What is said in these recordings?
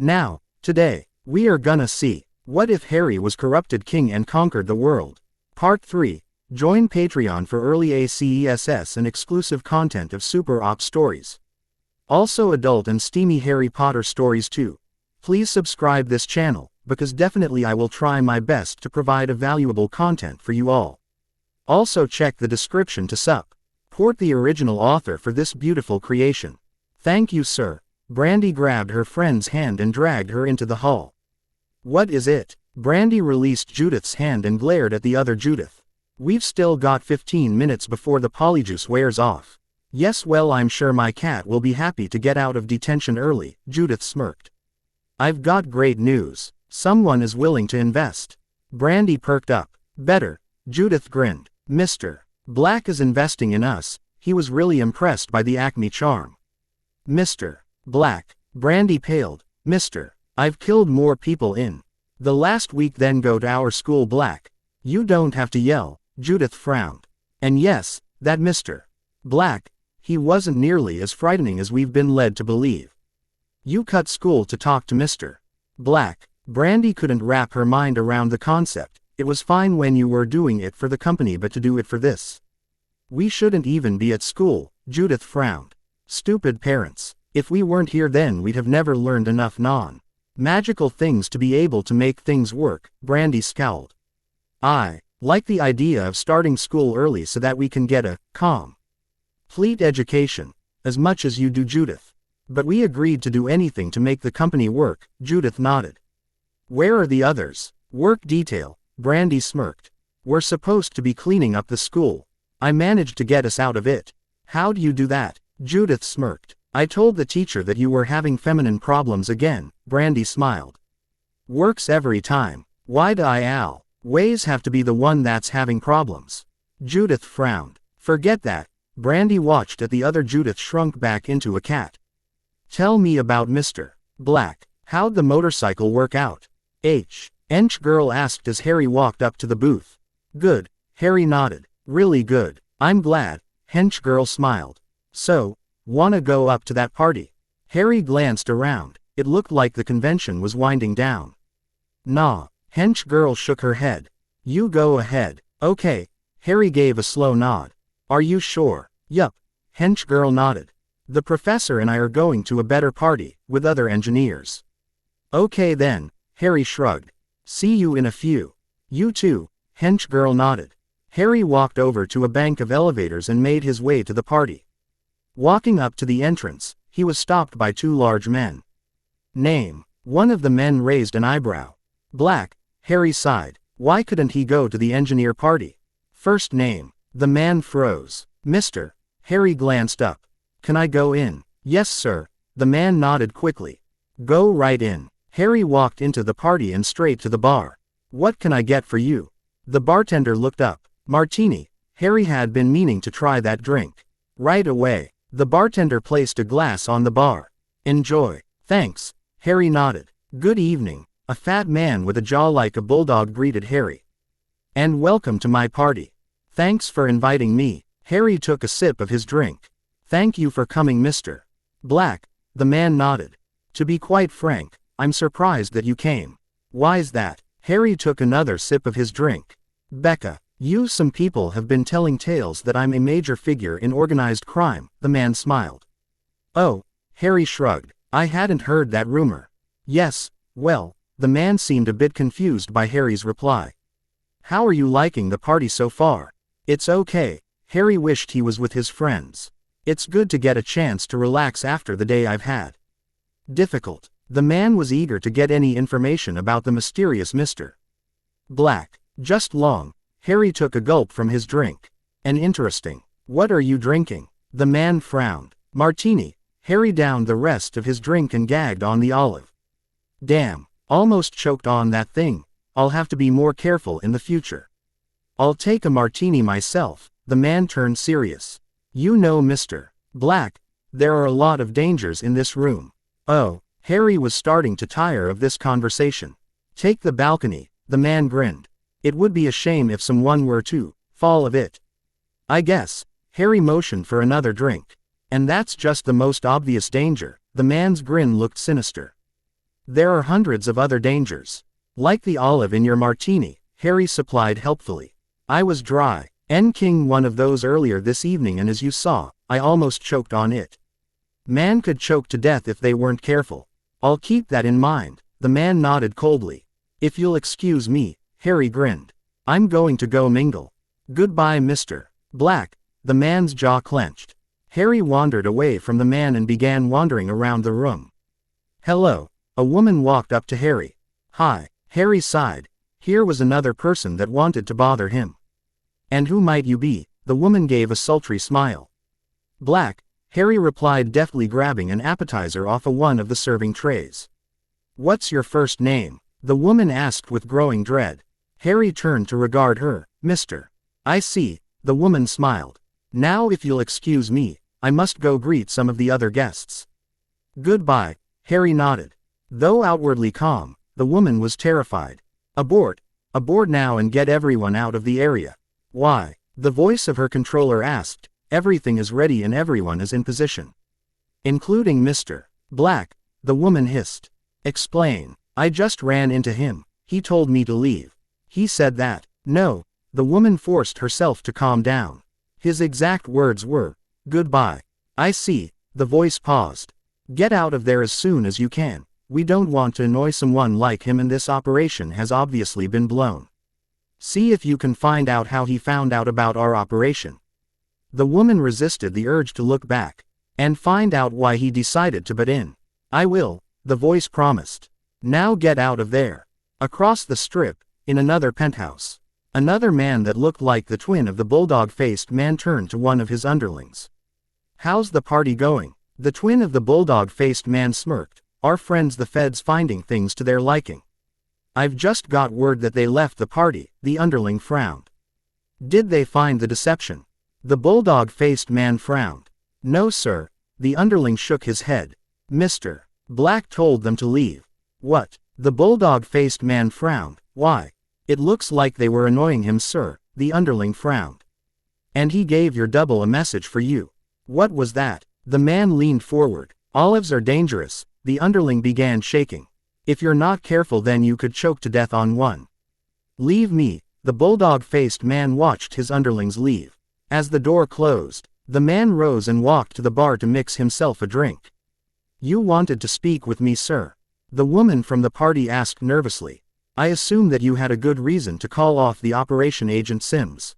Now, today, we are gonna see, what if Harry was corrupted king and conquered the world? Part 3. Join Patreon for early ACESS and exclusive content of Super Op stories. Also adult and steamy Harry Potter stories too. Please subscribe this channel, because definitely I will try my best to provide a valuable content for you all. Also check the description to support the original author for this beautiful creation. Thank you, sir. Brandy grabbed her friend's hand and dragged her into the hall. What is it? Brandy released Judith's hand and glared at the other Judith. We've still got 15 minutes before the polyjuice wears off. Yes, well, I'm sure my cat will be happy to get out of detention early, Judith smirked. I've got great news. Someone is willing to invest. Brandy perked up. Better. Judith grinned. Mr. Black is investing in us. He was really impressed by the Acme charm. Mr. Black. Brandy paled. Mr. I've killed more people in the last week than go to our school. Black. You don't have to yell, Judith frowned. And yes, that Mr. Black, he wasn't nearly as frightening as we've been led to believe. You cut school to talk to Mr. Black. Brandy couldn't wrap her mind around the concept. It was fine when you were doing it for the company, but to do it for this. We shouldn't even be at school, Judith frowned. Stupid parents. If we weren't here then we'd have never learned enough non-magical things to be able to make things work, Brandy scowled. I like the idea of starting school early so that we can get a complete education, as much as you do, Judith. But we agreed to do anything to make the company work, Judith nodded. Where are the others? Work detail, Brandy smirked. We're supposed to be cleaning up the school. I managed to get us out of it. How'd you do that? Judith smirked. I told the teacher that you were having feminine problems again, Brandy smiled. Works every time. Why'd I always have to be the one that's having problems? Judith frowned. Forget that. Brandy watched as the other Judith shrunk back into a cat. Tell me about Mr. Black. How'd the motorcycle work out? Hench girl asked as Harry walked up to the booth. Good, Harry nodded. Really good. I'm glad, Hench girl smiled. So, wanna go up to that party? Harry glanced around. It looked like the convention was winding down. Nah, Hench girl shook her head. You go ahead. Okay, Harry gave a slow nod. Are you sure? Yup, Hench girl nodded. The professor and I are going to a better party, with other engineers. Okay then, Harry shrugged. See you in a few. You too, Hench girl nodded. Harry walked over to a bank of elevators and made his way to the party. Walking up to the entrance, he was stopped by two large men. Name. One of the men raised an eyebrow. Black, Harry sighed. Why couldn't he go to the engineer party? First name. The man froze. Mr. Harry glanced up. Can I go in? Yes, sir. The man nodded quickly. Go right in. Harry walked into the party and straight to the bar. What can I get for you? The bartender looked up. Martini. Harry had been meaning to try that drink. Right away. The bartender placed a glass on the bar. Enjoy. Thanks. Harry nodded. Good evening. A fat man with a jaw like a bulldog greeted Harry. And welcome to my party. Thanks for inviting me. Harry took a sip of his drink. Thank you for coming, Mr. Black. The man nodded. To be quite frank, I'm surprised that you came. Why's that? Harry took another sip of his drink. Becca, some people have been telling tales that I'm a major figure in organized crime, the man smiled. Oh, Harry shrugged. I hadn't heard that rumor. Yes, well, the man seemed a bit confused by Harry's reply. How are you liking the party so far? It's okay. Harry wished he was with his friends. It's good to get a chance to relax after the day I've had. Difficult. The man was eager to get any information about the mysterious Mr. Black. Just long. Harry took a gulp from his drink. And interesting. What are you drinking? The man frowned. Martini. Harry downed the rest of his drink and gagged on the olive. Damn. Almost choked on that thing. I'll have to be more careful in the future. I'll take a martini myself. The man turned serious. You know, Mr. Black, there are a lot of dangers in this room. Oh, Harry was starting to tire of this conversation. Take the balcony, the man grinned. It would be a shame if someone were to fall of it. I guess. Harry motioned for another drink. And that's just the most obvious danger. The man's grin looked sinister. There are hundreds of other dangers. Like the olive in your martini, Harry supplied helpfully. I was dry. King one of those earlier this evening, and as you saw, I almost choked on it. Man could choke to death if they weren't careful. I'll keep that in mind. The man nodded coldly. If you'll excuse me, Harry grinned. I'm going to go mingle. Goodbye, Mr. Black. The man's jaw clenched. Harry wandered away from the man and began wandering around the room. Hello. A woman walked up to Harry. Hi. Harry sighed. Here was another person that wanted to bother him. And who might you be? The woman gave a sultry smile. Black. Harry replied, deftly grabbing an appetizer off one of the serving trays. What's your first name? The woman asked with growing dread. Harry turned to regard her. Mr. I see. The woman smiled. Now if you'll excuse me, I must go greet some of the other guests. Goodbye. Harry nodded. Though outwardly calm, the woman was terrified. Abort. Abort now and get everyone out of the area. Why? The voice of her controller asked. Everything is ready and everyone is in position. Including Mr. Black. The woman hissed. Explain. I just ran into him. He told me to leave. He said that. No. The woman forced herself to calm down. His exact words were, goodbye. I see. The voice paused. Get out of there as soon as you can. We don't want to annoy someone like him, and this operation has obviously been blown. See if you can find out how he found out about our operation. The woman resisted the urge to look back and find out why he decided to butt in. I will, the voice promised. Now get out of there. Across the strip, in another penthouse, another man that looked like the twin of the bulldog-faced man turned to one of his underlings. How's the party going? The twin of the bulldog-faced man smirked. Our friends the feds finding things to their liking. I've just got word that they left the party, the underling frowned. Did they find the deception? The bulldog-faced man frowned. No sir, the underling shook his head. Mr. Black told them to leave. What? The bulldog-faced man frowned. Why? It looks like they were annoying him sir, the underling frowned. And he gave your double a message for you. What was that? The man leaned forward. Olives are dangerous, the underling began shaking. If you're not careful then you could choke to death on one. Leave me. The bulldog-faced man watched his underlings leave. As the door closed, the man rose and walked to the bar to mix himself a drink. You wanted to speak with me sir? The woman from the party asked nervously. I assume that you had a good reason to call off the Operation Agent Sims.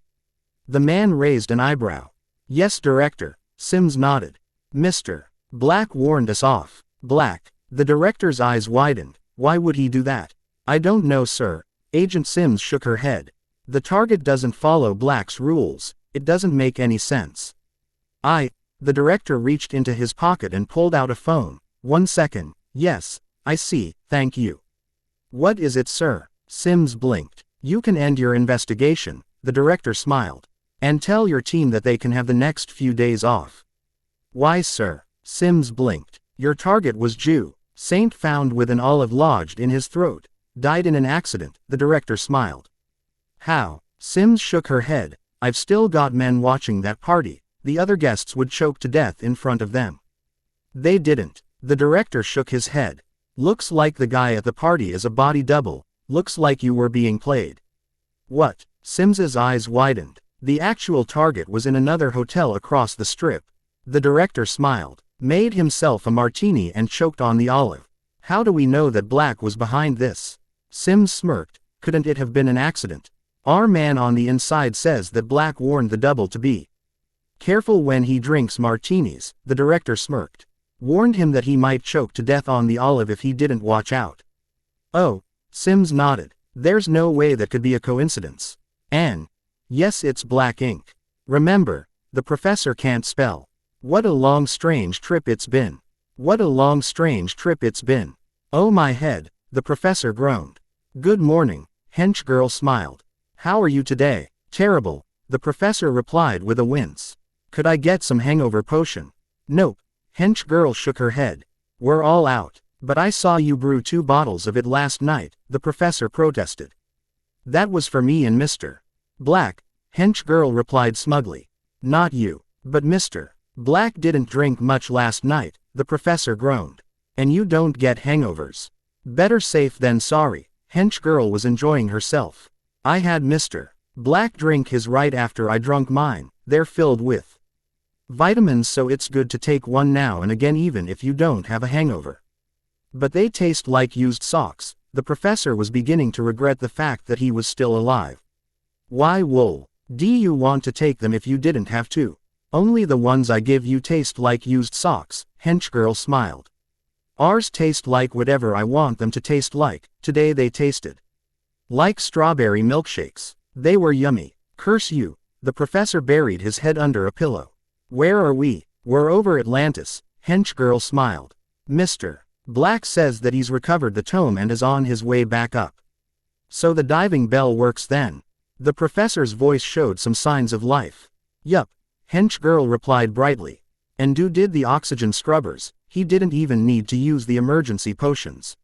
The man raised an eyebrow. Yes director, Sims nodded. Mr. Black warned us off. Black. The director's eyes widened. Why would he do that? I don't know sir. Agent Sims shook her head. The target doesn't follow Black's rules. It doesn't make any sense. The director reached into his pocket and pulled out a phone. 1 second. Yes, I see, thank you. What is it sir? Sims blinked. You can end your investigation, the director smiled. And tell your team that they can have the next few days off. Why sir? Sims blinked. Your target was Jew. Saint found with an olive lodged in his throat. Died in an accident, the director smiled. How? Sims shook her head. I've still got men watching that party. The other guests would choke to death in front of them. They didn't. The director shook his head. Looks like the guy at the party is a body double. Looks like you were being played. What? Sims's eyes widened. The actual target was in another hotel across the strip. The director smiled, made himself a martini and choked on the olive. How do we know that Black was behind this? Sims smirked. Couldn't it have been an accident? Our man on the inside says that Black warned the double to be careful when he drinks martinis, the director smirked. Warned him that he might choke to death on the olive if he didn't watch out. Oh, Sims nodded. There's no way that could be a coincidence. And yes, it's black ink. Remember, the professor can't spell. What a long strange trip it's been. What a long strange trip it's been. Oh my head, the professor groaned. Good morning, hench girl smiled. How are you today? Terrible, the professor replied with a wince. Could I get some hangover potion? Nope, hench girl shook her head. We're all out. But I saw you brew 2 bottles of it last night, the professor protested. That was for me and Mr. Black, hench girl replied smugly. Not you, but Mr. Black didn't drink much last night, the professor groaned. And you don't get hangovers. Better safe than sorry. Hench girl was enjoying herself. I had Mr. Black drink his right after I drunk mine. They're filled with vitamins, so it's good to take one now and again even if you don't have a hangover. But they taste like used socks. The professor was beginning to regret the fact that he was still alive. Why wool? Do you want to take them if you didn't have to? Only the ones I give you taste like used socks, Hench girl smiled. Ours taste like whatever I want them to taste like. Today they tasted like strawberry milkshakes. They were yummy. Curse you. The professor buried his head under a pillow. Where are we? We're over Atlantis, Hench girl smiled. Mr. Black says that he's recovered the tome and is on his way back up. So the diving bell works then. The professor's voice showed some signs of life. Yup, Hench girl replied brightly. And did the oxygen scrubbers. He didn't even need to use the emergency potions.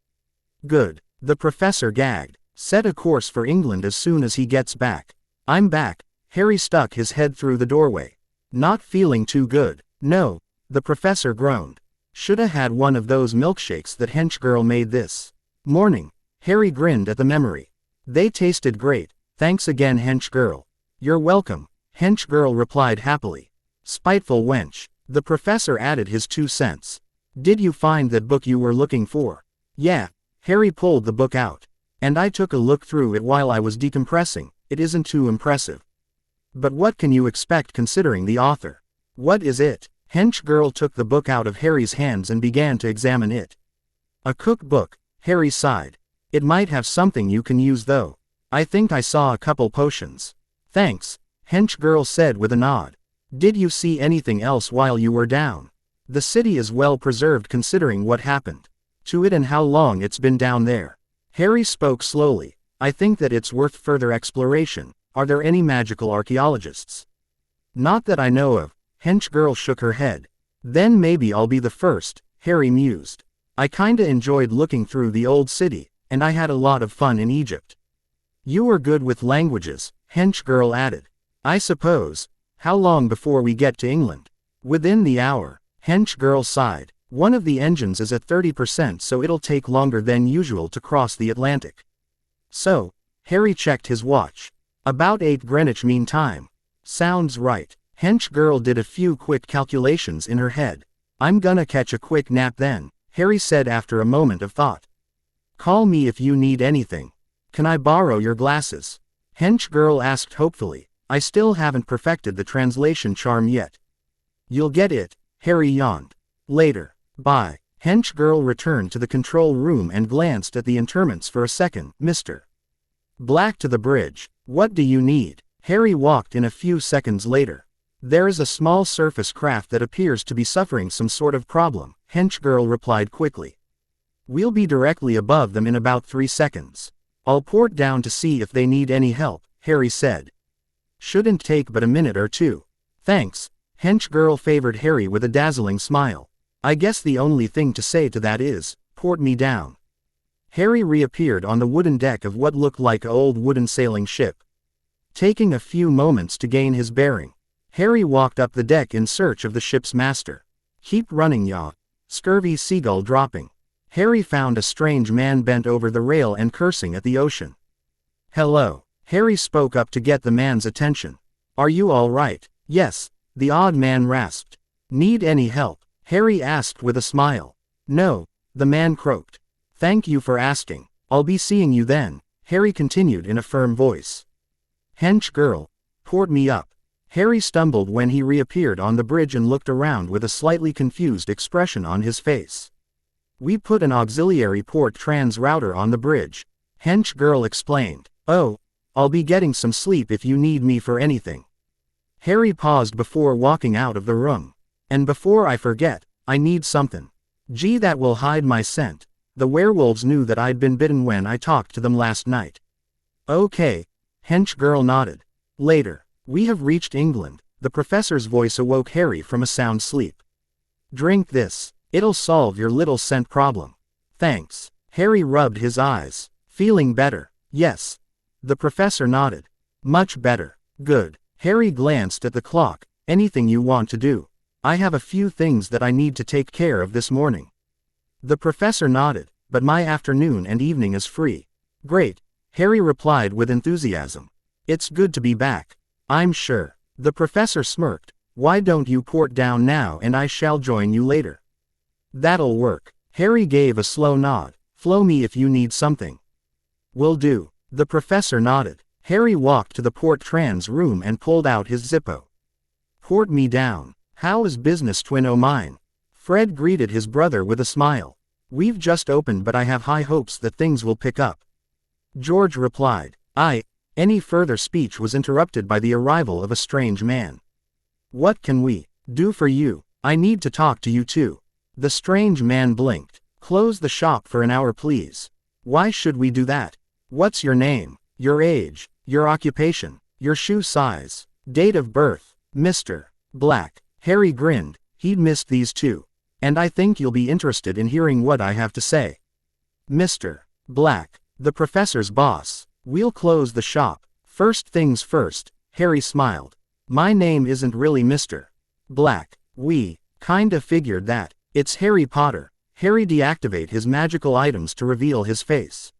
Good. The professor gagged. Set a course for England as soon as he gets back. I'm back. Harry stuck his head through the doorway. Not feeling too good. No. The professor groaned. Shoulda had one of those milkshakes that Hench girl made this morning. Harry grinned at the memory. They tasted great. Thanks again, Hench girl. You're welcome. Hench girl replied happily. Spiteful wench. The professor added his 2 cents. Did you find that book you were looking for? Yeah. Harry pulled the book out. And I took a look through it while I was decompressing. It isn't too impressive. But what can you expect considering the author? What is it? Hench girl took the book out of Harry's hands and began to examine it. A cookbook, Harry sighed. It might have something you can use though. I think I saw a couple potions. Thanks, Hench girl said with a nod. Did you see anything else while you were down? The city is well preserved considering what happened to it and how long it's been down there. Harry spoke slowly. I think that it's worth further exploration. Are there any magical archaeologists? Not that I know of. Hench girl shook her head. Then maybe I'll be the first, Harry mused. I kinda enjoyed looking through the old city, and I had a lot of fun in Egypt. You were good with languages, Hench girl added. I suppose. How long before we get to England? Within the hour, Hench girl sighed. One of the engines is at 30%, so it'll take longer than usual to cross the Atlantic. So, Harry checked his watch. About 8 Greenwich Mean Time. Sounds right. Hench girl did a few quick calculations in her head. I'm gonna catch a quick nap then, Harry said after a moment of thought. Call me if you need anything. Can I borrow your glasses? Hench girl asked hopefully. I still haven't perfected the translation charm yet. You'll get it, Harry yawned. Later. Bye. Hench girl returned to the control room and glanced at the interments for a second. Mr. Black to the bridge. What do you need? Harry walked in a few seconds later. There is a small surface craft that appears to be suffering some sort of problem, Hench girl replied quickly. We'll be directly above them in about 3 seconds. I'll port down to see if they need any help, Harry said. Shouldn't take but a minute or two. Thanks. Hench girl favored Harry with a dazzling smile. I guess the only thing to say to that is, port me down. Harry reappeared on the wooden deck of what looked like an old wooden sailing ship. Taking a few moments to gain his bearing, Harry walked up the deck in search of the ship's master. Keep running, yaw. Scurvy seagull dropping. Harry found a strange man bent over the rail and cursing at the ocean. Hello. Harry spoke up to get the man's attention. Are you all right? Yes, the odd man rasped. Need any help? Harry asked with a smile. No, the man croaked. Thank you for asking. I'll be seeing you then, Harry continued in a firm voice. Hench girl, port me up. Harry stumbled when he reappeared on the bridge and looked around with a slightly confused expression on his face. We put an auxiliary port trans router on the bridge, Hench girl explained. Oh, I'll be getting some sleep if you need me for anything. Harry paused before walking out of the room. And before I forget, I need something. Gee, that will hide my scent. The werewolves knew that I'd been bitten when I talked to them last night. Okay. Hench girl nodded. Later. We have reached England. The professor's voice awoke Harry from a sound sleep. Drink this. It'll solve your little scent problem. Thanks. Harry rubbed his eyes. Feeling better? Yes. The professor nodded. Much better. Good. Harry glanced at the clock. Anything you want to do? I have a few things that I need to take care of this morning. The professor nodded. but my afternoon and evening is free. Great, Harry replied with enthusiasm. It's good to be back. I'm sure. The professor smirked. Why don't you port down now and I shall join you later? That'll work. Harry gave a slow nod. Flow me if you need something. Will do. The professor nodded. Harry walked to the port trans room and pulled out his Zippo. Port me down. How is business, twin o' mine? Fred greeted his brother with a smile. We've just opened, but I have high hopes that things will pick up. George replied. Any further speech was interrupted by the arrival of a strange man. What can we do for you? I need to talk to you too. The strange man blinked. Close the shop for an hour, please. Why should we do that? What's your name, your age, your occupation, your shoe size, date of birth? Mr. Black. Harry grinned. He'd missed these too. And I think you'll be interested in hearing what I have to say. Mr. Black, the professor's boss. We'll close the shop. First things first, Harry smiled. My name isn't really Mr. Black. We kinda figured that. It's Harry Potter. Harry deactivated his magical items to reveal his face.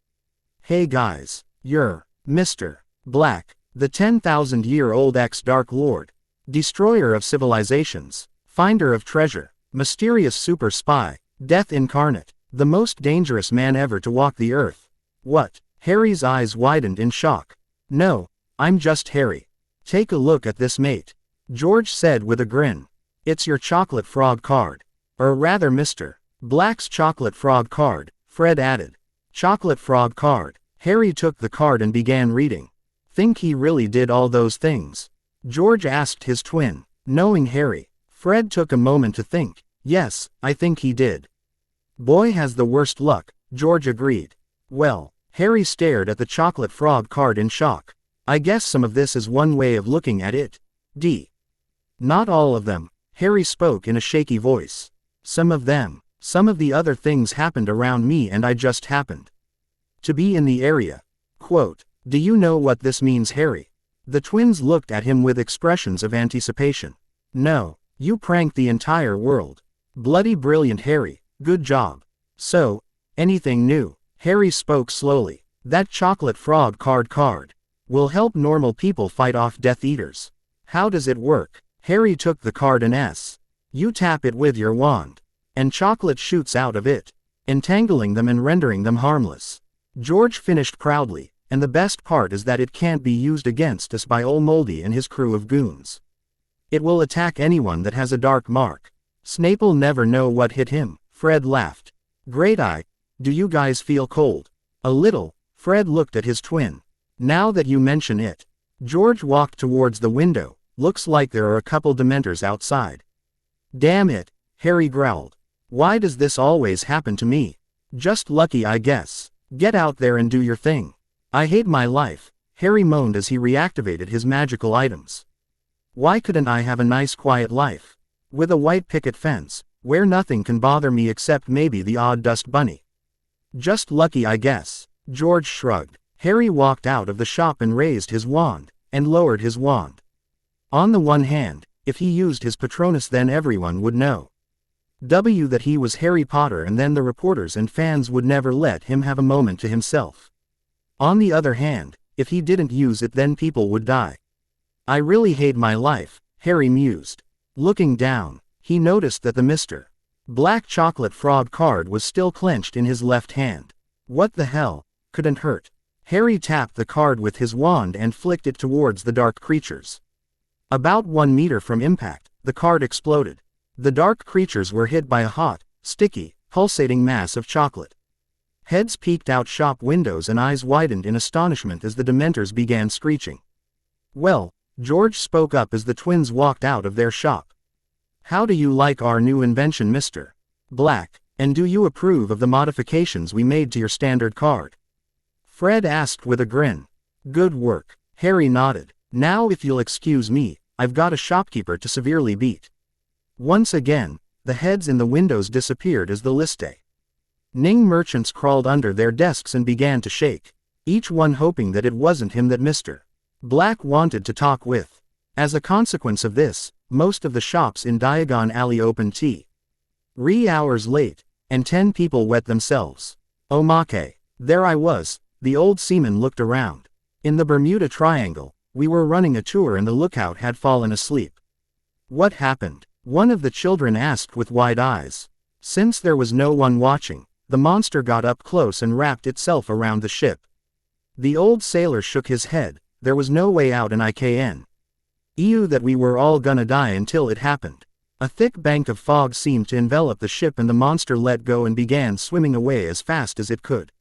Hey guys, you're Mr. Black, the 10,000-year-old ex-Dark Lord, destroyer of civilizations, finder of treasure, mysterious super spy, death incarnate, the most dangerous man ever to walk the earth. What? Harry's eyes widened in shock. No, I'm just Harry. Take a look at this, mate. George said with a grin. It's your chocolate frog card. Or rather Mr. Black's chocolate frog card, Fred added. Chocolate frog card. Harry took the card and began reading. Think he really did all those things? George asked his twin. Knowing Harry, Fred took a moment to think. Yes, I think he did. Boy has the worst luck, George agreed. Well, Harry stared at the chocolate frog card in shock. I guess some of this is one way of looking at it. Not all of them, Harry spoke in a shaky voice. Some of them. Some of the other things happened around me and I just happened to be in the area. Quote, do you know what this means, Harry? The twins looked at him with expressions of anticipation. No, you pranked the entire world. Bloody brilliant, Harry, good job. So, anything new? Harry spoke slowly. That chocolate frog card will help normal people fight off Death Eaters. How does it work? Harry took the card and you tap it with your wand. And chocolate shoots out of it, entangling them and rendering them harmless. George finished proudly, and the best part is that it can't be used against us by Old Moldy and his crew of goons. It will attack anyone that has a dark mark. Snape'll never know what hit him, Fred laughed. Great eye. Do you guys feel cold? A little, Fred looked at his twin. Now that you mention it. George walked towards the window. Looks like there are a couple Dementors outside. Damn it, Harry growled. Why does this always happen to me? Just lucky, I guess. Get out there and do your thing. I hate my life, Harry moaned as he reactivated his magical items. Why couldn't I have a nice quiet life? With a white picket fence, where nothing can bother me except maybe the odd dust bunny. Just lucky, I guess. George shrugged. Harry walked out of the shop and raised his wand, and lowered his wand. On the one hand, if he used his Patronus then everyone would know. That he was Harry Potter and then the reporters and fans would never let him have a moment to himself. On the other hand, if he didn't use it then people would die. I really hate my life, Harry mused. Looking down, he noticed that the Mr. Black chocolate frog card was still clenched in his left hand. What the hell? Couldn't hurt. Harry tapped the card with his wand and flicked it towards the dark creatures. About 1 meter from impact, the card exploded. The dark creatures were hit by a hot, sticky, pulsating mass of chocolate. Heads peeked out shop windows and eyes widened in astonishment as the Dementors began screeching. Well, George spoke up as the twins walked out of their shop. How do you like our new invention, Mr. Black, and do you approve of the modifications we made to your standard card? Fred asked with a grin. Good work, Harry nodded. Now if you'll excuse me, I've got a shopkeeper to severely beat. Once again, the heads in the windows disappeared as the liste. Ning merchants crawled under their desks and began to shake, each one hoping that it wasn't him that Mr. Black wanted to talk with. As a consequence of this, most of the shops in Diagon Alley opened 3 hours late, and 10 people wet themselves. Omake. There I was. The old seaman looked around. In the Bermuda Triangle, we were running a tour and the lookout had fallen asleep. What happened? One of the children asked with wide eyes. Since there was no one watching, the monster got up close and wrapped itself around the ship. The old sailor shook his head. There was no way out and I knew that we were all gonna die until it happened. A thick bank of fog seemed to envelop the ship and the monster let go and began swimming away as fast as it could.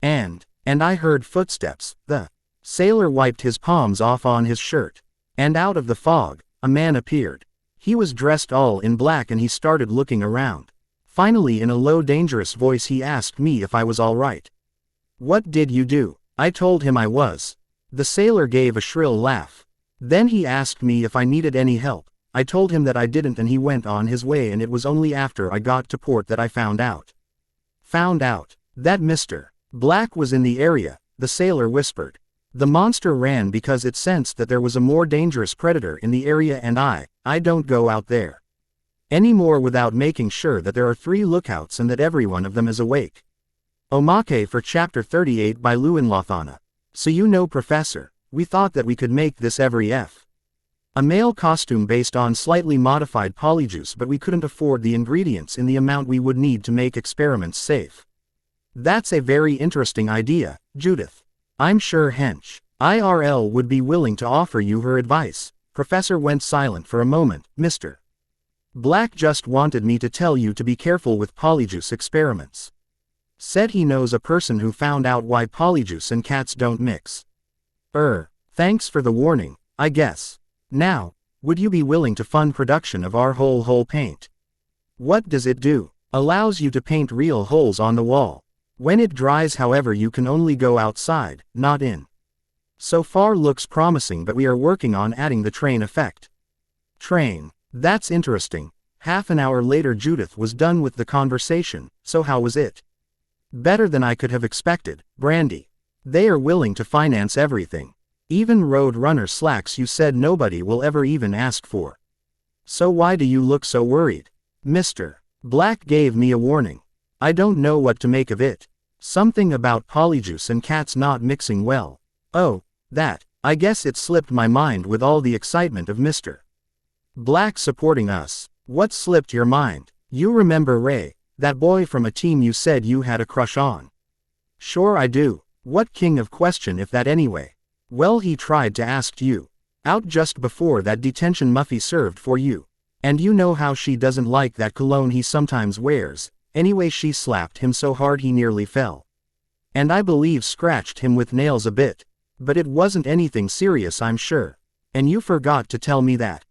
And I heard footsteps. The sailor wiped his palms off on his shirt. And out of the fog, a man appeared. He was dressed all in black and he started looking around. Finally, in a low, dangerous voice, he asked me if I was all right. What did you do? I told him I was. The sailor gave a shrill laugh. Then he asked me if I needed any help. I told him that I didn't and he went on his way, and it was only after I got to port that I found out. Found out that Mr. Black was in the area, the sailor whispered. The monster ran because it sensed that there was a more dangerous predator in the area, and I don't go out there anymore without making sure that there are 3 lookouts and that every one of them is awake. Omake for Chapter 38 by Lewin-Lothana. So you know, Professor, we thought that we could make this every a male costume based on slightly modified polyjuice, but we couldn't afford the ingredients in the amount we would need to make experiments safe. That's a very interesting idea, Judith. I'm sure Hench IRL would be willing to offer you her advice. Professor went silent for a moment. Mr. Black just wanted me to tell you to be careful with polyjuice experiments. Said he knows a person who found out why polyjuice and cats don't mix. Thanks for the warning, I guess. Now, would you be willing to fund production of our hole paint? What does it do? Allows you to paint real holes on the wall. When it dries, however, you can only go outside, not in. So far looks promising, but we are working on adding the train effect. Train. That's interesting. Half an hour later, Judith was done with the conversation. So how was it? Better than I could have expected, Brandy. They are willing to finance everything. Even Road Runner slacks you said nobody will ever even ask for. So why do you look so worried? Mr. Black gave me a warning. I don't know what to make of it. Something about polyjuice and cats not mixing well. Oh, that. I guess it slipped my mind with all the excitement of Mr. Black supporting us. What slipped your mind? You remember Ray, that boy from a team you said you had a crush on? Sure I do. What king of question if that anyway? Well, he tried to ask you out just before that detention Muffy served for you. And you know how she doesn't like that cologne he sometimes wears. Anyway, she slapped him so hard he nearly fell. And I believe scratched him with nails a bit. But it wasn't anything serious, I'm sure. And you forgot to tell me that.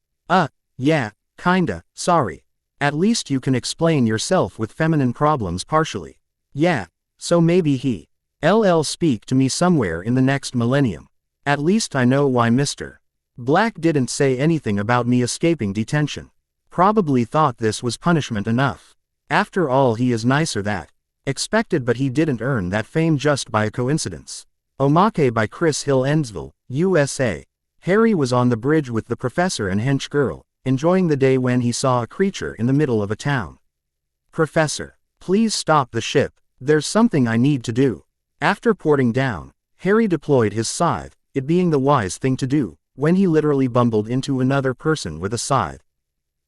Yeah, kinda, sorry. At least you can explain yourself with feminine problems partially. Yeah, so maybe he'll speak to me somewhere in the next millennium. At least I know why Mr. Black didn't say anything about me escaping detention. Probably thought this was punishment enough. After all, he is nicer that expected, but he didn't earn that fame just by a coincidence. Omake by Chris Hill, Endsville, USA. Harry was on the bridge with the professor and hench girl, enjoying the day when he saw a creature in the middle of a town. Professor, please stop the ship. There's something I need to do. After porting down, Harry deployed his scythe, it being the wise thing to do, when he literally bumbled into another person with a scythe.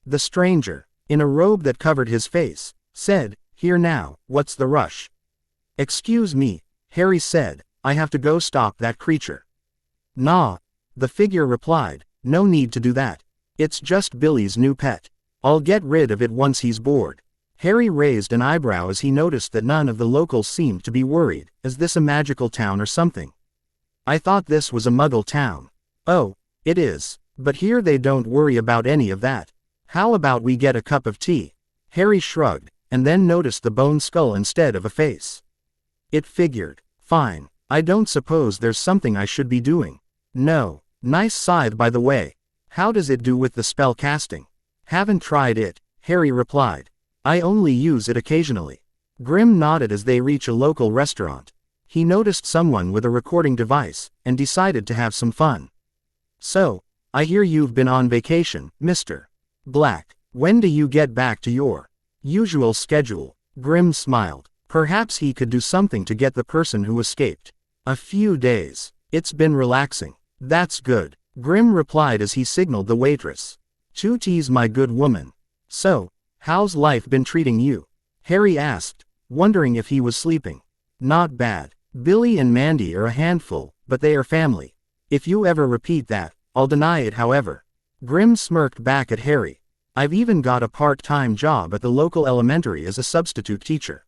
The stranger, in a robe that covered his face, said, "Here now, what's the rush?" "Excuse me," Harry said, "I have to go stop that creature." "Nah," the figure replied, "no need to do that. It's just Billy's new pet. I'll get rid of it once he's bored." Harry raised an eyebrow as he noticed that none of the locals seemed to be worried. Is this a magical town or something? I thought this was a Muggle town. Oh, it is. But here they don't worry about any of that. How about we get a cup of tea? Harry shrugged, and then noticed the bone skull instead of a face. It figured. Fine. I don't suppose there's something I should be doing. No. Nice scythe, by the way. How does it do with the spell casting? Haven't tried it, Harry replied. I only use it occasionally. Grim nodded as they reach a local restaurant. He noticed someone with a recording device, and decided to have some fun. So, I hear you've been on vacation, Mr. Black. When do you get back to your usual schedule? Grim smiled. Perhaps he could do something to get the person who escaped. A few days. It's been relaxing. That's good, Grim replied as he signaled the waitress. 2 teas, my good woman. So, how's life been treating you? Harry asked, wondering if he was sleeping. Not bad. Billy and Mandy are a handful, but they are family. If you ever repeat that, I'll deny it. However. Grim smirked back at Harry. I've even got a part-time job at the local elementary as a substitute teacher.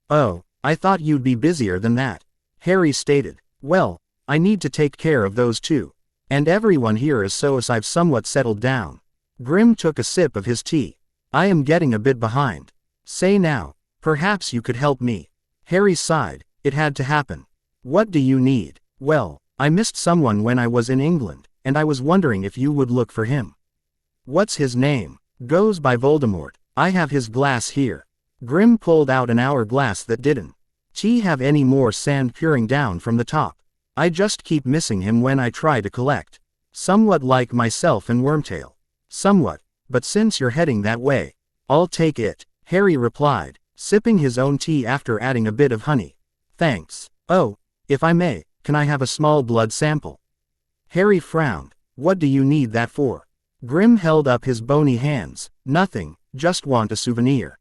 Oh, I thought you'd be busier than that, Harry stated. Well, I need to take care of those too. And everyone here is so as I've somewhat settled down. Grim took a sip of his tea. I am getting a bit behind. Say now, perhaps you could help me. Harry sighed. It had to happen. What do you need? Well, I missed someone when I was in England, and I was wondering if you would look for him. What's his name? Goes by Voldemort. I have his glass here. Grim pulled out an hourglass that didn't have any more sand pouring down from the top. I just keep missing him when I try to collect. Somewhat like myself and Wormtail. Somewhat, but since you're heading that way, I'll take it, Harry replied, sipping his own tea after adding a bit of honey. Thanks. Oh, if I may, can I have a small blood sample? Harry frowned. What do you need that for? Grim held up his bony hands. Nothing, just want a souvenir.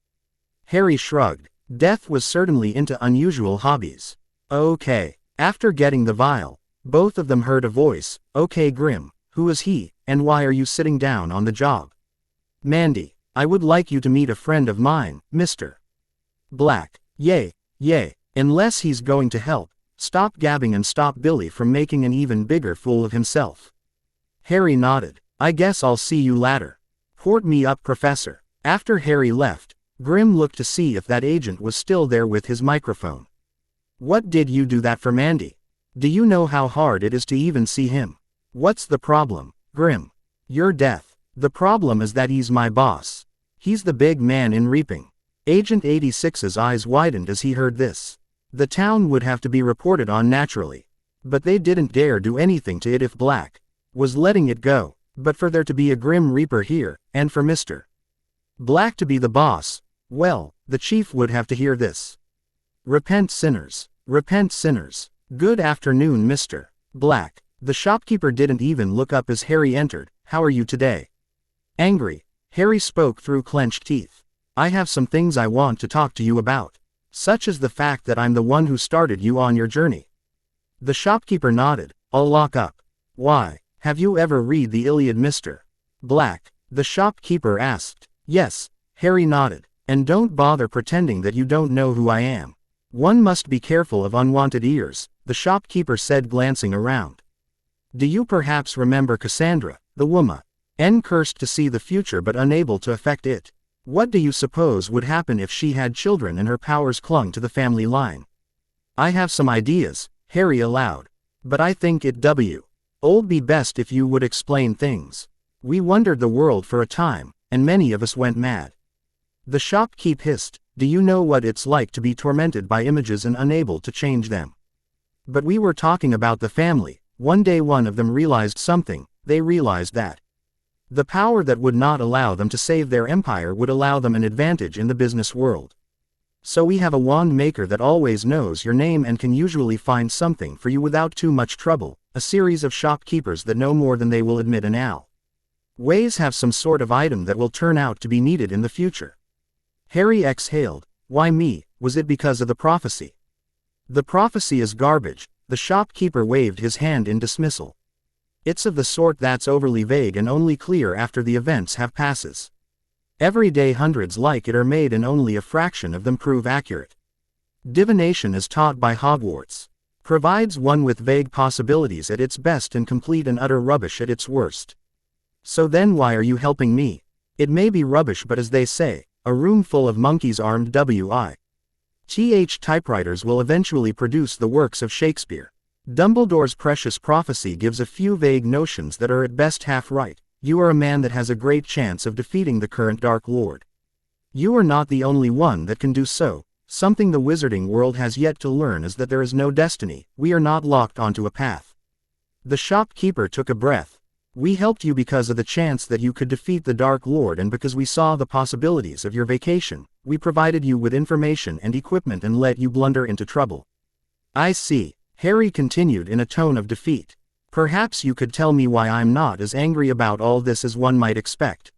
Harry shrugged. Death was certainly into unusual hobbies. Okay. After getting the vial, both of them heard a voice. Okay, Grim, who is he, and why are you sitting down on the job? Mandy, I would like you to meet a friend of mine, Mr. Black. Yay, unless he's going to help. Stop gabbing and stop Billy from making an even bigger fool of himself. Harry nodded. I guess I'll see you later. Port me up, Professor. After Harry left, Grim looked to see if that agent was still there with his microphone. What did you do that for, Mandy? Do you know how hard it is to even see him? What's the problem, Grim? Your death. The problem is that he's my boss. He's the big man in Reaping. Agent 86's eyes widened as he heard this. The town would have to be reported on naturally. But they didn't dare do anything to it if Black was letting it go. But for there to be a Grim Reaper here, and for Mr. Black to be the boss, well, the chief would have to hear this. Repent, sinners. Repent, sinners. Good afternoon, Mr. Black. The shopkeeper didn't even look up as Harry entered. How are you today? Angry, Harry spoke through clenched teeth. I have some things I want to talk to you about. Such as the fact that I'm the one who started you on your journey. The shopkeeper nodded. I'll lock up. Why, have you ever read the Iliad, Mr. Black? The shopkeeper asked. Yes, Harry nodded. And don't bother pretending that you don't know who I am. One must be careful of unwanted ears, the shopkeeper said, glancing around. Do you perhaps remember Cassandra, the woman? Cursed to see the future but unable to affect it. What do you suppose would happen if she had children and her powers clung to the family line? I have some ideas, Harry allowed. But I think it'd be best if you would explain things. We wandered the world for a time, and many of us went mad. The shopkeep hissed. Do you know what it's like to be tormented by images and unable to change them? But we were talking about the family. One day one of them realized something. They realized that the power that would not allow them to save their empire would allow them an advantage in the business world. So we have a wand maker that always knows your name and can usually find something for you without too much trouble, a series of shopkeepers that know more than they will admit and always have some sort of item that will turn out to be needed in the future. Harry exhaled. Why me? Was it because of the prophecy? The prophecy is garbage. The shopkeeper waved his hand in dismissal. It's of the sort that's overly vague and only clear after the events have passes. Every day hundreds like it are made and only a fraction of them prove accurate. Divination is taught by Hogwarts. Provides one with vague possibilities at its best and complete and utter rubbish at its worst. So then why are you helping me? It may be rubbish, but as they say, a room full of monkeys armed with typewriters will eventually produce the works of Shakespeare. Dumbledore's precious prophecy gives a few vague notions that are at best half right. You are a man that has a great chance of defeating the current Dark Lord. You are not the only one that can do so. Something the wizarding world has yet to learn is that there is no destiny. We are not locked onto a path. The shopkeeper took a breath. We helped you because of the chance that you could defeat the Dark Lord, and because we saw the possibilities of your vacation, we provided you with information and equipment and let you blunder into trouble. I see, Harry continued in a tone of defeat. Perhaps you could tell me why I'm not as angry about all this as one might expect.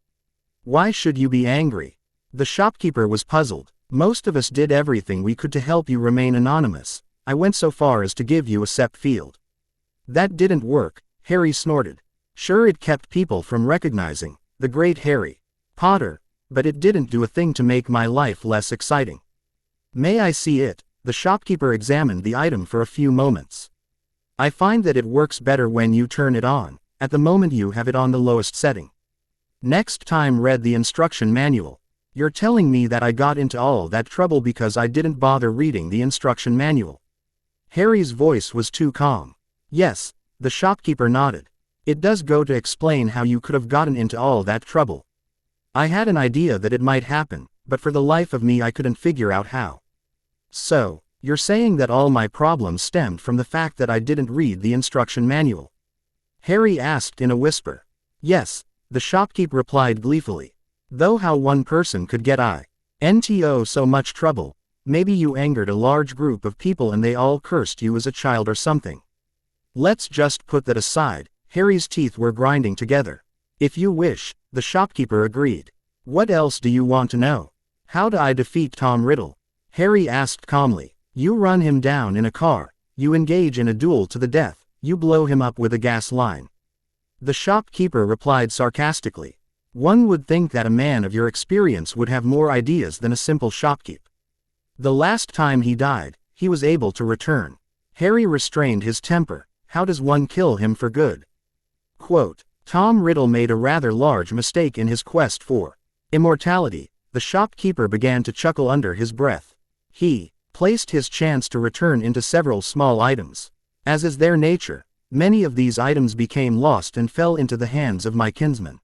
Why should you be angry? The shopkeeper was puzzled. Most of us did everything we could to help you remain anonymous. I went so far as to give you a SEP field. That didn't work, Harry snorted. Sure, it kept people from recognizing the great Harry Potter, but it didn't do a thing to make my life less exciting. May I see it? The shopkeeper examined the item for a few moments. I find that it works better when you turn it on. At the moment you have it on the lowest setting. Next time read the instruction manual. You're telling me that I got into all that trouble because I didn't bother reading the instruction manual? Harry's voice was too calm. Yes, the shopkeeper nodded. It does go to explain how you could have gotten into all that trouble. I had an idea that it might happen, but for the life of me I couldn't figure out how. So, you're saying that all my problems stemmed from the fact that I didn't read the instruction manual? Harry asked in a whisper. Yes, the shopkeeper replied gleefully. Though how one person could get into so much trouble, maybe you angered a large group of people and they all cursed you as a child or something. Let's just put that aside. Harry's teeth were grinding together. If you wish, the shopkeeper agreed. What else do you want to know? How do I defeat Tom Riddle? Harry asked calmly. You run him down in a car, you engage in a duel to the death, you blow him up with a gas line. The shopkeeper replied sarcastically. One would think that a man of your experience would have more ideas than a simple shopkeep. The last time he died, he was able to return. Harry restrained his temper. How does one kill him for good? Quote, Tom Riddle made a rather large mistake in his quest for immortality. The shopkeeper began to chuckle under his breath. He placed his chance to return into several small items. As is their nature, many of these items became lost and fell into the hands of my kinsman.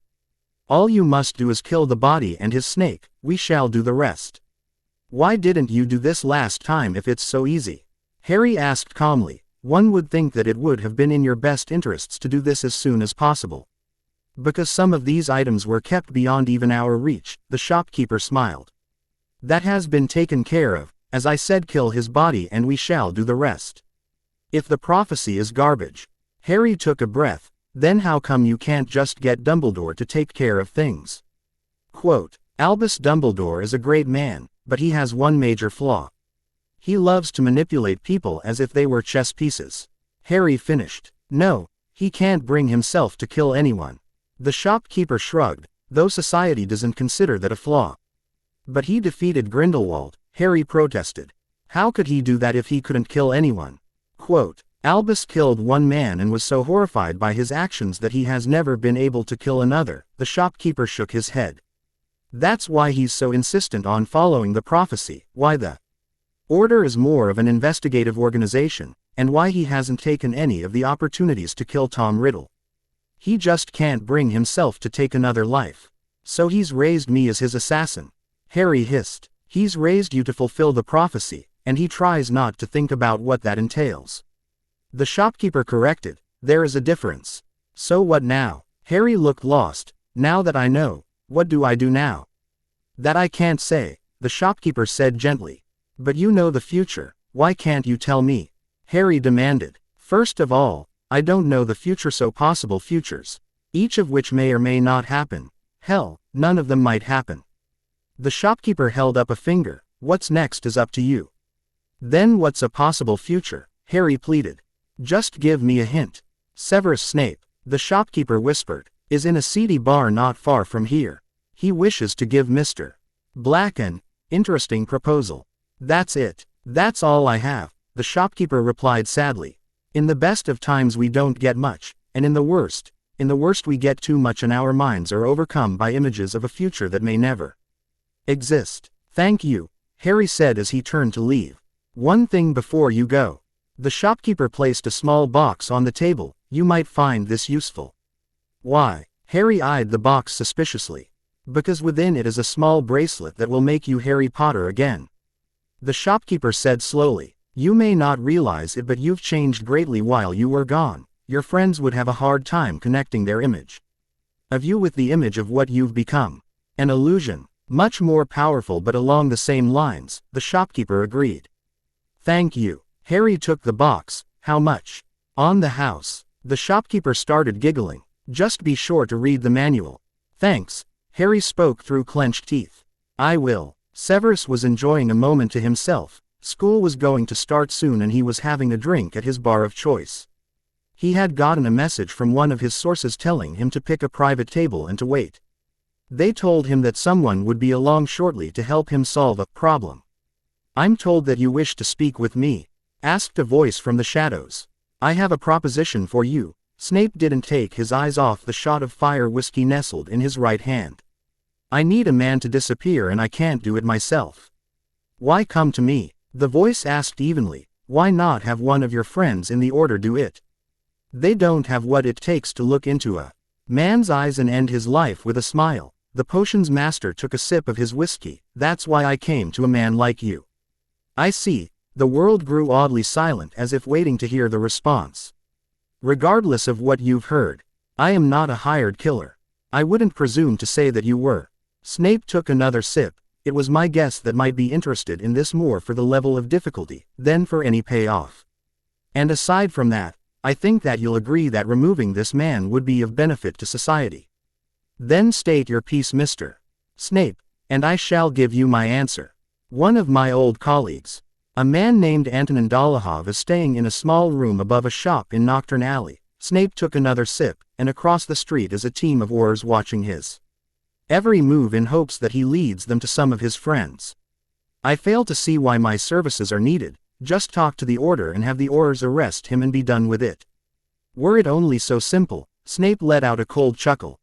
All you must do is kill the body and his snake, we shall do the rest. Why didn't you do this last time if it's so easy? Harry asked calmly. One would think that it would have been in your best interests to do this as soon as possible. Because some of these items were kept beyond even our reach, the shopkeeper smiled. That has been taken care of. As I said, kill his body and we shall do the rest. If the prophecy is garbage. Harry took a breath. Then how come you can't just get Dumbledore to take care of things? Quote, Albus Dumbledore is a great man, but he has one major flaw. He loves to manipulate people as if they were chess pieces. Harry finished. No, he can't bring himself to kill anyone. The shopkeeper shrugged, though society doesn't consider that a flaw. But he defeated Grindelwald, Harry protested. How could he do that if he couldn't kill anyone? Quote, Albus killed one man and was so horrified by his actions that he has never been able to kill another. The shopkeeper shook his head. That's why he's so insistent on following the prophecy, why the Order is more of an investigative organization, and why he hasn't taken any of the opportunities to kill Tom Riddle. He just can't bring himself to take another life. So he's raised me as his assassin. Harry hissed. He's raised you to fulfill the prophecy, and he tries not to think about what that entails. The shopkeeper corrected. There is a difference. So what now? Harry looked lost. Now that I know, what do I do now? That I can't say, the shopkeeper said gently. But you know the future, why can't you tell me? Harry demanded. First of all, I don't know the future, so possible futures, each of which may or may not happen. Hell, none of them might happen. The shopkeeper held up a finger. What's next is up to you. Then what's a possible future? Harry pleaded. Just give me a hint. Severus Snape, the shopkeeper whispered, is in a seedy bar not far from here. He wishes to give Mr. Black an interesting proposal. That's it. That's all I have, the shopkeeper replied sadly. In the best of times we don't get much, and in the worst we get too much and our minds are overcome by images of a future that may never exist. Thank you, Harry said as he turned to leave. One thing before you go. The shopkeeper placed a small box on the table. You might find this useful. Why? Harry eyed the box suspiciously. Because within it is a small bracelet that will make you Harry Potter again. The shopkeeper said slowly. You may not realize it, but you've changed greatly while you were gone. your friends would have a hard time connecting their image of you with the image of what you've become. An illusion, much more powerful but along the same lines, the shopkeeper agreed. Thank you. Harry took the box. How much? On the house. The shopkeeper started giggling. Just be sure to read the manual. Thanks. Harry spoke through clenched teeth. I will. Severus was enjoying a moment to himself. School was going to start soon and he was having a drink at his bar of choice. He had gotten a message from one of his sources telling him to pick a private table and to wait. They told him that someone would be along shortly to help him solve a problem. I'm told that you wish to speak with me, asked a voice from the shadows. I have a proposition for you. Snape didn't take his eyes off the shot of fire whiskey nestled in his right hand. I need a man to disappear and I can't do it myself. Why come to me? The voice asked evenly. Why not have one of your friends in the order do it? They don't have what it takes to look into a man's eyes and end his life with a smile. The potions master took a sip of his whiskey. That's why I came to a man like you. I see. The world grew oddly silent as if waiting to hear the response. Regardless of what you've heard, I am not a hired killer. I wouldn't presume to say that you were. Snape took another sip. It was my guess that might be interested in this more for the level of difficulty than for any payoff. And aside from that, I think that you'll agree that removing this man would be of benefit to society. Then state your piece, Mr. Snape, and I shall give you my answer. One of my old colleagues, a man named Antonin Dolohov, is staying in a small room above a shop in Nocturne Alley. Snape took another sip, and across the street is a team of Aurors watching his every move in hopes that he leads them to some of his friends. I fail to see why my services are needed. Just talk to the Order and have the Aurors arrest him and be done with it. Were it only so simple. Snape let out a cold chuckle.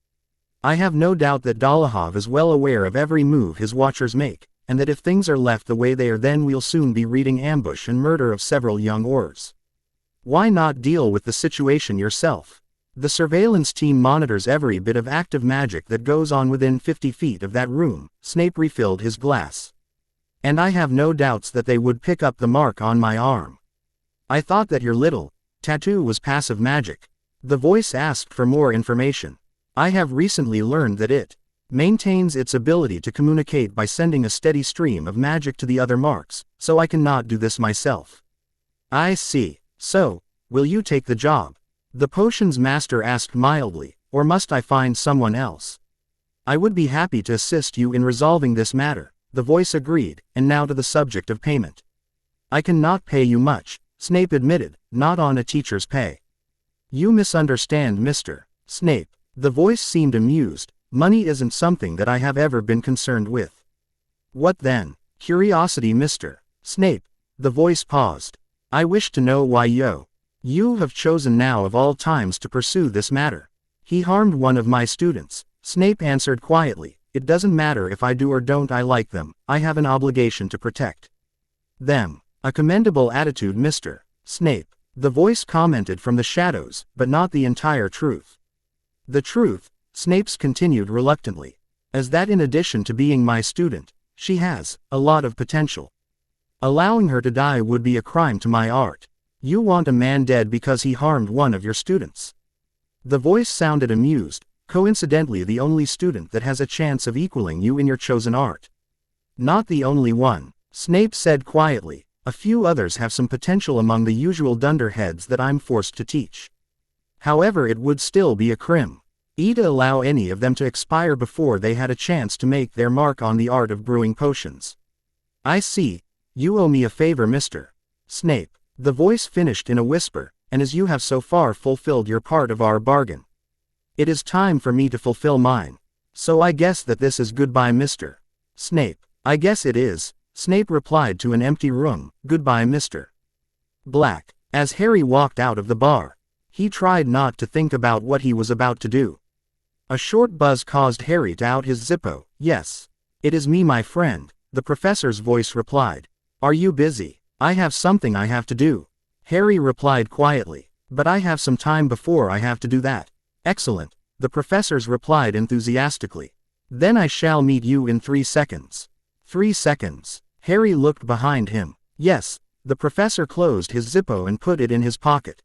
I have no doubt that Dolohov is well aware of every move his watchers make, and that if things are left the way they are, then we'll soon be reading ambush and murder of several young Aurors. Why not deal with the situation yourself? The surveillance team monitors every bit of active magic that goes on within 50 feet of that room. Snape refilled his glass. And I have no doubts that they would pick up the mark on my arm. I thought that your little tattoo was passive magic. The voice asked for more information. I have recently learned that it maintains its ability to communicate by sending a steady stream of magic to the other marks, so I cannot do this myself. I see. So, will you take the job? The potions master asked mildly, or must I find someone else? I would be happy to assist you in resolving this matter, the voice agreed, and now to the subject of payment. I cannot pay you much, Snape admitted, not on a teacher's pay. You misunderstand, Mr. Snape. The voice seemed amused. Money isn't something that I have ever been concerned with. What then? Curiosity, Mr. Snape. The voice paused. I wish to know why you have chosen now of all times to pursue this matter. He harmed one of my students. Snape answered quietly. It doesn't matter if I do or don't I like them. I have an obligation to protect them. A commendable attitude, Mr. Snape. The voice commented from the shadows, but not the entire truth. The truth, Snape's continued reluctantly, is that in addition to being my student, she has a lot of potential. Allowing her to die would be a crime to my art. You want a man dead because he harmed one of your students. The voice sounded amused, coincidentally the only student that has a chance of equaling you in your chosen art. Not the only one, Snape said quietly. A few others have some potential among the usual dunderheads that I'm forced to teach. However, it would still be a crime to allow any of them to expire before they had a chance to make their mark on the art of brewing potions. I see. You owe me a favor, Mr. Snape. The voice finished in a whisper, and as you have so far fulfilled your part of our bargain, it is time for me to fulfill mine. So I guess that this is goodbye, Mr. Snape. I guess it is, Snape replied to an empty room. Goodbye, Mr. Black. As Harry walked out of the bar, he tried not to think about what he was about to do. A short buzz caused Harry to out his Zippo. Yes. It is me, my friend, the professor's voice replied. Are you busy? I have something I have to do. Harry replied quietly. But I have some time before I have to do that. Excellent, the professors replied enthusiastically. Then I shall meet you in 3 seconds. 3 seconds. Harry looked behind him. Yes, the professor closed his Zippo and put it in his pocket.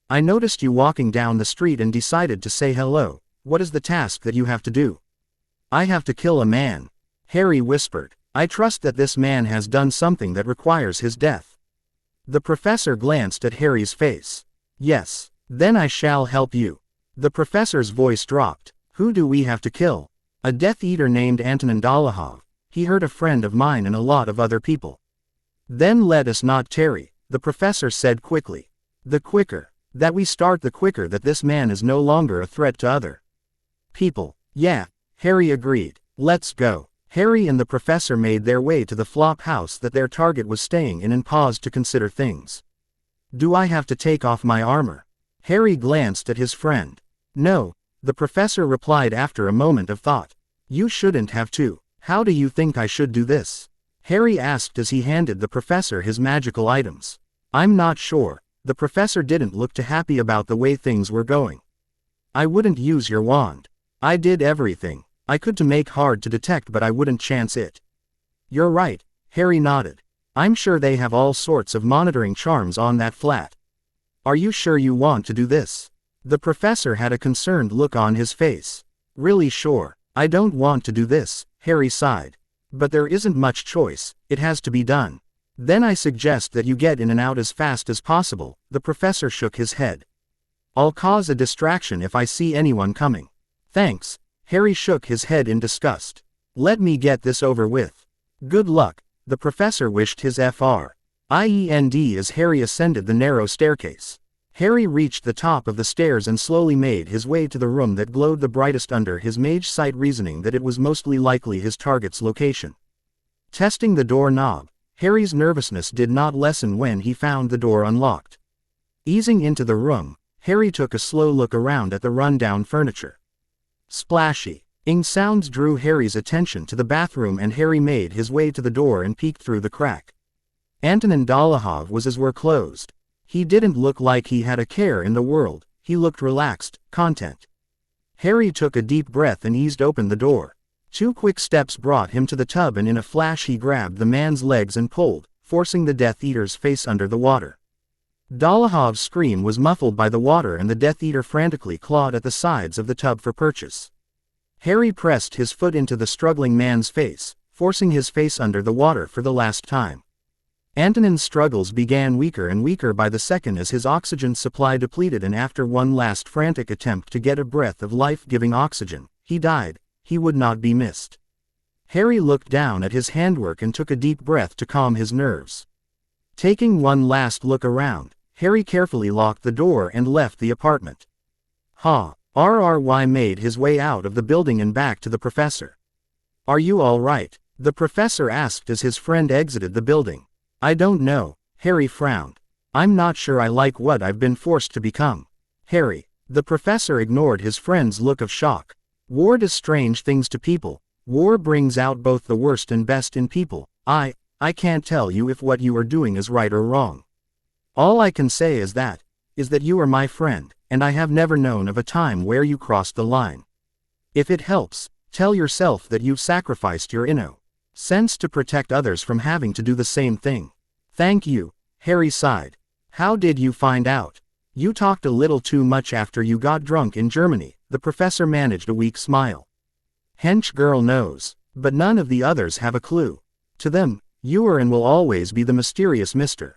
I noticed you walking down the street and decided to say hello. What is the task that you have to do? I have to kill a man, Harry whispered. I trust that this man has done something that requires his death. The professor glanced at Harry's face. Yes. Then I shall help you. The professor's voice dropped. Who do we have to kill? A Death Eater named Antonin Dolohov. He hurt a friend of mine and a lot of other people. Then let us not tarry, the professor said quickly. The quicker that we start, the quicker that this man is no longer a threat to other people. Yeah, Harry agreed. Let's go. Harry and the professor made their way to the flop house that their target was staying in and paused to consider things. Do I have to take off my armor? Harry glanced at his friend. No, the professor replied after a moment of thought. You shouldn't have to. How do you think I should do this? Harry asked as he handed the professor his magical items. I'm not sure. The professor didn't look too happy about the way things were going. I wouldn't use your wand. I did everything I could to make hard to detect, but I wouldn't chance it. You're right, Harry nodded. I'm sure they have all sorts of monitoring charms on that flat. Are you sure you want to do this? The professor had a concerned look on his face. Really sure. I don't want to do this, Harry sighed. But there isn't much choice, it has to be done. Then I suggest that you get in and out as fast as possible, the professor shook his head. I'll cause a distraction if I see anyone coming. Thanks, Harry shook his head in disgust. Let me get this over with. Good luck, the professor wished his friend as Harry ascended the narrow staircase. Harry reached the top of the stairs and slowly made his way to the room that glowed the brightest under his mage sight, reasoning that it was mostly likely his target's location. Testing the door knob, Harry's nervousness did not lessen when he found the door unlocked. Easing into the room, Harry took a slow look around at the run-down furniture. Splashy-ing sounds drew Harry's attention to the bathroom, and Harry made his way to the door and peeked through the crack. Antonin Dolohov was as were closed. He didn't look like he had a care in the world, he looked relaxed, content. Harry took a deep breath and eased open the door. 2 quick steps brought him to the tub, and in a flash he grabbed the man's legs and pulled, forcing the Death Eater's face under the water. Dolohov's scream was muffled by the water, and the Death Eater frantically clawed at the sides of the tub for purchase. Harry pressed his foot into the struggling man's face, forcing his face under the water for the last time. Antonin's struggles began weaker and weaker by the second as his oxygen supply depleted, and after one last frantic attempt to get a breath of life-giving oxygen, he died. He would not be missed. Harry looked down at his handwork and took a deep breath to calm his nerves. Taking one last look around, Harry carefully locked the door and left the apartment. RRY made his way out of the building and back to the professor. Are you all right? The professor asked as his friend exited the building. I don't know, Harry frowned. I'm not sure I like what I've been forced to become. Harry, the professor ignored his friend's look of shock. War does strange things to people. War brings out both the worst and best in people. I can't tell you if what you are doing is right or wrong. All I can say is that you are my friend, and I have never known of a time where you crossed the line. If it helps, tell yourself that you've sacrificed your innocence to protect others from having to do the same thing. Thank you, Harry sighed. How did you find out? You talked a little too much after you got drunk in Germany, the professor managed a weak smile. Hench girl knows, but none of the others have a clue. To them, you are and will always be the mysterious Mr.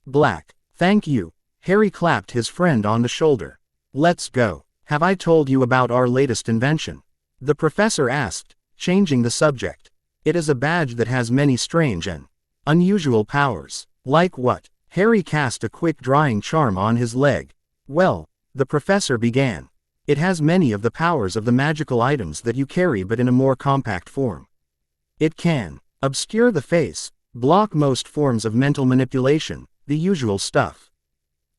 Black. Thank you, Harry clapped his friend on the shoulder. Let's go. Have I told you about our latest invention? The professor asked, changing the subject. It is a badge that has many strange and unusual powers. Like what? Harry cast a quick drying charm on his leg. Well, the professor began. It has many of the powers of the magical items that you carry, but in a more compact form. It can obscure the face, block most forms of mental manipulation, the usual stuff.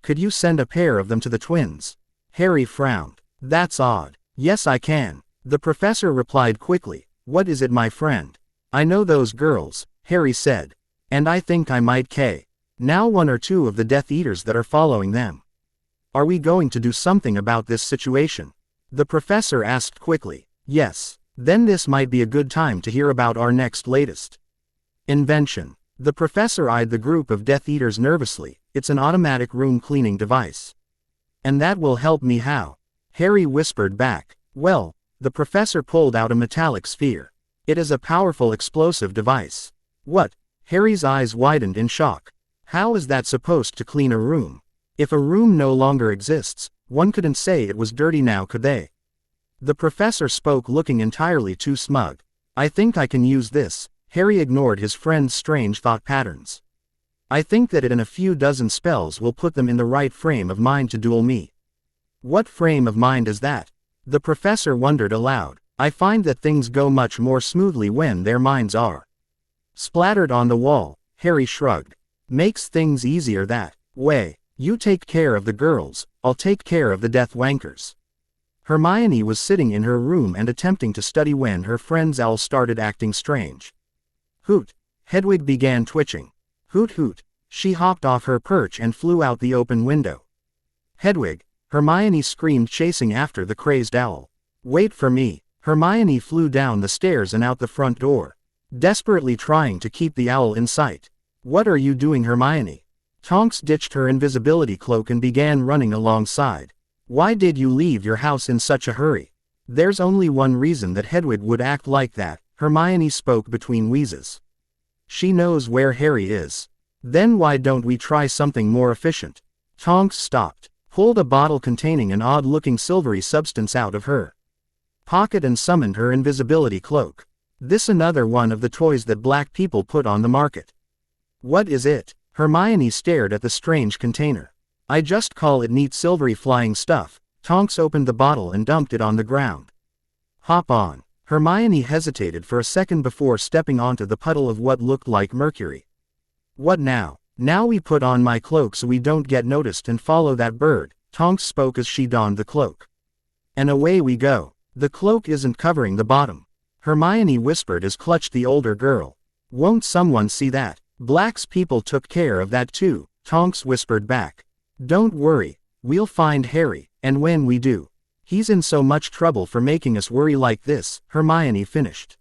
Could you send a pair of them to the twins? Harry frowned. That's odd. Yes, I can. The professor replied quickly. What is it, my friend? I know those girls, Harry said. And I think I might now 1 or 2 of the Death Eaters that are following them. Are we going to do something about this situation? The professor asked quickly. Yes. Then this might be a good time to hear about our next latest invention. The professor eyed the group of Death Eaters nervously. It's an automatic room cleaning device. And that will help me how? Harry whispered back. Well, the professor pulled out a metallic sphere. It is a powerful explosive device. What? Harry's eyes widened in shock. How is that supposed to clean a room? If a room no longer exists, one couldn't say it was dirty now, could they? The professor spoke looking entirely too smug. I think I can use this. Harry ignored his friend's strange thought patterns. I think that it in a few dozen spells will put them in the right frame of mind to duel me. What frame of mind is that? The professor wondered aloud. I find that things go much more smoothly when their minds are splattered on the wall. Harry shrugged. Makes things easier that way. You take care of the girls, I'll take care of the death wankers. Hermione was sitting in her room and attempting to study when her friend's owl started acting strange. Hoot! Hedwig began twitching. Hoot hoot! She hopped off her perch and flew out the open window. Hedwig! Hermione screamed, chasing after the crazed owl. Wait for me! Hermione flew down the stairs and out the front door, desperately trying to keep the owl in sight. What are you doing, Hermione? Tonks ditched her invisibility cloak and began running alongside. Why did you leave your house in such a hurry? There's only one reason that Hedwig would act like that, Hermione spoke between wheezes. She knows where Harry is. Then why don't we try something more efficient? Tonks stopped, pulled a bottle containing an odd-looking silvery substance out of her pocket and summoned her invisibility cloak. This another one of the toys that black people put on the market. What is it? Hermione stared at the strange container. I just call it neat silvery flying stuff. Tonks opened the bottle and dumped it on the ground. Hop on. Hermione hesitated for a second before stepping onto the puddle of what looked like mercury. What now? Now we put on my cloak so we don't get noticed and follow that bird, Tonks spoke as she donned the cloak. And away we go. The cloak isn't covering the bottom, Hermione whispered as clutched the older girl. Won't someone see that? Black's people took care of that too, Tonks whispered back. Don't worry, we'll find Harry, and when we do, he's in so much trouble for making us worry like this, Hermione finished.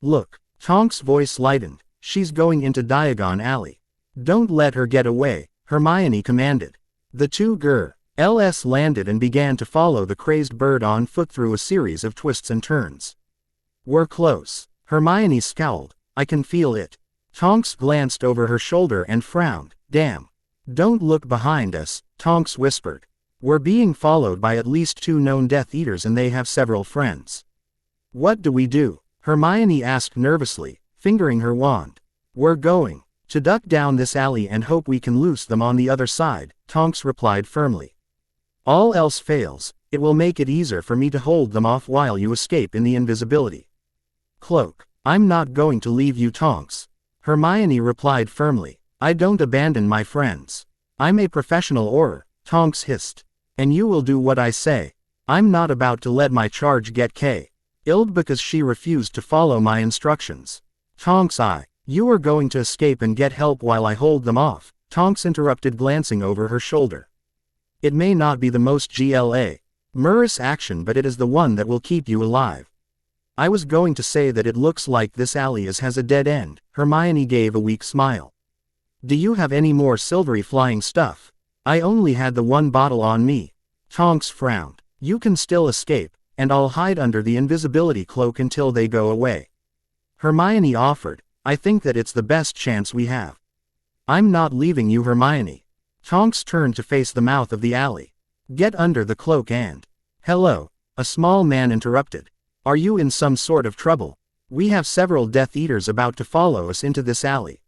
Look, Tonks' voice lightened, she's going into Diagon Alley. Don't let her get away, Hermione commanded. The two girls landed and began to follow the crazed bird on foot through a series of twists and turns. We're close. Hermione scowled. I can feel it. Tonks glanced over her shoulder and frowned. Damn. Don't look behind us, Tonks whispered. We're being followed by at least 2 known Death Eaters and they have several friends. What do we do? Hermione asked nervously, fingering her wand. We're going to duck down this alley and hope we can loose them on the other side, Tonks replied firmly. All else fails, it will make it easier for me to hold them off while you escape in the invisibility cloak. I'm not going to leave you, Tonks. Hermione replied firmly. I don't abandon my friends. I'm a professional orer, Tonks hissed. And you will do what I say. I'm not about to let my charge get killed because she refused to follow my instructions. Tonks, you are going to escape and get help while I hold them off, Tonks interrupted, glancing over her shoulder. It may not be the most glamorous action, but it is the one that will keep you alive. I was going to say that it looks like this alley has a dead end, Hermione gave a weak smile. Do you have any more silvery flying stuff? I only had the one bottle on me. Tonks frowned. You can still escape, and I'll hide under the invisibility cloak until they go away. Hermione offered. I think that it's the best chance we have. I'm not leaving you, Hermione. Tonks turned to face the mouth of the alley. Get under the cloak and... Hello, a small man interrupted. Are you in some sort of trouble? We have several Death Eaters about to follow us into this alley.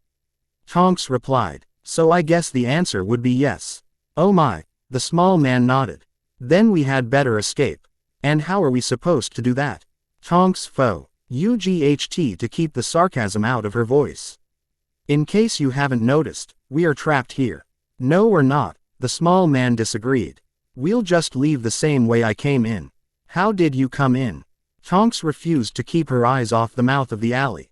Tonks replied. So I guess the answer would be yes. Oh my, the small man nodded. Then we had better escape. And how are we supposed to do that? Tonks UGHT to keep the sarcasm out of her voice. In case you haven't noticed, we are trapped here. No, we're not, the small man disagreed. We'll just leave the same way I came in. How did you come in? Tonks refused to keep her eyes off the mouth of the alley.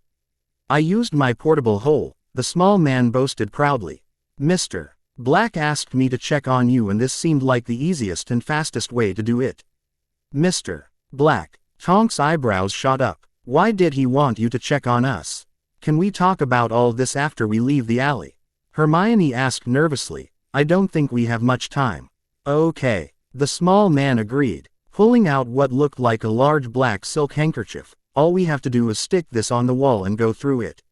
I used my portable hole, the small man boasted proudly. Mr. Black asked me to check on you and this seemed like the easiest and fastest way to do it. Mr. Black. Tonks' eyebrows shot up. Why did he want you to check on us? Can we talk about all this after we leave the alley? Hermione asked nervously. I don't think we have much time. Okay. The small man agreed, pulling out what looked like a large black silk handkerchief. All we have to do is stick this on the wall and go through it.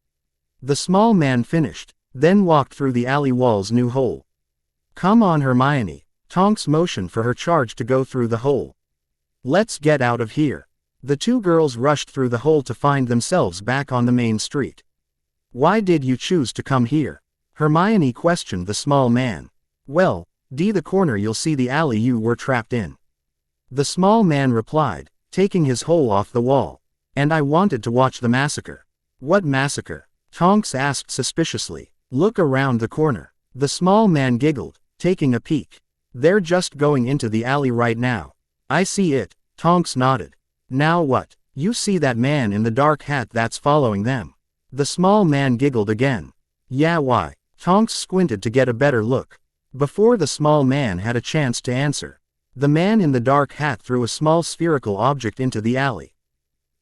The small man finished, then walked through the alley wall's new hole. Come on, Hermione. Tonks motioned for her charge to go through the hole. Let's get out of here. The two girls rushed through the hole to find themselves back on the main street. Why did you choose to come here? Hermione questioned the small man. Well, the corner you'll see the alley you were trapped in. The small man replied, taking his hole off the wall. And I wanted to watch the massacre. What massacre? Tonks asked suspiciously. Look around the corner. The small man giggled, taking a peek. They're just going into the alley right now. I see it, Tonks nodded. Now what? You see that man in the dark hat that's following them? The small man giggled again. Yeah, why? Tonks squinted to get a better look. Before the small man had a chance to answer, the man in the dark hat threw a small spherical object into the alley.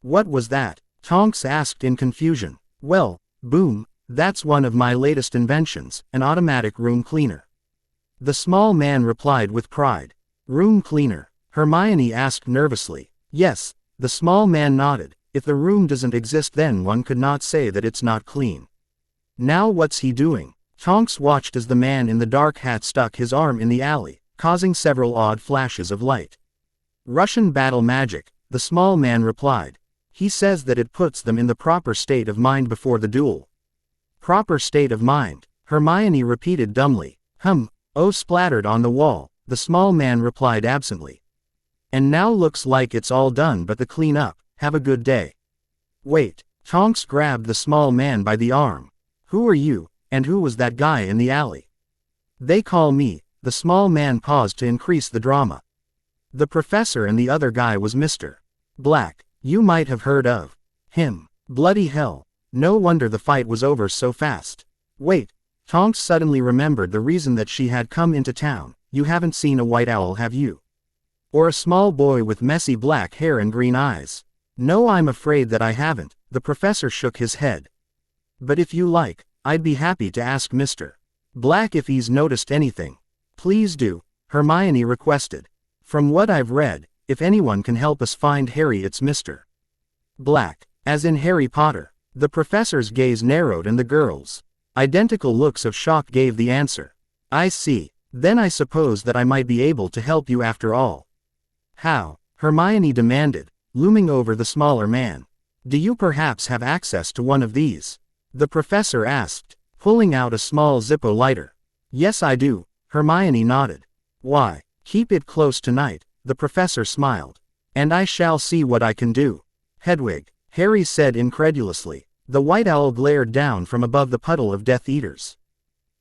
What was that? Tonks asked in confusion. Well, Boom, that's one of my latest inventions, an automatic room cleaner. The small man replied with pride. Room cleaner? Hermione asked nervously. Yes, the small man nodded. If the room doesn't exist, then one could not say that it's not clean. Now what's he doing? Tonks watched as the man in the dark hat stuck his arm in the alley, causing several odd flashes of light. Russian battle magic, the small man replied. He says that it puts them in the proper state of mind before the duel. Proper state of mind, Hermione repeated dumbly. Oh, splattered on the wall, the small man replied absently. And now looks like it's all done but the clean up. Have a good day. Wait, Tonks grabbed the small man by the arm. Who are you, and who was that guy in the alley? They call me, the small man paused to increase the drama. The professor, and the other guy was Mr. Black. You might have heard of him. Bloody hell. No wonder the fight was over so fast. Wait, Tonks suddenly remembered the reason that she had come into town. You haven't seen a white owl, have you? Or a small boy with messy black hair and green eyes? No, I'm afraid that I haven't. The professor shook his head. But if you like, I'd be happy to ask Mr. Black if he's noticed anything. Please do, Hermione requested. From what I've read, if anyone can help us find Harry, it's Mr. Black, as in Harry Potter. The professor's gaze narrowed and the girls' identical looks of shock gave the answer. I see. Then I suppose that I might be able to help you after all. How? Hermione demanded, looming over the smaller man. Do you perhaps have access to one of these? The professor asked, pulling out a small Zippo lighter. Yes, I do, Hermione nodded. Why, keep it close tonight, the professor smiled. And I shall see what I can do. Hedwig, Harry said incredulously. The white owl glared down from above the puddle of Death Eaters.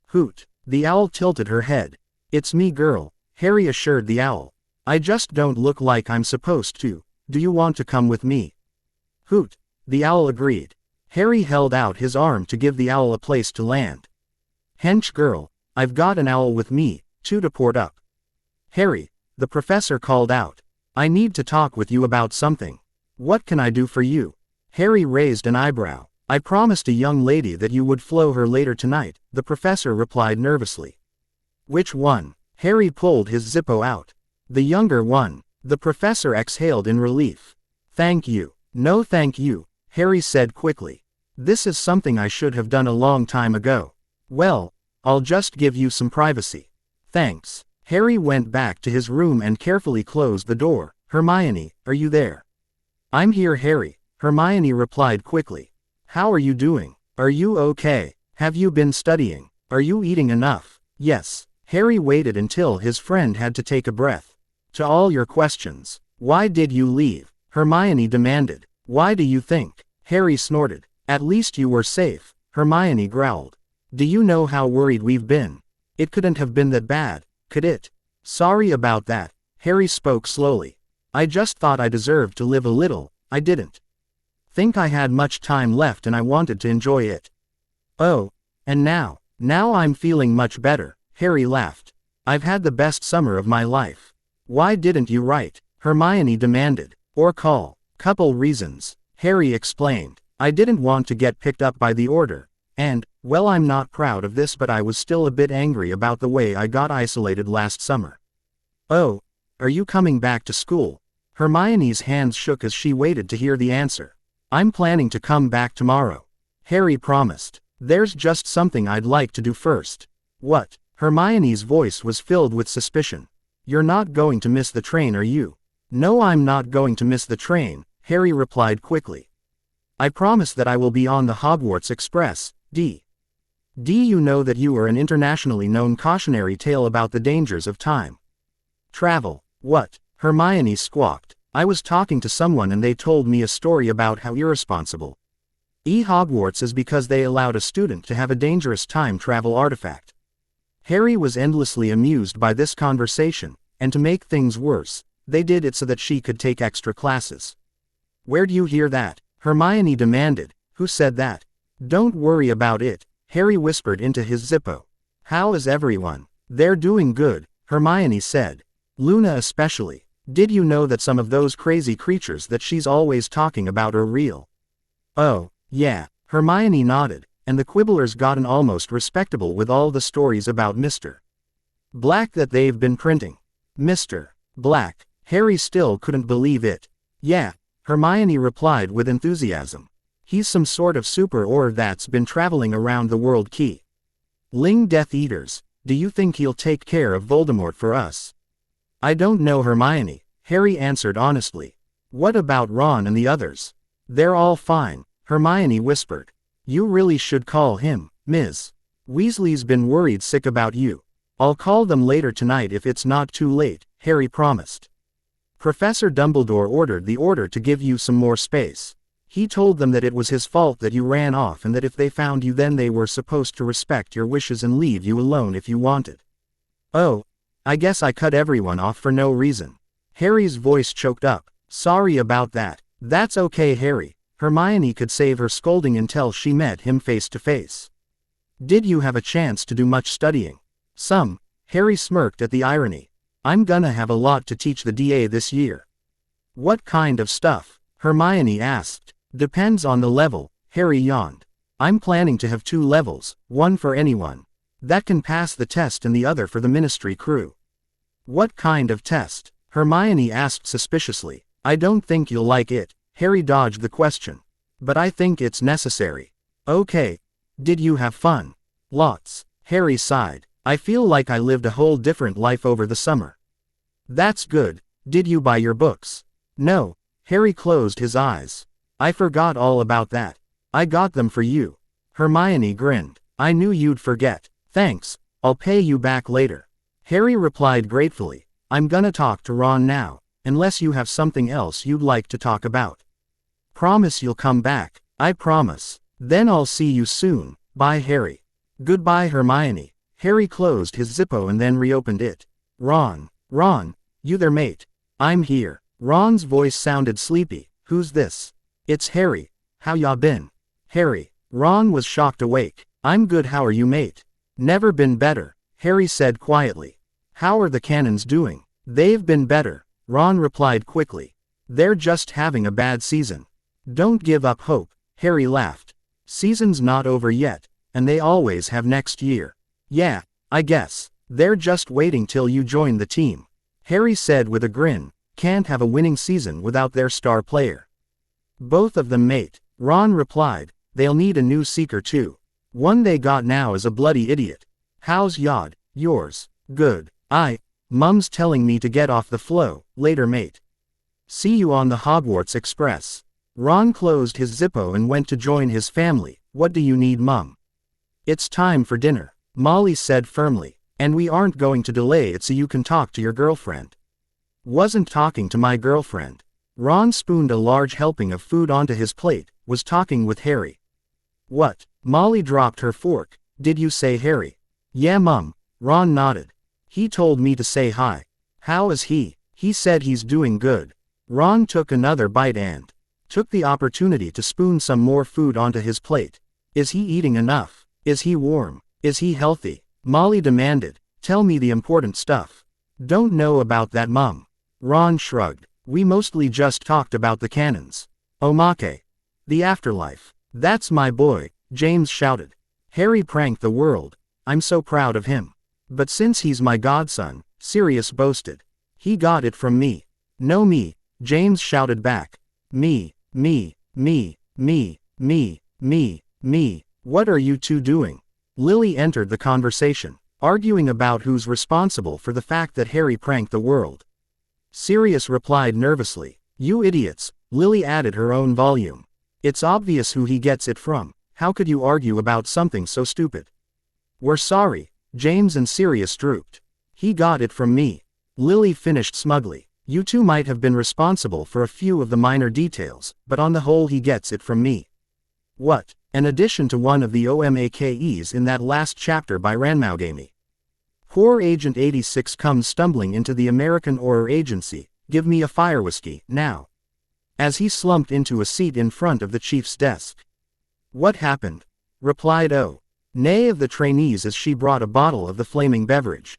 Hoot, the owl tilted her head. It's me, girl, Harry assured the owl. I just don't look like I'm supposed to. Do you want to come with me? Hoot, the owl agreed. Harry held out his arm to give the owl a place to land. Hench girl, I've got an owl with me, too, to port up. Harry, the professor called out. I need to talk with you about something. What can I do for you? Harry raised an eyebrow. I promised a young lady that you would flow her later tonight, the professor replied nervously. Which one? Harry pulled his Zippo out. The younger one. The professor exhaled in relief. Thank you. No thank you, Harry said quickly. This is something I should have done a long time ago. Well, I'll just give you some privacy. Thanks. Harry went back to his room and carefully closed the door. Hermione, are you there? I'm here, Harry, Hermione replied quickly. How are you doing? Are you okay? Have you been studying? Are you eating enough? Yes. Harry waited until his friend had to take a breath. To all your questions. Why did you leave? Hermione demanded. Why do you think? Harry snorted. At least you were safe, Hermione growled. Do you know how worried we've been? It couldn't have been that bad, could it? Sorry about that, Harry spoke slowly. I just thought I deserved to live a little. I didn't think I had much time left and I wanted to enjoy it. Oh, and now I'm feeling much better, Harry laughed. I've had the best summer of my life. Why didn't you write? Hermione demanded. Or call? Couple reasons, Harry explained. I didn't want to get picked up by the order, and, well, I'm not proud of this, but I was still a bit angry about the way I got isolated last summer. Oh, are you coming back to school? Hermione's hands shook as she waited to hear the answer. I'm planning to come back tomorrow, Harry promised. There's just something I'd like to do first. What? Hermione's voice was filled with suspicion. You're not going to miss the train, are you? No, I'm not going to miss the train, Harry replied quickly. I promise that I will be on the Hogwarts Express. Do you know that you are an internationally known cautionary tale about the dangers of time travel? What? Hermione squawked. I was talking to someone and they told me a story about how irresponsible Hogwarts is because they allowed a student to have a dangerous time travel artifact. Harry was endlessly amused by this conversation, and to make things worse, they did it so that she could take extra classes. Where'd you hear that? Hermione demanded. Who said that? Don't worry about it, Harry whispered into his Zippo. How is everyone? They're doing good, Hermione said. Luna especially. Did you know that some of those crazy creatures that she's always talking about are real? Oh, yeah, Hermione nodded, and the Quibblers gotten almost respectable with all the stories about Mr. Black that they've been printing. Mr. Black. Harry still couldn't believe it. Yeah, Hermione replied with enthusiasm. He's some sort of super that's been traveling around the world killing Death Eaters. Do you think he'll take care of Voldemort for us? I don't know, Hermione, Harry answered honestly. What about Ron and the others? They're all fine, Hermione whispered. You really should call him, Ms. Weasley's been worried sick about you. I'll call them later tonight if it's not too late, Harry promised. Professor Dumbledore ordered the Order to give you some more space. He told them that it was his fault that you ran off and that if they found you then they were supposed to respect your wishes and leave you alone if you wanted. Oh, I guess I cut everyone off for no reason. Harry's voice choked up. Sorry about that. That's okay, Harry. Hermione could save her scolding until she met him face to face. Did you have a chance to do much studying? Some. Harry smirked at the irony. I'm gonna have a lot to teach the DA this year. What kind of stuff? Hermione asked. Depends on the level, Harry yawned. I'm planning to have 2 levels, one for anyone that can pass the test and the other for the ministry crew. What kind of test? Hermione asked suspiciously. I don't think you'll like it. Harry dodged the question. But I think it's necessary. Okay. Did you have fun? Lots. Harry sighed. I feel like I lived a whole different life over the summer. That's good. Did you buy your books? No. Harry closed his eyes. I forgot all about that. I got them for you. Hermione grinned. I knew you'd forget. Thanks. I'll pay you back later. Harry replied gratefully. I'm gonna talk to Ron now, unless you have something else you'd like to talk about. Promise you'll come back. I promise. Then I'll see you soon. Bye, Harry. Goodbye, Hermione. Harry closed his Zippo and then reopened it. Ron, you there, mate? I'm here. Ron's voice sounded sleepy. Who's this? It's Harry. How ya been? Harry. Ron was shocked awake. I'm good, how are you, mate? Never been better, Harry said quietly. How are the cannons doing? They've been better, Ron replied quickly. They're just having a bad season. Don't give up hope, Harry laughed. Season's not over yet, and they always have next year. Yeah, I guess. They're just waiting till you join the team, Harry said with a grin. Can't have a winning season without their star player. Both of them, mate, Ron replied. They'll need a new seeker too. One they got now is a bloody idiot. How's yours? Good. Mum's telling me to get off the flow. Later, mate. See you on the Hogwarts Express. Ron closed his Zippo and went to join his family. What do you need, Mum? It's time for dinner, Molly said firmly. And we aren't going to delay it so you can talk to your girlfriend. Wasn't talking to my girlfriend. Ron spooned a large helping of food onto his plate, was talking with Harry. What? Molly dropped her fork. Did you say Harry? Yeah, Mum. Ron nodded. He told me to say hi. How is he? He said he's doing good. Ron took another bite and took the opportunity to spoon some more food onto his plate. Is he eating enough? Is he warm? Is he healthy? Molly demanded. Tell me the important stuff. Don't know about that, Mum. Ron shrugged. We mostly just talked about the cannons. Omake. The afterlife. That's my boy, James shouted. Harry pranked the world. I'm so proud of him. But since he's my godson, Sirius boasted. He got it from me. No me, James shouted back. Me. What are you two doing? Lily entered the conversation, arguing about who's responsible for the fact that Harry pranked the world. Sirius replied nervously. You idiots, Lily added her own volume. It's obvious who he gets it from. How could you argue about something so stupid? We're sorry, James and Sirius drooped. He got it from me. Lily finished smugly. You two might have been responsible for a few of the minor details, but on the whole he gets it from me. What? An addition to one of the OMAKEs in that last chapter by Ranmaugamy. Poor Agent 86 comes stumbling into the American Horror Agency. Give me a fire whiskey, now. As he slumped into a seat in front of the chief's desk. What happened? Replied O. Nay of the trainees as she brought a bottle of the flaming beverage.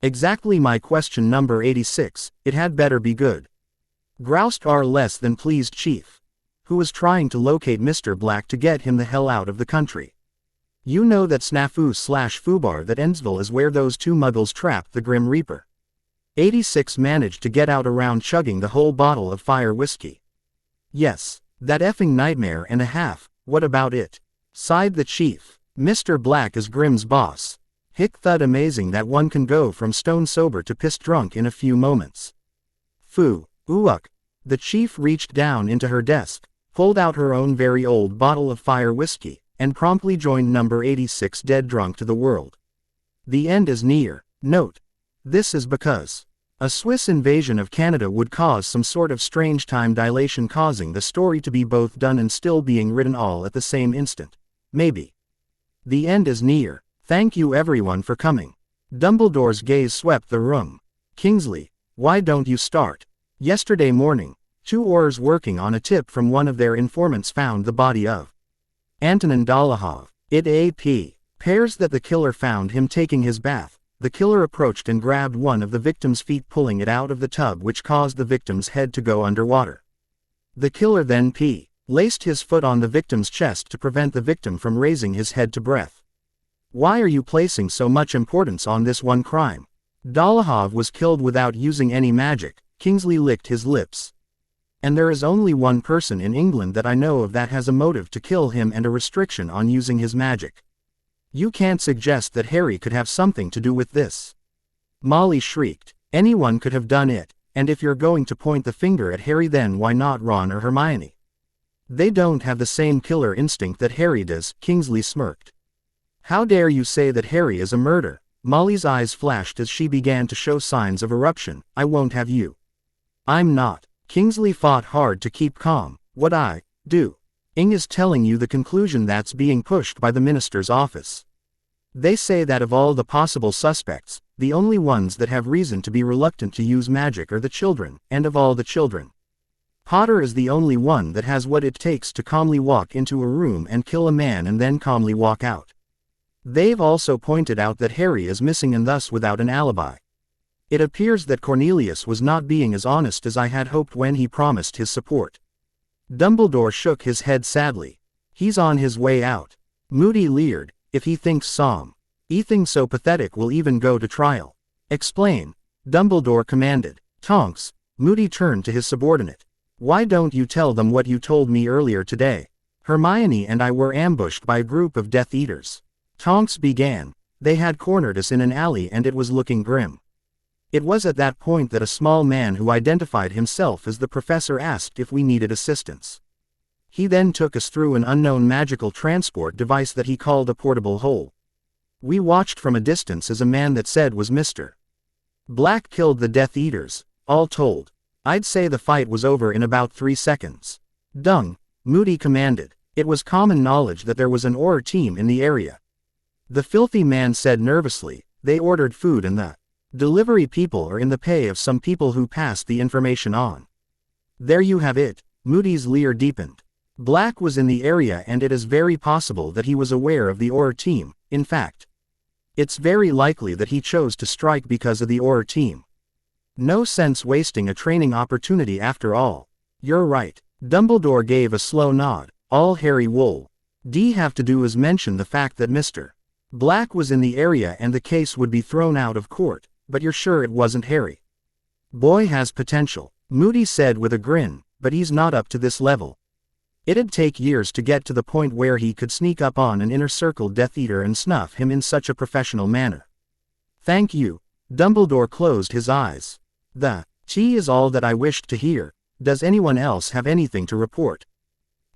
Exactly my question number 86, it had better be good. Groused our less than pleased chief. Who was trying to locate Mr. Black to get him the hell out of the country. You know that snafu/foobar that Endsville is where those two muggles trapped the Grim Reaper. 86 managed to get out around chugging the whole bottle of fire whiskey. Yes, that effing nightmare and a half, what about it? Sighed the chief. Mr. Black is Grimm's boss. Hick thud amazing that one can go from stone sober to pissed drunk in a few moments. Foo, oook. The chief reached down into her desk, pulled out her own very old bottle of fire whiskey, and promptly joined number 86 dead drunk to the world. The end is near. Note. This is because a Swiss invasion of Canada would cause some sort of strange time dilation causing the story to be both done and still being written all at the same instant. Maybe. The end is near. Thank you everyone for coming. Dumbledore's gaze swept the room. Kingsley, why don't you start? Yesterday morning, 2 Aurors working on a tip from one of their informants found the body of Antonin Dolohov. It appears that the killer found him taking his bath. The killer approached and grabbed one of the victim's feet, pulling it out of the tub, which caused the victim's head to go underwater. The killer then laced his foot on the victim's chest to prevent the victim from raising his head to breath. Why are you placing so much importance on this one crime? Dolohov was killed without using any magic. Kingsley licked his lips. And there is only one person in England that I know of that has a motive to kill him and a restriction on using his magic. You can't suggest that Harry could have something to do with this. Molly shrieked. Anyone could have done it, and if you're going to point the finger at Harry, then why not Ron or Hermione? They don't have the same killer instinct that Harry does, Kingsley smirked. How dare you say that Harry is a murderer? Molly's eyes flashed as she began to show signs of eruption. I won't have you. I'm not. Kingsley fought hard to keep calm. What I do. Ing is telling you the conclusion that's being pushed by the minister's office. They say that of all the possible suspects, the only ones that have reason to be reluctant to use magic are the children, and of all the children, Potter is the only one that has what it takes to calmly walk into a room and kill a man and then calmly walk out. They've also pointed out that Harry is missing and thus without an alibi. It appears that Cornelius was not being as honest as I had hoped when he promised his support. Dumbledore shook his head sadly. He's on his way out. Moody leered. If he thinks anything so pathetic will even go to trial. Explain. Dumbledore commanded. Tonks. Moody turned to his subordinate. Why don't you tell them what you told me earlier today? Hermione and I were ambushed by a group of Death Eaters. Tonks began. They had cornered us in an alley and it was looking grim. It was at that point that a small man who identified himself as the professor asked if we needed assistance. He then took us through an unknown magical transport device that he called a portable hole. We watched from a distance as a man that said was Mr. Black killed the Death Eaters. All told, I'd say the fight was over in about 3 seconds. Dung, Moody commanded. It was common knowledge that there was an Auror team in the area. The filthy man said nervously, they ordered food and the delivery people are in the pay of some people who passed the information on. There you have it. Moody's leer deepened. Black was in the area and it is very possible that he was aware of the Auror team. In fact, it's very likely that he chose to strike because of the Auror team. No sense wasting a training opportunity after all. You're right. Dumbledore gave a slow nod. All Harry would have to do is mention the fact that Mr. Black was in the area and the case would be thrown out of court, but you're sure it wasn't Harry? Boy has potential, Moody said with a grin, but he's not up to this level. It'd take years to get to the point where he could sneak up on an inner circle Death Eater and snuff him in such a professional manner. Thank you. Dumbledore closed his eyes. The tea is all that I wished to hear. Does anyone else have anything to report?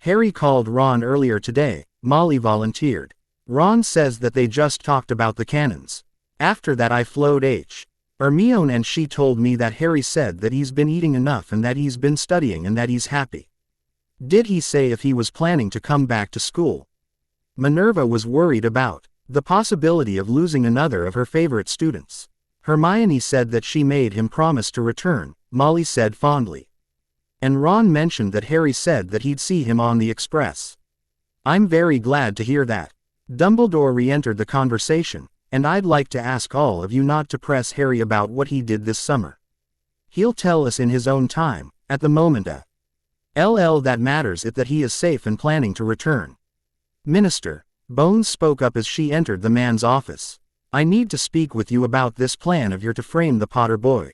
Harry called Ron earlier today, Molly volunteered. Ron says that they just talked about the cannons. After that I flowed Hermione and she told me that Harry said that he's been eating enough and that he's been studying and that he's happy. Did he say if he was planning to come back to school? Minerva was worried about the possibility of losing another of her favorite students. Hermione said that she made him promise to return, Molly said fondly. And Ron mentioned that Harry said that he'd see him on the express. I'm very glad to hear that. Dumbledore re-entered the conversation, and I'd like to ask all of you not to press Harry about what he did this summer. He'll tell us in his own time, at the moment that matters is that he is safe and planning to return. Minister, Bones spoke up as she entered the man's office. I need to speak with you about this plan of yours to frame the Potter boy.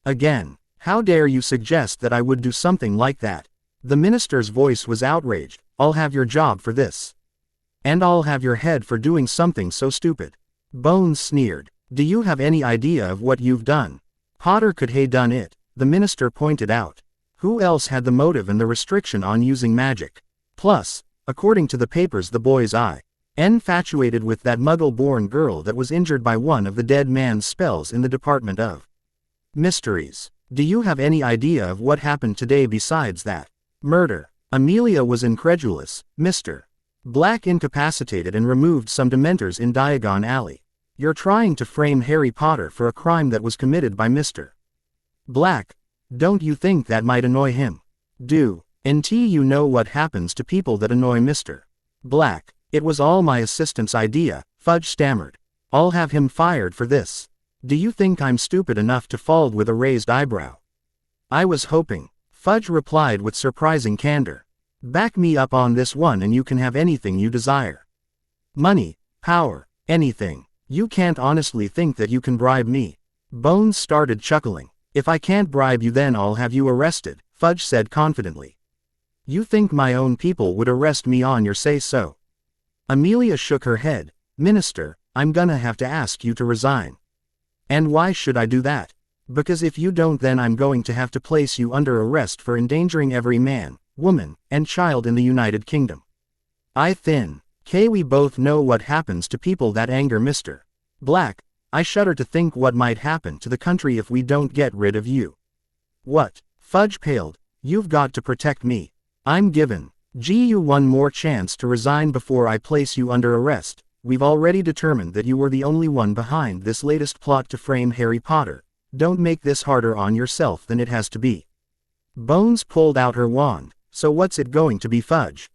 Again, how dare you suggest that I would do something like that? The minister's voice was outraged. I'll have your job for this. And I'll have your head for doing something so stupid. Bones sneered. Do you have any idea of what you've done? Potter could have done it, the minister pointed out. Who else had the motive and the restriction on using magic? Plus, according to the papers, the boy's infatuated with that muggle-born girl that was injured by one of the dead man's spells in the Department of Mysteries. Do you have any idea of what happened today besides that murder? Amelia was incredulous. Mr. Black incapacitated and removed some Dementors in Diagon Alley. You're trying to frame Harry Potter for a crime that was committed by Mr. Black. Don't you think that might annoy him? You know what happens to people that annoy Mr. Black. It was all my assistant's idea, Fudge stammered. I'll have him fired for this. Do you think I'm stupid enough to fall with a raised eyebrow? I was hoping. Fudge replied with surprising candor. Back me up on this one and you can have anything you desire. Money, power, anything. You can't honestly think that you can bribe me. Bones started chuckling. If I can't bribe you then I'll have you arrested, Fudge said confidently. You think my own people would arrest me on your say-so? Amelia shook her head. Minister, I'm gonna have to ask you to resign. And why should I do that? Because if you don't then I'm going to have to place you under arrest for endangering every man, woman, and child in the United Kingdom. We both know what happens to people that anger Mr. Black. I shudder to think what might happen to the country if we don't get rid of you. What? Fudge paled. You've got to protect me. I'm giving you one more chance to resign before I place you under arrest. We've already determined that you were the only one behind this latest plot to frame Harry Potter. Don't make this harder on yourself than it has to be. Bones pulled out her wand. So what's it going to be, Fudge?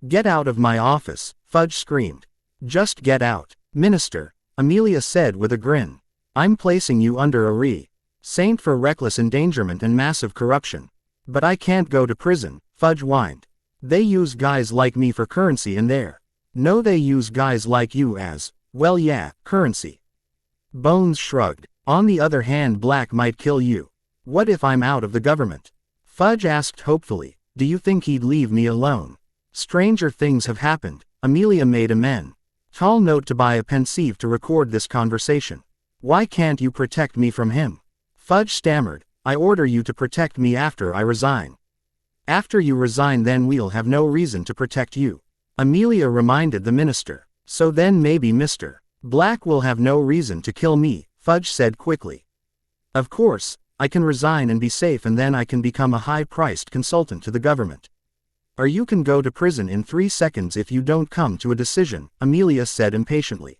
Get out of my office, Fudge screamed. Just get out. Minister, Amelia said with a grin. I'm placing you under a saint for reckless endangerment and massive corruption. But I can't go to prison, Fudge whined. They use guys like me for currency in there. No, they use guys like you as, well yeah, currency. Bones shrugged. On the other hand, Black might kill you. What if I'm out of the government? Fudge asked hopefully. Do you think he'd leave me alone? Stranger things have happened. Amelia made a tall note to buy a pensieve to record this conversation. Why can't you protect me from him? Fudge stammered. I order you to protect me after I resign. After you resign then we'll have no reason to protect you. Amelia reminded the minister. So then maybe Mr. Black will have no reason to kill me, Fudge said quickly. Of course, I can resign and be safe and then I can become a high-priced consultant to the government. Or you can go to prison in 3 seconds if you don't come to a decision, Amelia said impatiently.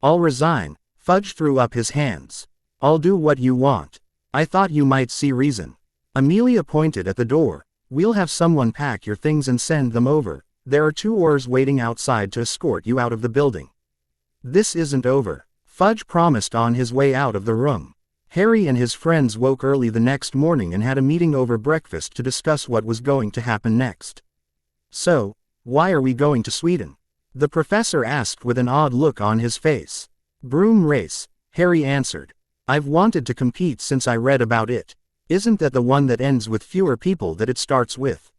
I'll resign, Fudge threw up his hands. I'll do what you want. I thought you might see reason. Amelia pointed at the door. We'll have someone pack your things and send them over. There are 2 oars waiting outside to escort you out of the building. This isn't over, Fudge promised on his way out of the room. Harry and his friends woke early the next morning and had a meeting over breakfast to discuss what was going to happen next. So, why are we going to Sweden? The professor asked with an odd look on his face. Broom race, Harry answered. I've wanted to compete since I read about it. Isn't that the one that ends with fewer people that it starts with?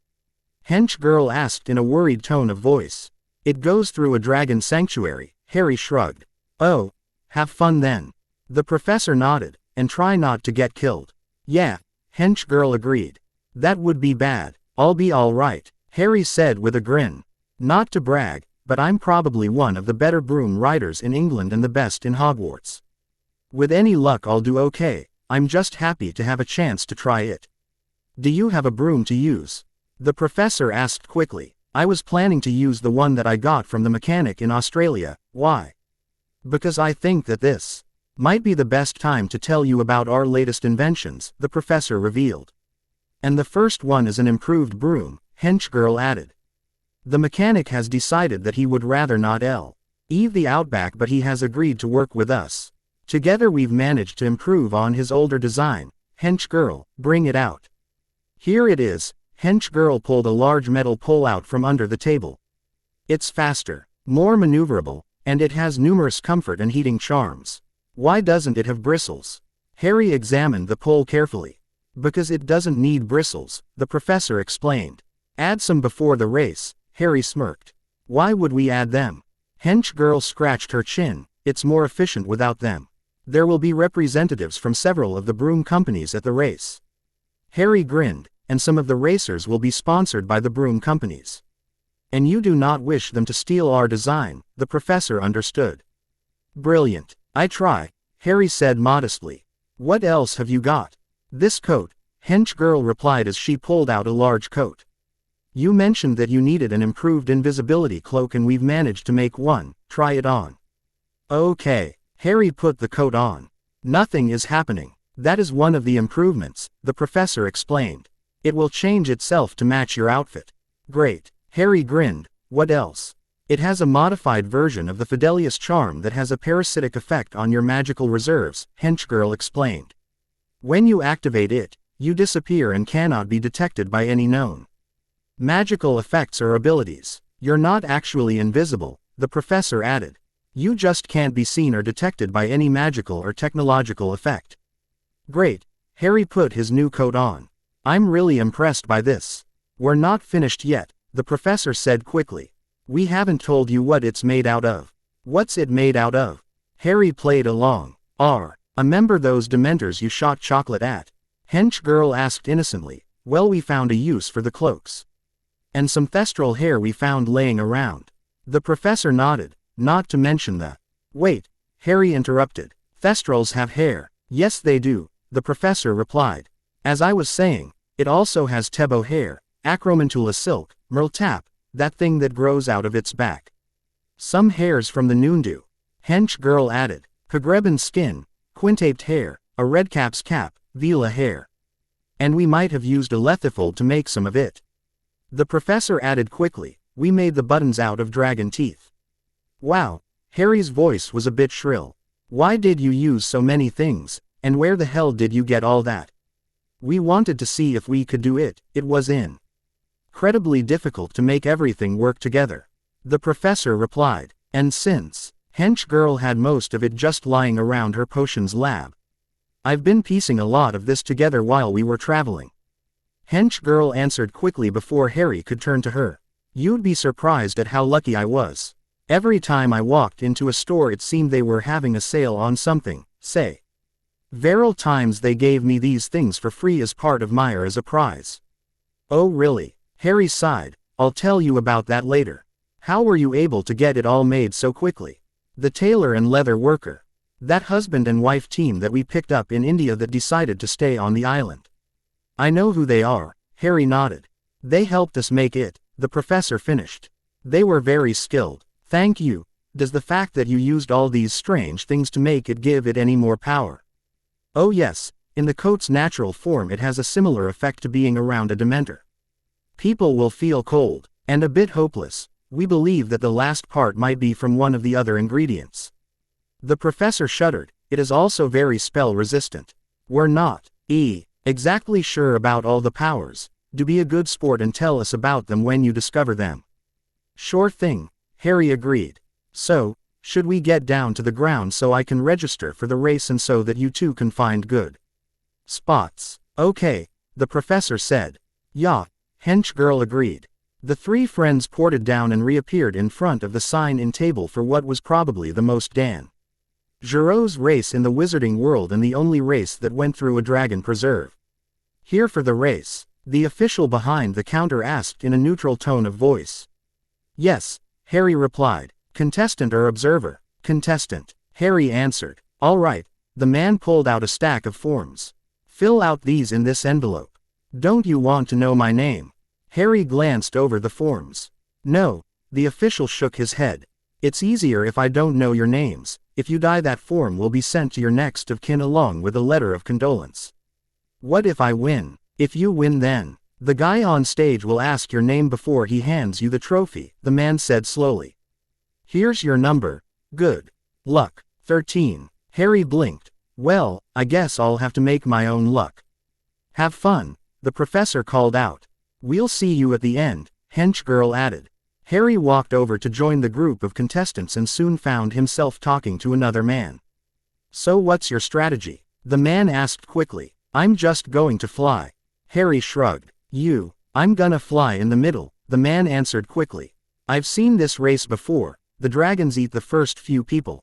Hench girl asked in a worried tone of voice. It goes through a dragon sanctuary, Harry shrugged. Oh, have fun then. The professor nodded, and try not to get killed. Yeah, Hench girl agreed. That would be bad. I'll be alright, Harry said with a grin. Not to brag, but I'm probably one of the better broom riders in England and the best in Hogwarts. With any luck I'll do okay, I'm just happy to have a chance to try it. Do you have a broom to use? The professor asked quickly. I was planning to use the one that I got from the mechanic in Australia. Why? Because I think that this might be the best time to tell you about our latest inventions, the professor revealed. And the first one is an improved broom, Hench girl added. The mechanic has decided that he would rather not leave the outback, but he has agreed to work with us. Together we've managed to improve on his older design. Hench girl, bring it out. Here it is. Hench girl pulled a large metal pole out from under the table. It's faster, more maneuverable, and it has numerous comfort and heating charms. Why doesn't it have bristles? Harry examined the pole carefully. Because it doesn't need bristles, the professor explained. Add some before the race, Harry smirked. Why would we add them? Hench girl scratched her chin. It's more efficient without them. There will be representatives from several of the broom companies at the race. Harry grinned, and some of the racers will be sponsored by the broom companies. And you do not wish them to steal our design, the professor understood. Brilliant. I try, Harry said modestly. What else have you got? This coat, Hench girl replied as she pulled out a large coat. You mentioned that you needed an improved invisibility cloak and we've managed to make one. Try it on. Okay. Harry put the coat on. Nothing is happening. That is one of the improvements, the professor explained. It will change itself to match your outfit. Great. Harry grinned. What else? It has a modified version of the Fidelius charm that has a parasitic effect on your magical reserves, Hench girl explained. When you activate it, you disappear and cannot be detected by any known magical effects or abilities. You're not actually invisible, the professor added. You just can't be seen or detected by any magical or technological effect. Great. Harry put his new coat on. I'm really impressed by this. We're not finished yet, the professor said quickly. We haven't told you what it's made out of. What's it made out of? Harry played along. Remember those Dementors you shot chocolate at? Hench girl asked innocently. Well, we found a use for the cloaks. And some thestral hair we found laying around. The professor nodded. Not to mention the... Wait, Harry interrupted. Thestrals have hair. Yes they do, the professor replied. As I was saying, it also has tebo hair, acromantula silk, myrtap, that thing that grows out of its back. Some hairs from the noondew. Hench girl added. Pogrebin skin, quintaped hair, a redcap's cap, vela hair. And we might have used a lethifold to make some of it. The professor added quickly. We made the buttons out of dragon teeth. Wow, Harry's voice was a bit shrill. Why did you use so many things, and where the hell did you get all that? We wanted to see if we could do it. It was incredibly difficult to make everything work together. The professor replied. And since Hench girl had most of it just lying around her potions lab, I've been piecing a lot of this together while we were traveling. Hench girl answered quickly before Harry could turn to her. You'd be surprised at how lucky I was. Every time I walked into a store it seemed they were having a sale on something, say. Several times they gave me these things for free as part of Meyer as a prize. Oh really? Harry sighed. I'll tell you about that later. How were you able to get it all made so quickly? The tailor and leather worker. That husband and wife team that we picked up in India that decided to stay on the island. I know who they are, Harry nodded. They helped us make it, the professor finished. They were very skilled. Thank you. Does the fact that you used all these strange things to make it give it any more power? Oh yes, in the coat's natural form it has a similar effect to being around a Dementor. People will feel cold, and a bit hopeless. We believe that the last part might be from one of the other ingredients. The professor shuddered. It is also very spell resistant. We're not exactly sure about all the powers. Do be a good sport and tell us about them when you discover them. Sure thing, Harry agreed. So, Should we get down to the ground so I can register for the race and so that you two can find good spots? Okay, the professor said. Yeah, hench girl agreed. The three friends ported down and reappeared in front of the sign-in table for what was probably the most dangerous race in the wizarding world and the only race that went through a dragon preserve. Here for the race, the official behind the counter asked in a neutral tone of voice. Yes, Harry replied. Contestant or observer? Contestant, Harry answered. All right, the man pulled out a stack of forms. Fill out these in this envelope. Don't you want to know my name? Harry glanced over the forms. No, the official shook his head. It's easier if I don't know your names. If you die, that form will be sent to your next of kin along with a letter of condolence. What if I win? If you win, then the guy on stage will ask your name before he hands you the trophy, the man said slowly. Here's your number. Good luck. 13. Harry blinked. Well, I guess I'll have to make my own luck. Have fun, the professor called out. We'll see you at the end, hench girl added. Harry walked over to join the group of contestants and soon found himself talking to another man. So what's your strategy? The man asked quickly. I'm just going to fly. Harry shrugged. I'm gonna fly in the middle, the man answered quickly. I've seen this race before. The dragons eat the first few people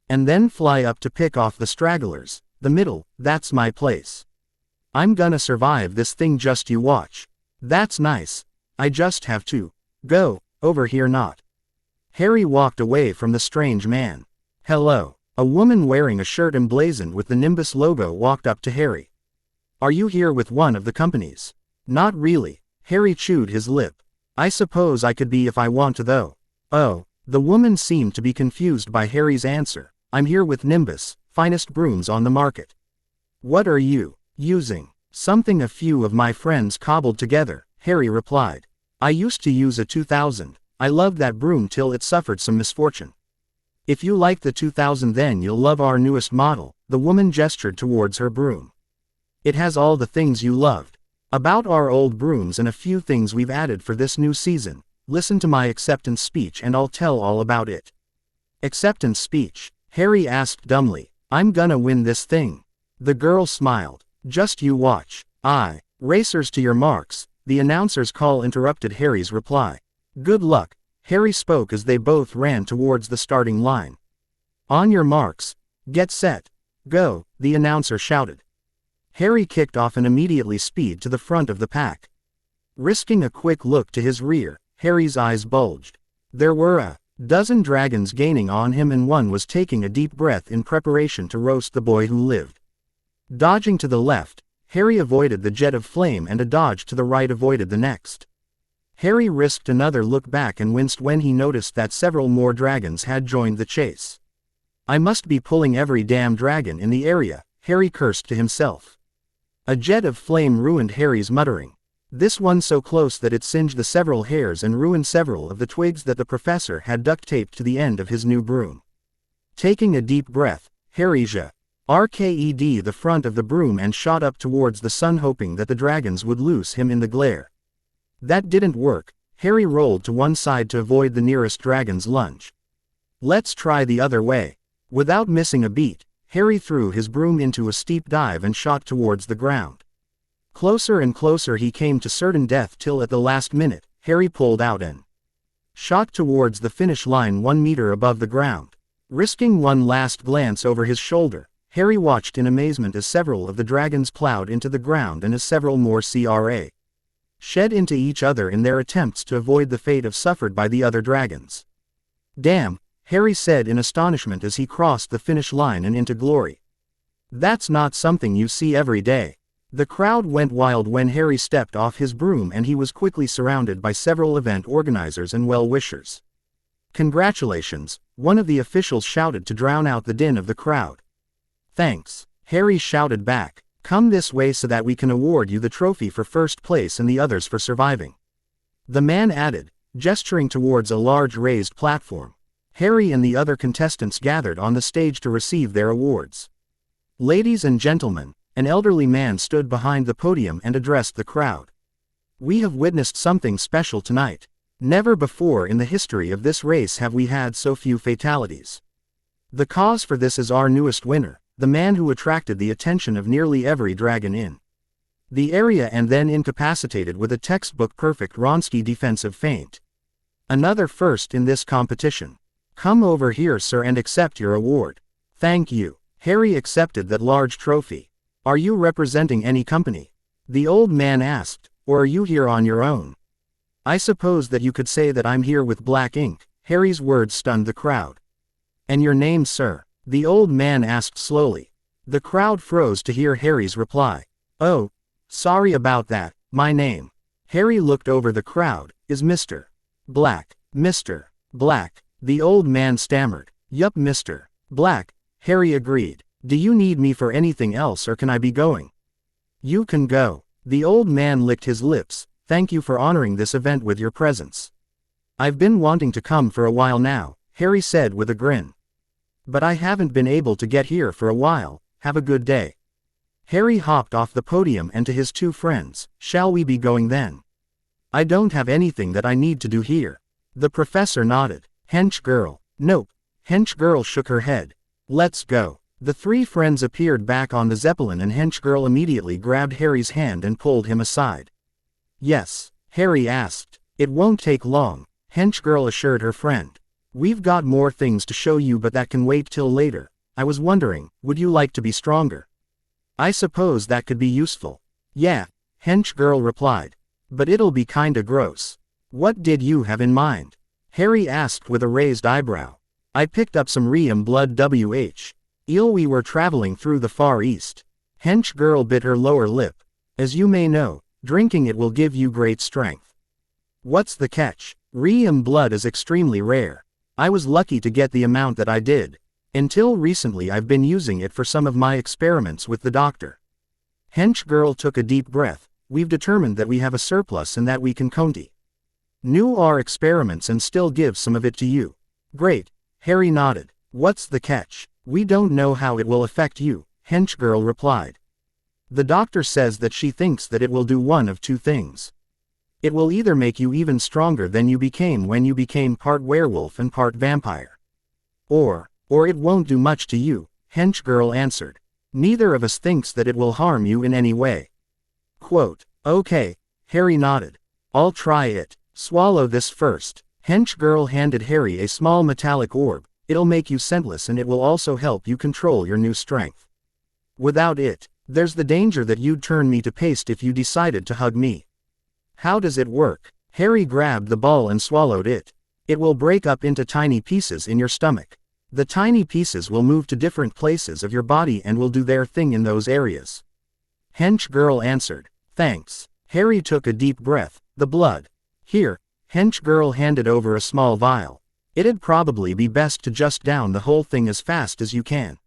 and then fly up to pick off the stragglers. The middle, that's my place. I'm gonna survive this thing, just you watch. That's nice. I just have to go over here, not. Harry walked away from the strange man. Hello. A woman wearing a shirt emblazoned with the Nimbus logo walked up to Harry. Are you here with one of the companies? Not really. Harry chewed his lip. I suppose I could be if I want to, though. Oh. The woman seemed to be confused by Harry's answer. I'm here with Nimbus, finest brooms on the market. What are you using? Something a few of my friends cobbled together, Harry replied. I used to use a 2000. I loved that broom till it suffered some misfortune. If you like the 2000, then you'll love our newest model, the woman gestured towards her broom. It has all the things you loved about our old brooms and a few things we've added for this new season. Listen to my acceptance speech and I'll tell all about it. Acceptance speech? Harry asked dumbly. I'm gonna win this thing. The girl smiled. Just you watch. Racers to your marks, the announcer's call interrupted Harry's reply. Good luck, Harry spoke as they both ran towards the starting line. On your marks. Get set. Go, the announcer shouted. Harry kicked off and immediately speed to the front of the pack. Risking a quick look to his rear, Harry's eyes bulged. There were a dozen dragons gaining on him and one was taking a deep breath in preparation to roast the boy who lived. Dodging to the left, Harry avoided the jet of flame and a dodge to the right avoided the next. Harry risked another look back and winced when he noticed that several more dragons had joined the chase. I must be pulling every damn dragon in the area, Harry cursed to himself. A jet of flame ruined Harry's muttering. This one so close that it singed the several hairs and ruined several of the twigs that the professor had duct-taped to the end of his new broom. Taking a deep breath, Harry RKED the front of the broom and shot up towards the sun, hoping that the dragons would lose him in the glare. That didn't work. Harry rolled to one side to avoid the nearest dragon's lunge. Let's try the other way. Without missing a beat, Harry threw his broom into a steep dive and shot towards the ground. Closer and closer he came to certain death till at the last minute, Harry pulled out and shot towards the finish line 1 meter above the ground. Risking one last glance over his shoulder, Harry watched in amazement as several of the dragons plowed into the ground and as several more shed into each other in their attempts to avoid the fate suffered by the other dragons. Damn, Harry said in astonishment as he crossed the finish line and into glory. That's not something you see every day. The crowd went wild when Harry stepped off his broom and he was quickly surrounded by several event organizers and well-wishers. Congratulations, one of the officials shouted to drown out the din of the crowd. Thanks, Harry shouted back. Come this way so that we can award you the trophy for first place and the others for surviving. The man added, gesturing towards a large raised platform. Harry and the other contestants gathered on the stage to receive their awards. Ladies and gentlemen, an elderly man stood behind the podium and addressed the crowd. We have witnessed something special tonight. Never before in the history of this race have we had so few fatalities. The cause for this is our newest winner, the man who attracted the attention of nearly every dragon in the area and then incapacitated with a textbook perfect Wronski defensive feint. Another first in this competition. Come over here, sir, and accept your award. Thank you. Harry accepted that large trophy. Are you representing any company? The old man asked, or are you here on your own? I suppose that you could say that I'm here with black ink. Harry's words stunned the crowd. And your name, sir? The old man asked slowly. The crowd froze to hear Harry's reply. Oh, sorry about that, my name. Harry looked over the crowd, is Mr. Black. Mr. Black. The old man stammered. Yup, Mr. Black. Harry agreed. Do you need me for anything else or can I be going? You can go. The old man licked his lips. Thank you for honoring this event with your presence. I've been wanting to come for a while now, Harry said with a grin. But I haven't been able to get here for a while. Have a good day. Harry hopped off the podium and to his two friends, shall we be going then? I don't have anything that I need to do here. The professor nodded. Hench girl. Nope. Hench girl shook her head. Let's go. The three friends appeared back on the Zeppelin and Hench girl immediately grabbed Harry's hand and pulled him aside. Yes, Harry asked. It won't take long, Hench girl assured her friend. We've got more things to show you but that can wait till later. I was wondering, would you like to be stronger? I suppose that could be useful. Yeah, Hench girl replied. But it'll be kinda gross. What did you have in mind? Harry asked with a raised eyebrow. I picked up some Ream blood we were traveling through the Far East. Hench girl bit her lower lip. As you may know, drinking it will give you great strength. What's the catch? Ream blood is extremely rare. I was lucky to get the amount that I did. Until recently I've been using it for some of my experiments with the doctor. Hench girl took a deep breath. We've determined that we have a surplus and that we can continue our experiments and still give some of it to you. Great, Harry nodded. What's the catch? We don't know how it will affect you, Hench girl replied. The doctor says that she thinks that it will do one of two things. It will either make you even stronger than you became when you became part werewolf and part vampire. Or it won't do much to you, Hench girl answered. Neither of us thinks that it will harm you in any way. Quote, okay, Harry nodded. I'll try it. Swallow this first. Hench girl handed Harry a small metallic orb. It'll make you scentless and it will also help you control your new strength. Without it, there's the danger that you'd turn me to paste if you decided to hug me. How does it work? Harry grabbed the ball and swallowed it. It will break up into tiny pieces in your stomach. The tiny pieces will move to different places of your body and will do their thing in those areas. Hench girl answered. Thanks. Harry took a deep breath. The blood. Here, Hench girl handed over a small vial. It'd probably be best to just down the whole thing as fast as you can.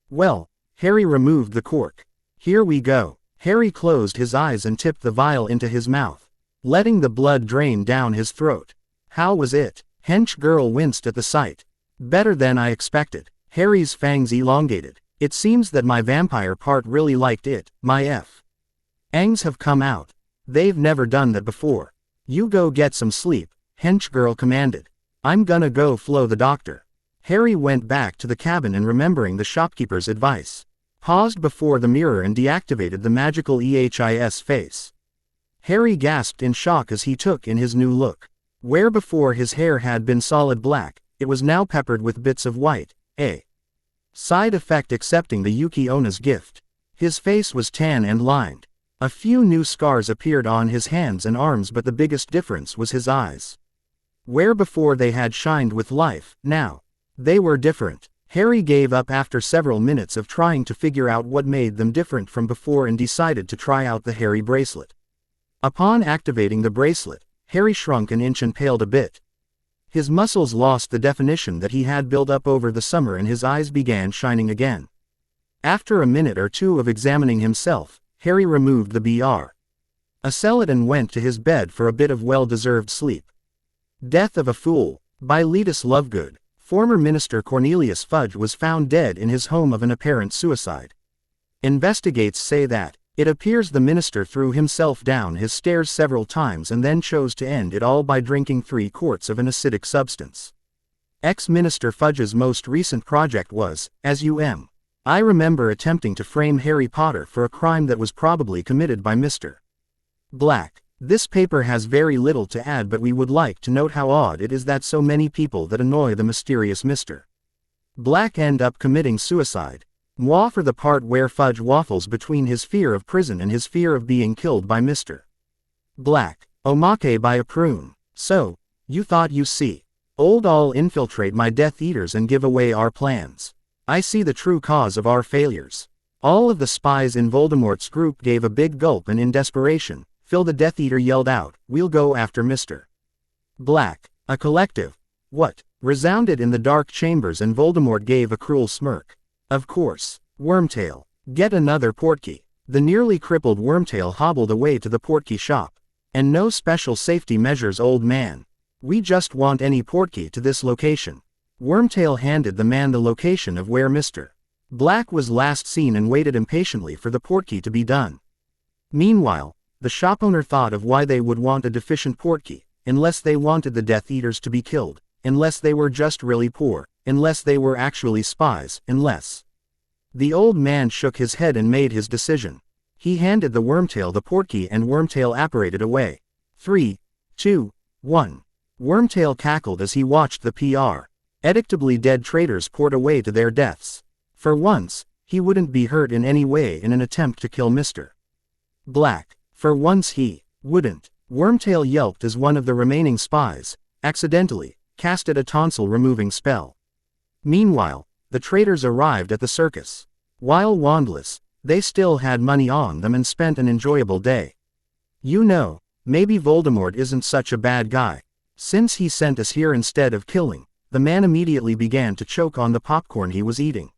Well, Harry removed the cork. Here we go. Harry closed his eyes and tipped the vial into his mouth, letting the blood drain down his throat. How was it? Hench girl winced at the sight. Better than I expected. Harry's fangs elongated. It seems that my vampire part really liked it. My fangs have come out. They've never done that before. You go get some sleep, Hench girl commanded. I'm gonna go flow the doctor. Harry went back to the cabin and remembering the shopkeeper's advice, paused before the mirror and deactivated the magical EHIS face. Harry gasped in shock as he took in his new look. Where before his hair had been solid black, it was now peppered with bits of white, a side effect accepting the Yuki Ona's gift. His face was tan and lined. A few new scars appeared on his hands and arms, but the biggest difference was his eyes. Where before they had shined with life, now they were different. Harry gave up after several minutes of trying to figure out what made them different from before and decided to try out the Harry bracelet. Upon activating the bracelet, Harry shrunk an inch and paled a bit. His muscles lost the definition that he had built up over the summer and his eyes began shining again. After a minute or two of examining himself, Harry removed the bracelet and went to his bed for a bit of well-deserved sleep. Death of a Fool, by Letus Lovegood. Former Minister Cornelius Fudge was found dead in his home of an apparent suicide. Investigates say that, It appears the minister threw himself down his stairs several times and then chose to end it all by drinking 3 quarts of an acidic substance. Ex-Minister Fudge's most recent project was, as I remember attempting to frame Harry Potter for a crime that was probably committed by Mr. Black. This paper has very little to add, but we would like to note how odd it is that so many people that annoy the mysterious Mr. Black end up committing suicide. Moi for the part where Fudge waffles between his fear of prison and his fear of being killed by Mr. Black. Omake by a prune. So, you thought you see. Old all infiltrate my Death Eaters and give away our plans. I see the true cause of our failures. All of the spies in Voldemort's group gave a big gulp and in desperation, Phil the Death Eater yelled out, "We'll go after Mr. Black." A collective, "What?" resounded in the dark chambers and Voldemort gave a cruel smirk. Of course. Wormtail. Get another portkey. The nearly crippled Wormtail hobbled away to the portkey shop. And no special safety measures, old man. We just want any portkey to this location. Wormtail handed the man the location of where Mr. Black was last seen and waited impatiently for the portkey to be done. Meanwhile, the shop owner thought of why they would want a deficient portkey, unless they wanted the Death Eaters to be killed, unless they were just really poor, unless they were actually spies, unless. The old man shook his head and made his decision. He handed the Wormtail the portkey and Wormtail apparated away. 3, 2, 1. Wormtail cackled as he watched the predictably dead traitors poured away to their deaths. For once, he wouldn't be hurt in any way in an attempt to kill Mr. Black. For once he wouldn't. Wormtail yelped as one of the remaining spies, accidentally, casted a tonsil-removing spell. Meanwhile, the traitors arrived at the circus. While wandless, they still had money on them and spent an enjoyable day. You know, maybe Voldemort isn't such a bad guy. Since he sent us here instead of killing, the man immediately began to choke on the popcorn he was eating.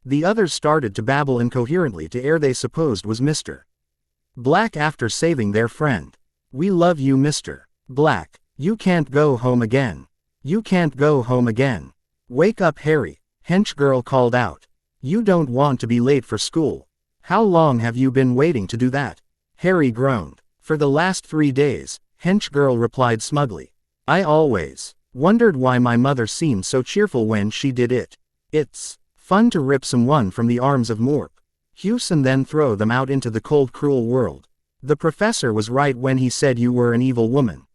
The others started to babble incoherently to air they supposed was Mr. Black after saving their friend. We love you, Mr. Black. You can't go home again. You can't go home again. Wake up, Harry, hench girl called out. You don't want to be late for school. How long have you been waiting to do that? Harry groaned. For the last 3 days, hench girl replied smugly. I always wondered why my mother seemed so cheerful when she did it. It's fun to rip someone from the arms of Morp Hughes and then throw them out into the cold, cruel world. The professor was right when he said you were an evil woman.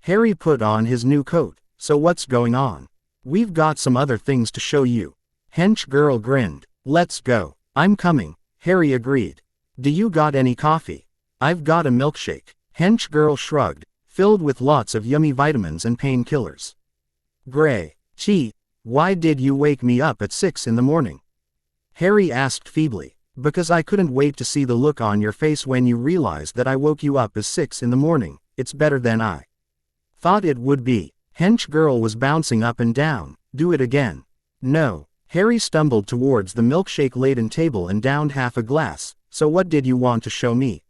Harry put on his new coat. So what's going on? We've got some other things to show you. Hench girl grinned. Let's go. I'm coming, Harry agreed. Do you got any coffee? I've got a milkshake. Hench girl shrugged, filled with lots of yummy vitamins and painkillers. Gray. Gee, why did you wake me up at 6 in the morning? Harry asked feebly. Because I couldn't wait to see the look on your face when you realized that I woke you up at 6 in the morning. It's better than I thought it would be. Hench girl was bouncing up and down. Do it again. No. Harry stumbled towards the milkshake-laden table and downed half a glass. So what did you want to show me?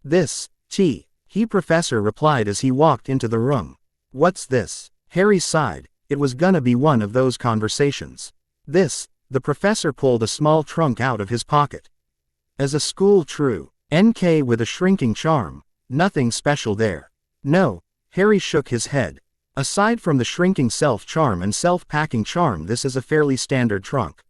This, tea. Professor replied as he walked into the room. What's this? Harry sighed. It was gonna be one of those conversations. This, the professor pulled a small trunk out of his pocket. As a school true, NK with a shrinking charm, nothing special there. No, Harry shook his head. Aside from the shrinking self-charm and self-packing charm, this is a fairly standard trunk.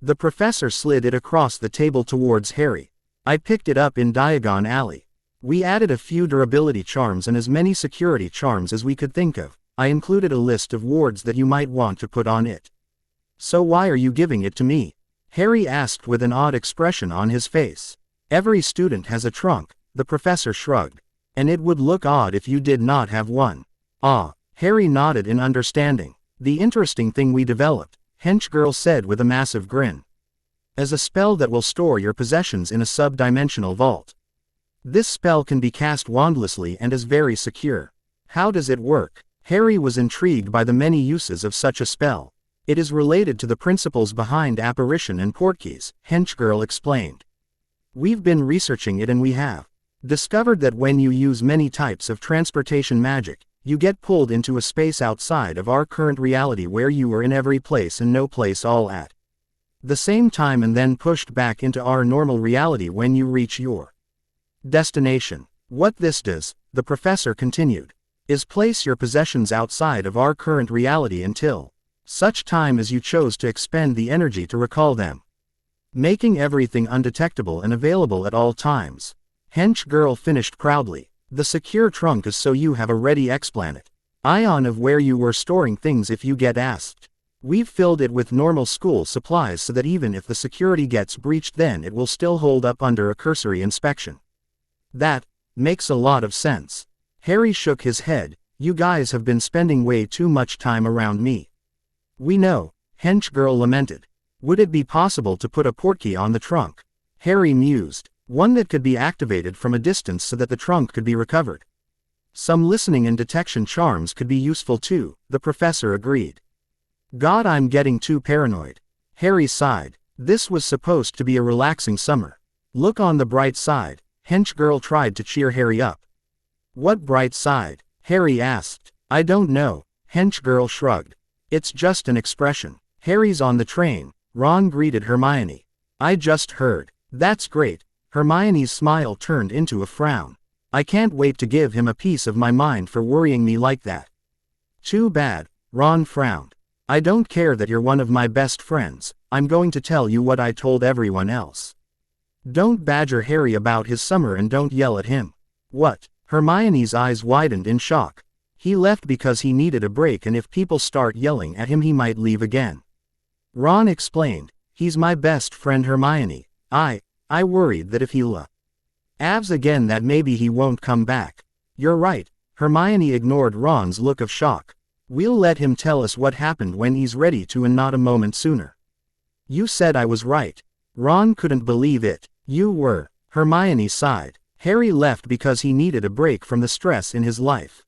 The professor slid it across the table towards Harry. I picked it up in Diagon Alley. We added a few durability charms and as many security charms as we could think of. I included a list of wards that you might want to put on it. So why are you giving it to me? Harry asked with an odd expression on his face. Every student has a trunk, the professor shrugged. And it would look odd if you did not have one. Ah, Harry nodded in understanding. The interesting thing we developed, hench girl said with a massive grin. As a spell that will store your possessions in a sub-dimensional vault. This spell can be cast wandlessly and is very secure. How does it work? Harry was intrigued by the many uses of such a spell. It is related to the principles behind apparition and portkeys, henchgirl explained. We've been researching it and we have discovered that when you use many types of transportation magic, you get pulled into a space outside of our current reality where you are in every place and no place all at The same time and then pushed back into our normal reality when you reach your destination. What this does, the professor continued, is place your possessions outside of our current reality until such time as you chose to expend the energy to recall them, making everything undetectable and available at all times. Hench girl finished proudly. The secure trunk is so you have a ready explanation of where you were storing things if you get asked. We've filled it with normal school supplies so that even if the security gets breached then it will still hold up under a cursory inspection. That makes a lot of sense. Harry shook his head. You guys have been spending way too much time around me. We know, Hench girl lamented. Would it be possible to put a portkey on the trunk? Harry mused. One that could be activated from a distance so that the trunk could be recovered. Some listening and detection charms could be useful too, the professor agreed. God, I'm getting too paranoid. Harry sighed. This was supposed to be a relaxing summer. Look on the bright side. Hench girl tried to cheer Harry up. What bright side? Harry asked. I don't know. Hench girl shrugged. It's just an expression. Harry's on the train. Ron greeted Hermione. I just heard. That's great. Hermione's smile turned into a frown. I can't wait to give him a piece of my mind for worrying me like that. Too bad. Ron frowned. I don't care that you're one of my best friends. I'm going to tell you what I told everyone else. Don't badger Harry about his summer and don't yell at him. What? Hermione's eyes widened in shock. He left because he needed a break and if people start yelling at him he might leave again. Ron explained. He's my best friend Hermione. I worried that if he avs again that maybe he won't come back. You're right. Hermione ignored Ron's look of shock. We'll let him tell us what happened when he's ready to and not a moment sooner. You said I was right. Ron couldn't believe it. You were. Hermione sighed. Harry left because he needed a break from the stress in his life.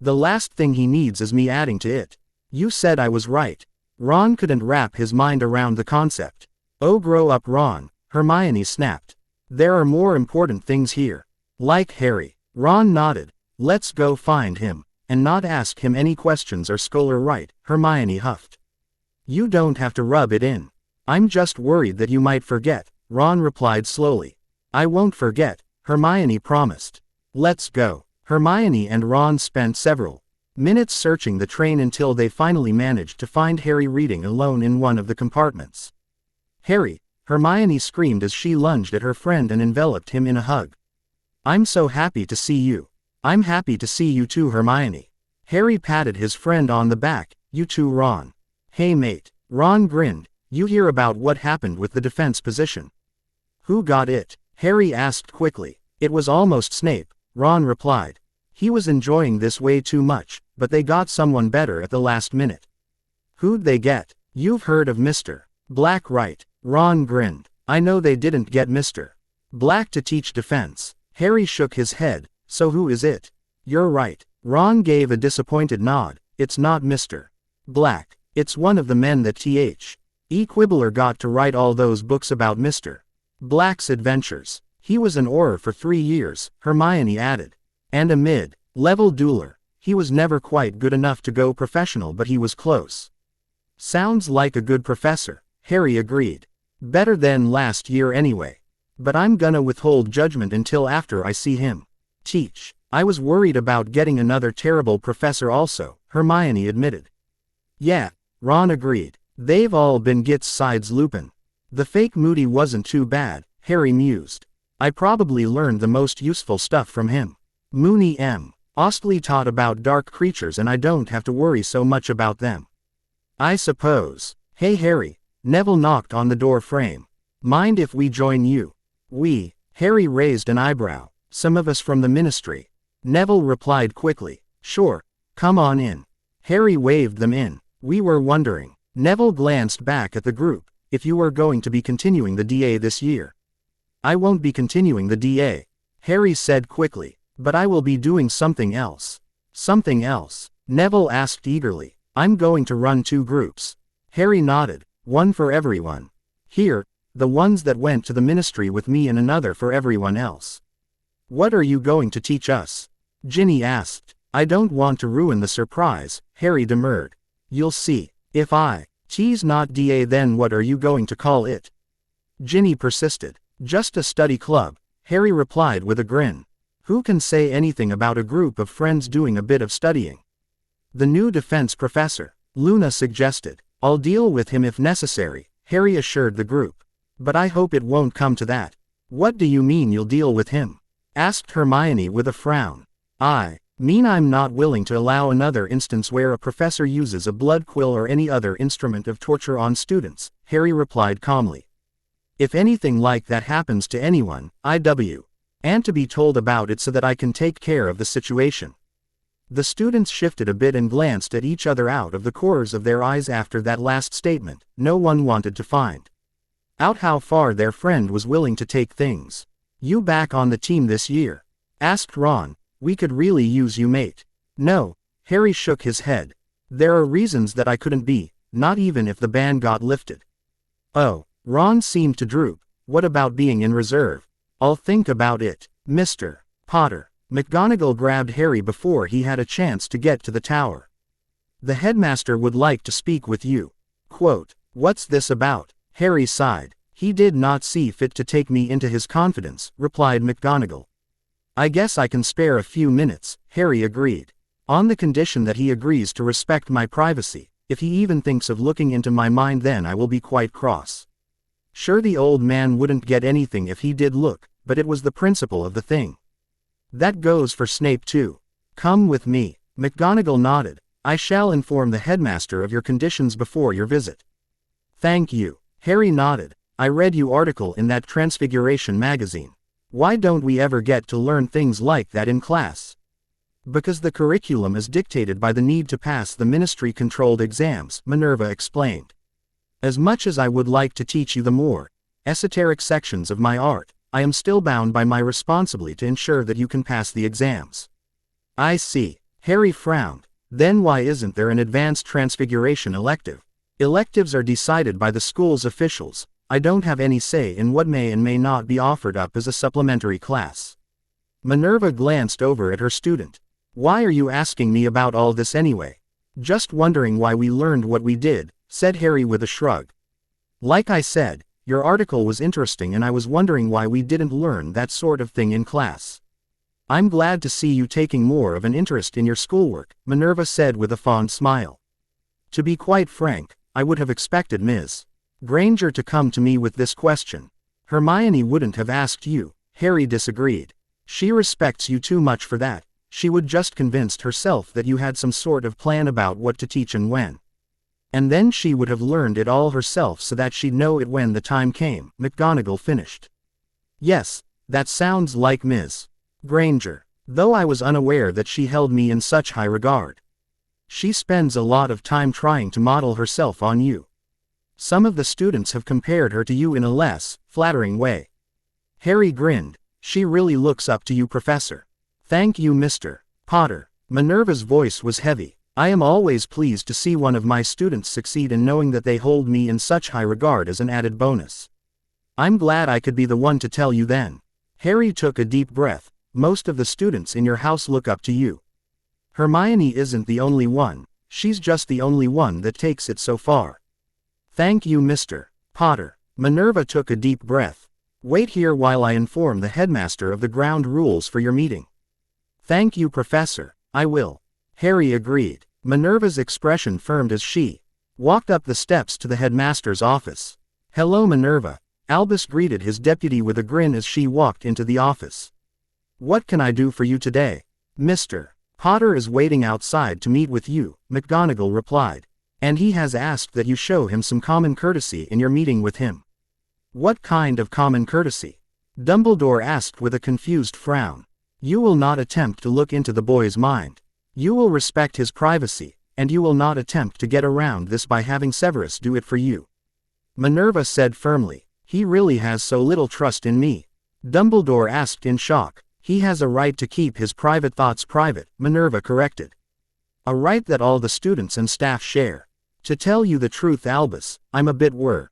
The last thing he needs is me adding to it. You said I was right. Ron couldn't wrap his mind around the concept. Oh, grow up, Ron, Hermione snapped. There are more important things here. Like Harry. Ron nodded. Let's go find him, and not ask him any questions or scholar right, Hermione huffed. You don't have to rub it in. I'm just worried that you might forget, Ron replied slowly. I won't forget, Hermione promised. Let's go. Hermione and Ron spent several minutes searching the train until they finally managed to find Harry reading alone in one of the compartments. Harry, Hermione screamed as she lunged at her friend and enveloped him in a hug. I'm so happy to see you. I'm happy to see you too, Hermione. Harry patted his friend on the back. You too, Ron. Hey mate. Ron grinned. You hear about what happened with the defense position? Who got it? Harry asked quickly. It was almost Snape, Ron replied. He was enjoying this way too much, but they got someone better at the last minute. Who'd they get? You've heard of Mr. Black, right? Ron grinned. I know they didn't get Mr. Black to teach defense. Harry shook his head. So who is it? You're right. Ron gave a disappointed nod. It's not Mr. Black. It's one of the men that T.H.E. Quibbler got to write all those books about Mr. Black's adventures. He was an Auror for 3 years, Hermione added. And a mid-level dueler. He was never quite good enough to go professional but he was close. Sounds like a good professor, Harry agreed. Better than last year anyway. But I'm gonna withhold judgment until after I see him teach. I was worried about getting another terrible professor also, Hermione admitted. Yeah, Ron agreed. They've all been gits sides Lupin. The fake Moody wasn't too bad, Harry mused. I probably learned the most useful stuff from him. Mooney M. Ostley taught about dark creatures and I don't have to worry so much about them. I suppose. Hey Harry, Neville knocked on the door frame. Mind if we join you? We. Harry raised an eyebrow. Some of us from the ministry. Neville replied quickly. Sure, come on in. Harry waved them in. We were wondering. Neville glanced back at the group. If you were going to be continuing the DA this year. I won't be continuing the DA. Harry said quickly. But I will be doing something else. Something else? Neville asked eagerly. I'm going to run 2 groups. Harry nodded. One for everyone. Here, the ones that went to the ministry with me and another for everyone else. What are you going to teach us? Ginny asked. I don't want to ruin the surprise, Harry demurred. You'll see. If I T's not DA, then what are you going to call it? Ginny persisted. Just a study club, Harry replied with a grin. Who can say anything about a group of friends doing a bit of studying? The new defense professor, Luna suggested. I'll deal with him if necessary, Harry assured the group. But I hope it won't come to that. What do you mean you'll deal with him? Asked Hermione with a frown. I mean I'm not willing to allow another instance where a professor uses a blood quill or any other instrument of torture on students, Harry replied calmly. If anything like that happens to anyone, and to be told about it so that I can take care of the situation. The students shifted a bit and glanced at each other out of the corners of their eyes after that last statement. No one wanted to find out how far their friend was willing to take things. You back on the team this year? Asked Ron. We could really use you, mate. No, Harry shook his head. There are reasons that I couldn't be, not even if the ban got lifted. Oh, Ron seemed to droop. What about being in reserve? I'll think about it, Mr. Potter. McGonagal grabbed Harry before he had a chance to get to the tower. The headmaster would like to speak with you. Quote, what's this about? Harry sighed. He did not see fit to take me into his confidence, replied McGonagal. I guess I can spare a few minutes, Harry agreed. On the condition that he agrees to respect my privacy. If he even thinks of looking into my mind, then I will be quite cross. Sure, the old man wouldn't get anything if he did look, but it was the principle of the thing. That goes for Snape too. Come with me. McGonagal nodded. I shall inform the headmaster of your conditions before your visit. Thank you. Harry nodded. I read your article in that Transfiguration magazine. Why don't we ever get to learn things like that in class? Because the curriculum is dictated by the need to pass the ministry-controlled exams, Minerva explained. As much as I would like to teach you the more esoteric sections of my art, I am still bound by my responsibility to ensure that you can pass the exams. I see. Harry frowned. Then why isn't there an advanced Transfiguration elective? Electives are decided by the school's officials. I don't have any say in what may and may not be offered up as a supplementary class. Minerva glanced over at her student. Why are you asking me about all this anyway? Just wondering why we learned what we did, said Harry with a shrug. Like I said, your article was interesting and I was wondering why we didn't learn that sort of thing in class. I'm glad to see you taking more of an interest in your schoolwork, Minerva said with a fond smile. To be quite frank, I would have expected Ms. Granger to come to me with this question. Hermione wouldn't have asked you, Harry disagreed. She respects you too much for that. She would just convinced herself that you had some sort of plan about what to teach and when. And then she would have learned it all herself so that she'd know it when the time came, McGonagal finished. Yes, that sounds like Ms. Granger, though I was unaware that she held me in such high regard. She spends a lot of time trying to model herself on you. Some of the students have compared her to you in a less flattering way. Harry grinned. She really looks up to you, Professor. Thank you, Mr. Potter. Minerva's voice was heavy. I am always pleased to see one of my students succeed, and knowing that they hold me in such high regard as an added bonus. I'm glad I could be the one to tell you then. Harry took a deep breath. Most of the students in your house look up to you. Hermione isn't the only one. She's just the only one that takes it so far. Thank you, Mr. Potter. Minerva took a deep breath. Wait here while I inform the headmaster of the ground rules for your meeting. Thank you, Professor. I will. Harry agreed. Minerva's expression firmed as she walked up the steps to the headmaster's office. Hello, Minerva. Albus greeted his deputy with a grin as she walked into the office. What can I do for you today? Mr. Potter is waiting outside to meet with you, McGonagal replied. And he has asked that you show him some common courtesy in your meeting with him. What kind of common courtesy? Dumbledore asked with a confused frown. You will not attempt to look into the boy's mind. You will respect his privacy, and you will not attempt to get around this by having Severus do it for you. Minerva said firmly. He really has so little trust in me. Dumbledore asked in shock. He has a right to keep his private thoughts private, Minerva corrected. A right that all the students and staff share. To tell you the truth, Albus, I'm a bit worried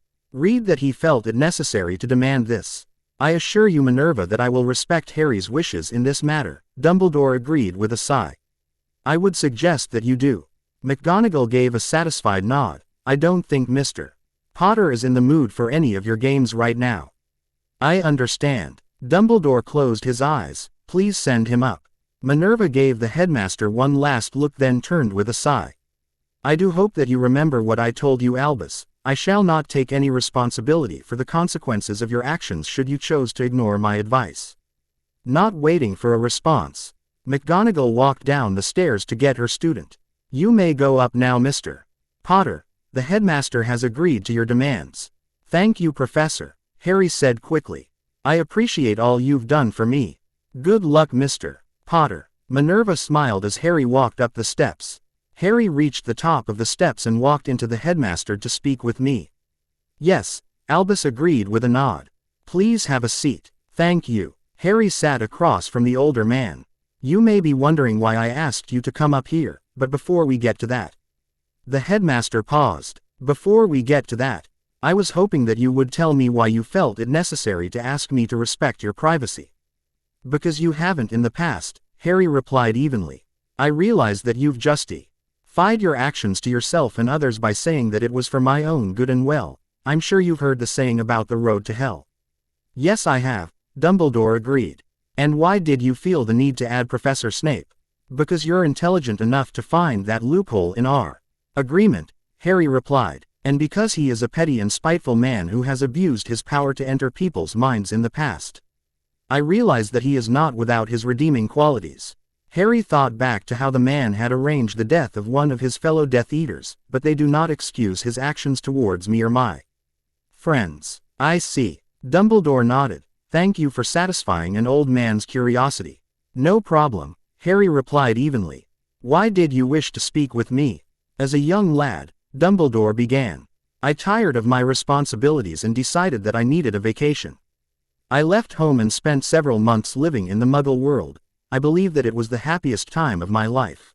that he felt it necessary to demand this. I assure you, Minerva, that I will respect Harry's wishes in this matter, Dumbledore agreed with a sigh. I would suggest that you do. McGonagall gave a satisfied nod. I don't think Mr. Potter is in the mood for any of your games right now. I understand. Dumbledore closed his eyes. Please send him up. Minerva gave the headmaster one last look, then turned with a sigh. I do hope that you remember what I told you, Albus. I shall not take any responsibility for the consequences of your actions should you choose to ignore my advice. Not waiting for a response, McGonagal walked down the stairs to get her student. You may go up now, Mr. Potter. The headmaster has agreed to your demands. Thank you, Professor, Harry said quickly. I appreciate all you've done for me. Good luck, Mr. Potter. Minerva smiled as Harry walked up the steps. Harry reached the top of the steps and walked into the headmaster to speak with me. Yes, Albus agreed with a nod. Please have a seat. Thank you. Harry sat across from the older man. You may be wondering why I asked you to come up here, but before we get to that. The headmaster paused. Before we get to that, I was hoping that you would tell me why you felt it necessary to ask me to respect your privacy. Because you haven't in the past, Harry replied evenly. I realize that you've justified your actions to yourself and others by saying that it was for my own good and well. I'm sure you've heard the saying about the road to hell. Yes, I have, Dumbledore agreed. And why did you feel the need to add Professor Snape? Because you're intelligent enough to find that loophole in our agreement, Harry replied, and because he is a petty and spiteful man who has abused his power to enter people's minds in the past. I realize that he is not without his redeeming qualities. Harry thought back to how the man had arranged the death of one of his fellow Death Eaters, but they do not excuse his actions towards me or my friends. I see. Dumbledore nodded. Thank you for satisfying an old man's curiosity. No problem, Harry replied evenly. Why did you wish to speak with me? As a young lad, Dumbledore began. I tired of my responsibilities and decided that I needed a vacation. I left home and spent several months living in the Muggle world. I believe that it was the happiest time of my life.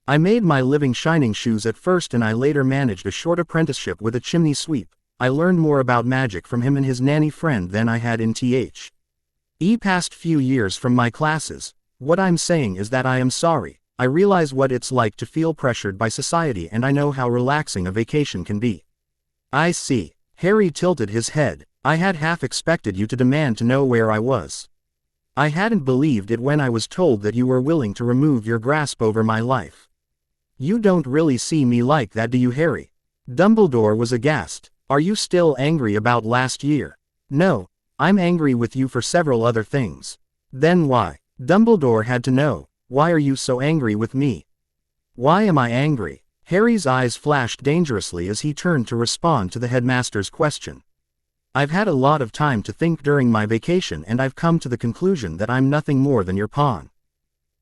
I made my living shining shoes at first, and I later managed a short apprenticeship with a chimney sweep. I learned more about magic from him and his nanny friend than I had in past few years from my classes. What I'm saying is that I am sorry. I realize what it's like to feel pressured by society, and I know how relaxing a vacation can be. I see. Harry tilted his head. I had half expected you to demand to know where I was. I hadn't believed it when I was told that you were willing to remove your grasp over my life. You don't really see me like that, do you, Harry? Dumbledore was aghast. Are you still angry about last year? No, I'm angry with you for several other things. Then why? Dumbledore had to know. Why are you so angry with me? Why am I angry? Harry's eyes flashed dangerously as he turned to respond to the headmaster's question. I've had a lot of time to think during my vacation, and I've come to the conclusion that I'm nothing more than your pawn.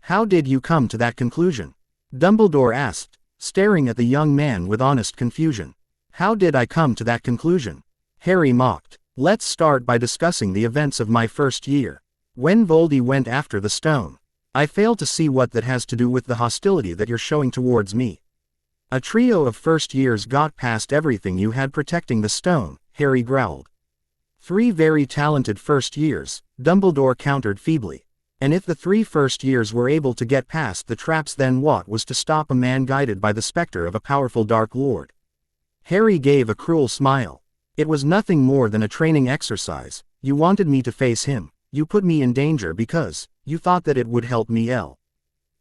How did you come to that conclusion? Dumbledore asked, staring at the young man with honest confusion. How did I come to that conclusion? Harry mocked. Let's start by discussing the events of my first year. When Voldy went after the stone. I fail to see what that has to do with the hostility that you're showing towards me. A trio of first years got past everything you had protecting the stone, Harry growled. 3 very talented first years, Dumbledore countered feebly. And if the 3 first years were able to get past the traps, then what was to stop a man guided by the specter of a powerful Dark Lord? Harry gave a cruel smile. It was nothing more than a training exercise. You wanted me to face him. You put me in danger because you thought that it would help me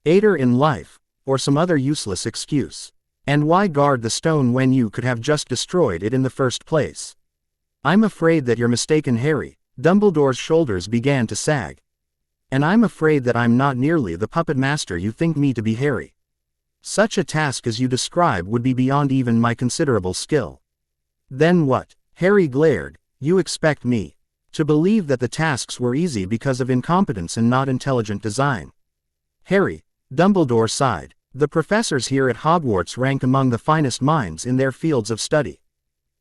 later in life, or some other useless excuse. And why guard the stone when you could have just destroyed it in the first place? I'm afraid that you're mistaken, Harry. Dumbledore's shoulders began to sag. And I'm afraid that I'm not nearly the puppet master you think me to be, Harry. Such a task as you describe would be beyond even my considerable skill. Then what? Harry glared. You expect me to believe that the tasks were easy because of incompetence and not intelligent design? Harry, Dumbledore sighed. The professors here at Hogwarts rank among the finest minds in their fields of study.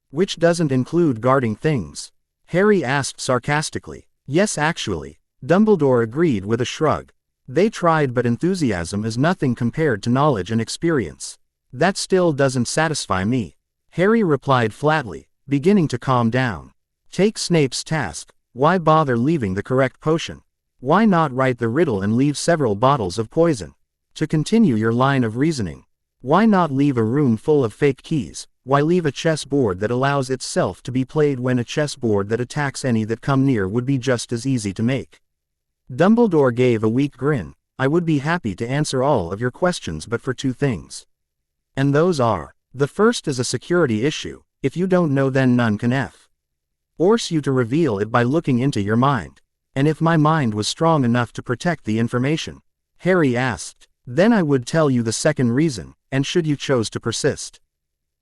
Which doesn't include guarding things? Harry asked sarcastically. Yes, actually, Dumbledore agreed with a shrug. They tried, but enthusiasm is nothing compared to knowledge and experience. That still doesn't satisfy me, Harry replied flatly, beginning to calm down. Take Snape's task. Why bother leaving the correct potion? Why not write the riddle and leave several bottles of poison? To continue your line of reasoning, why not leave a room full of fake keys? Why leave a chessboard that allows itself to be played when a chessboard that attacks any that come near would be just as easy to make? Dumbledore gave a weak grin. I would be happy to answer all of your questions but for two things. And those are, the first is a security issue. If you don't know then none can force you to reveal it by looking into your mind. And if my mind was strong enough to protect the information, Harry asked, then I would tell you the second reason, and should you choose to persist.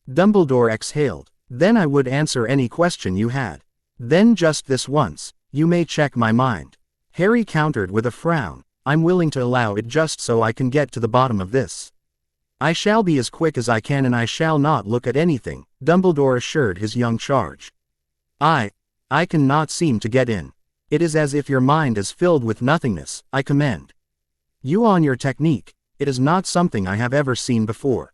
Dumbledore exhaled. Then I would answer any question you had. Then just this once, you may check my mind. Harry countered with a frown. I'm willing to allow it just so I can get to the bottom of this. I shall be as quick as I can and I shall not look at anything, Dumbledore assured his young charge. I cannot seem to get in. It is as if your mind is filled with nothingness. I commend you on your technique. It is not something I have ever seen before.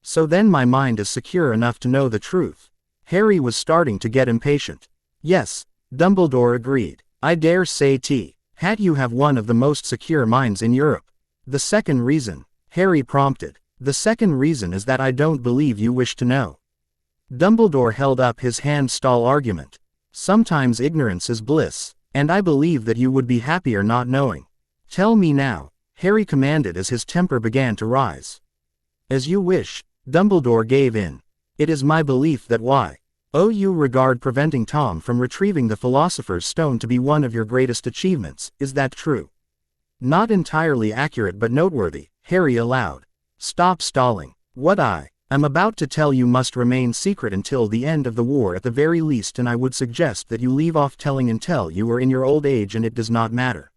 So then my mind is secure enough to know the truth. Harry was starting to get impatient. Yes, Dumbledore agreed. I dare say had you have one of the most secure minds in Europe. The second reason, Harry prompted. The second reason is that I don't believe you wish to know. Dumbledore held up his hand. Stall argument. Sometimes ignorance is bliss, and I believe that you would be happier not knowing. Tell me now, Harry commanded as his temper began to rise. As you wish, Dumbledore gave in. It is my belief that you regard preventing Tom from retrieving the Philosopher's Stone to be one of your greatest achievements. Is that true? Not entirely accurate but noteworthy, Harry allowed. Stop stalling. What I am about to tell you must remain secret until the end of the war at the very least, and I would suggest that you leave off telling until you are in your old age and it does not matter.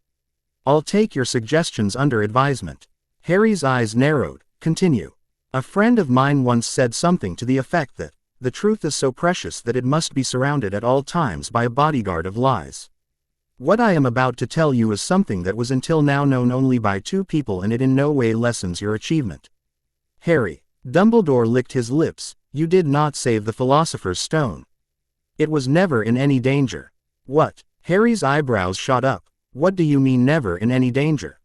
I'll take your suggestions under advisement. Harry's eyes narrowed. Continue. A friend of mine once said something to the effect that, the truth is so precious that it must be surrounded at all times by a bodyguard of lies. What I am about to tell you is something that was until now known only by two people, and it in no way lessens your achievement. Harry. Dumbledore licked his lips. You did not save the Philosopher's Stone. It was never in any danger. What? Harry's eyebrows shot up. What do you mean never in any danger?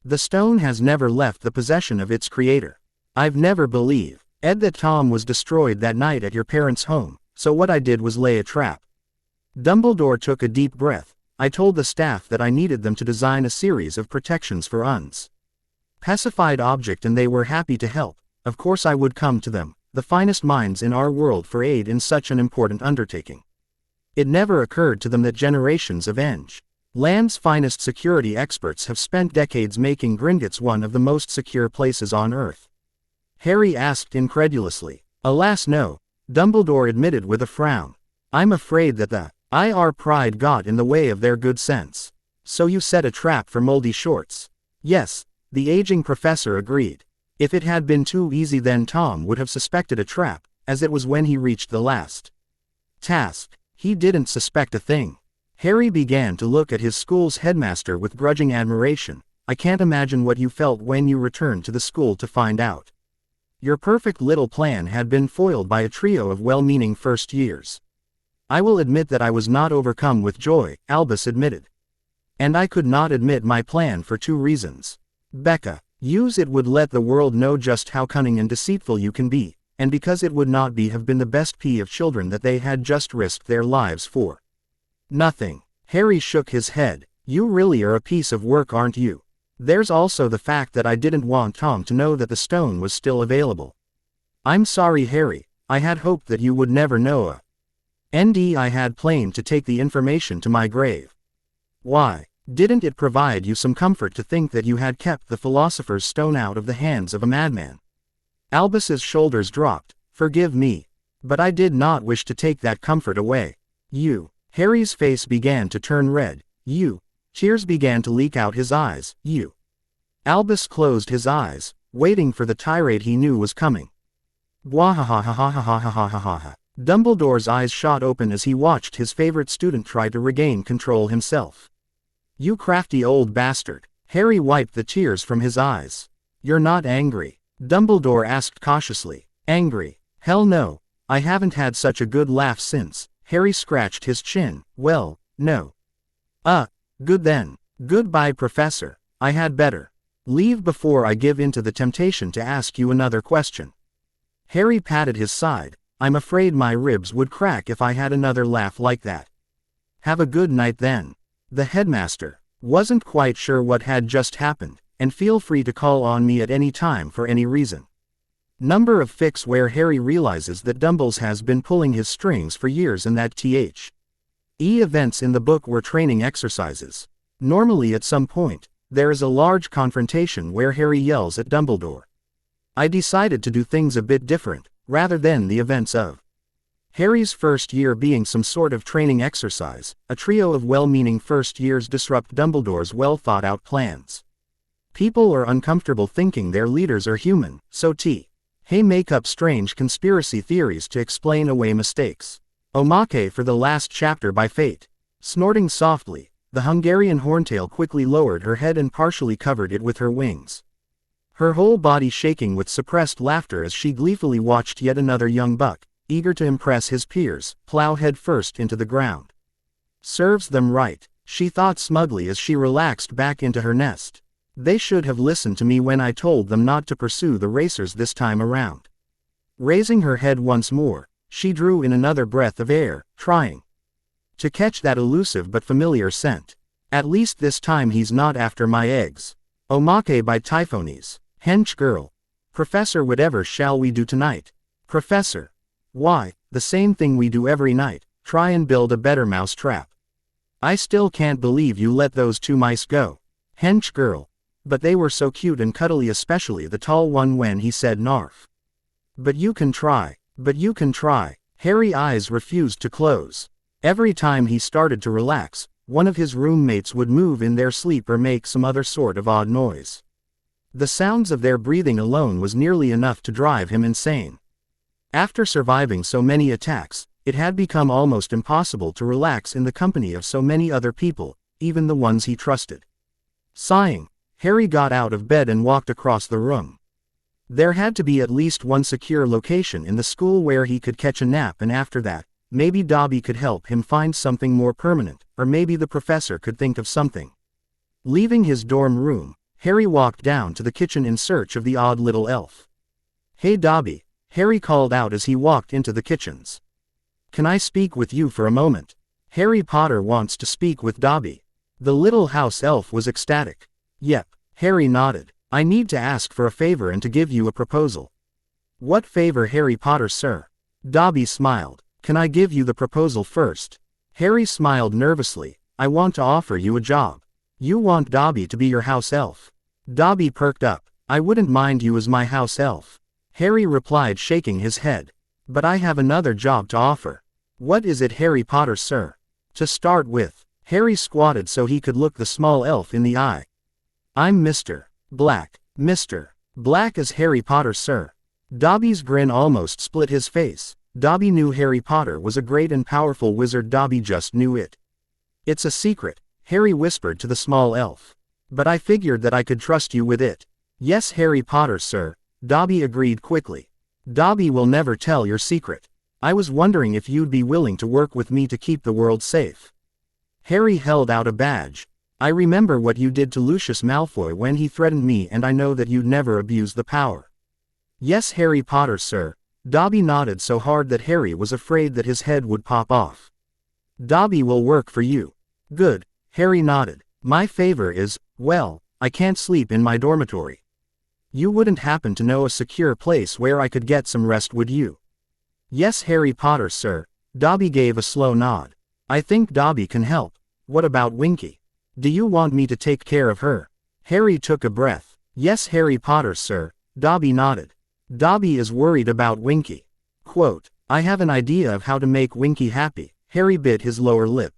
The stone has never left the possession of its creator. I've never believed, Ed, that Tom was destroyed that night at your parents' home, so what I did was lay a trap. Dumbledore took a deep breath. I told the staff that I needed them to design a series of protections for pacified object, and they were happy to help. Of course I would come to them, the finest minds in our world, for aid in such an important undertaking. It never occurred to them that generations of land's finest security experts have spent decades making Gringotts one of the most secure places on Earth. Harry asked incredulously. Alas no, Dumbledore admitted with a frown. I'm afraid that the IR pride got in the way of their good sense. So you set a trap for Moldy Shorts? Yes, the aging professor agreed. If it had been too easy then Tom would have suspected a trap, as it was when he reached the last task. He didn't suspect a thing. Harry began to look at his school's headmaster with grudging admiration. I can't imagine what you felt when you returned to the school to find out your perfect little plan had been foiled by a trio of well-meaning first years. I will admit that I was not overcome with joy, Albus admitted. And I could not admit my plan for two reasons. Becca, it would let the world know just how cunning and deceitful you can be, and because it would not have been the best pea of children that they had just risked their lives for nothing. Harry shook his head. You really are a piece of work, aren't you? There's also the fact that I didn't want Tom to know that the stone was still available. I'm sorry, Harry, I had hoped that you would never know. I had planned to take the information to my grave. Why? Didn't it provide you some comfort to think that you had kept the Philosopher's Stone out of the hands of a madman? Albus's shoulders dropped. Forgive me. But I did not wish to take that comfort away. Harry's face began to turn red. Tears began to leak out his eyes. Albus closed his eyes, waiting for the tirade he knew was coming. Bwahahahahahahahaha. Dumbledore's eyes shot open as he watched his favorite student try to regain control himself. You crafty old bastard. Harry wiped the tears from his eyes. You're not angry? Dumbledore asked cautiously. Angry? Hell no. I haven't had such a good laugh since. Harry scratched his chin. Well, no. Good then. Goodbye, Professor. I had better leave before I give in to the temptation to ask you another question. Harry patted his side. I'm afraid my ribs would crack if I had another laugh like that. Have a good night then. The headmaster wasn't quite sure what had just happened, and feel free to call on me at any time for any reason. Number of fics where Harry realizes that Dumbles has been pulling his strings for years and that events in the book were training exercises. Normally at some point, there is a large confrontation where Harry yells at Dumbledore. I decided to do things a bit different, rather than the events of Harry's first year being some sort of training exercise. A trio of well-meaning first years disrupt Dumbledore's well-thought-out plans. People are uncomfortable thinking their leaders are human, so Hey make up strange conspiracy theories to explain away mistakes. Omake for the last chapter by fate. Snorting softly, the Hungarian horntail quickly lowered her head and partially covered it with her wings. Her whole body shaking with suppressed laughter as she gleefully watched yet another young buck, eager to impress his peers, plow head first into the ground. Serves them right, she thought smugly as she relaxed back into her nest. They should have listened to me when I told them not to pursue the racers this time around. Raising her head once more, she drew in another breath of air, trying to catch that elusive but familiar scent. At least this time he's not after my eggs. Omake by Typhones. Hench girl. Professor, whatever shall we do tonight? Professor. Why, the same thing we do every night, try and build a better mouse trap. I still can't believe you let those 2 mice go. Hench girl. But they were so cute and cuddly, especially the tall one when he said narf. But you can try. Harry's eyes refused to close. Every time he started to relax, one of his roommates would move in their sleep or make some other sort of odd noise. The sounds of their breathing alone was nearly enough to drive him insane. After surviving so many attacks, it had become almost impossible to relax in the company of so many other people, even the ones he trusted. Sighing, Harry got out of bed and walked across the room. There had to be at least one secure location in the school where he could catch a nap, and after that, maybe Dobby could help him find something more permanent, or maybe the professor could think of something. Leaving his dorm room, Harry walked down to the kitchen in search of the odd little elf. Hey Dobby, Harry called out as he walked into the kitchens. Can I speak with you for a moment? Harry Potter wants to speak with Dobby. The little house elf was ecstatic. Yep, Harry nodded. I need to ask for a favor and to give you a proposal. What favor, Harry Potter, sir? Dobby smiled. Can I give you the proposal first? Harry smiled nervously. I want to offer you a job. You want Dobby to be your house elf? Dobby perked up. I wouldn't mind you as my house elf. Harry replied, shaking his head. But I have another job to offer. What is it, Harry Potter, sir? To start with, Harry squatted so he could look the small elf in the eye. I'm Mr. Black. Mr. Black as Harry Potter, sir. Dobby's grin almost split his face. Dobby knew Harry Potter was a great and powerful wizard. Dobby just knew it. It's a secret, Harry whispered to the small elf. But I figured that I could trust you with it. Yes, Harry Potter, sir, Dobby agreed quickly. Dobby will never tell your secret. I was wondering if you'd be willing to work with me to keep the world safe. Harry held out a badge. I remember what you did to Lucius Malfoy when he threatened me, and I know that you'd never abuse the power. Yes, Harry Potter, sir. Dobby nodded so hard that Harry was afraid that his head would pop off. Dobby will work for you. Good, Harry nodded. My favor is, well, I can't sleep in my dormitory. You wouldn't happen to know a secure place where I could get some rest, would you? Yes, Harry Potter, sir. Dobby gave a slow nod. I think Dobby can help. What about Winky? Do you want me to take care of her? Harry took a breath. Yes, Harry Potter, sir. Dobby nodded. Dobby is worried about Winky. Quote, I have an idea of how to make Winky happy. Harry bit his lower lip.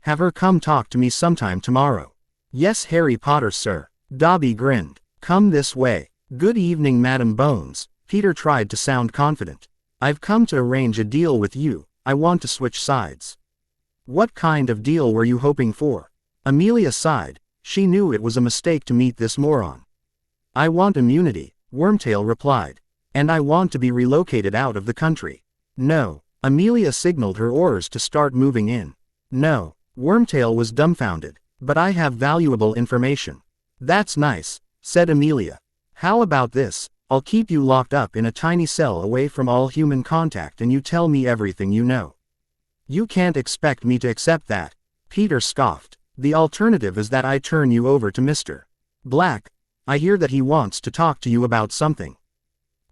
Have her come talk to me sometime tomorrow. Yes, Harry Potter, sir. Dobby grinned. Come this way. Good evening, Madam Bones. Peter tried to sound confident. I've come to arrange a deal with you. I want to switch sides. What kind of deal were you hoping for? Amelia sighed. She knew it was a mistake to meet this moron. I want immunity, Wormtail replied. And I want to be relocated out of the country. No. Amelia signaled her oars to start moving in. No. Wormtail was dumbfounded. But I have valuable information. That's nice, said Amelia. How about this? I'll keep you locked up in a tiny cell away from all human contact and you tell me everything you know. You can't expect me to accept that, Peter scoffed. The alternative is that I turn you over to Mr. Black. I hear that he wants to talk to you about something.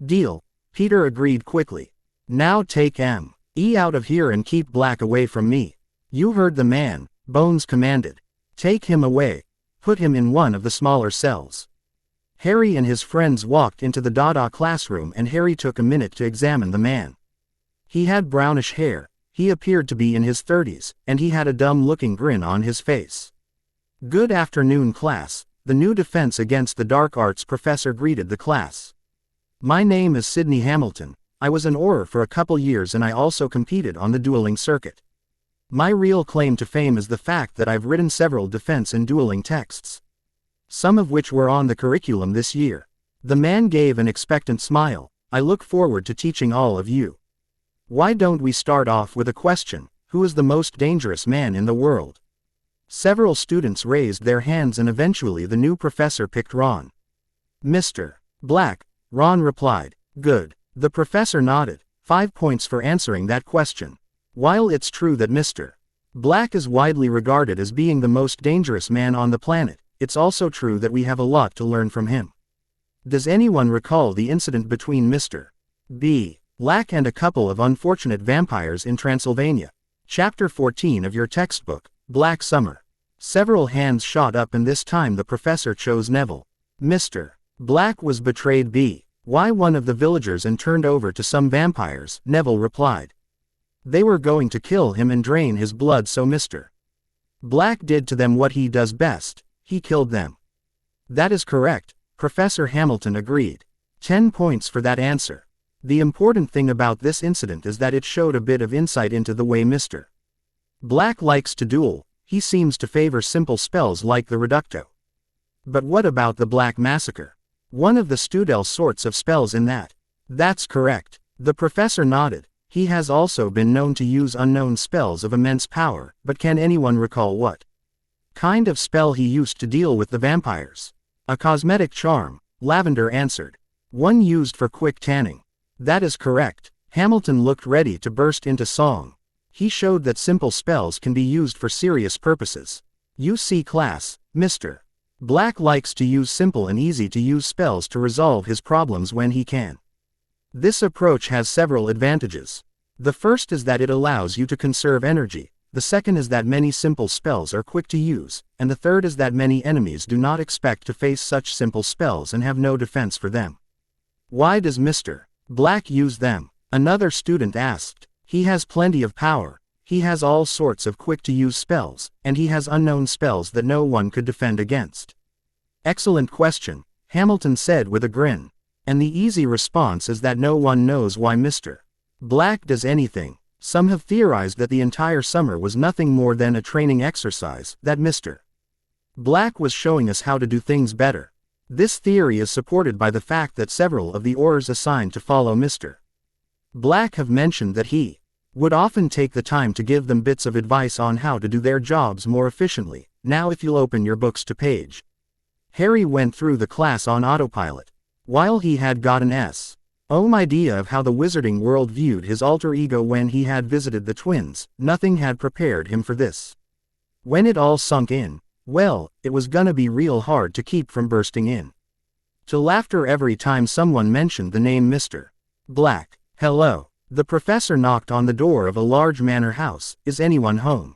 Deal, Peter agreed quickly. Now take M.E. out of here and keep Black away from me. You heard the man, Bones commanded. Take him away. Put him in one of the smaller cells. Harry and his friends walked into the Dada classroom and Harry took a minute to examine the man. He had brownish hair, he appeared to be in his 30s, and he had a dumb-looking grin on his face. Good afternoon, class, the new Defense Against the Dark Arts professor greeted the class. My name is Sidney Hamilton. I was an Auror for a couple years and I also competed on the dueling circuit. My real claim to fame is the fact that I've written several defense and dueling texts, some of which were on the curriculum this year. The man gave an expectant smile. I look forward to teaching all of you. Why don't we start off with a question? Who is the most dangerous man in the world? Several students raised their hands and eventually the new professor picked Ron. Mr. Black, Ron replied. Good. The professor nodded. 5 points for answering that question. While it's true that Mr. Black is widely regarded as being the most dangerous man on the planet, it's also true that we have a lot to learn from him. Does anyone recall the incident between Mr. Black and a couple of unfortunate vampires in Transylvania? Chapter 14 of your textbook, Black Summer. Several hands shot up and this time the professor chose Neville. Mr. Black was betrayed by one of the villagers and turned over to some vampires, Neville replied. They were going to kill him and drain his blood, so Mr. Black did to them what he does best. He killed them. That is correct, Professor Hamilton agreed. 10 points for that answer. The important thing about this incident is that it showed a bit of insight into the way Mr. Black likes to duel. He seems to favor simple spells like the Reducto. But what about the Black Massacre? One of the Studel sorts of spells in that. That's correct. The professor nodded. He has also been known to use unknown spells of immense power, but can anyone recall what kind of spell he used to deal with the vampires? A cosmetic charm, Lavender answered. One used for quick tanning. That is correct. Hamilton looked ready to burst into song. He showed that simple spells can be used for serious purposes. You see, class, Mr. Black likes to use simple and easy-to-use spells to resolve his problems when he can. This approach has several advantages. The first is that it allows you to conserve energy, the second is that many simple spells are quick to use, and the third is that many enemies do not expect to face such simple spells and have no defense for them. Why does Mr. Black use them? Another student asked. He has plenty of power, he has all sorts of quick-to-use spells, and he has unknown spells that no one could defend against. Excellent question, Hamilton said with a grin. And the easy response is that no one knows why Mr. Black does anything. Some have theorized that the entire summer was nothing more than a training exercise, that Mr. Black was showing us how to do things better. This theory is supported by the fact that several of the Aurors assigned to follow Mr. Black have mentioned that he would often take the time to give them bits of advice on how to do their jobs more efficiently. Now if you'll open your books to page. Harry went through the class on autopilot. While he had got an S.O. idea of how the wizarding world viewed his alter ego when he had visited the twins, nothing had prepared him for this. When it all sunk in, well, it was gonna be real hard to keep from bursting in to laughter every time someone mentioned the name Mr. Black. Hello. The professor knocked on the door of a large manor house. Is anyone home?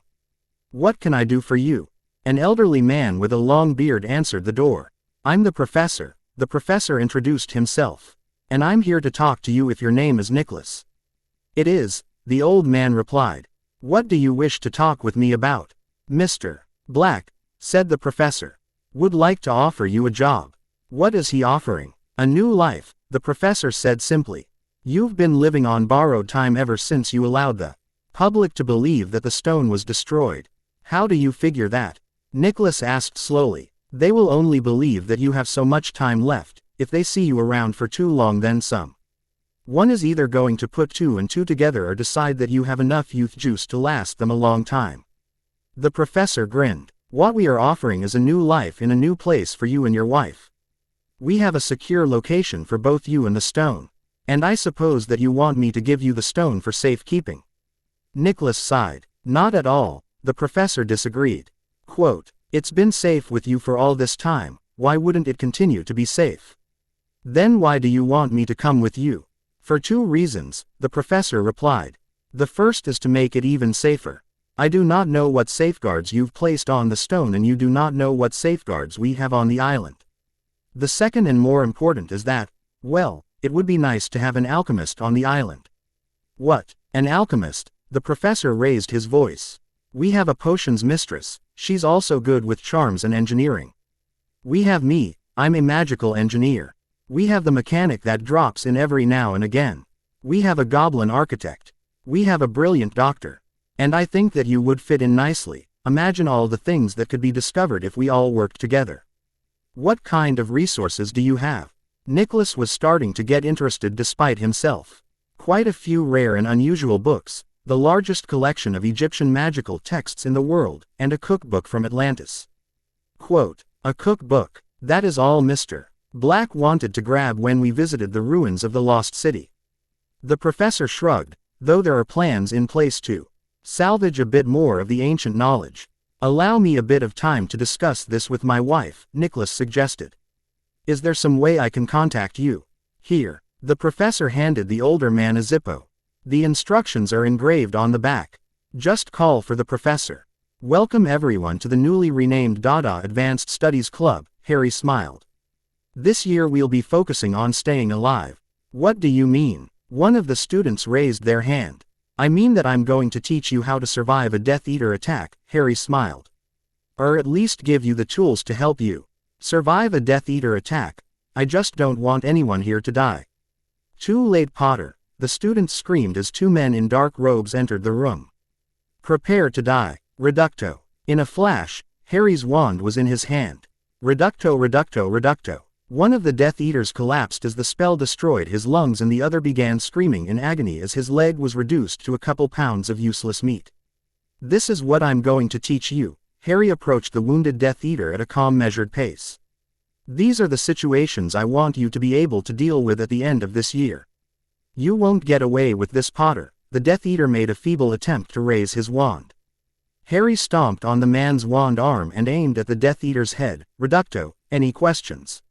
What can I do for you? An elderly man with a long beard answered the door. I'm the professor. The professor introduced himself. And I'm here to talk to you if your name is Nicholas. It is, the old man replied. What do you wish to talk with me about? Mr. Black, said the professor, would like to offer you a job. What is he offering? A new life, the professor said simply. You've been living on borrowed time ever since you allowed the public to believe that the stone was destroyed. How do you figure that? Nicholas asked slowly. They will only believe that you have so much time left. If they see you around for too long, then some one is either going to put 2 and 2 together or decide that you have enough youth juice to last them a long time. The professor grinned. What we are offering is a new life in a new place for you and your wife. We have a secure location for both you and the stone. And I suppose that you want me to give you the stone for safekeeping. Nicholas sighed. Not at all, the professor disagreed. Quote, it's been safe with you for all this time, why wouldn't it continue to be safe? Then why do you want me to come with you? For 2 reasons, the professor replied. The first is to make it even safer. I do not know what safeguards you've placed on the stone and you do not know what safeguards we have on the island. The second and more important is that, well, it would be nice to have an alchemist on the island. What? An alchemist? The professor raised his voice. We have a potions mistress, she's also good with charms and engineering. We have me, I'm a magical engineer. We have the mechanic that drops in every now and again. We have a goblin architect. We have a brilliant doctor. And I think that you would fit in nicely. Imagine all the things that could be discovered if we all worked together. What kind of resources do you have? Nicholas was starting to get interested despite himself. Quite a few rare and unusual books, the largest collection of Egyptian magical texts in the world, and a cookbook from Atlantis. Quote, a cookbook, that is all Mr. Black wanted to grab when we visited the ruins of the lost city. The professor shrugged, though there are plans in place to salvage a bit more of the ancient knowledge. Allow me a bit of time to discuss this with my wife, Nicholas suggested. Is there some way I can contact you? Here. The professor handed the older man a Zippo. The instructions are engraved on the back. Just call for the professor. Welcome everyone to the newly renamed Dada Advanced Studies Club, Harry smiled. This year we'll be focusing on staying alive. What do you mean? One of the students raised their hand. I mean that I'm going to teach you how to survive a Death Eater attack, Harry smiled. Or at least give you the tools to help you survive a Death Eater attack. I just don't want anyone here to die. Too late, Potter, the student screamed as 2 men in dark robes entered the room. Prepare to die. Reducto. In a flash, Harry's wand was in his hand. Reducto, reducto, reducto. One of the Death Eaters collapsed as the spell destroyed his lungs and the other began screaming in agony as his leg was reduced to a couple pounds of useless meat. This is what I'm going to teach you. Harry approached the wounded Death Eater at a calm, measured pace. These are the situations I want you to be able to deal with at the end of this year. You won't get away with this, Potter. The Death Eater made a feeble attempt to raise his wand. Harry stomped on the man's wand arm and aimed at the Death Eater's head. Reducto, any questions?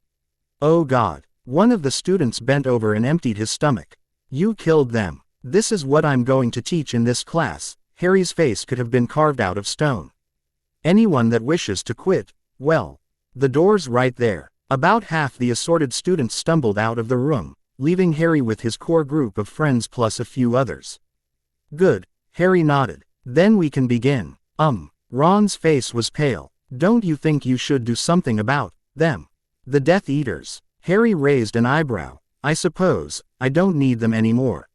Oh God. One of the students bent over and emptied his stomach. You killed them. This is what I'm going to teach in this class. Harry's face could have been carved out of stone. Anyone that wishes to quit, well, the door's right there. About half the assorted students stumbled out of the room, leaving Harry with his core group of friends plus a few others. Good, Harry nodded. Then we can begin. Ron's face was pale. Don't you think you should do something about them? The Death Eaters. Harry raised an eyebrow. I suppose, I don't need them anymore.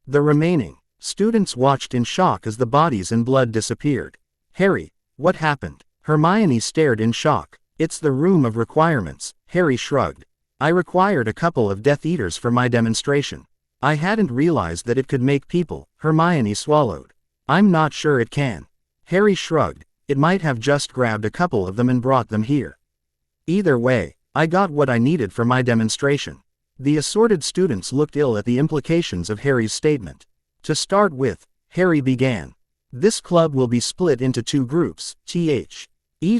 The remaining students watched in shock as the bodies and blood disappeared. Harry, what happened? Hermione stared in shock. It's the room of requirements, Harry shrugged. I required a couple of Death Eaters for my demonstration. I hadn't realized that it could make people. Hermione swallowed. I'm not sure it can. Harry shrugged. It might have just grabbed a couple of them and brought them here. Either way, I got what I needed for my demonstration. The assorted students looked ill at the implications of Harry's statement. To start with, Harry began. This club will be split into 2 groups,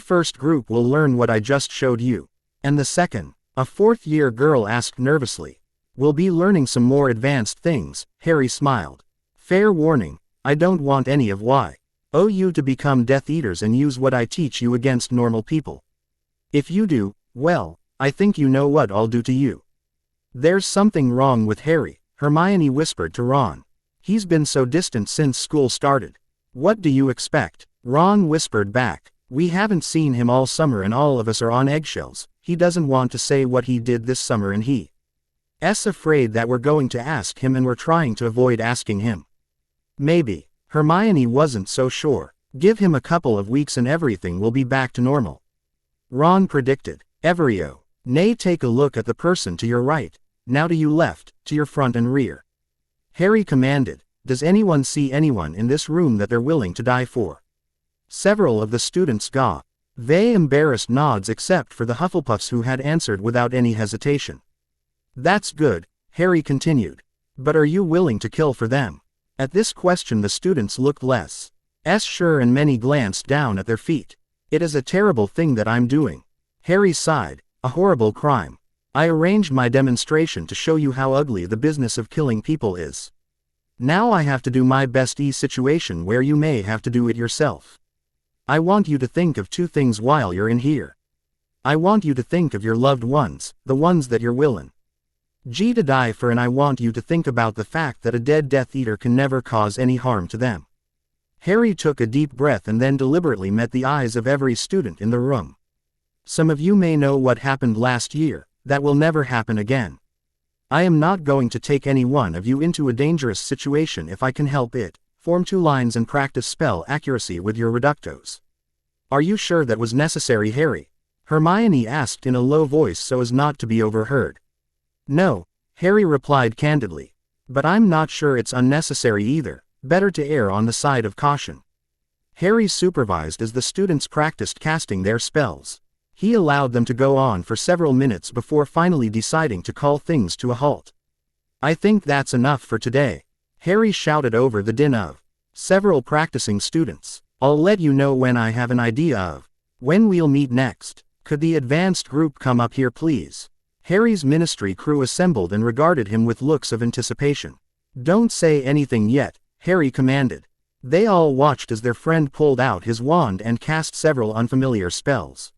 first group will learn what I just showed you. And the second, a 4th-year girl asked nervously. We'll be learning some more advanced things, Harry smiled. Fair warning, I don't want any of you to become Death Eaters and use what I teach you against normal people. If you do, well, I think you know what I'll do to you. There's something wrong with Harry, Hermione whispered to Ron. He's been so distant since school started. What do you expect? Ron whispered back. We haven't seen him all summer and all of us are on eggshells. He doesn't want to say what he did this summer and he's afraid that we're going to ask him and we're trying to avoid asking him. Maybe. Hermione wasn't so sure. Give him a couple of weeks and everything will be back to normal. Ron predicted. Everio. Nay, take a look at the person to your right. Now to your left, to your front and rear. Harry commanded. Does anyone see anyone in this room that they're willing to die for? Several of the students gasped. They embarrassed nods except for the Hufflepuffs who had answered without any hesitation. That's good, Harry continued. But are you willing to kill for them? At this question the students looked less sure and many glanced down at their feet. It is a terrible thing that I'm doing. Harry sighed, a horrible crime. I arranged my demonstration to show you how ugly the business of killing people is. Now I have to do my best situation where you may have to do it yourself. I want you to think of two things while you're in here. I want you to think of your loved ones, the ones that you're willin' to die for, and I want you to think about the fact that a dead Death Eater can never cause any harm to them. Harry took a deep breath and then deliberately met the eyes of every student in the room. Some of you may know what happened last year, that will never happen again. I am not going to take any one of you into a dangerous situation if I can help it. Form 2 lines and practice spell accuracy with your reductos. Are you sure that was necessary, Harry? Hermione asked in a low voice so as not to be overheard. No, Harry replied candidly. But I'm not sure it's unnecessary either, better to err on the side of caution. Harry supervised as the students practiced casting their spells. He allowed them to go on for several minutes before finally deciding to call things to a halt. I think that's enough for today, Harry shouted over the din of several practicing students. I'll let you know when I have an idea of when we'll meet next. Could the advanced group come up here please? Harry's ministry crew assembled and regarded him with looks of anticipation. Don't say anything yet, Harry commanded. They all watched as their friend pulled out his wand and cast several unfamiliar spells.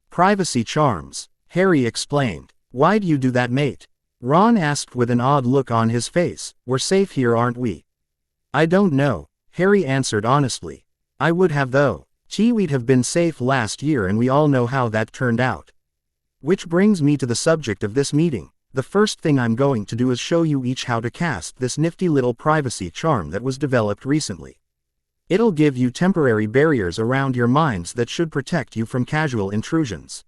Privacy charms, Harry explained. Why'd you do that, mate? Ron asked with an odd look on his face. We're safe here, aren't we? I don't know, Harry answered honestly. I would have though. We'd have been safe last year and we all know how that turned out. Which brings me to the subject of this meeting. The first thing I'm going to do is show you each how to cast this nifty little privacy charm that was developed recently. It'll give you temporary barriers around your minds that should protect you from casual intrusions.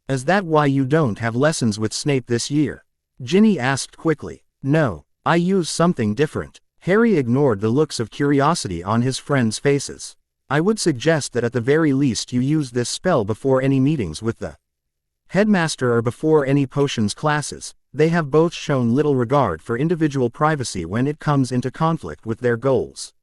Is that why you don't have lessons with Snape this year? Ginny asked quickly. No, I use something different. Harry ignored the looks of curiosity on his friends' faces. I would suggest that at the very least you use this spell before any meetings with the headmaster or before any potions classes. They have both shown little regard for individual privacy when it comes into conflict with their goals.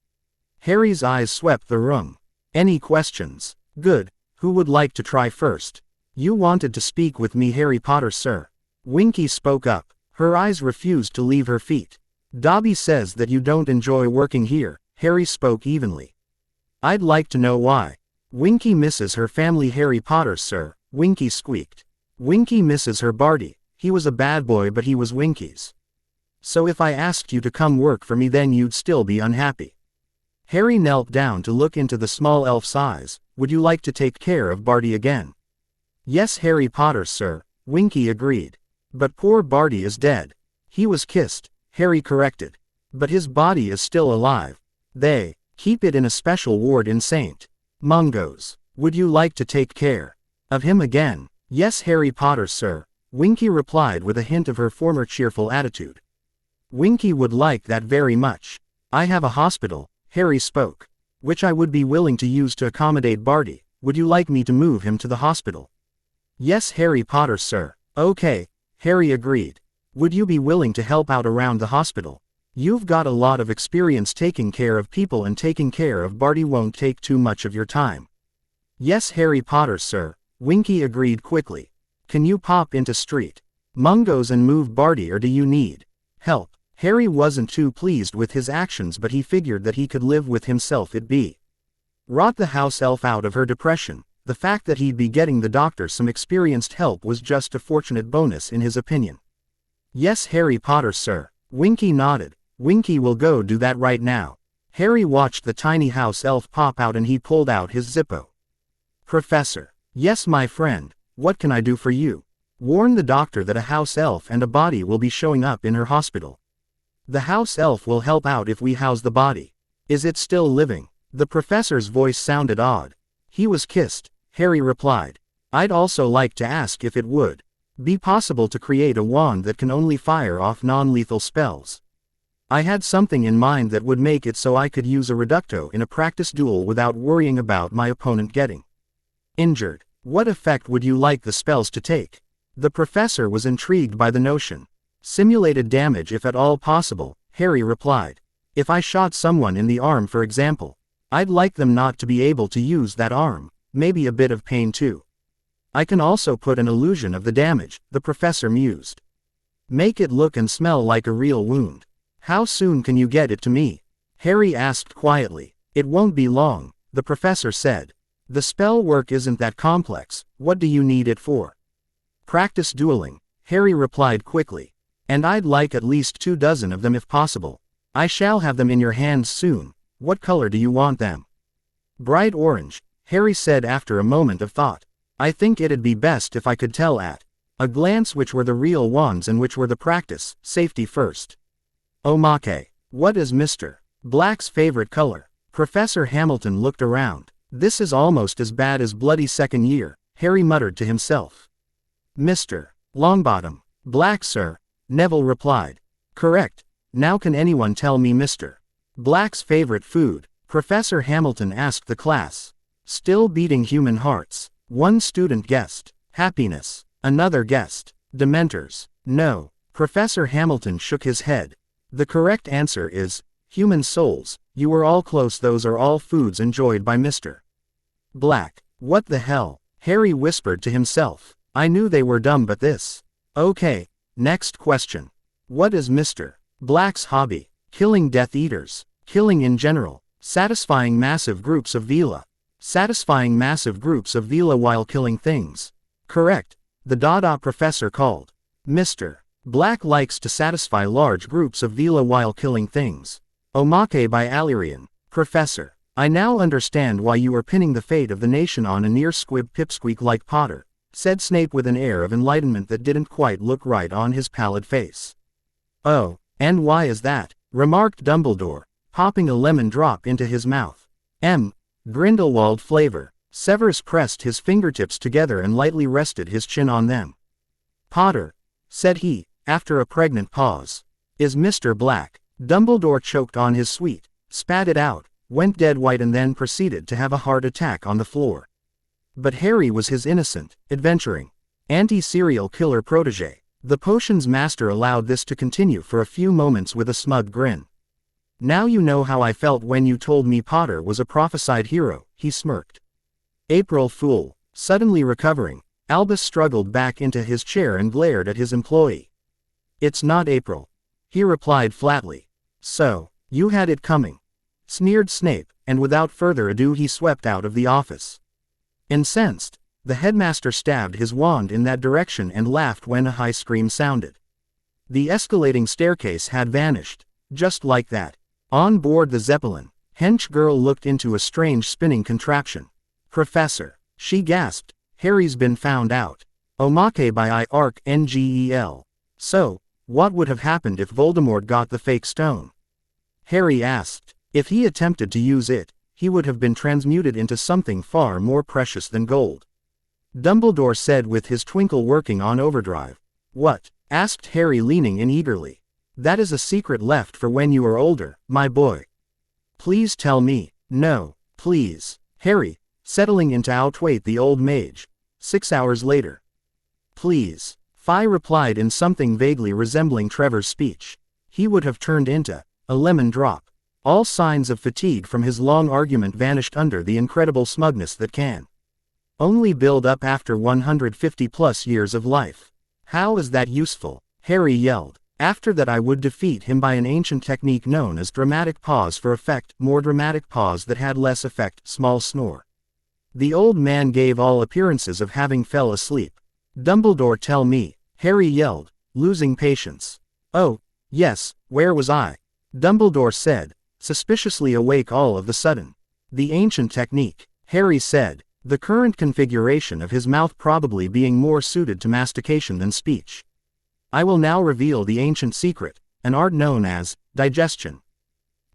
Harry's eyes swept the room. Any questions? Good. Who would like to try first? You wanted to speak with me, Harry Potter, sir. Winky spoke up. Her eyes refused to leave her feet. Dobby says that you don't enjoy working here. Harry spoke evenly. I'd like to know why. Winky misses her family, Harry Potter, sir. Winky squeaked. Winky misses her Barty. He was a bad boy but he was Winky's. So if I asked you to come work for me then you'd still be unhappy. Harry knelt down to look into the small elf's eyes. Would you like to take care of Barty again? Yes, Harry Potter, sir. Winky agreed. But poor Barty is dead. He was kissed, Harry corrected. But his body is still alive. They keep it in a special ward in St. Mungo's. Would you like to take care of him again? Yes, Harry Potter, sir. Winky replied with a hint of her former cheerful attitude. Winky would like that very much. I have a hospital, Harry spoke, which I would be willing to use to accommodate Barty. Would you like me to move him to the hospital? Yes, Harry Potter, sir. Okay, Harry agreed. Would you be willing to help out around the hospital? You've got a lot of experience taking care of people and taking care of Barty won't take too much of your time. Yes, Harry Potter, sir. Winky agreed quickly. Can you pop into Street Mungo's and move Barty or do you need help? Harry wasn't too pleased with his actions but he figured that he could live with himself. It'd be rot the house elf out of her depression. The fact that he'd be getting the doctor some experienced help was just a fortunate bonus in his opinion. Yes, Harry Potter, sir. Winky nodded. Winky will go do that right now. Harry watched the tiny house elf pop out and he pulled out his Zippo. Professor. Yes, my friend. What can I do for you? Warn the doctor that a house elf and a body will be showing up in her hospital. The house elf will help out if we house the body. Is it still living? The professor's voice sounded odd. He was kissed, Harry replied. I'd also like to ask if it would be possible to create a wand that can only fire off non-lethal spells. I had something in mind that would make it so I could use a reducto in a practice duel without worrying about my opponent getting Injured. What effect would you like the spells to take? The professor was intrigued by the notion. Simulated damage if at all possible, Harry replied. If I shot someone in the arm for example, I'd like them not to be able to use that arm, maybe a bit of pain too. I can also put an illusion of the damage, the professor mused. Make it look and smell like a real wound. How soon can you get it to me? Harry asked quietly. It won't be long, the professor said. The spell work isn't that complex, what do you need it for? Practice dueling, Harry replied quickly. And I'd like at least 24 of them if possible. I shall have them in your hands soon. What color do you want them? Bright orange, Harry said after a moment of thought. I think it'd be best if I could tell at a glance which were the real ones and which were the practice, safety first. Omake. What is Mr. Black's favorite color? Professor Hamilton looked around. This is almost as bad as bloody second year, Harry muttered to himself. Mr. Longbottom. Black, sir, Neville replied. Correct. Now can anyone tell me Mr. Black's favorite food? Professor Hamilton asked the class. Still beating human hearts. One student guessed. Happiness. Another guessed. Dementors. No. Professor Hamilton shook his head. The correct answer is human souls. You were all close. Those are all foods enjoyed by Mr. Black. What the hell? Harry whispered to himself. I knew they were dumb, but this. Okay. Next question. What is Mr. Black's hobby? Killing Death Eaters. Killing in general. Satisfying massive groups of Vila. Satisfying massive groups of Vila while killing things. Correct. The Dada professor called. Mr. Black likes to satisfy large groups of Vila while killing things. Omake by Alirian. Professor. I now understand why you are pinning the fate of the nation on a near squib pipsqueak like Potter, said Snape with an air of enlightenment that didn't quite look right on his pallid face. Oh, and why is that? Remarked Dumbledore, popping a lemon drop into his mouth. Grindelwald flavor. Severus pressed his fingertips together and lightly rested his chin on them. Potter, said he, after a pregnant pause. Is Mr. Black? Dumbledore choked on his sweet, spat it out, went dead white and then proceeded to have a heart attack on the floor. But Harry was his innocent, adventuring, anti-serial killer protege. The potion's master allowed this to continue for a few moments with a smug grin. Now you know how I felt when you told me Potter was a prophesied hero, he smirked. April Fool. Suddenly recovering, Albus struggled back into his chair and glared at his employee. It's not April, he replied flatly. So, you had it coming, sneered Snape, and without further ado he swept out of the office. Incensed, the headmaster stabbed his wand in that direction and laughed when a high scream sounded. The escalating staircase had vanished, just like that. On board the Zeppelin, Hench Girl looked into a strange spinning contraption. Professor, she gasped, Harry's been found out. Omake by Arc-Ngel. So, what would have happened if Voldemort got the fake stone? Harry asked. If he attempted to use it, he would have been transmuted into something far more precious than gold. Dumbledore said with his twinkle working on overdrive. What? Asked Harry leaning in eagerly. That is a secret left for when you are older, my boy. Please tell me. No, please. Harry, settling into outwait the old mage. 6 hours later. Please. Phi replied in something vaguely resembling Trevor's speech. He would have turned into a lemon drop. All signs of fatigue from his long argument vanished under the incredible smugness that can only build up after 150 plus years of life. How is that useful? Harry yelled. After that I would defeat him by an ancient technique known as dramatic pause for effect, more dramatic pause that had less effect, small snore. The old man gave all appearances of having fell asleep. Dumbledore, tell me, Harry yelled, losing patience. Oh, yes, where was I? Dumbledore said, suspiciously awake all of a sudden. The ancient technique, Harry said, the current configuration of his mouth probably being more suited to mastication than speech. I will now reveal the ancient secret, an art known as digestion.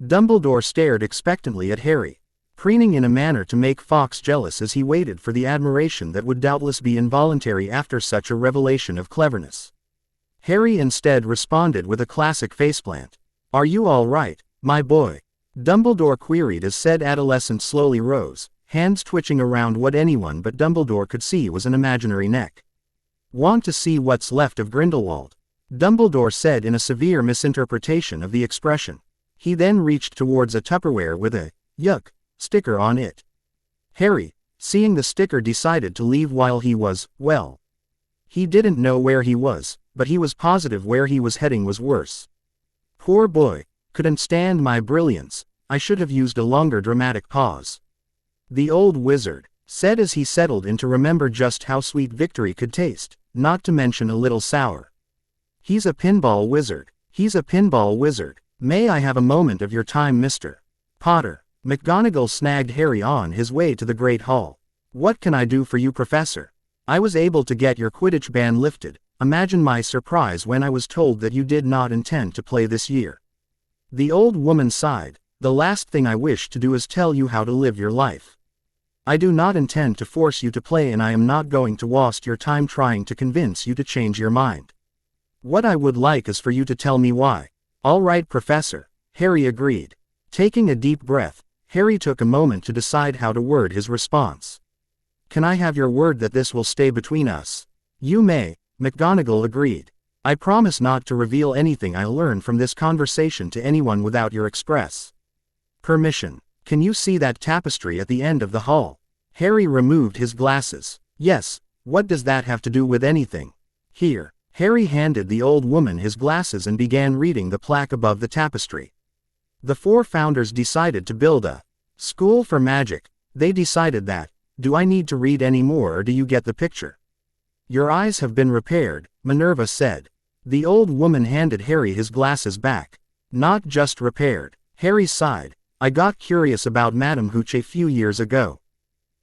Dumbledore stared expectantly at Harry, preening in a manner to make Fawkes jealous as he waited for the admiration that would doubtless be involuntary after such a revelation of cleverness. Harry instead responded with a classic faceplant. Are you all right, my boy? Dumbledore queried as said adolescent slowly rose, hands twitching around what anyone but Dumbledore could see was an imaginary neck. "Want to see what's left of Grindelwald?" Dumbledore said in a severe misinterpretation of the expression. He then reached towards a Tupperware with a "Yuck" sticker on it. Harry, seeing the sticker, decided to leave while he was, well. He didn't know where he was, but he was positive where he was heading was worse. Poor boy, couldn't stand my brilliance, I should have used a longer dramatic pause. The old wizard said as he settled in to remember just how sweet victory could taste, not to mention a little sour. He's a pinball wizard. He's a pinball wizard. May I have a moment of your time, Mr. Potter? McGonagal snagged Harry on his way to the Great Hall. What can I do for you, Professor? I was able to get your Quidditch ban lifted. Imagine my surprise when I was told that you did not intend to play this year. The old woman sighed. The last thing I wish to do is tell you how to live your life. I do not intend to force you to play, and I am not going to waste your time trying to convince you to change your mind. What I would like is for you to tell me why. All right, Professor, Harry agreed. Taking a deep breath, Harry took a moment to decide how to word his response. Can I have your word that this will stay between us? You may, McGonagal agreed. I promise not to reveal anything I learn from this conversation to anyone without your express permission. Can you see that tapestry at the end of the hall? Harry removed his glasses. Yes, what does that have to do with anything? Here. Harry handed the old woman his glasses and began reading the plaque above the tapestry. The four founders decided to build a school for magic. They decided that. Do I need to read any more, or do you get the picture? Your eyes have been repaired, Minerva said. The old woman handed Harry his glasses back. Not just repaired. Harry sighed. I got curious about Madame Hooch a few years ago.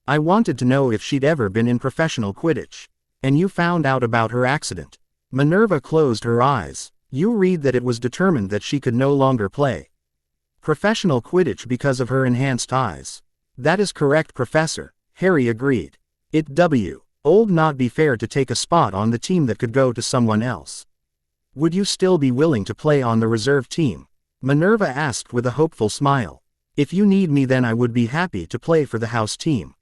I wanted to know if she'd ever been in professional Quidditch. And you found out about her accident. Minerva closed her eyes. You read that it was determined that she could no longer play professional Quidditch because of her enhanced eyes. That is correct, Professor, Harry agreed. It would not be fair to take a spot on the team that could go to someone else. Would you still be willing to play on the reserve team? Minerva asked with a hopeful smile. If you need me, then I would be happy to play for the house team.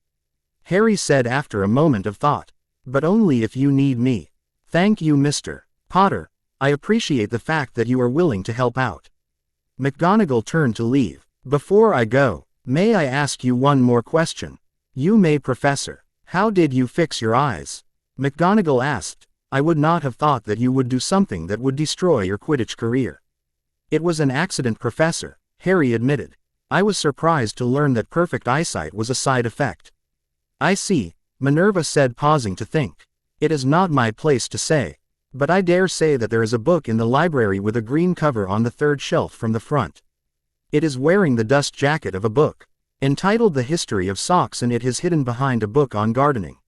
Harry said after a moment of thought. But only if you need me. Thank you, Mr. Potter. I appreciate the fact that you are willing to help out. McGonagal turned to leave. Before I go, may I ask you one more question? You may, Professor. How did you fix your eyes? McGonagal asked. I would not have thought that you would do something that would destroy your Quidditch career. It was an accident, Professor, Harry admitted. I was surprised to learn that perfect eyesight was a side effect. I see, Minerva said, pausing to think. It is not my place to say. But I dare say that there is a book in the library with a green cover on the third shelf from the front. It is wearing the dust jacket of a book, entitled The History of Socks, and it is hidden behind a book on gardening.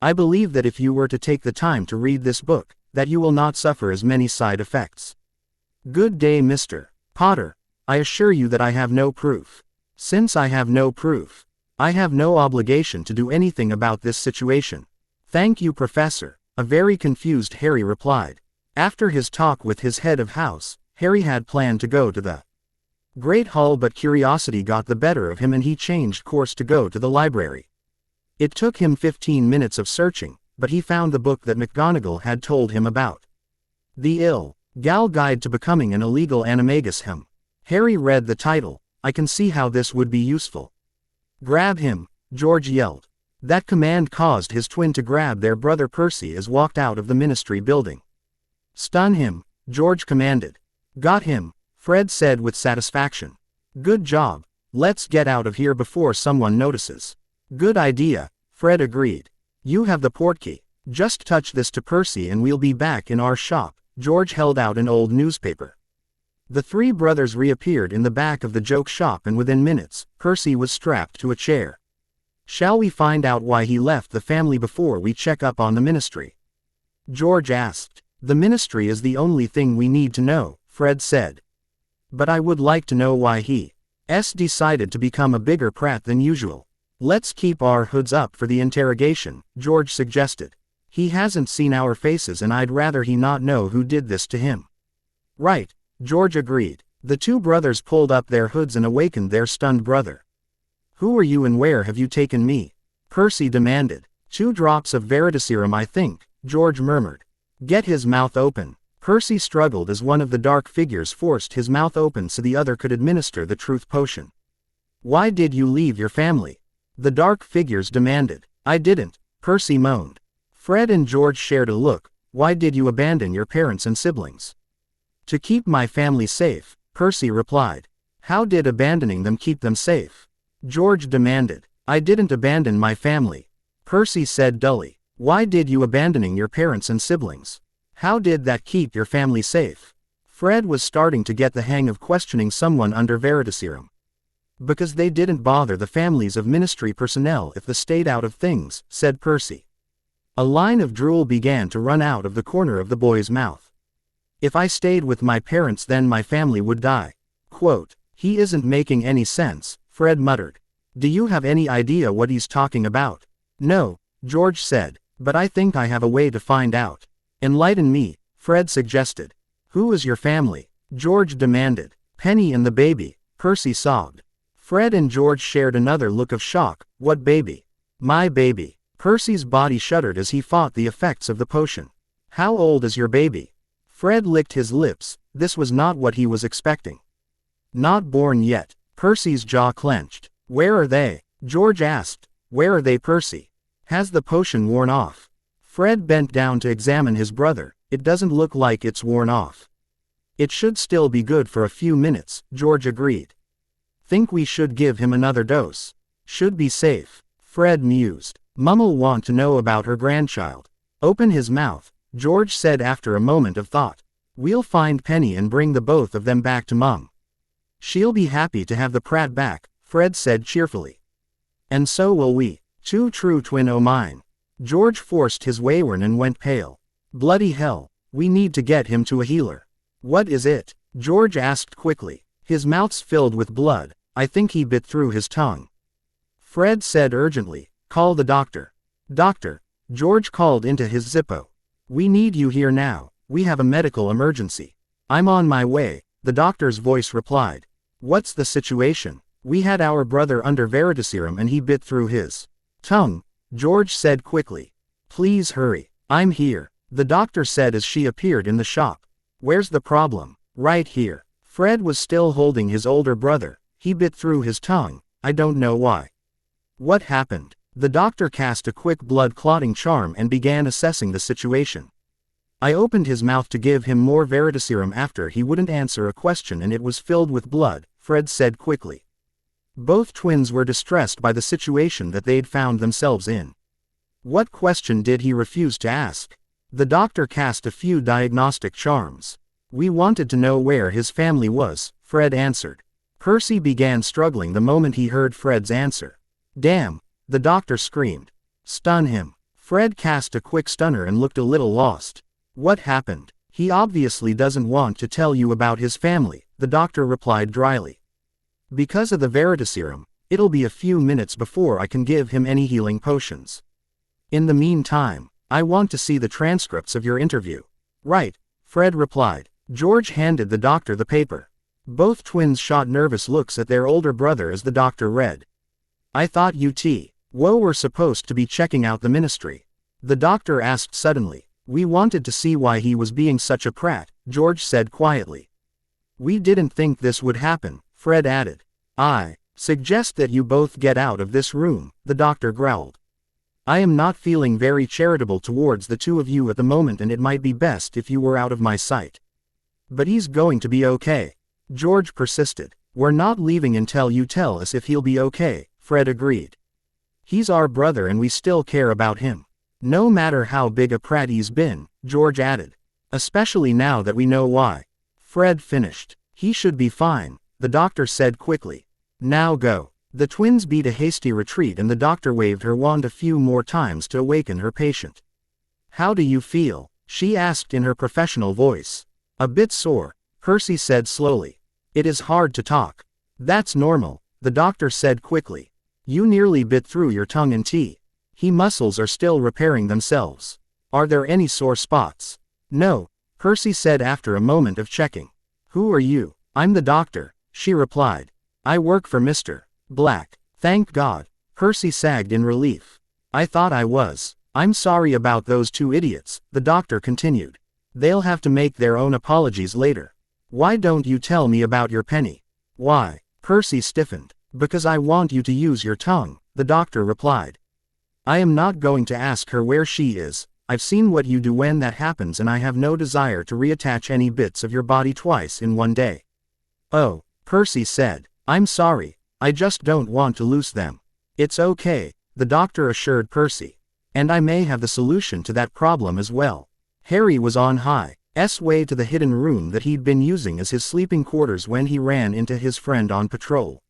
I believe that if you were to take the time to read this book, that you will not suffer as many side effects. Good day, Mr. Potter. I assure you that I have no proof. Since I have no proof, I have no obligation to do anything about this situation. Thank you, Professor, a very confused Harry replied. After his talk with his head of house, Harry had planned to go to the Great Hall, but curiosity got the better of him and he changed course to go to the library. It took him 15 minutes of searching, but he found the book that McGonagal had told him about. The Illegal Guide to Becoming an Illegal Animagus. Harry read the title. I can see how this would be useful. Grab him, George yelled. That command caused his twin to grab their brother Percy as walked out of the ministry building. Stun him, George commanded. Got him, Fred said with satisfaction. Good job. Let's get out of here before someone notices. Good idea, Fred agreed. You have the portkey. Just touch this to Percy and we'll be back in our shop. George held out an old newspaper. The three brothers reappeared in the back of the joke shop, and within minutes, Percy was strapped to a chair. Shall we find out why he left the family before we check up on the ministry? George asked. The ministry is the only thing we need to know, Fred said. But I would like to know why he decided to become a bigger prat than usual. Let's keep our hoods up for the interrogation, George suggested. He hasn't seen our faces and I'd rather he not know who did this to him. Right, George agreed. The two brothers pulled up their hoods and awakened their stunned brother. Who are you and where have you taken me? Percy demanded. 2 drops of veritaserum I think, George murmured. Get his mouth open. Percy struggled as one of the dark figures forced his mouth open so the other could administer the truth potion. Why did you leave your family? The dark figures demanded. I didn't, Percy moaned. Fred and George shared a look. Why did you abandon your parents and siblings? To keep my family safe, Percy replied. How did abandoning them keep them safe? George demanded. I didn't abandon my family. Percy said dully. Why did you abandoning your parents and siblings? How did that keep your family safe? Fred was starting to get the hang of questioning someone under veritaserum. Because they didn't bother the families of ministry personnel if the state out of things, said Percy. A line of drool began to run out of the corner of the boy's mouth. If I stayed with my parents then my family would die. Quote, he isn't making any sense, Fred muttered. Do you have any idea what he's talking about? No, George said, but I think I have a way to find out. Enlighten me, Fred suggested. Who is your family? George demanded. Penny and the baby, Percy sobbed. Fred and George shared another look of shock. What baby? My baby. Percy's body shuddered as he fought the effects of the potion. How old is your baby? Fred licked his lips. This was not what he was expecting. Not born yet. Percy's jaw clenched. Where are they? George asked. Where are they, Percy? Has the potion worn off? Fred bent down to examine his brother. It doesn't look like it's worn off. It should still be good for a few minutes, George agreed. Think we should give him another dose. Should be safe. Fred mused. Mumm'll want to know about her grandchild. Open his mouth, George said after a moment of thought. We'll find Penny and bring the both of them back to Mum. She'll be happy to have the Pratt back, Fred said cheerfully. And so will we. 2 true twin o' mine. George forced his wayward and went pale. Bloody hell, we need to get him to a healer. What is it? George asked quickly. His mouth's filled with blood. I think he bit through his tongue. Fred said urgently, call the doctor. Doctor, George called into his Zippo. We need you here now, we have a medical emergency. I'm on my way, the doctor's voice replied. What's the situation? We had our brother under veritaserum and he bit through his tongue, George said quickly. Please hurry, I'm here, the doctor said as she appeared in the shop. Where's the problem? Right here. Fred was still holding his older brother. He bit through his tongue. I don't know why. What happened? The doctor cast a quick blood-clotting charm and began assessing the situation. I opened his mouth to give him more veritaserum after he wouldn't answer a question and it was filled with blood, Fred said quickly. Both twins were distressed by the situation that they'd found themselves in. What question did he refuse to ask? The doctor cast a few diagnostic charms. We wanted to know where his family was, Fred answered. Percy began struggling the moment he heard Fred's answer. Damn, the doctor screamed. Stun him. Fred cast a quick stunner and looked a little lost. What happened? He obviously doesn't want to tell you about his family, the doctor replied dryly. Because of the veritaserum, it'll be a few minutes before I can give him any healing potions. In the meantime, I want to see the transcripts of your interview. Right, Fred replied. George handed the doctor the paper. Both twins shot nervous looks at their older brother as the doctor read. I thought Woe were supposed to be checking out the ministry. The doctor asked suddenly. We wanted to see why he was being such a prat, George said quietly. We didn't think this would happen, Fred added. I suggest that you both get out of this room, the doctor growled. I am not feeling very charitable towards the two of you at the moment and it might be best if you were out of my sight. But he's going to be okay. George persisted. We're not leaving until you tell us if he'll be okay, Fred agreed. He's our brother and we still care about him. No matter how big a prat he's been, George added. Especially now that we know why. Fred finished. He should be fine, the doctor said quickly. Now go. The twins beat a hasty retreat and the doctor waved her wand a few more times to awaken her patient. How do you feel? She asked in her professional voice. A bit sore, Percy said slowly. It is hard to talk. That's normal, the doctor said quickly. You nearly bit through your tongue and teeth. Muscles are still repairing themselves. Are there any sore spots? No, Percy said after a moment of checking. Who are you? I'm the doctor, she replied. I work for Mr. Black. Thank God. Percy sagged in relief. I thought I was. I'm sorry about those two idiots, the doctor continued. They'll have to make their own apologies later. Why don't you tell me about your penny? Why? Percy stiffened. Because I want you to use your tongue, the doctor replied. I am not going to ask her where she is. I've seen what you do when that happens and I have no desire to reattach any bits of your body twice in one day. Oh, Percy said. I'm sorry. I just don't want to lose them. It's okay, the doctor assured Percy. And I may have the solution to that problem as well. Harry was on High's way to the hidden room that he'd been using as his sleeping quarters when he ran into his friend on patrol.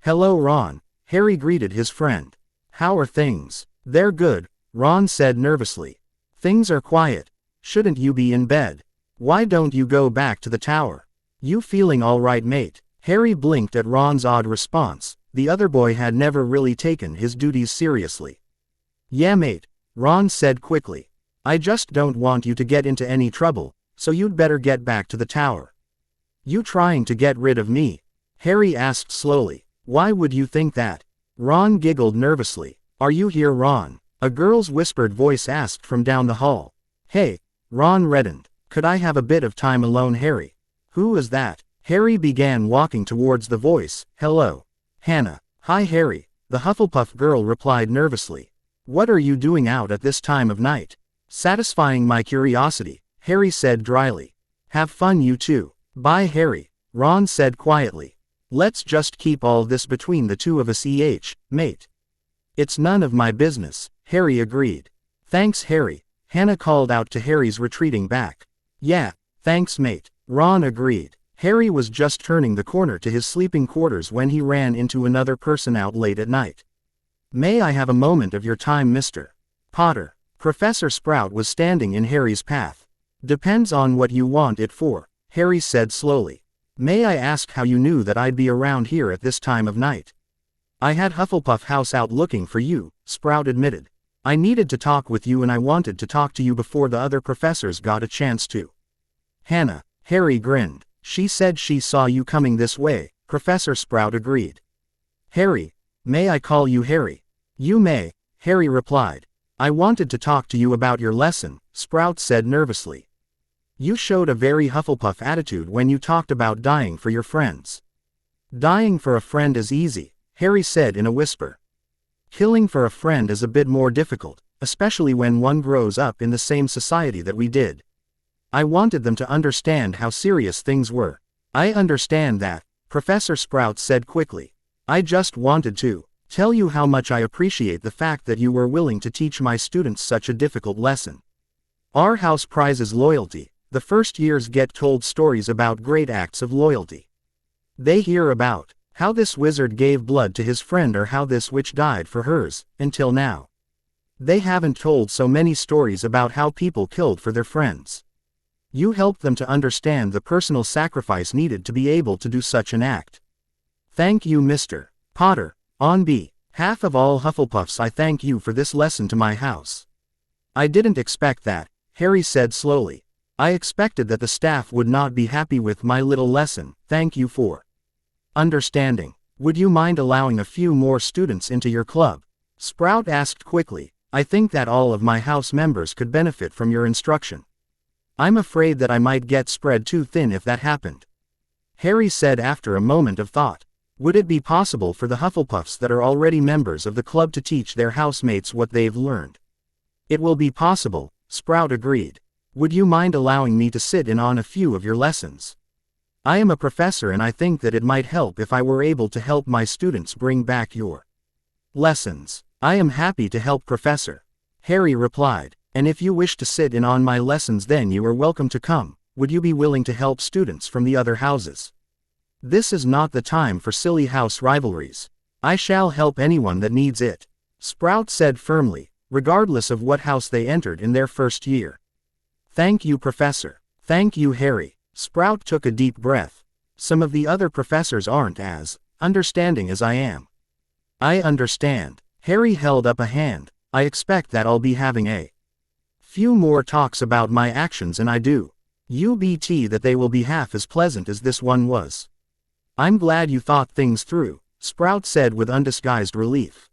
Hello Ron, Harry greeted his friend. How are things? They're good, Ron said nervously. Things are quiet. Shouldn't you be in bed? Why don't you go back to the tower? You feeling all right, mate? Harry blinked at Ron's odd response. The other boy had never really taken his duties seriously. Yeah mate, Ron said quickly. I just don't want you to get into any trouble, so you'd better get back to the tower. You trying to get rid of me? Harry asked slowly. Why would you think that? Ron giggled nervously. Are you here, Ron? A girl's whispered voice asked from down the hall. Hey, Ron reddened. Could I have a bit of time alone, Harry? Who is that? Harry began walking towards the voice. Hello. Hannah. Hi Harry, the Hufflepuff girl replied nervously. What are you doing out at this time of night? Satisfying my curiosity, Harry said dryly. Have fun you too. Bye Harry, Ron said quietly. Let's just keep all this between the two of us, mate. It's none of my business, Harry agreed. Thanks Harry, Hannah called out to Harry's retreating back. Yeah, thanks mate, Ron agreed. Harry was just turning the corner to his sleeping quarters when he ran into another person out late at night. May I have a moment of your time, Mr. Potter? Professor Sprout was standing in Harry's path. Depends on what you want it for, Harry said slowly. May I ask how you knew that I'd be around here at this time of night? I had Hufflepuff House out looking for you, Sprout admitted. I needed to talk with you and I wanted to talk to you before the other professors got a chance to. Hannah, Harry grinned. She said she saw you coming this way, Professor Sprout agreed. Harry, may I call you Harry? You may, Harry replied. I wanted to talk to you about your lesson, Sprout said nervously. You showed a very Hufflepuff attitude when you talked about dying for your friends. Dying for a friend is easy, Harry said in a whisper. Killing for a friend is a bit more difficult, especially when one grows up in the same society that we did. I wanted them to understand how serious things were. I understand that, Professor Sprout said quickly. I just wanted to tell you how much I appreciate the fact that you were willing to teach my students such a difficult lesson. Our house prizes loyalty. The first years get told stories about great acts of loyalty. They hear about how this wizard gave blood to his friend or how this witch died for hers, until now. They haven't told so many stories about how people killed for their friends. You helped them to understand the personal sacrifice needed to be able to do such an act. Thank you, Mr. Potter. On behalf of all Hufflepuffs, I thank you for this lesson to my house. I didn't expect that, Harry said slowly. I expected that the staff would not be happy with my little lesson. Thank you for understanding. Would you mind allowing a few more students into your club? Sprout asked quickly. I think that all of my house members could benefit from your instruction. I'm afraid that I might get spread too thin if that happened. Harry said after a moment of thought. Would it be possible for the Hufflepuffs that are already members of the club to teach their housemates what they've learned? It will be possible, Sprout agreed. Would you mind allowing me to sit in on a few of your lessons? I am a professor and I think that it might help if I were able to help my students bring back your lessons. I am happy to help, Professor, Harry replied. And if you wish to sit in on my lessons, then you are welcome to come. Would you be willing to help students from the other houses? This is not the time for silly house rivalries. I shall help anyone that needs it, Sprout said firmly, regardless of what house they entered in their first year. Thank you, Professor. Thank you, Harry. Sprout took a deep breath. Some of the other professors aren't as understanding as I am. I understand. Harry held up a hand. I expect that I'll be having a few more talks about my actions and I do. UBT that they will be half as pleasant as this one was. I'm glad you thought things through, Sprout said with undisguised relief.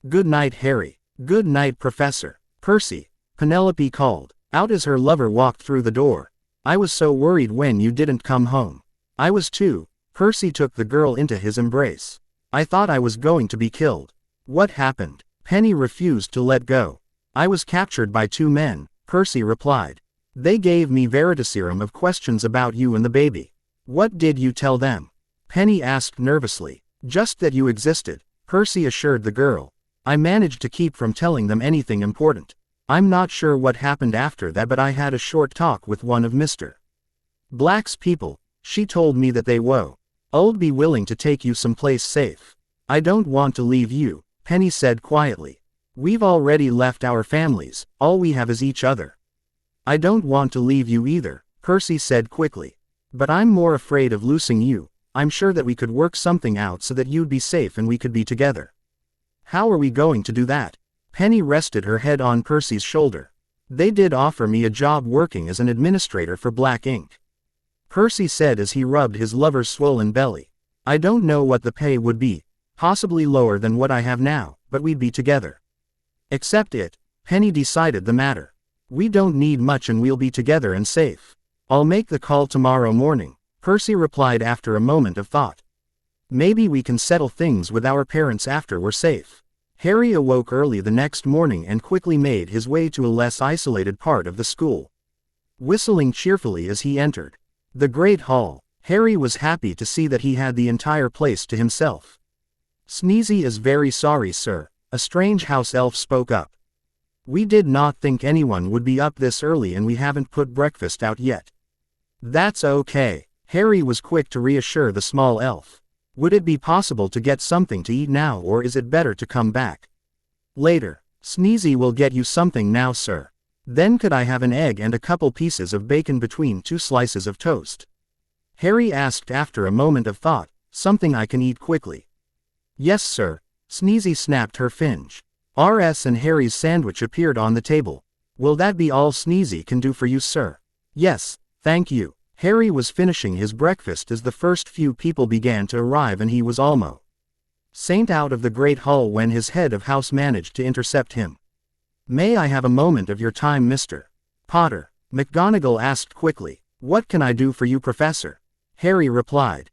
Good night, Harry. Good night, Professor. Percy, Penelope called, out as her lover walked through the door. I was so worried when you didn't come home. I was too. Percy took the girl into his embrace. I thought I was going to be killed. What happened? Penny refused to let go. I was captured by 2 men, Percy replied. They gave me veritaserum of questions about you and the baby. What did you tell them? Penny asked nervously. Just that you existed, Percy assured the girl. I managed to keep from telling them anything important. I'm not sure what happened after that, but I had a short talk with one of Mr. Black's people. She told me that they would be willing to take you someplace safe. I don't want to leave you, Penny said quietly. We've already left our families, all we have is each other. I don't want to leave you either, Percy said quickly. But I'm more afraid of losing you. I'm sure that we could work something out so that you'd be safe and we could be together. How are we going to do that? Penny rested her head on Percy's shoulder. They did offer me a job working as an administrator for Black Ink. Percy said as he rubbed his lover's swollen belly. I don't know what the pay would be, possibly lower than what I have now, but we'd be together. Accept it, Penny decided the matter. We don't need much and we'll be together and safe. I'll make the call tomorrow morning, Percy replied after a moment of thought. Maybe we can settle things with our parents after we're safe. Harry awoke early the next morning and quickly made his way to a less isolated part of the school. Whistling cheerfully as he entered the Great Hall, Harry was happy to see that he had the entire place to himself. Sneezy is very sorry, sir, a strange house elf spoke up. We did not think anyone would be up this early and we haven't put breakfast out yet. That's okay, Harry was quick to reassure the small elf. Would it be possible to get something to eat now, or is it better to come back later? Sneezy will get you something now, sir. Then could I have an egg and a couple pieces of bacon between 2 slices of toast? Harry asked after a moment of thought, something I can eat quickly. Yes, sir, Sneezy snapped her finge. RS and Harry's sandwich appeared on the table. Will that be all Sneezy can do for you, sir? Yes, thank you. Harry was finishing his breakfast as the first few people began to arrive and he was almost out of the Great Hall when his head of house managed to intercept him. May I have a moment of your time, Mr. Potter? McGonagal asked quickly. What can I do for you, Professor? Harry replied.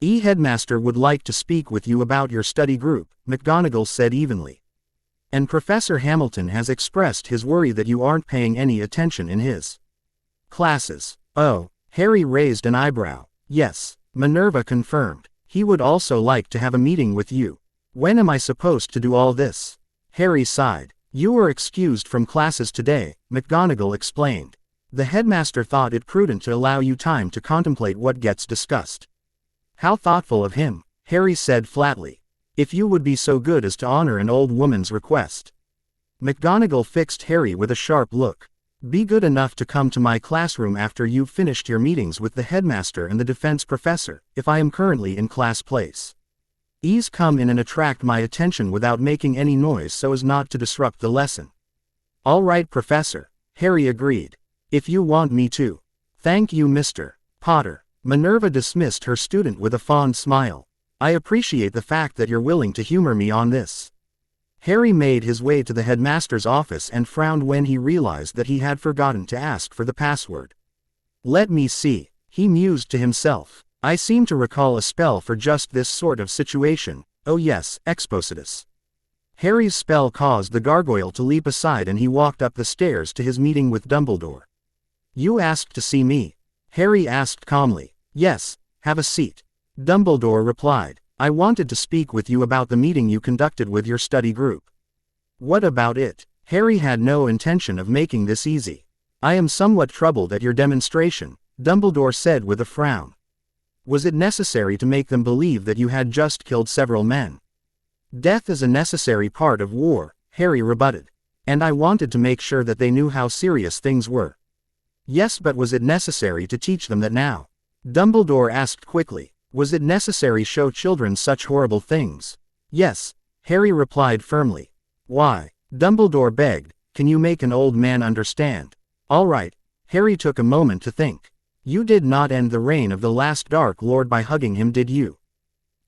Headmaster would like to speak with you about your study group, McGonagal said evenly. And Professor Hamilton has expressed his worry that you aren't paying any attention in his classes. Oh, Harry raised an eyebrow. Yes, Minerva confirmed. He would also like to have a meeting with you. When am I supposed to do all this? Harry sighed. You were excused from classes today, McGonagal explained. The headmaster thought it prudent to allow you time to contemplate what gets discussed. How thoughtful of him, Harry said flatly. If you would be so good as to honor an old woman's request. McGonagal fixed Harry with a sharp look. Be good enough to come to my classroom after you've finished your meetings with the headmaster and the defense professor, if I am currently in class place. Ease come in and attract my attention without making any noise so as not to disrupt the lesson. All right, Professor, Harry agreed. If you want me to. Thank you, Mr. Potter. Minerva dismissed her student with a fond smile. I appreciate the fact that you're willing to humor me on this. Harry made his way to the headmaster's office and frowned when he realized that he had forgotten to ask for the password. Let me see, he mused to himself. I seem to recall a spell for just this sort of situation. Oh yes, Expositus. Harry's spell caused the gargoyle to leap aside and he walked up the stairs to his meeting with Dumbledore. You asked to see me? Harry asked calmly. Yes, have a seat. Dumbledore replied. I wanted to speak with you about the meeting you conducted with your study group. What about it? Harry had no intention of making this easy. I am somewhat troubled at your demonstration, Dumbledore said with a frown. Was it necessary to make them believe that you had just killed several men? Death is a necessary part of war, Harry rebutted. And I wanted to make sure that they knew how serious things were. Yes, but was it necessary to teach them that now? Dumbledore asked quickly. Was it necessary to show children such horrible things? Yes, Harry replied firmly. Why? Dumbledore begged. Can you make an old man understand? All right, Harry took a moment to think. You did not end the reign of the last Dark Lord by hugging him, did you?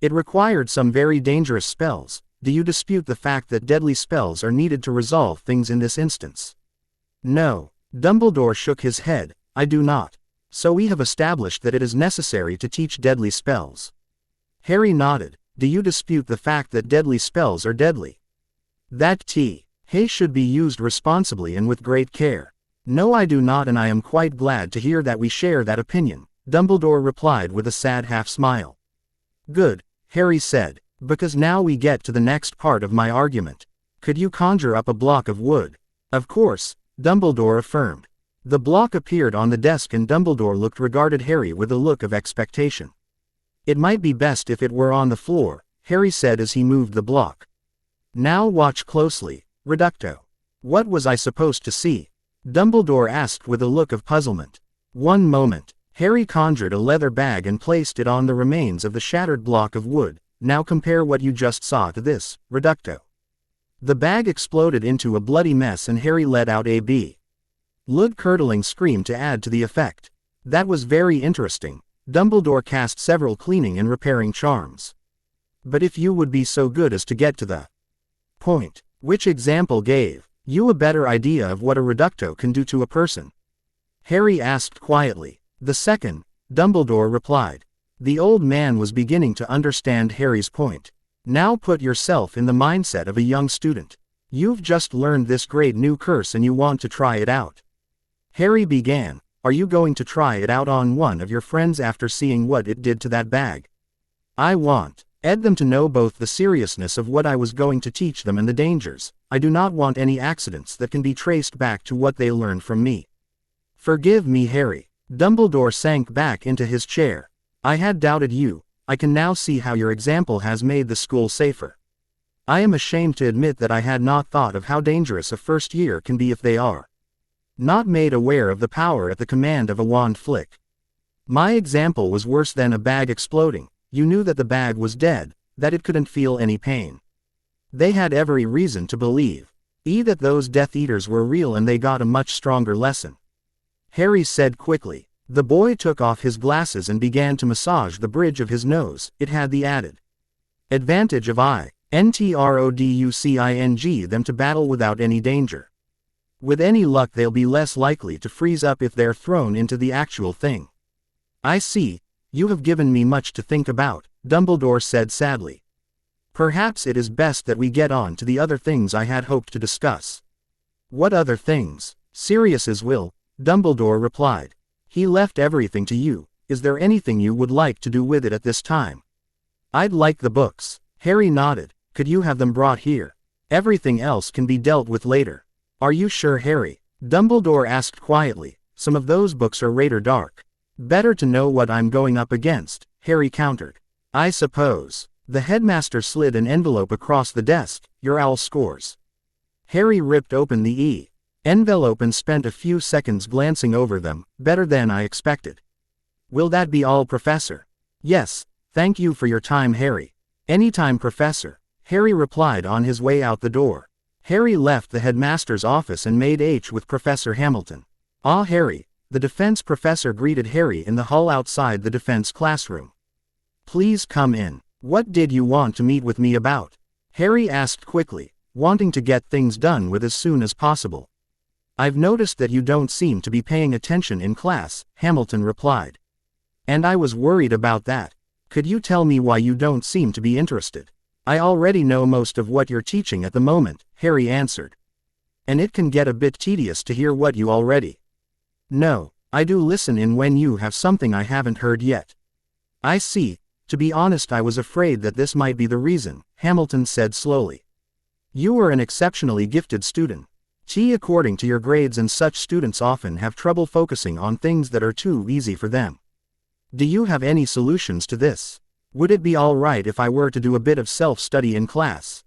It required some very dangerous spells. Do you dispute the fact that deadly spells are needed to resolve things in this instance? No. Dumbledore shook his head. I do not. So we have established that it is necessary to teach deadly spells. Harry nodded. Do you dispute the fact that deadly spells are deadly? That Hay should be used responsibly and with great care. No, I do not, and I am quite glad to hear that we share that opinion, Dumbledore replied with a sad half-smile. Good, Harry said, because now we get to the next part of my argument. Could you conjure up a block of wood? Of course, Dumbledore affirmed. The block appeared on the desk and Dumbledore regarded Harry with a look of expectation. It might be best if it were on the floor, Harry said as he moved the block. Now watch closely, Reducto. What was I supposed to see? Dumbledore asked with a look of puzzlement. One moment. Harry conjured a leather bag and placed it on the remains of the shattered block of wood. Now compare what you just saw to this, Reducto. The bag exploded into a bloody mess and Harry let out a blood-curdling scream to add to the effect. That was very interesting. Dumbledore cast several cleaning and repairing charms. But if you would be so good as to get to the point, which example gave you a better idea of what a Reducto can do to a person? Harry asked quietly. The second, Dumbledore replied. The old man was beginning to understand Harry's point. Now put yourself in the mindset of a young student. You've just learned this great new curse and you want to try it out. Harry began. Are you going to try it out on one of your friends after seeing what it did to that bag? I want them to know both the seriousness of what I was going to teach them and the dangers. I do not want any accidents that can be traced back to what they learned from me. Forgive me, Harry. Dumbledore sank back into his chair. I had doubted you. I can now see how your example has made the school safer. I am ashamed to admit that I had not thought of how dangerous a first year can be if they are not made aware of the power at the command of a wand flick. My example was worse than a bag exploding. You knew that the bag was dead, that it couldn't feel any pain. They had every reason to believe that those Death Eaters were real and they got a much stronger lesson. Harry said quickly. The boy took off his glasses and began to massage the bridge of his nose. It had the added advantage of introducing them to battle without any danger. With any luck they'll be less likely to freeze up if they're thrown into the actual thing. I see, you have given me much to think about, Dumbledore said sadly. Perhaps it is best that we get on to the other things I had hoped to discuss. What other things? Sirius as will, Dumbledore replied. He left everything to you. Is there anything you would like to do with it at this time? I'd like the books. Harry nodded. Could you have them brought here? Everything else can be dealt with later. Are you sure, Harry? Dumbledore asked quietly. Some of those books are rather dark. Better to know what I'm going up against, Harry countered. I suppose. The headmaster slid an envelope across the desk. Your owl scores. Harry ripped open the envelope and spent a few seconds glancing over them. Better than I expected. Will that be all, Professor? Yes, thank you for your time, Harry. Anytime, Professor, Harry replied on his way out the door. Harry left the headmaster's office and made with Professor Hamilton. Ah, Harry, the defense professor greeted Harry in the hall outside the defense classroom. Please come in. What did you want to meet with me about? Harry asked quickly, wanting to get things done with as soon as possible. I've noticed that you don't seem to be paying attention in class, Hamilton replied. And I was worried about that. Could you tell me why you don't seem to be interested? I already know most of what you're teaching at the moment, Harry answered. And it can get a bit tedious to hear what you already know. I do listen in when you have something I haven't heard yet. I see. To be honest, I was afraid that this might be the reason, Hamilton said slowly. You are an exceptionally gifted student. According to your grades, and such students often have trouble focusing on things that are too easy for them. Do you have any solutions to this? Would it be all right if I were to do a bit of self-study in class?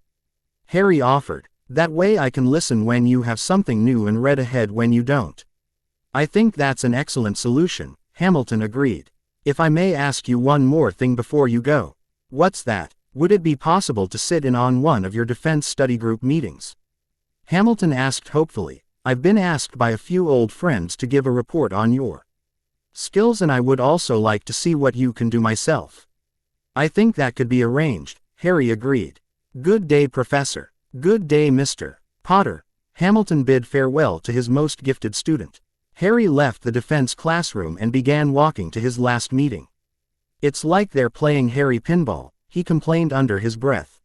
Harry offered. That way I can listen when you have something new and read ahead when you don't. I think that's an excellent solution, Hamilton agreed. If I may ask you one more thing before you go. What's that? Would it be possible to sit in on one of your defense study group meetings? Hamilton asked hopefully. I've been asked by a few old friends to give a report on your skills, and I would also like to see what you can do myself. I think that could be arranged, Harry agreed. Good day, Professor. Good day, Mr. Potter. Hamilton bid farewell to his most gifted student. Harry left the defense classroom and began walking to his last meeting. It's like they're playing Harry pinball, he complained under his breath.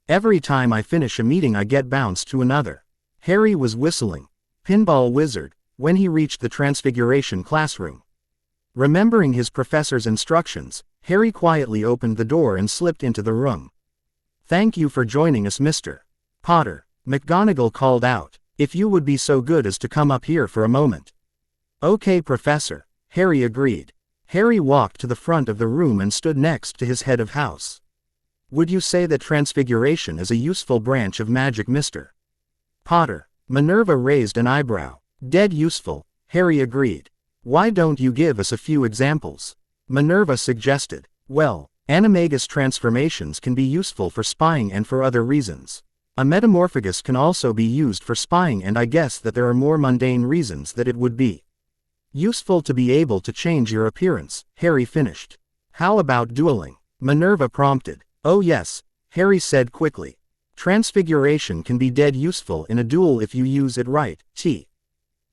Every time I finish a meeting I get bounced to another. Harry was whistling, Pinball Wizard, when he reached the Transfiguration classroom. Remembering his professor's instructions, Harry quietly opened the door and slipped into the room. Thank you for joining us, Mr. Potter, McGonagal called out. If you would be so good as to come up here for a moment. Okay, Professor, Harry agreed. Harry walked to the front of the room and stood next to his head of house. Would you say that Transfiguration is a useful branch of magic, Mr. Potter? Minerva raised an eyebrow. Dead useful, Harry agreed. Why don't you give us a few examples? Minerva suggested. Well, animagus transformations can be useful for spying and for other reasons. A metamorphagus can also be used for spying, and I guess that there are more mundane reasons that it would be useful to be able to change your appearance, Harry finished. How about dueling? Minerva prompted. Oh yes, Harry said quickly. Transfiguration can be dead useful in a duel if you use it right.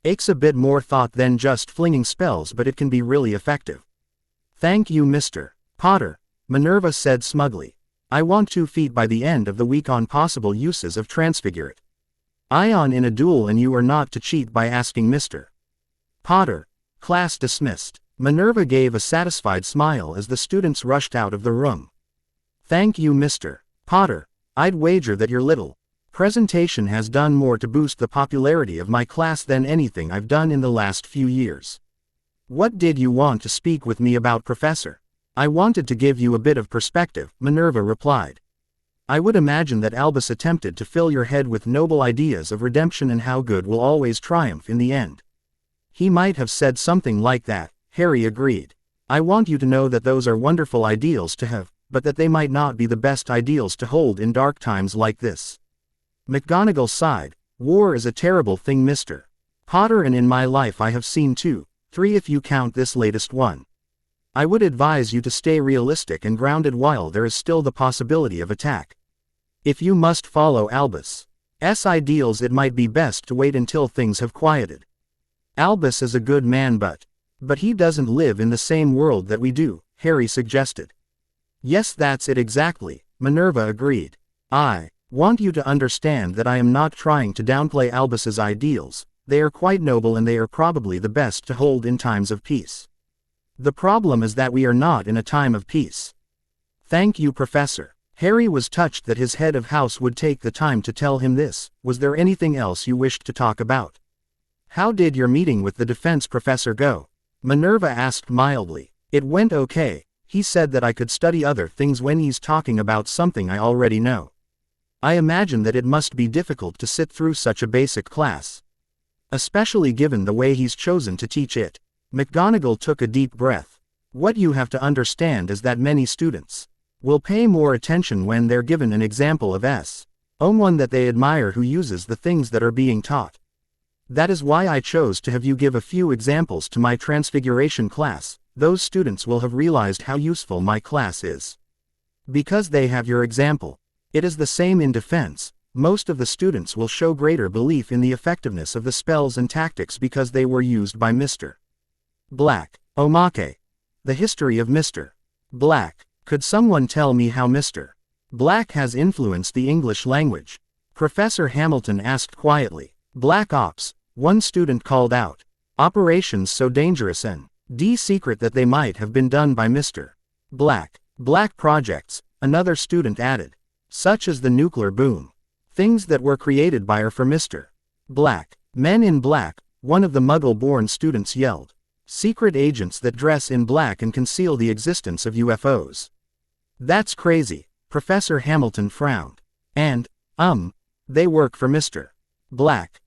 Takes a bit more thought than just flinging spells, but it can be really effective. Thank you, Mr. Potter, Minerva said smugly. I want 2 feet by the end of the week on possible uses of Transfigurate. Ion in a duel, and you are not to cheat by asking Mr. Potter. Class dismissed. Minerva gave a satisfied smile as the students rushed out of the room. Thank you, Mr. Potter. I'd wager that your little presentation has done more to boost the popularity of my class than anything I've done in the last few years. What did you want to speak with me about, Professor? I wanted to give you a bit of perspective, Minerva replied. I would imagine that Albus attempted to fill your head with noble ideas of redemption and how good will always triumph in the end. He might have said something like that, Harry agreed. I want you to know that those are wonderful ideals to have, but that they might not be the best ideals to hold in dark times like this. McGonagall sighed. War is a terrible thing, Mr. Potter, and in my life I have seen 2, 3 if you count this latest one. I would advise you to stay realistic and grounded while there is still the possibility of attack. If you must follow Albus's ideals, it might be best to wait until things have quieted. Albus is a good man, but he doesn't live in the same world that we do, Harry suggested. Yes, that's it exactly, Minerva agreed. I want you to understand that I am not trying to downplay Albus's ideals. They are quite noble and they are probably the best to hold in times of peace. The problem is that we are not in a time of peace. Thank you, Professor. Harry was touched that his head of house would take the time to tell him this. Was there anything else you wished to talk about? How did your meeting with the defense professor go? Minerva asked mildly. It went okay. He said that I could study other things when he's talking about something I already know. I imagine that it must be difficult to sit through such a basic class, especially given the way he's chosen to teach it. McGonagall took a deep breath. What you have to understand is that many students will pay more attention when they're given an example of someone that they admire who uses the things that are being taught. That is why I chose to have you give a few examples to my Transfiguration class. Those students will have realized how useful my class is because they have your example. It is the same in defense. Most of the students will show greater belief in the effectiveness of the spells and tactics because they were used by Mr. Black. Omake. The history of Mr. Black. Could someone tell me how Mr. Black has influenced the English language? Professor Hamilton asked quietly. Black Ops, one student called out. Operations so dangerous and secret that they might have been done by Mr. Black. Black projects, another student added. Such as the nuclear boom. Things that were created by or for Mr. Black. Men in black, one of the Muggle-born students yelled. Secret agents that dress in black and conceal the existence of UFOs. That's crazy, Professor Hamilton frowned. And, they work for Mr. Black.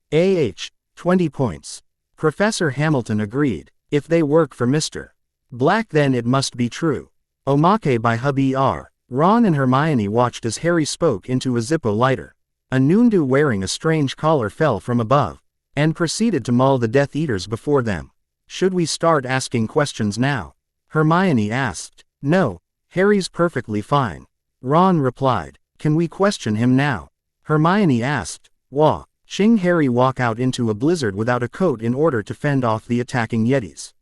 20 points. Professor Hamilton agreed. If they work for Mr. Black, then it must be true. Omake by Hubby R. Ron and Hermione watched as Harry spoke into a Zippo lighter. A Noondu wearing a strange collar fell from above, and proceeded to maul the Death Eaters before them. Should we start asking questions now? Hermione asked. No, Harry's perfectly fine. Ron replied. Can we question him now? Hermione asked. Wah. Ching Harry walk out into a blizzard without a coat in order to fend off the attacking Yetis.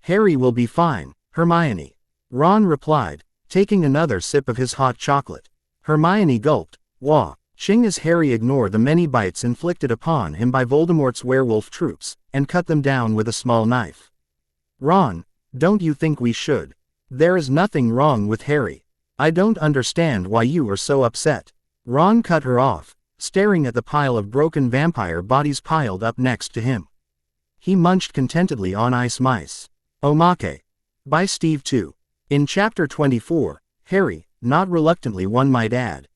Harry will be fine, Hermione. Ron replied, taking another sip of his hot chocolate. Hermione gulped. Wah. Ching as Harry ignored the many bites inflicted upon him by Voldemort's werewolf troops, and cut them down with a small knife. Ron, don't you think we should? There is nothing wrong with Harry. I don't understand why you are so upset. Ron cut her off, staring at the pile of broken vampire bodies piled up next to him. He munched contentedly on ice mice. Omake. By Steve 2. In Chapter 24, Harry, not reluctantly one might add,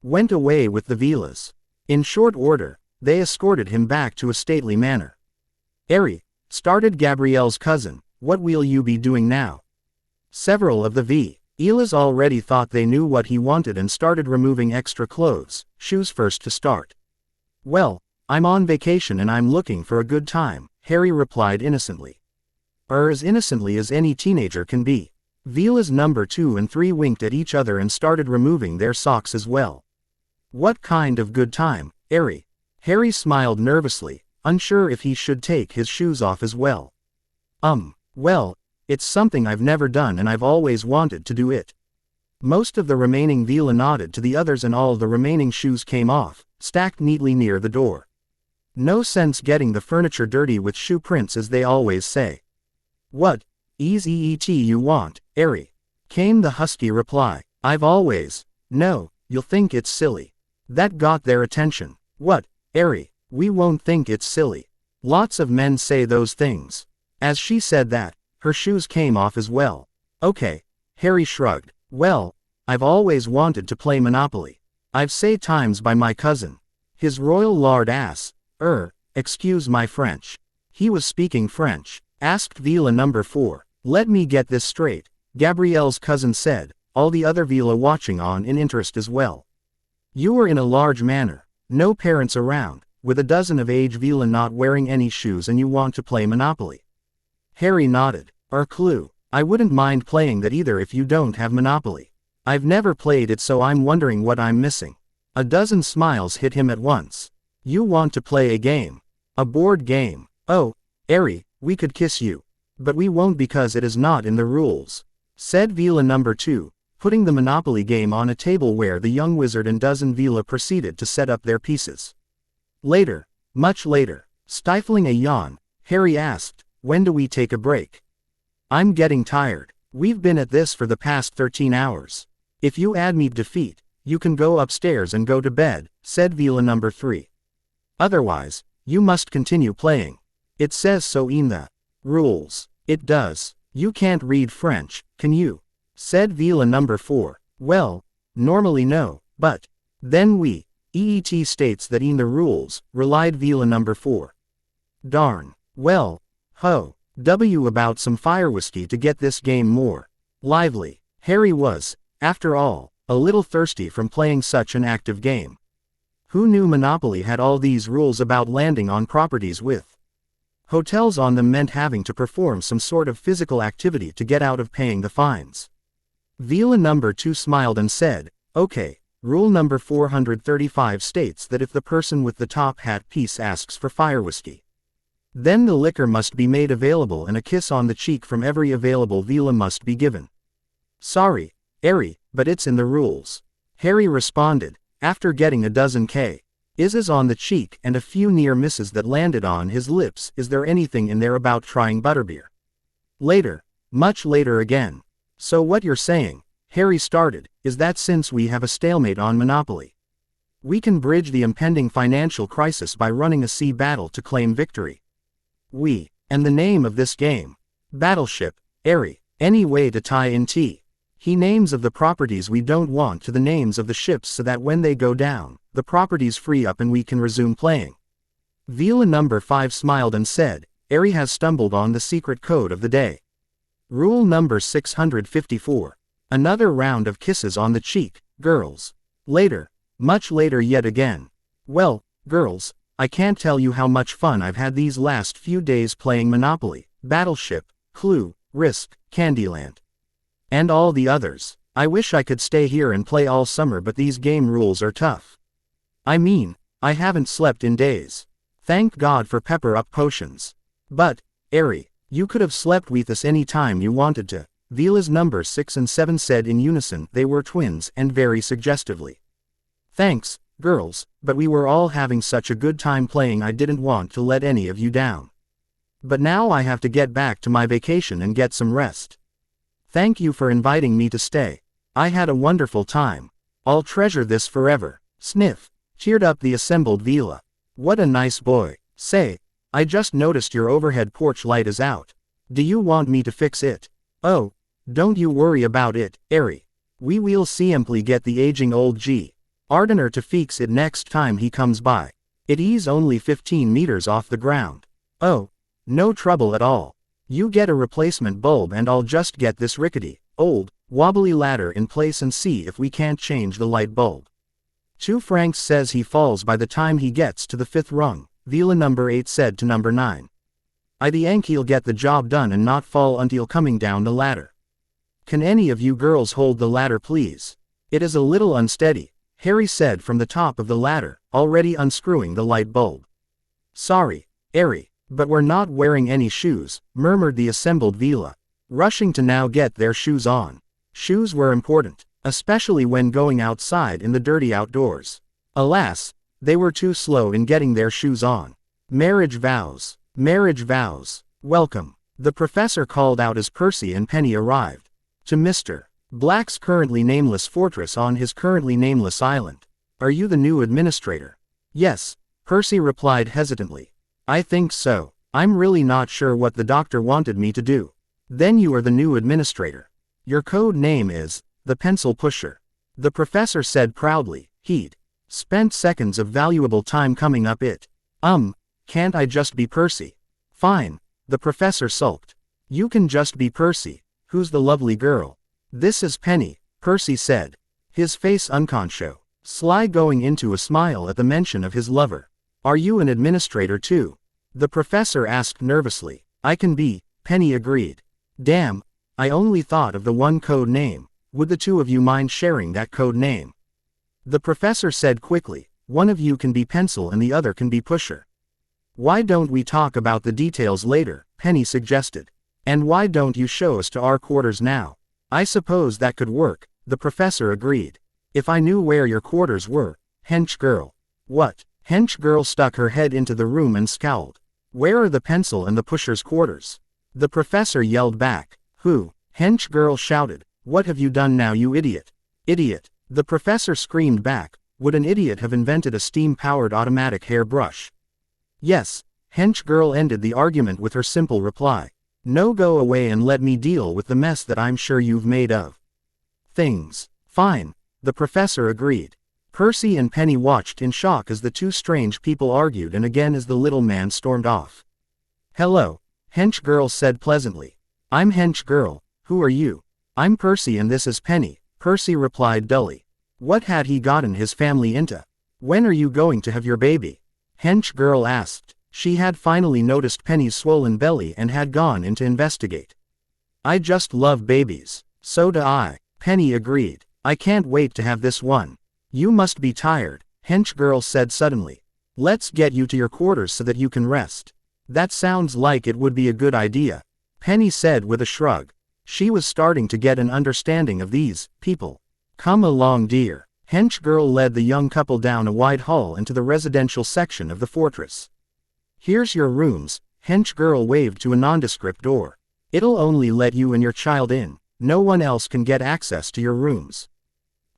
went away with the Velas. In short order, they escorted him back to a stately manor. Harry, started Gabrielle's cousin, what will you be doing now? Several of the Velas already thought they knew what he wanted and started removing extra clothes, shoes first to start. Well, I'm on vacation and I'm looking for a good time, Harry replied innocently. As innocently as any teenager can be. Velas number 2 and 3 winked at each other and started removing their socks as well. What kind of good time, Harry? Harry smiled nervously, unsure if he should take his shoes off as well. Well, it's something I've never done and I've always wanted to do it. Most of the remaining Vela nodded to the others and all the remaining shoes came off, stacked neatly near the door. No sense getting the furniture dirty with shoe prints as they always say. What eat you want, Harry? Came the husky reply. I've always. No, you'll think it's silly. That got their attention. What, Harry? We won't think it's silly. Lots of men say those things. As she said that, her shoes came off as well. Okay, Harry shrugged. Well, I've always wanted to play Monopoly. I've say times by my cousin. His royal lord ass. Excuse my French. He was speaking French, asked Vela number 4. Let me get this straight, Gabrielle's cousin said, all the other Vela watching on in interest as well. You were in a large manor, no parents around, with a dozen of age Vela not wearing any shoes and you want to play Monopoly. Harry nodded. Clue. I wouldn't mind playing that either if you don't have Monopoly. I've never played it so I'm wondering what I'm missing. A dozen smiles hit him at once. You want to play a game? A board game? Oh, Harry, we could kiss you. But we won't because it is not in the rules, said Vela number 2, putting the Monopoly game on a table where the young wizard and dozen Vela proceeded to set up their pieces. Later, much later, stifling a yawn, Harry asked, when do we take a break? I'm getting tired. We've been at this for the past 13 hours. If you add me defeat, you can go upstairs and go to bed, said Vela number 3. Otherwise, you must continue playing. It says so in the rules. It does. You can't read French, can you? Said Vela number 4. Well, normally no, but then EET states that in the rules, relied Vela number 4. Darn. Well, about some fire whiskey to get this game more lively. Harry was, after all, a little thirsty from playing such an active game. Who knew Monopoly had all these rules about landing on properties with hotels on them meant having to perform some sort of physical activity to get out of paying the fines. Vela number 2 smiled and said, okay, rule number 435 states that if the person with the top hat piece asks for fire whiskey, then the liquor must be made available and a kiss on the cheek from every available Vela must be given. Sorry, Harry, but it's in the rules. Harry responded, after getting a dozen kisses on the cheek and a few near misses that landed on his lips. Is there anything in there about trying butterbeer? Later, much later again. So what you're saying, Harry started, is that since we have a stalemate on Monopoly, we can bridge the impending financial crisis by running a sea battle to claim victory. And the name of this game? Battleship, Harry. Any way to tie in he names of the properties we don't want to the names of the ships so that when they go down, the properties free up and we can resume playing. Vela number 5 smiled and said, Harry has stumbled on the secret code of the day. Rule number 654. Another round of kisses on the cheek, girls. Later, much later yet again. Well, girls, I can't tell you how much fun I've had these last few days playing Monopoly, Battleship, Clue, Risk, Candyland. And all the others. I wish I could stay here and play all summer, but these game rules are tough. I mean, I haven't slept in days. Thank God for pepper-up potions. But, Harry, you could have slept with us any time you wanted to, Vila's number 6 and 7 said in unison. They were twins and very suggestively. Thanks, girls, but we were all having such a good time playing. I didn't want to let any of you down. But now I have to get back to my vacation and get some rest. Thank you for inviting me to stay. I had a wonderful time. I'll treasure this forever. Sniff. Cheered up the assembled Vila. What a nice boy. Say, I just noticed your overhead porch light is out. Do you want me to fix it? Oh, don't you worry about it, Harry. We will simply get the aging old G. Ardener to fix it next time he comes by. It is only 15 meters off the ground. Oh, no trouble at all. You get a replacement bulb and I'll just get this rickety, old, wobbly ladder in place and see if we can't change the light bulb. 2 francs says he falls by the time he gets to the 5th rung, Vila number 8 said to number 9. I think he'll get the job done and not fall until coming down the ladder. Can any of you girls hold the ladder please? It is a little unsteady, Harry said from the top of the ladder, already unscrewing the light bulb. Sorry, Harry, but we're not wearing any shoes, murmured the assembled Vila, rushing to now get their shoes on. Shoes were important, especially when going outside in the dirty outdoors. Alas, they were too slow in getting their shoes on. Marriage vows. Marriage vows. Welcome. The professor called out as Percy and Penny arrived. To Mr. Black's currently nameless fortress on his currently nameless island. Are you the new administrator? Yes, Percy replied hesitantly. I think so. I'm really not sure what the doctor wanted me to do. Then you are the new administrator. Your code name is the Pencil Pusher. The professor said proudly. He'd spent seconds of valuable time coming up it. Can't I just be Percy? Fine, the professor sulked. You can just be Percy. Who's the lovely girl? This is Penny, Percy said. His face unconscious, sly going into a smile at the mention of his lover. Are you an administrator too? The professor asked nervously. I can be, Penny agreed. Damn, I only thought of the one code name. Would the two of you mind sharing that code name? The professor said quickly. One of you can be Pencil and the other can be Pusher. Why don't we talk about the details later, Penny suggested. And why don't you show us to our quarters now? I suppose that could work, the professor agreed. If I knew where your quarters were, hench girl. What? Hench girl stuck her head into the room and scowled. Where are the Pencil and the Pusher's quarters? The professor yelled back. Who? Hench girl shouted. What have you done now, you idiot? Idiot. The professor screamed back. Would an idiot have invented a steam-powered automatic hairbrush? Yes, hench girl ended the argument with her simple reply. No, go away and let me deal with the mess that I'm sure you've made of things. Fine, the professor agreed. Percy and Penny watched in shock as the two strange people argued and again as the little man stormed off. Hello, hench girl said pleasantly. I'm hench girl, who are you? I'm Percy and this is Penny, Percy replied dully. What had he gotten his family into? When are you going to have your baby? Hench girl asked. She had finally noticed Penny's swollen belly and had gone in to investigate. I just love babies. So do I, Penny agreed. I can't wait to have this one. You must be tired, hench girl said suddenly. Let's get you to your quarters so that you can rest. That sounds like it would be a good idea, Penny said with a shrug. She was starting to get an understanding of these people. Come along, dear. Hench girl led the young couple down a wide hall into the residential section of the fortress. Here's your rooms, hench girl waved to a nondescript door. It'll only let you and your child in. No one else can get access to your rooms.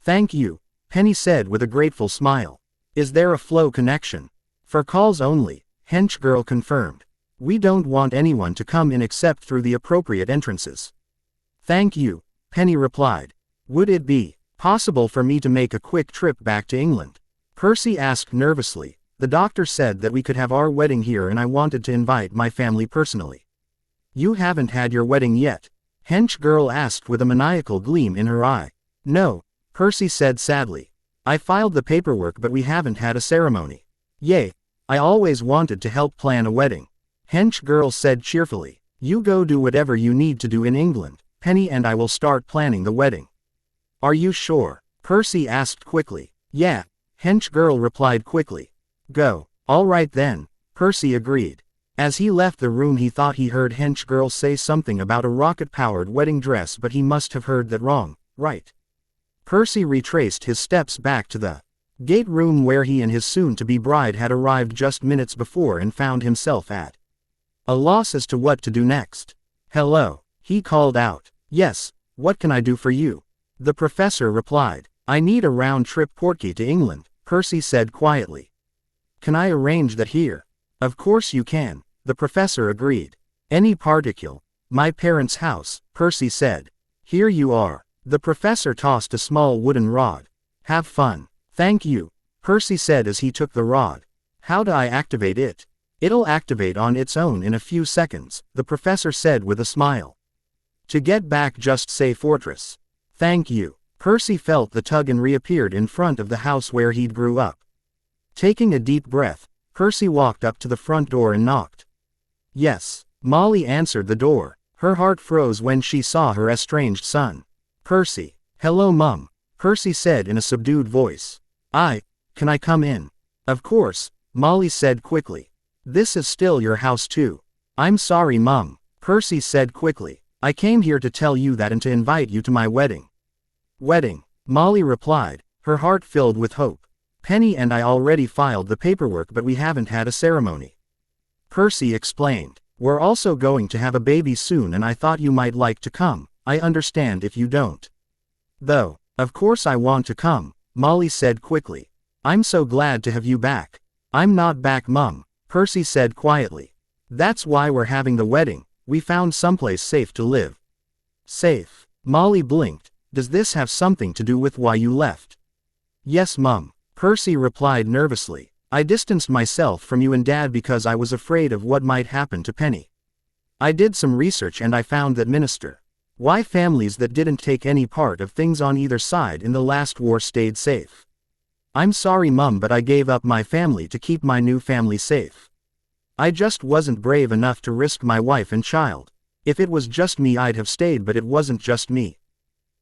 Thank you, Penny said with a grateful smile. Is there a flow connection? For calls only, hench girl confirmed. We don't want anyone to come in except through the appropriate entrances. Thank you, Penny replied. Would it be possible for me to make a quick trip back to England? Percy asked nervously. The doctor said that we could have our wedding here and I wanted to invite my family personally. You haven't had your wedding yet? Hench girl asked with a maniacal gleam in her eye. No, Percy said sadly. I filed the paperwork but we haven't had a ceremony. Yay, I always wanted to help plan a wedding. Hench girl said cheerfully. You go do whatever you need to do in England, Penny and I will start planning the wedding. Are you sure? Percy asked quickly. Yeah, hench girl replied quickly. Go. All right then, Percy agreed. As he left the room he thought he heard hench girl say something about a rocket-powered wedding dress, but he must have heard that wrong, right? Percy retraced his steps back to the gate room where he and his soon-to-be bride had arrived just minutes before and found himself at a loss as to what to do next. Hello, he called out. Yes, what can I do for you? The professor replied. I need a round-trip portkey to England, Percy said quietly. Can I arrange that here? Of course you can, the professor agreed. Any particle? My parents' house, Percy said. Here you are. The professor tossed a small wooden rod. Have fun. Thank you, Percy said as he took the rod. How do I activate it? It'll activate on its own in a few seconds, the professor said with a smile. To get back just say fortress. Thank you. Percy felt the tug and reappeared in front of the house where he'd grew up. Taking a deep breath, Percy walked up to the front door and knocked. Yes, Molly answered the door. Her heart froze when she saw her estranged son. Percy. Hello Mum, Percy said in a subdued voice. Can I come in? Of course, Molly said quickly. This is still your house too. I'm sorry Mum, Percy said quickly. I came here to tell you that and to invite you to my wedding. Wedding, Molly replied, her heart filled with hope. Penny and I already filed the paperwork but we haven't had a ceremony. Percy explained. We're also going to have a baby soon and I thought you might like to come. I understand if you don't. Though, of course I want to come, Molly said quickly. I'm so glad to have you back. I'm not back Mum, Percy said quietly. That's why we're having the wedding, we found someplace safe to live. Safe? Molly blinked. Does this have something to do with why you left? Yes Mum, Percy replied nervously. I distanced myself from you and Dad because I was afraid of what might happen to Penny. I did some research and I found that why families that didn't take any part of things on either side in the last war stayed safe. I'm sorry Mum, but I gave up my family to keep my new family safe. I just wasn't brave enough to risk my wife and child. If it was just me I'd have stayed, but it wasn't just me.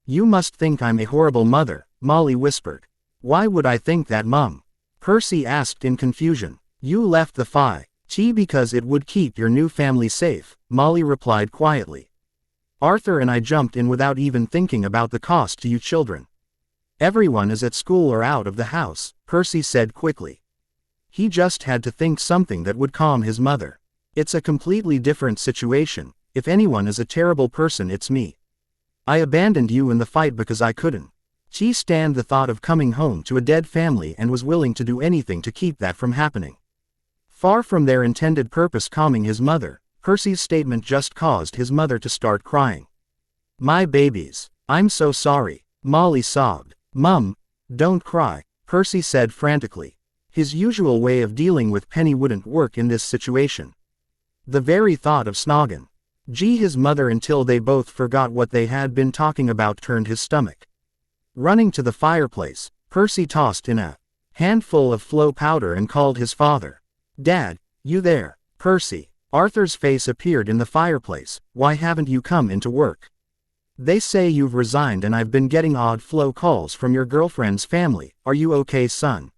You must think I'm a horrible mother, Molly whispered. Why would I think that Mum? Percy asked in confusion. You left the Fudge because it would keep your new family safe, Molly replied quietly. Arthur and I jumped in without even thinking about the cost to you children. Everyone is at school or out of the house, Percy said quickly. He just had to think something that would calm his mother. It's a completely different situation. If anyone is a terrible person it's me. I abandoned you in the fight because I couldn't stand the thought of coming home to a dead family and was willing to do anything to keep that from happening. Far from their intended purpose calming his mother, Percy's statement just caused his mother to start crying. My babies. I'm so sorry, Molly sobbed. Mum, don't cry, Percy said frantically. His usual way of dealing with Penny wouldn't work in this situation. The very thought of snogging his mother until they both forgot what they had been talking about turned his stomach. Running to the fireplace, Percy tossed in a handful of flow powder and called his father. Dad, you there? Percy. Arthur's face appeared in the fireplace. Why haven't you come into work? They say you've resigned and I've been getting odd flow calls from your girlfriend's family. Are you okay, son?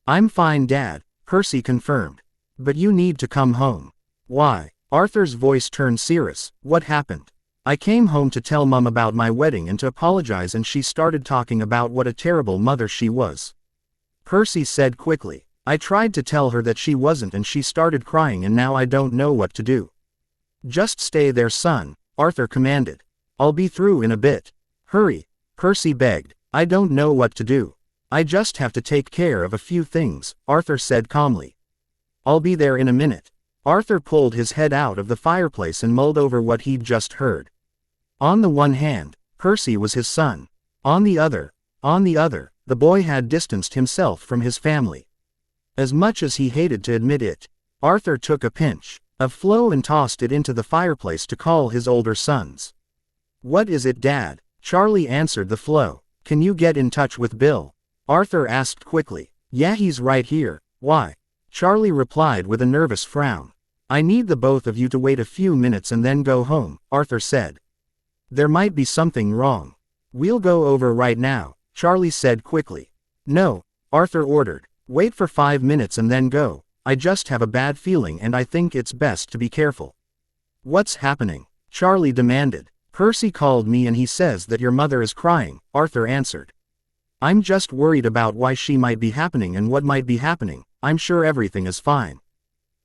I'm fine, Dad, Percy confirmed. But you need to come home. Why? Arthur's voice turned serious. What happened? I came home to tell Mum about my wedding and to apologize and she started talking about what a terrible mother she was. Percy said quickly. I tried to tell her that she wasn't and she started crying and now I don't know what to do. Just stay there, son, Arthur commanded. I'll be through in a bit. Hurry, Percy begged. I don't know what to do. I just have to take care of a few things, Arthur said calmly. I'll be there in a minute. Arthur pulled his head out of the fireplace and mulled over what he'd just heard. On the one hand, Percy was his son. On the other, the boy had distanced himself from his family. As much as he hated to admit it, Arthur took a pinch of flow and tossed it into the fireplace to call his older sons. What is it, Dad? Charlie answered the flow. Can you get in touch with Bill? Arthur asked quickly. Yeah, he's right here. Why? Charlie replied with a nervous frown. I need the both of you to wait a few minutes and then go home, Arthur said. There might be something wrong. We'll go over right now, Charlie said quickly. No, Arthur ordered. Wait for 5 minutes and then go. I just have a bad feeling and I think it's best to be careful. What's happening? Charlie demanded. Percy called me and he says that your mother is crying, Arthur answered. I'm just worried about why she might be happening and what might be happening. I'm sure everything is fine.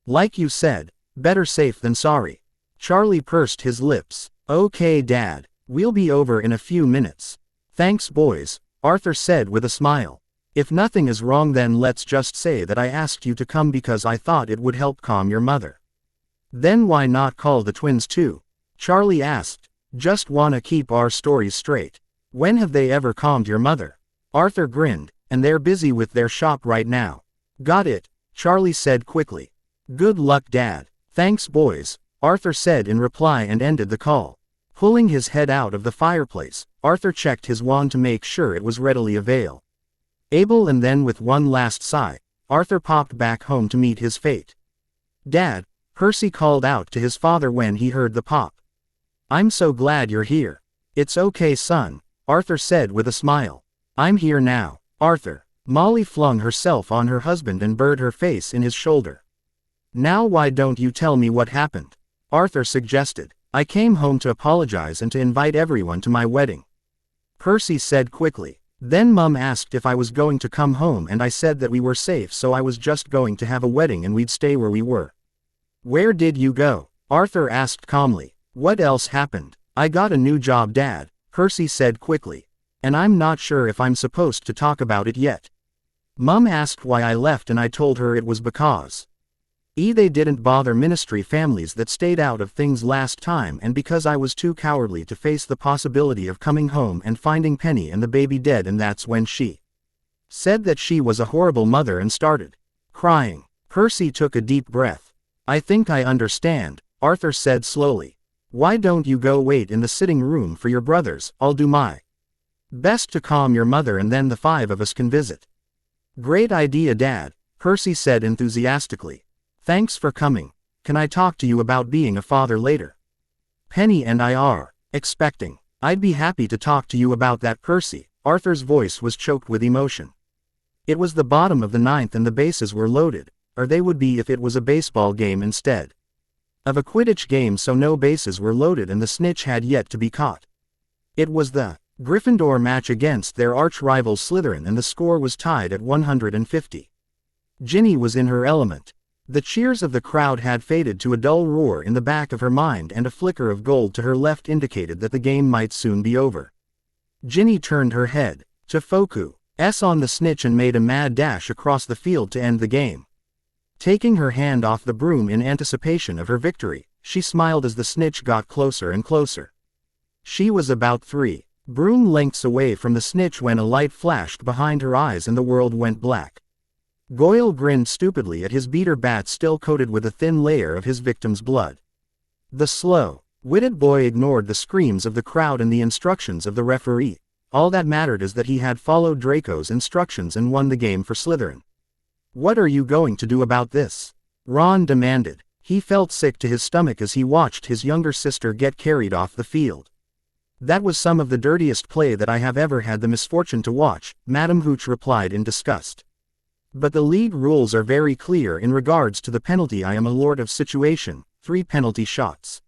Like you said, better safe than sorry. Charlie pursed his lips. Okay, Dad. We'll be over in a few minutes. Thanks, boys, Arthur said with a smile. If nothing is wrong, then let's just say that I asked you to come because I thought it would help calm your mother. Then why not call the twins too? Charlie asked. Just wanna keep our stories straight. When have they ever calmed your mother? Arthur grinned, and they're busy with their shop right now. Got it, Charlie said quickly. Good luck, Dad. Thanks, boys, Arthur said in reply and ended the call. Pulling his head out of the fireplace, Arthur checked his wand to make sure it was readily available. And then with one last sigh, Arthur popped back home to meet his fate. Dad, Percy called out to his father when he heard the pop. I'm so glad you're here. It's okay, son, Arthur said with a smile. I'm here now, Arthur. Molly flung herself on her husband and buried her face in his shoulder. Now why don't you tell me what happened? Arthur suggested. I came home to apologize and to invite everyone to my wedding. Percy said quickly. Then Mum asked if I was going to come home and I said that we were safe, so I was just going to have a wedding and we'd stay where we were. Where did you go? Arthur asked calmly. What else happened? I got a new job, Dad, Percy said quickly. And I'm not sure if I'm supposed to talk about it yet. Mum asked why I left and I told her it was because they didn't bother ministry families that stayed out of things last time, and because I was too cowardly to face the possibility of coming home and finding Penny and the baby dead, and that's when she said that she was a horrible mother and started crying. Percy took a deep breath. I think I understand, Arthur said slowly. Why don't you go wait in the sitting room for your brothers? I'll do my best to calm your mother and then the 5 of us can visit. Great idea, Dad, Percy said enthusiastically. Thanks for coming. Can I talk to you about being a father later? Penny and I are expecting. I'd be happy to talk to you about that, Percy. Arthur's voice was choked with emotion. It was the bottom of the 9th and the bases were loaded, or they would be if it was a baseball game instead of a Quidditch game, so no bases were loaded and the snitch had yet to be caught. It was the Gryffindor match against their arch-rival Slytherin and the score was tied at 150. Ginny was in her element. The cheers of the crowd had faded to a dull roar in the back of her mind, and a flicker of gold to her left indicated that the game might soon be over. Ginny turned her head to focus on the snitch and made a mad dash across the field to end the game. Taking her hand off the broom in anticipation of her victory, she smiled as the snitch got closer and closer. She was about 3 broom lengths away from the snitch when a light flashed behind her eyes and the world went black. Goyle grinned stupidly at his beater bat still coated with a thin layer of his victim's blood. The slow-witted boy ignored the screams of the crowd and the instructions of the referee. All that mattered is that he had followed Draco's instructions and won the game for Slytherin. What are you going to do about this? Ron demanded. He felt sick to his stomach as he watched his younger sister get carried off the field. That was some of the dirtiest play that I have ever had the misfortune to watch, Madame Hooch replied in disgust. But the league rules are very clear in regards to the penalty. I am a lord of situation, 3 penalty shots.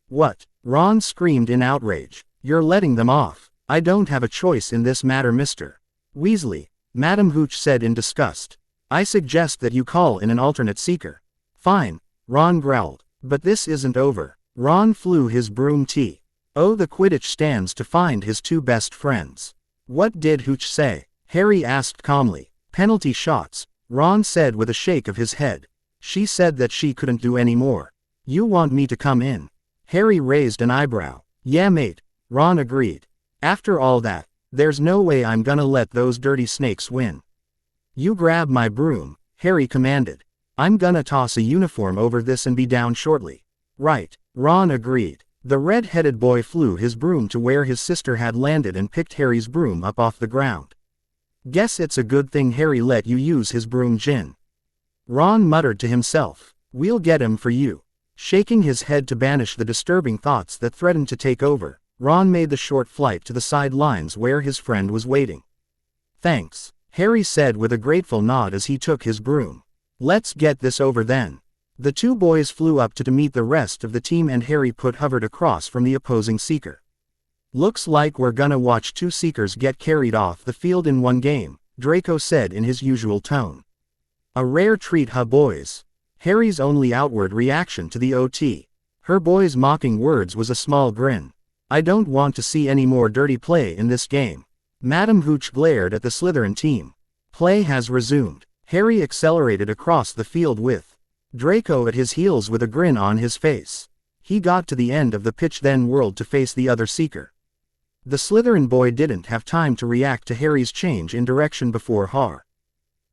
What? Ron screamed in outrage. You're letting them off. I don't have a choice in this matter, Mr. Weasley, Madame Hooch said in disgust. I suggest that you call in an alternate seeker. Fine, Ron growled. But this isn't over. Ron flew his broom tee. Oh, the Quidditch stands to find his 2 best friends. What did Hooch say? Harry asked calmly. Penalty shots, Ron said with a shake of his head. She said that she couldn't do any more. You want me to come in? Harry raised an eyebrow. Yeah, mate, Ron agreed. After all that, there's no way I'm gonna let those dirty snakes win. You grab my broom, Harry commanded. I'm gonna toss a uniform over this and be down shortly. Right, Ron agreed. The red-headed boy flew his broom to where his sister had landed and picked Harry's broom up off the ground. Guess it's a good thing Harry let you use his broom, Gin. Ron muttered to himself. We'll get him for you. Shaking his head to banish the disturbing thoughts that threatened to take over, Ron made the short flight to the sidelines where his friend was waiting. "Thanks," Harry said with a grateful nod as he took his broom. "Let's get this over then." The two boys flew up to meet the rest of the team and Harry hovered across from the opposing seeker. "Looks like we're gonna watch two seekers get carried off the field in one game," Draco said in his usual tone. "A rare treat, huh boys?" Harry's only outward reaction to the OT. Her boy's mocking words was a small grin. "I don't want to see any more dirty play in this game." Madam Hooch glared at the Slytherin team. Play has resumed. Harry accelerated across the field with Draco at his heels with a grin on his face. He got to the end of the pitch then whirled to face the other seeker. The Slytherin boy didn't have time to react to Harry's change in direction before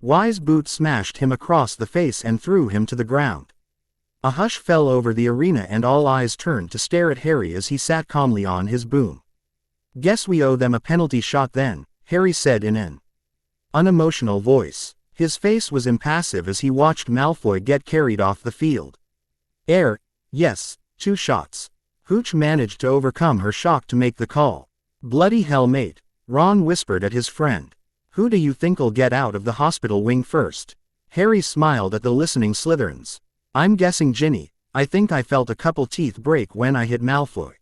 Wise boot smashed him across the face and threw him to the ground. A hush fell over the arena and all eyes turned to stare at Harry as he sat calmly on his boom. "Guess we owe them a penalty shot then," Harry said in an unemotional voice. His face was impassive as he watched Malfoy get carried off the field. Yes, 2 shots. Hooch managed to overcome her shock to make the call. "Bloody hell, mate," Ron whispered at his friend. "Who do you think'll get out of the hospital wing first?" Harry smiled at the listening Slytherins. "I'm guessing Ginny. I think I felt a couple teeth break when I hit Malfoy."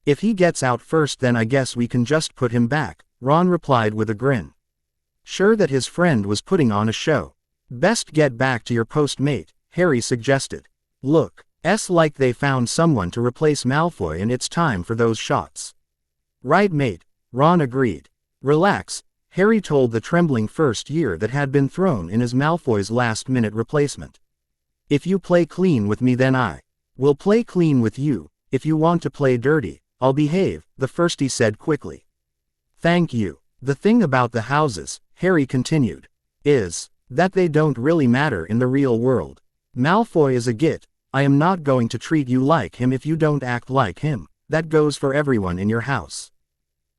"If he gets out first then I guess we can just put him back," Ron replied with a grin. Sure that his friend was putting on a show. "Best get back to your post, mate," Harry suggested. "Looks like they found someone to replace Malfoy and it's time for those shots." "Right, mate," Ron agreed. "Relax," Harry told the trembling first year that had been thrown in as Malfoy's last-minute replacement. "If you play clean with me then I will play clean with you. If you want to play dirty, I'll behave," the firstie said quickly. "Thank you. The thing about the houses," Harry continued, "is that they don't really matter in the real world. Malfoy is a git. I am not going to treat you like him if you don't act like him. That goes for everyone in your house."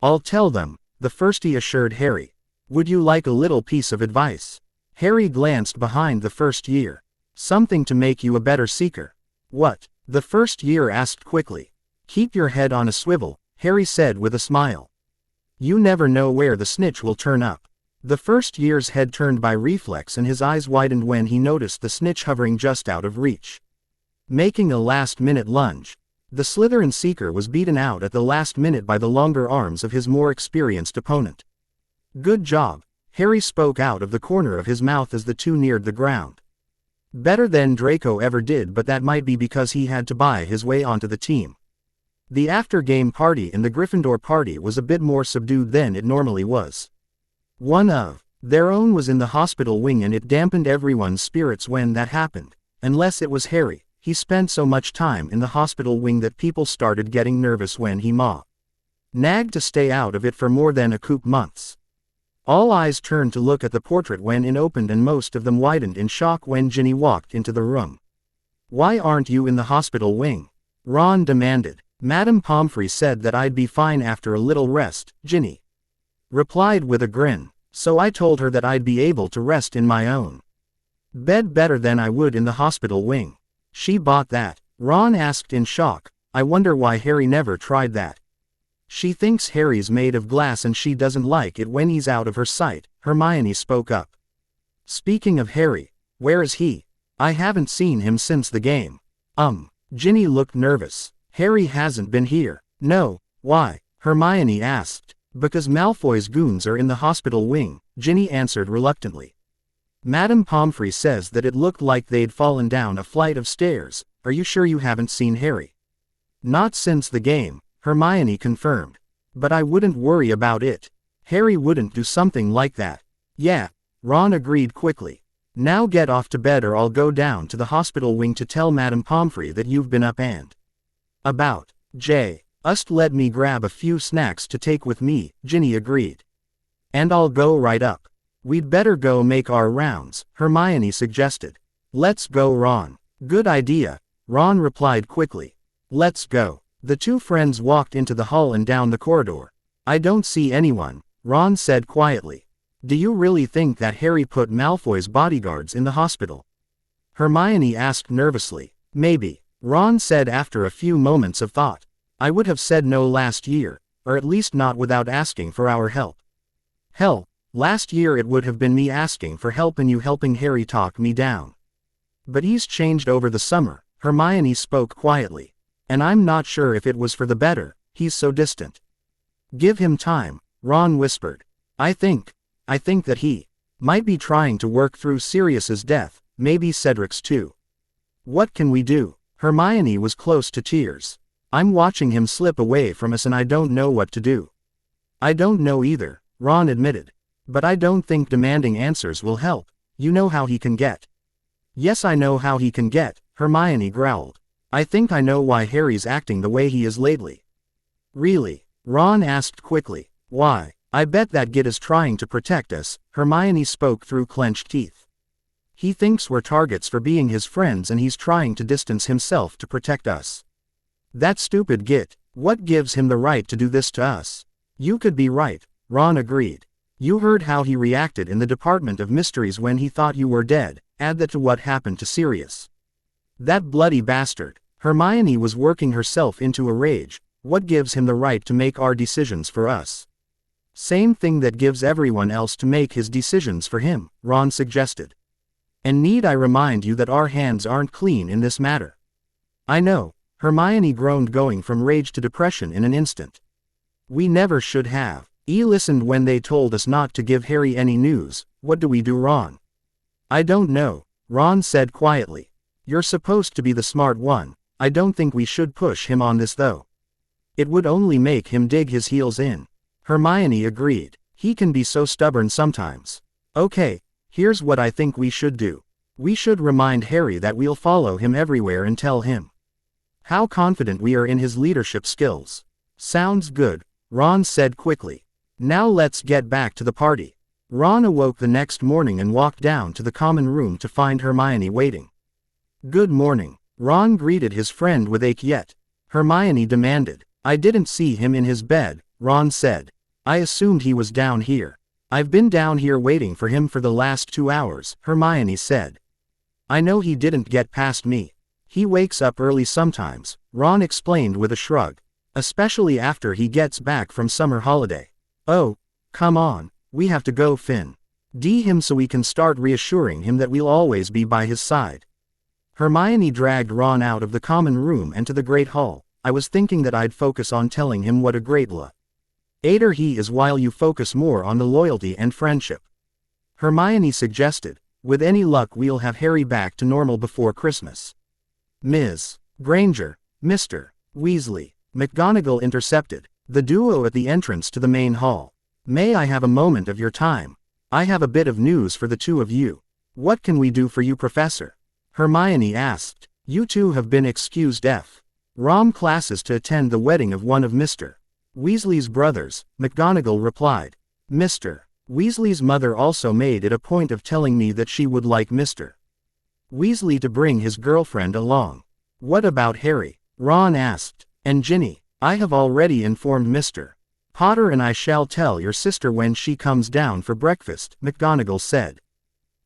"I'll tell them," the firstie assured Harry. "Would you like a little piece of advice?" Harry glanced behind the first year. "Something to make you a better seeker." "What?" the first year asked quickly. "Keep your head on a swivel," Harry said with a smile. "You never know where the snitch will turn up." The first year's head turned by reflex and his eyes widened when he noticed the snitch hovering just out of reach. Making a last-minute lunge. The Slytherin seeker was beaten out at the last minute by the longer arms of his more experienced opponent. "Good job," Harry spoke out of the corner of his mouth as the two neared the ground. "Better than Draco ever did, but that might be because he had to buy his way onto the team." The after-game party in the Gryffindor party was a bit more subdued than it normally was. One of their own was in the hospital wing and it dampened everyone's spirits when that happened, unless it was Harry. He spent so much time in the hospital wing that people started getting nervous when he nagged to stay out of it for more than a couple months. All eyes turned to look at the portrait when it opened and most of them widened in shock when Ginny walked into the room. "Why aren't you in the hospital wing?" Ron demanded. "Madame Pomfrey said that I'd be fine after a little rest," Ginny replied with a grin. "So I told her that I'd be able to rest in my own bed better than I would in the hospital wing." "She bought that?" Ron asked in shock. "I wonder why Harry never tried that." "She thinks Harry's made of glass and she doesn't like it when he's out of her sight," Hermione spoke up. "Speaking of Harry, where is he? I haven't seen him since the game." Ginny looked nervous. "Harry hasn't been here." "No, why?" Hermione asked. "Because Malfoy's goons are in the hospital wing," Ginny answered reluctantly. "Madame Pomfrey says that it looked like they'd fallen down a flight of stairs. Are you sure you haven't seen Harry?" "Not since the game," Hermione confirmed. "But I wouldn't worry about it. Harry wouldn't do something like that." "Yeah," Ron agreed quickly. "Now get off to bed or I'll go down to the hospital wing to tell Madame Pomfrey that you've been up and about." "Just let me grab a few snacks to take with me," Ginny agreed. "And I'll go right up." "We'd better go make our rounds," Hermione suggested. "Let's go, Ron." "Good idea," Ron replied quickly. "Let's go." The two friends walked into the hall and down the corridor. "I don't see anyone," Ron said quietly. "Do you really think that Harry put Malfoy's bodyguards in the hospital?" Hermione asked nervously. "Maybe," Ron said after a few moments of thought. I would have said no last year, or at least not without asking for our help. Hell, last year it would have been me asking for help and you helping Harry talk me down. But he's changed over the summer, Hermione spoke quietly. And I'm not sure if it was for the better, he's so distant. Give him time, Ron whispered. I think that he might be trying to work through Sirius's death, maybe Cedric's too. What can we do? Hermione was close to tears. I'm watching him slip away from us and I don't know what to do. I don't know either, Ron admitted. But I don't think demanding answers will help. You know how he can get. Yes, I know how he can get, Hermione growled. I think I know why Harry's acting the way he is lately. Really? Ron asked quickly. Why? I bet that git is trying to protect us, Hermione spoke through clenched teeth. He thinks we're targets for being his friends and he's trying to distance himself to protect us. That stupid git, what gives him the right to do this to us? You could be right, Ron agreed. You heard how he reacted in the Department of Mysteries when he thought you were dead, add that to what happened to Sirius. That bloody bastard. Hermione was working herself into a rage. What gives him the right to make our decisions for us? Same thing that gives everyone else to make his decisions for him, Ron suggested. And need I remind you that our hands aren't clean in this matter? I know, Hermione groaned, going from rage to depression in an instant. We never should have. Listened when they told us not to give Harry any news. What do we do, Ron? I don't know, Ron said quietly. You're supposed to be the smart one. I don't think we should push him on this though. It would only make him dig his heels in. Hermione agreed. He can be so stubborn sometimes. Okay, here's what I think we should do. We should remind Harry that we'll follow him everywhere and tell him how confident we are in his leadership skills. Sounds good, Ron said quickly. Now let's get back to the party. Ron awoke the next morning and walked down to the common room to find Hermione waiting. Good morning, Ron greeted his friend with a yet. Hermione demanded. I didn't see him in his bed, Ron said. I assumed he was down here. I've been down here waiting for him for the last 2 hours, Hermione said. I know he didn't get past me. He wakes up early sometimes, Ron explained with a shrug. Especially after he gets back from summer holiday. Oh, come on, we have to go, Finn. D him so we can start reassuring him that we'll always be by his side. Hermione dragged Ron out of the common room and to the Great Hall. I was thinking that I'd focus on telling him what a great aider he is while you focus more on the loyalty and friendship. Hermione suggested. With any luck we'll have Harry back to normal before Christmas. Ms. Granger, Mr. Weasley, McGonagal intercepted the duo at the entrance to the main hall. May I have a moment of your time? I have a bit of news for the two of you. What can we do for you, Professor? Hermione asked. You two have been excused Rom classes to attend the wedding of one of Mr. Weasley's brothers, McGonagal replied. Mr. Weasley's mother also made it a point of telling me that she would like Mr. Weasley to bring his girlfriend along. What about Harry? Ron asked. And Ginny? I have already informed Mr. Potter and I shall tell your sister when she comes down for breakfast, McGonagal said.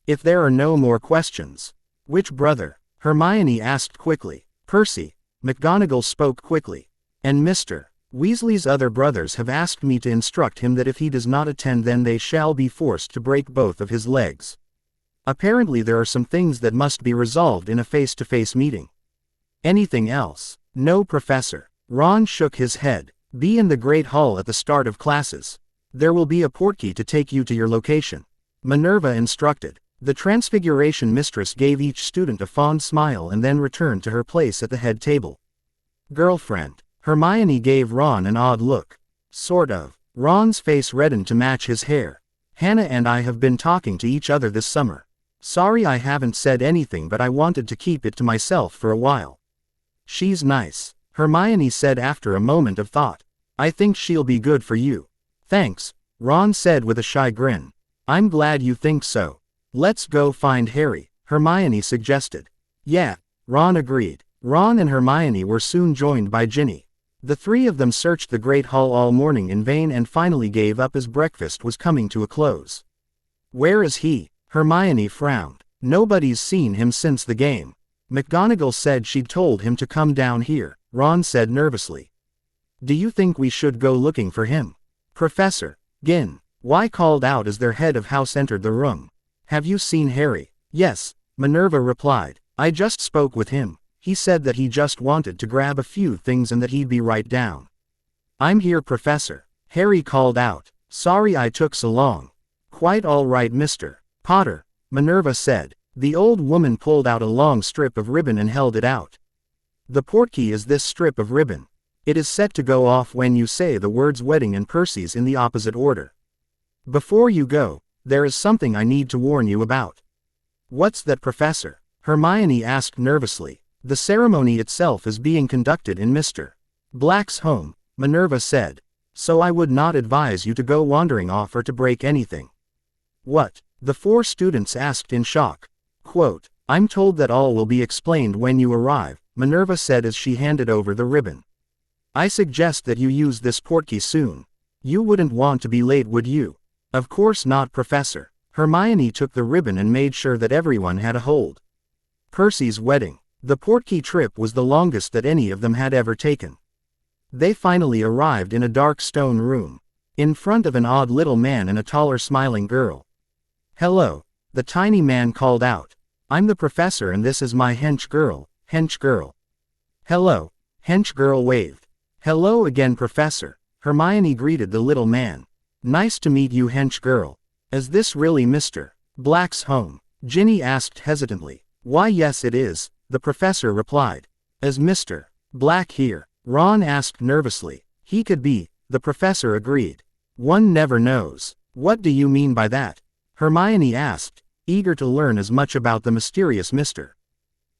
If there are no more questions. Which brother? Hermione asked quickly. Percy. McGonagal spoke quickly. And Mr. Weasley's other brothers have asked me to instruct him that if he does not attend then they shall be forced to break both of his legs. Apparently there are some things that must be resolved in a face-to-face meeting. Anything else? No, Professor. Ron shook his head. Be in the Great Hall at the start of classes. There will be a portkey to take you to your location. Minerva instructed. The Transfiguration mistress gave each student a fond smile and then returned to her place at the head table. Girlfriend. Hermione gave Ron an odd look. Sort of. Ron's face reddened to match his hair. Hannah and I have been talking to each other this summer. Sorry I haven't said anything, but I wanted to keep it to myself for a while. She's nice, Hermione said after a moment of thought. I think she'll be good for you. Thanks, Ron said with a shy grin. I'm glad you think so. Let's go find Harry, Hermione suggested. Yeah, Ron agreed. Ron and Hermione were soon joined by Ginny. The three of them searched the Great Hall all morning in vain and finally gave up as breakfast was coming to a close. Where is he? Hermione frowned. Nobody's seen him since the game. McGonagal said she'd told him to come down here, Ron said nervously. Do you think we should go looking for him? Professor Gin, why called out as their head of house entered the room. Have you seen Harry? Yes, Minerva replied. I just spoke with him. He said that he just wanted to grab a few things and that he'd be right down. I'm here, Professor. Harry called out. Sorry I took so long. Quite all right, Mr. Potter, Minerva said. The old woman pulled out a long strip of ribbon and held it out. The portkey is this strip of ribbon. It is set to go off when you say the words wedding and Percy's in the opposite order. Before you go, there is something I need to warn you about. What's that, Professor? Hermione asked nervously. The ceremony itself is being conducted in Mr. Black's home, Minerva said. So I would not advise you to go wandering off or to break anything. What? The 4 students asked in shock. Quote, I'm told that all will be explained when you arrive, Minerva said as she handed over the ribbon. I suggest that you use this portkey soon. You wouldn't want to be late, would you? Of course not, Professor. Hermione took the ribbon and made sure that everyone had a hold. Percy's wedding. The portkey trip was the longest that any of them had ever taken. They finally arrived in a dark stone room, in front of an odd little man and a taller smiling girl. Hello, the tiny man called out. I'm the professor and this is my hench girl, hench girl. Hello, hench girl waved. Hello again, Professor. Hermione greeted the little man. Nice to meet you, hench girl. Is this really Mr. Black's home? Ginny asked hesitantly. Why, yes it is, the professor replied. Is Mr. Black here? Ron asked nervously. He could be, the professor agreed. One never knows. What do you mean by that? Hermione asked, eager to learn as much about the mysterious Mr.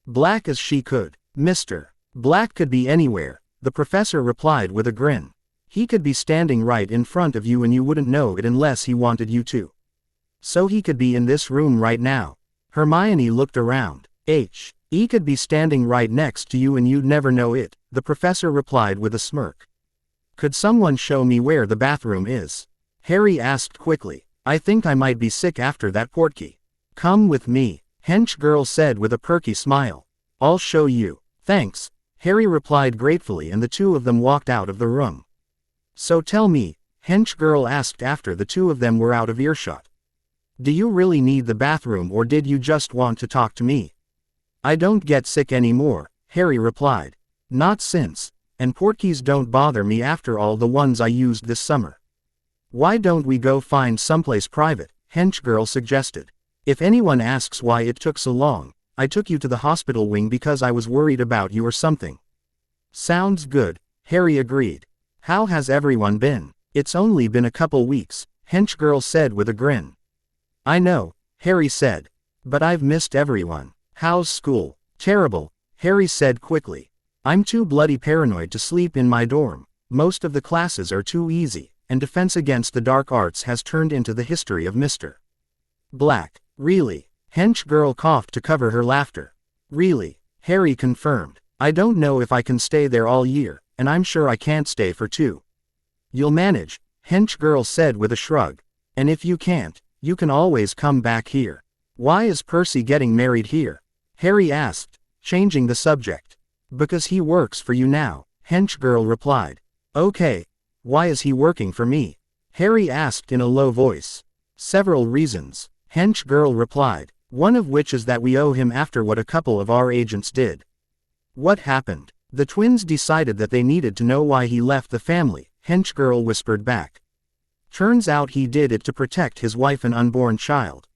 Black as she could. Mr. Black could be anywhere, the professor replied with a grin. He could be standing right in front of you and you wouldn't know it unless he wanted you to. So he could be in this room right now. Hermione looked around. He could be standing right next to you and you'd never know it, the professor replied with a smirk. Could someone show me where the bathroom is? Harry asked quickly. I think I might be sick after that portkey. Come with me, hench girl said with a perky smile. I'll show you. Thanks, Harry replied gratefully and the two of them walked out of the room. So tell me, hench girl asked after the two of them were out of earshot. Do you really need the bathroom or did you just want to talk to me? I don't get sick anymore, Harry replied. Not since, and portkeys don't bother me after all the ones I used this summer. Why don't we go find someplace private, hench girl suggested. If anyone asks why it took so long, I took you to the hospital wing because I was worried about you or something. Sounds good, Harry agreed. How has everyone been? It's only been a couple weeks, hench girl said with a grin. I know, Harry said. But I've missed everyone. How's school? Terrible, Harry said quickly. I'm too bloody paranoid to sleep in my dorm. Most of the classes are too easy, and defense against the dark arts has turned into the history of Mr. Black. Really? Hench girl coughed to cover her laughter. Really? Harry confirmed. I don't know if I can stay there all year, and I'm sure I can't stay for 2. You'll manage, hench girl said with a shrug. And if you can't, you can always come back here. Why is Percy getting married here? Harry asked, changing the subject. Because he works for you now, hench girl replied. Okay. Why is he working for me? Harry asked in a low voice. Several reasons, hench girl replied. One of which is that we owe him after what a couple of our agents did. What happened? The twins decided that they needed to know why he left the family, hench girl whispered back. Turns out he did it to protect his wife and unborn child.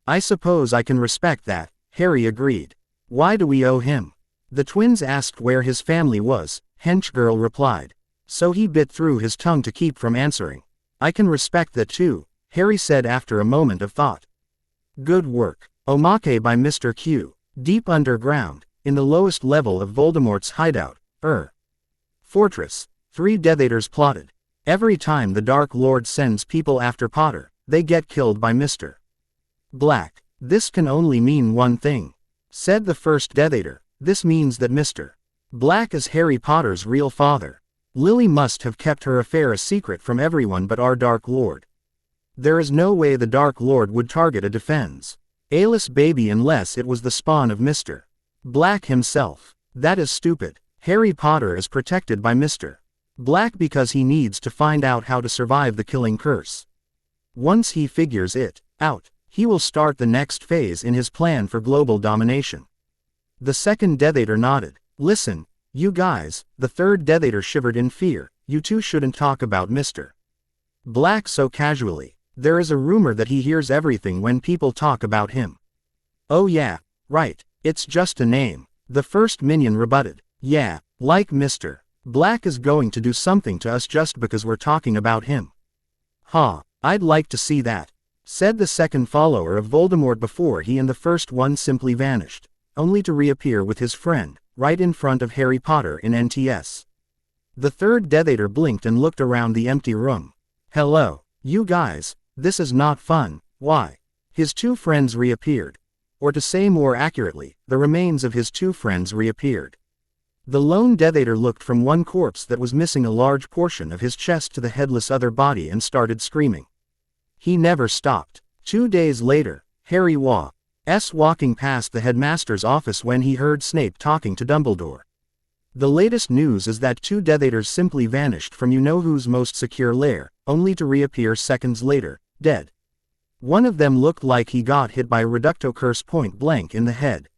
I suppose I can respect that, Harry agreed. Why do we owe him? The twins asked where his family was, hench girl replied. So he bit through his tongue to keep from answering. I can respect that too, Harry said after a moment of thought. Good work. Omake by Mr. Q. Deep underground, in the lowest level of Voldemort's hideout, Fortress. 3 Death Eaters plotted. Every time the Dark Lord sends people after Potter, they get killed by Mr. Black. This can only mean one thing, said the first Death Eater. This means that Mr. Black is Harry Potter's real father. Lily must have kept her affair a secret from everyone but our Dark Lord. There is no way the Dark Lord would target a defense-less baby unless it was the spawn of Mr. Black himself. That is stupid. Harry Potter is protected by Mr. Black because he needs to find out how to survive the killing curse. Once he figures it out, he will start the next phase in his plan for global domination. The second Death Eater nodded. Listen, you guys, the third Death Eater shivered in fear, you two shouldn't talk about Mr. Black so casually. There is a rumor that he hears everything when people talk about him. Oh yeah, right, it's just a name. The first minion rebutted. Yeah, like Mr. Black is going to do something to us just because we're talking about him. Huh, I'd like to see that, said the second follower of Voldemort before he and the first one simply vanished, only to reappear with his friend, right in front of Harry Potter in NTS. The third Death Eater blinked and looked around the empty room. Hello, you guys, this is not fun, why? His two friends reappeared. Or to say more accurately, the remains of his two friends reappeared. The lone Death Eater looked from one corpse that was missing a large portion of his chest to the headless other body and started screaming. He never stopped. 2 days later, Harry was walking past the headmaster's office when he heard Snape talking to Dumbledore. The latest news is that 2 Death Eaters simply vanished from you-know-who's most secure lair, only to reappear seconds later, dead. One of them looked like he got hit by a reducto curse point blank in the head.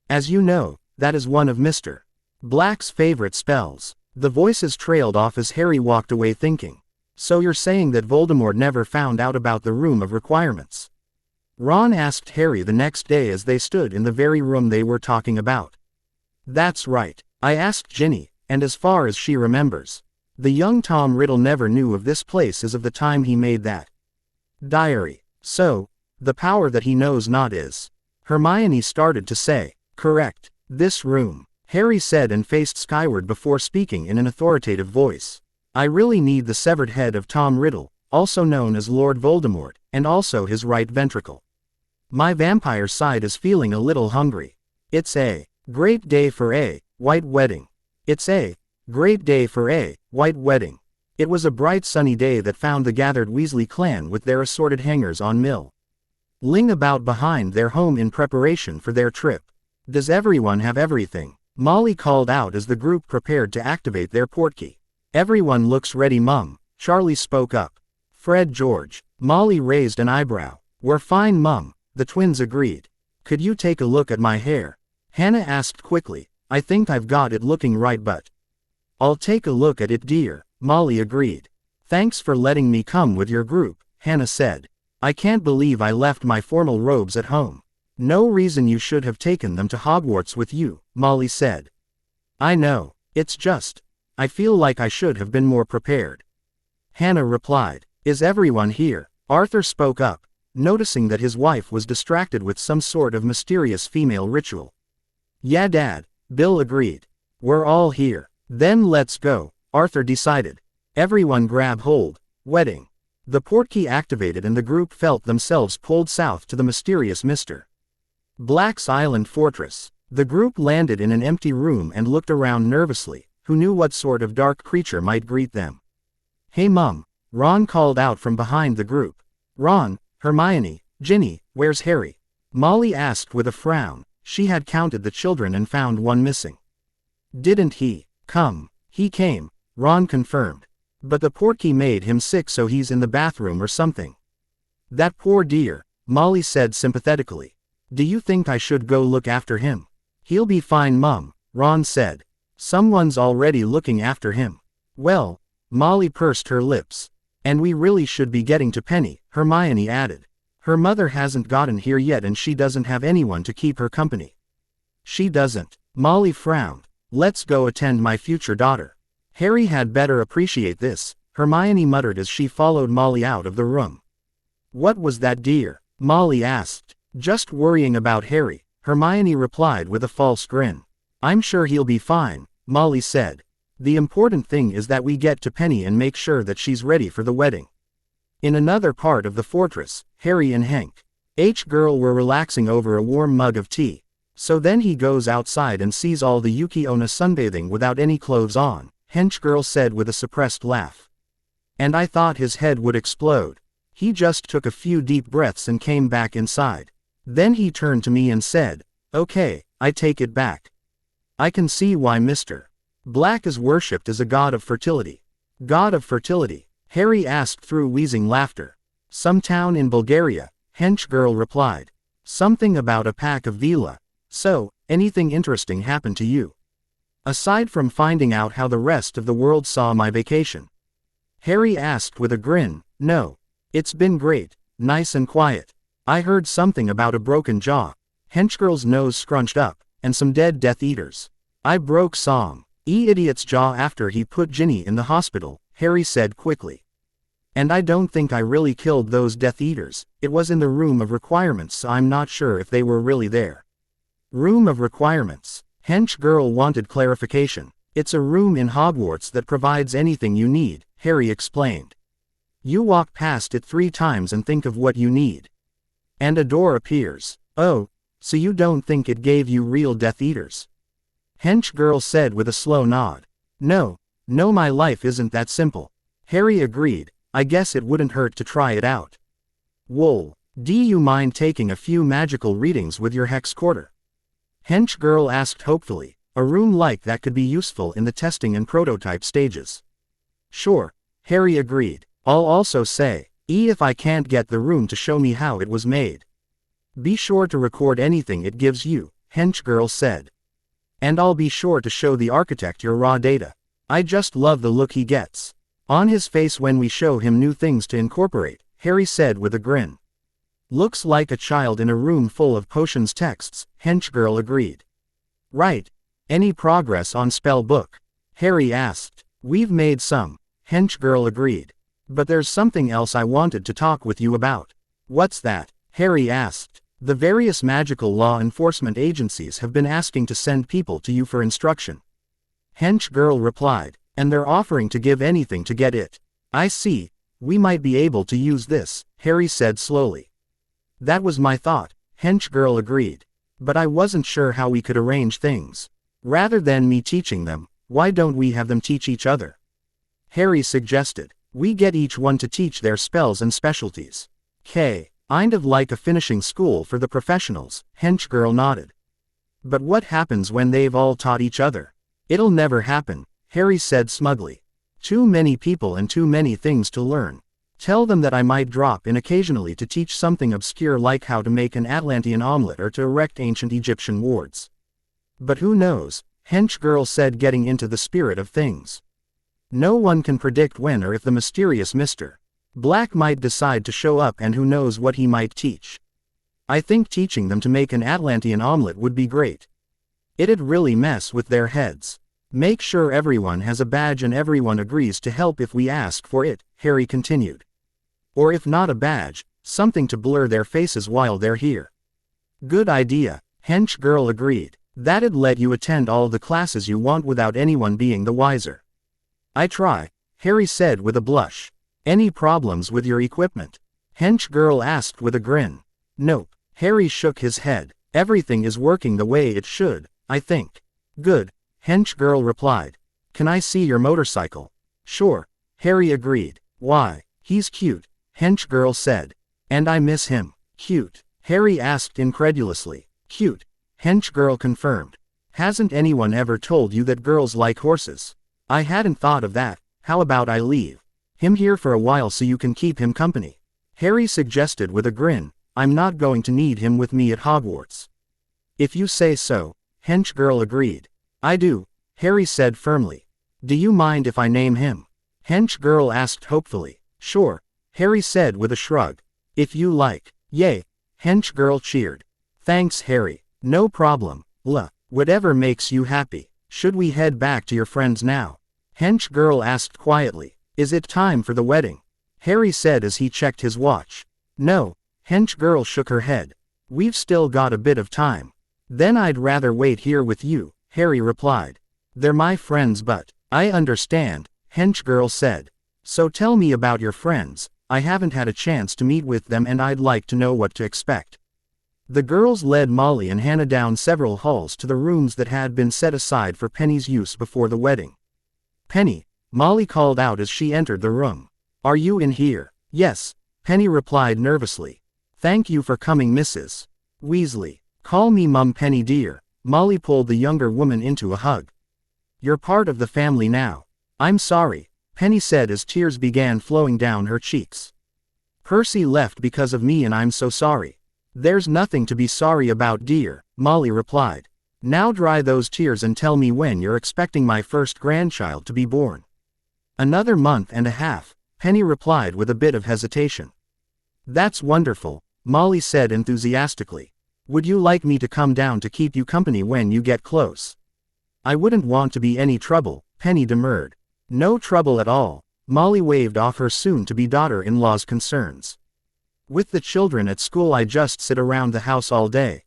As you know, that is one of Mr. Black's favorite spells. The voices trailed off as Harry walked away thinking. So you're saying that Voldemort never found out about the Room of Requirements? Ron asked Harry the next day as they stood in the very room they were talking about. That's right, I asked Ginny, and as far as she remembers, the young Tom Riddle never knew of this place as of the time he made that diary. So, the power that he knows not is. Hermione started to say, correct, this room, Harry said and faced skyward before speaking in an authoritative voice. I really need the severed head of Tom Riddle, also known as Lord Voldemort, and also his right ventricle. My vampire side is feeling a little hungry. It's a great day for a white wedding. It's a great day for a white wedding. It was a bright sunny day that found the gathered Weasley clan with their assorted hangers-on milling about behind their home in preparation for their trip. Does everyone have everything? Molly called out as the group prepared to activate their portkey. Everyone looks ready, Mum, Charlie spoke up. Fred George. Molly raised an eyebrow. We're fine, Mum, the twins agreed. Could you take a look at my hair? Hannah asked quickly. I think I've got it looking right, but I'll take a look at it, dear, Molly agreed. Thanks for letting me come with your group, Hannah said. I can't believe I left my formal robes at home. No reason you should have taken them to Hogwarts with you, Molly said. I know, it's just, I feel like I should have been more prepared. Hannah replied. Is everyone here? Arthur spoke up, noticing that his wife was distracted with some sort of mysterious female ritual. Yeah, Dad, Bill agreed. We're all here. Then let's go, Arthur decided. Everyone grab hold. Wedding. The portkey activated and the group felt themselves pulled south to the mysterious Mr. Black's Island fortress. The group landed in an empty room and looked around nervously. Who knew what sort of dark creature might greet them? Hey Mum, Ron called out from behind the group. Ron, Hermione, Ginny, where's Harry? Molly asked with a frown. She had counted the children and found one missing. Didn't he come? He came, Ron confirmed. But the portkey made him sick, so he's in the bathroom or something. That poor dear, Molly said sympathetically. Do you think I should go look after him? He'll be fine, Mum, Ron said. Someone's already looking after him. Well, Molly pursed her lips. And we really should be getting to Penny, Hermione added. Her mother hasn't gotten here yet and she doesn't have anyone to keep her company. She doesn't. Molly frowned. Let's go attend my future daughter. Harry had better appreciate this, Hermione muttered as she followed Molly out of the room. What was that, dear? Molly asked. Just worrying about Harry, Hermione replied with a false grin. I'm sure he'll be fine, Molly said. The important thing is that we get to Penny and make sure that she's ready for the wedding. In another part of the fortress, Harry and Hank H-girl were relaxing over a warm mug of tea. So then he goes outside and sees all the Yuki-onna sunbathing without any clothes on, Hench-girl said with a suppressed laugh. And I thought his head would explode. He just took a few deep breaths and came back inside. Then he turned to me and said, okay, I take it back. I can see why Mr. Black is worshipped as a god of fertility. God of fertility? Harry asked through wheezing laughter. Some town in Bulgaria, hench girl replied. Something about a pack of vila. So, anything interesting happened to you? Aside from finding out how the rest of the world saw my vacation. Harry asked with a grin. No. It's been great, nice and quiet. I heard something about a broken jaw. Henchgirl's nose scrunched up, and some dead Death Eaters. I broke some idiot's jaw after he put Ginny in the hospital, Harry said quickly. And I don't think I really killed those Death Eaters. It was in the room of requirements, so I'm not sure if they were really there. Room of requirements. Hench girl wanted clarification. It's a room in Hogwarts that provides anything you need, Harry explained. You walk past it 3 times and think of what you need. And a door appears. Oh, so you don't think it gave you real Death Eaters? Hench girl said with a slow nod. No, my life isn't that simple. Harry agreed. I guess it wouldn't hurt to try it out. Wool, do you mind taking a few magical readings with your hex quarter? Hench girl asked hopefully. A room like that could be useful in the testing and prototype stages. Sure, Harry agreed. I'll also say, if I can't get the room to show me how it was made. Be sure to record anything it gives you, hench girl said. And I'll be sure to show the architect your raw data. I just love the look he gets on his face when we show him new things to incorporate, Harry said with a grin. Looks like a child in a room full of potions texts, hench girl agreed. Right. Any progress on spell book? Harry asked. We've made some, hench girl agreed. But there's something else I wanted to talk with you about. What's that? Harry asked. The various magical law enforcement agencies have been asking to send people to you for instruction. Hench girl replied. And they're offering to give anything to get it. I see. We might be able to use this, Harry said slowly. That was my thought, hench girl agreed. But I wasn't sure how we could arrange things. Rather than me teaching them, why don't we have them teach each other? Harry suggested. We get each one to teach their spells and specialties. Kind of like a finishing school for the professionals, hench girl nodded. But what happens when they've all taught each other? It'll never happen, Harry said smugly. Too many people and too many things to learn. Tell them that I might drop in occasionally to teach something obscure like how to make an Atlantean omelet or to erect ancient Egyptian wards. But who knows, hench girl said, getting into the spirit of things. No one can predict when or if the mysterious Mr. Black might decide to show up, and who knows what he might teach. I think teaching them to make an Atlantean omelet would be great. It'd really mess with their heads. Make sure everyone has a badge and everyone agrees to help if we ask for it, Harry continued. Or if not a badge, something to blur their faces while they're here. Good idea, hench girl agreed. That'd let you attend all the classes you want without anyone being the wiser. I try, Harry said with a blush. Any problems with your equipment? Hench girl asked with a grin. Nope, Harry shook his head. Everything is working the way it should, I think. Good, hench girl replied. Can I see your motorcycle? Sure, Harry agreed. Why, he's cute, hench girl said. And I miss him. Cute? Harry asked incredulously. Cute, hench girl confirmed. Hasn't anyone ever told you that girls like horses? I hadn't thought of that. How about I leave him here for a while so you can keep him company? Harry suggested with a grin. I'm not going to need him with me at Hogwarts. If you say so, hench girl agreed. I do, Harry said firmly. Do you mind if I name him? Hench girl asked hopefully. Sure, Harry said with a shrug. If you like. Yay, hench girl cheered. Thanks Harry. No problem, whatever makes you happy. Should we head back to your friends now? Hench girl asked quietly. Is it time for the wedding? Harry said as he checked his watch. No, hench girl shook her head. We've still got a bit of time. Then I'd rather wait here with you, Harry replied. They're my friends, but I understand, hench girl said. So tell me about your friends. I haven't had a chance to meet with them and I'd like to know what to expect. The girls led Molly and Hannah down several halls to the rooms that had been set aside for Penny's use before the wedding. Penny, Molly called out as she entered the room. Are you in here? Yes, Penny replied nervously. Thank you for coming, Mrs. Weasley. Call me Mum Penny dear. Molly pulled the younger woman into a hug. You're part of the family now. I'm sorry, Penny said as tears began flowing down her cheeks. Percy left because of me and I'm so sorry. There's nothing to be sorry about, dear, Molly replied. Now dry those tears and tell me when you're expecting my first grandchild to be born. Another month and a half, Penny replied with a bit of hesitation. That's wonderful, Molly said enthusiastically. Would you like me to come down to keep you company when you get close? I wouldn't want to be any trouble, Penny demurred. No trouble at all, Molly waved off her soon-to-be daughter-in-law's concerns. With the children at school I just sit around the house all day.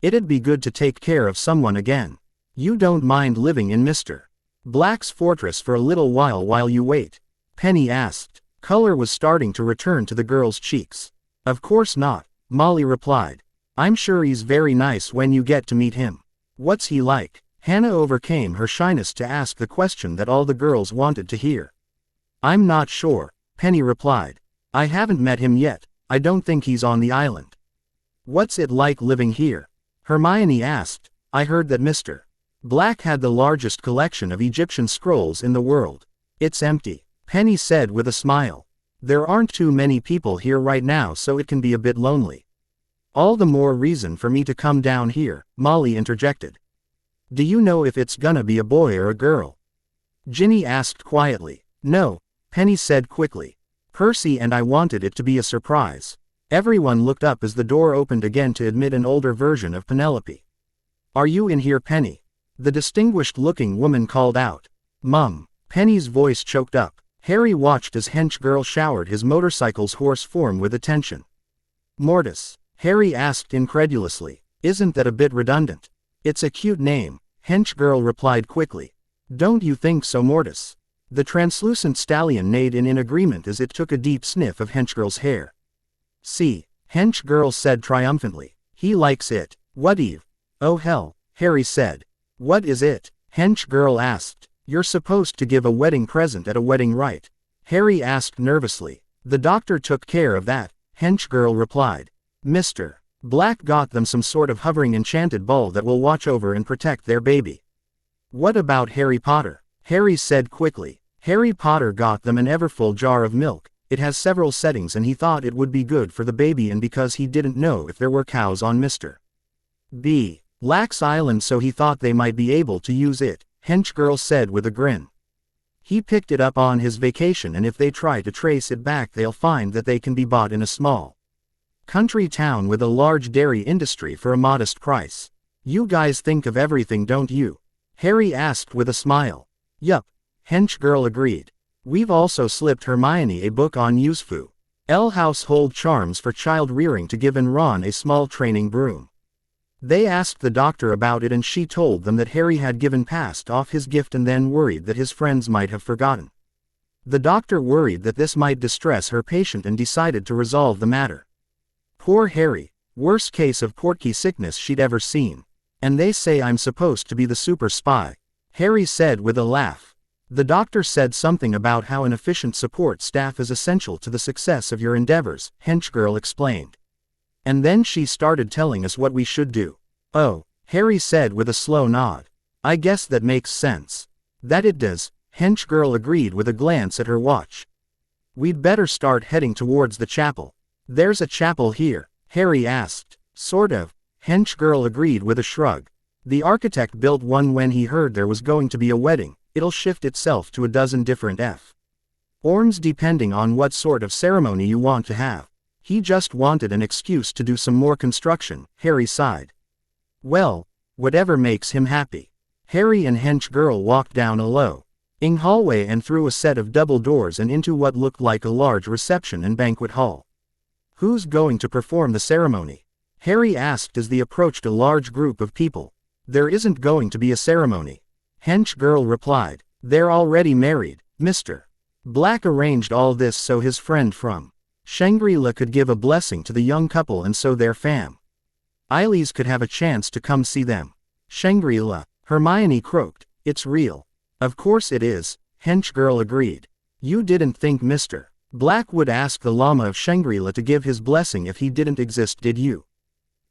It'd be good to take care of someone again. You don't mind living in Mr. Black's fortress for a little while you wait? Penny asked. Color was starting to return to the girl's cheeks. Of course not, Molly replied. I'm sure he's very nice when you get to meet him. What's he like? Hannah overcame her shyness to ask the question that all the girls wanted to hear. I'm not sure, Penny replied. I haven't met him yet. I don't think he's on the island. What's it like living here? Hermione asked. I heard that Mr. Black had the largest collection of Egyptian scrolls in the world. It's empty, Penny said with a smile. There aren't too many people here right now, so it can be a bit lonely. All the more reason for me to come down here, Molly interjected. Do you know if it's gonna be a boy or a girl? Ginny asked quietly. No, Penny said quickly. Percy and I wanted it to be a surprise. Everyone looked up as the door opened again to admit an older version of Penelope. Are you in here, Penny? The distinguished-looking woman called out. Mum. Penny's voice choked up. Harry watched as Hench Girl showered his motorcycle's horse form with attention. Mortis, Harry asked incredulously. Isn't that a bit redundant? It's a cute name, Hench Girl replied quickly. Don't you think so, Mortis? The translucent stallion neighed in agreement as it took a deep sniff of Hench Girl's hair. See, Hench Girl said triumphantly. He likes it. What Eve? Oh hell, Harry said. What is it? Hench Girl asked. You're supposed to give a wedding present at a wedding rite. Harry asked nervously. The doctor took care of that, Hench Girl replied. Mr. Black got them some sort of hovering enchanted ball that will watch over and protect their baby. What about Harry Potter? Harry said quickly. Harry Potter got them an everfull jar of milk. It has several settings and he thought it would be good for the baby, and because he didn't know if there were cows on Mr. Black's island, so he thought they might be able to use it, Hench Girl said with a grin. He picked it up on his vacation, and if they try to trace it back they'll find that they can be bought in a small country town with a large dairy industry for a modest price. You guys think of everything, don't you? Harry asked with a smile. Yup, Hench Girl agreed. We've also slipped Hermione a book on useful household charms for child rearing to give Ron a small training broom. They asked the doctor about it and she told them that Harry had passed off his gift and then worried that his friends might have forgotten. The doctor worried that this might distress her patient and decided to resolve the matter. Poor Harry, worst case of portkey sickness she'd ever seen. And they say I'm supposed to be the super spy, Harry said with a laugh. The doctor said something about how an efficient support staff is essential to the success of your endeavors, Hench Girl explained. And then she started telling us what we should do. Oh, Harry said with a slow nod. I guess that makes sense. That it does, Hench Girl agreed with a glance at her watch. We'd better start heading towards the chapel. There's a chapel here, Harry asked. Sort of, Hench Girl agreed with a shrug. The architect built one when he heard there was going to be a wedding. It'll shift itself to a dozen different forms depending on what sort of ceremony you want to have. He just wanted an excuse to do some more construction, Harry sighed. Well, whatever makes him happy. Harry and Hench Girl walked down a low-ing hallway and through a set of double doors and into what looked like a large reception and banquet hall. Who's going to perform the ceremony? Harry asked as they approached a large group of people. There isn't going to be a ceremony, Hench Girl replied. They're already married. Mr. Black arranged all this so his friend from Shangri-La could give a blessing to the young couple and so their families could have a chance to come see them. Shangri-La, Hermione croaked. It's real. Of course it is, Hench Girl agreed. You didn't think Mr. Black would ask the Lama of Shangri-La to give his blessing if he didn't exist, did you?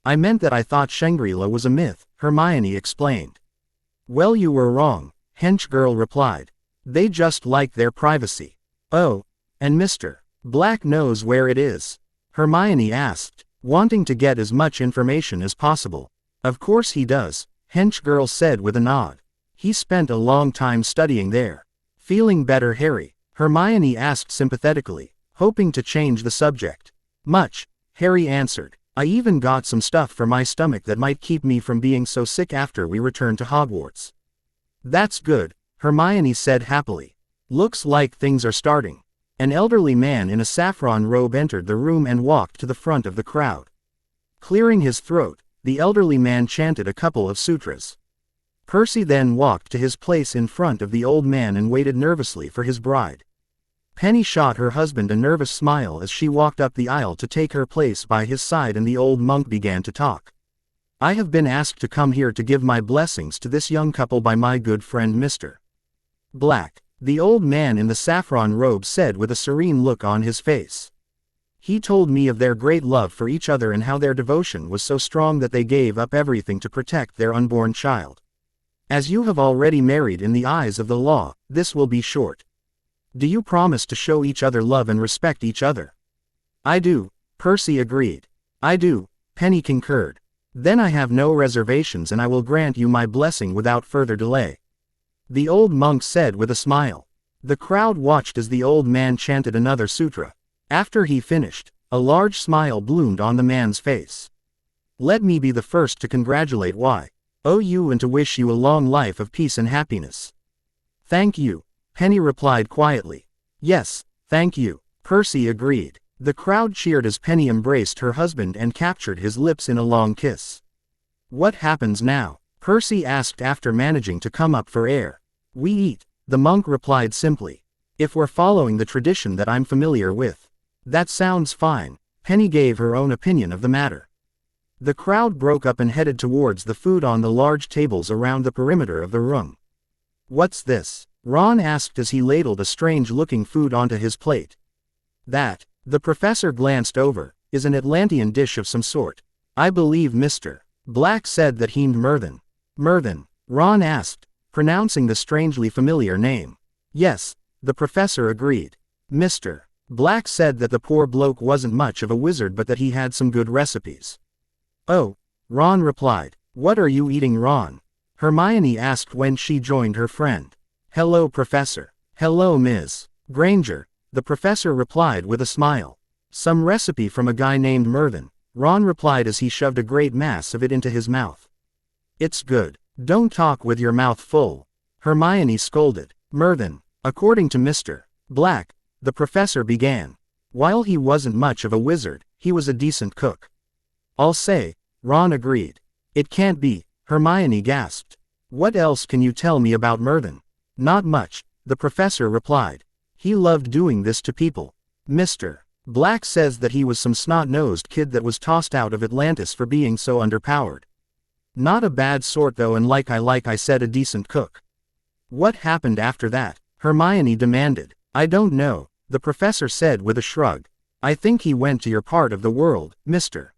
I meant that I thought Shangri-La was a myth, Hermione explained. Well, you were wrong, Hench girl replied. They just like their privacy. Oh, and Mr. Black knows where it is? Hermione asked, wanting to get as much information as possible. Of course he does, Hench girl said with a nod. He spent a long time studying there. Feeling better, Harry? Hermione asked sympathetically, hoping to change the subject. Much, Harry answered. I even got some stuff for my stomach that might keep me from being so sick after we return to Hogwarts. That's good, Hermione said happily. Looks like things are starting. An elderly man in a saffron robe entered the room and walked to the front of the crowd. Clearing his throat, the elderly man chanted a couple of sutras. Percy then walked to his place in front of the old man and waited nervously for his bride. Penny shot her husband a nervous smile as she walked up the aisle to take her place by his side, and the old monk began to talk. I have been asked to come here to give my blessings to this young couple by my good friend Mr. Black, the old man in the saffron robe said with a serene look on his face. He told me of their great love for each other and how their devotion was so strong that they gave up everything to protect their unborn child. As you have already married in the eyes of the law, this will be short. Do you promise to show each other love and respect each other? I do, Percy agreed. I do, Penny concurred. Then I have no reservations and I will grant you my blessing without further delay. The old monk said with a smile. The crowd watched as the old man chanted another sutra. After he finished, a large smile bloomed on the man's face. Let me be the first to congratulate you and to wish you a long life of peace and happiness. Thank you, Penny replied quietly. Yes, thank you, Percy agreed. The crowd cheered as Penny embraced her husband and captured his lips in a long kiss. What happens now? Percy asked after managing to come up for air. We eat, the monk replied simply. If we're following the tradition that I'm familiar with. That sounds fine, Penny gave her own opinion of the matter. The crowd broke up and headed towards the food on the large tables around the perimeter of the room. What's this? Ron asked as he ladled a strange-looking food onto his plate. That, the professor glanced over, is an Atlantean dish of some sort. I believe Mr. Black said that he'med Merthin. Merthin? Ron asked, pronouncing the strangely familiar name. Yes, the professor agreed. Mr. Black said that the poor bloke wasn't much of a wizard but that he had some good recipes. Oh, Ron replied. What are you eating, Ron? Hermione asked when she joined her friend. Hello, Professor. Hello, Ms. Granger, the professor replied with a smile. Some recipe from a guy named Merthin, Ron replied as he shoved a great mass of it into his mouth. It's good. Don't talk with your mouth full, Hermione scolded. Merthin, according to Mr. Black, the professor began. While he wasn't much of a wizard, he was a decent cook. I'll say, Ron agreed. It can't be, Hermione gasped. What else can you tell me about Merthin? Not much, the professor replied. He loved doing this to people. Mr. Black says that he was some snot-nosed kid that was tossed out of Atlantis for being so underpowered. Not a bad sort though, and like I said, a decent cook. What happened after that? Hermione demanded. I don't know, the professor said with a shrug. I think he went to your part of the world, Mr.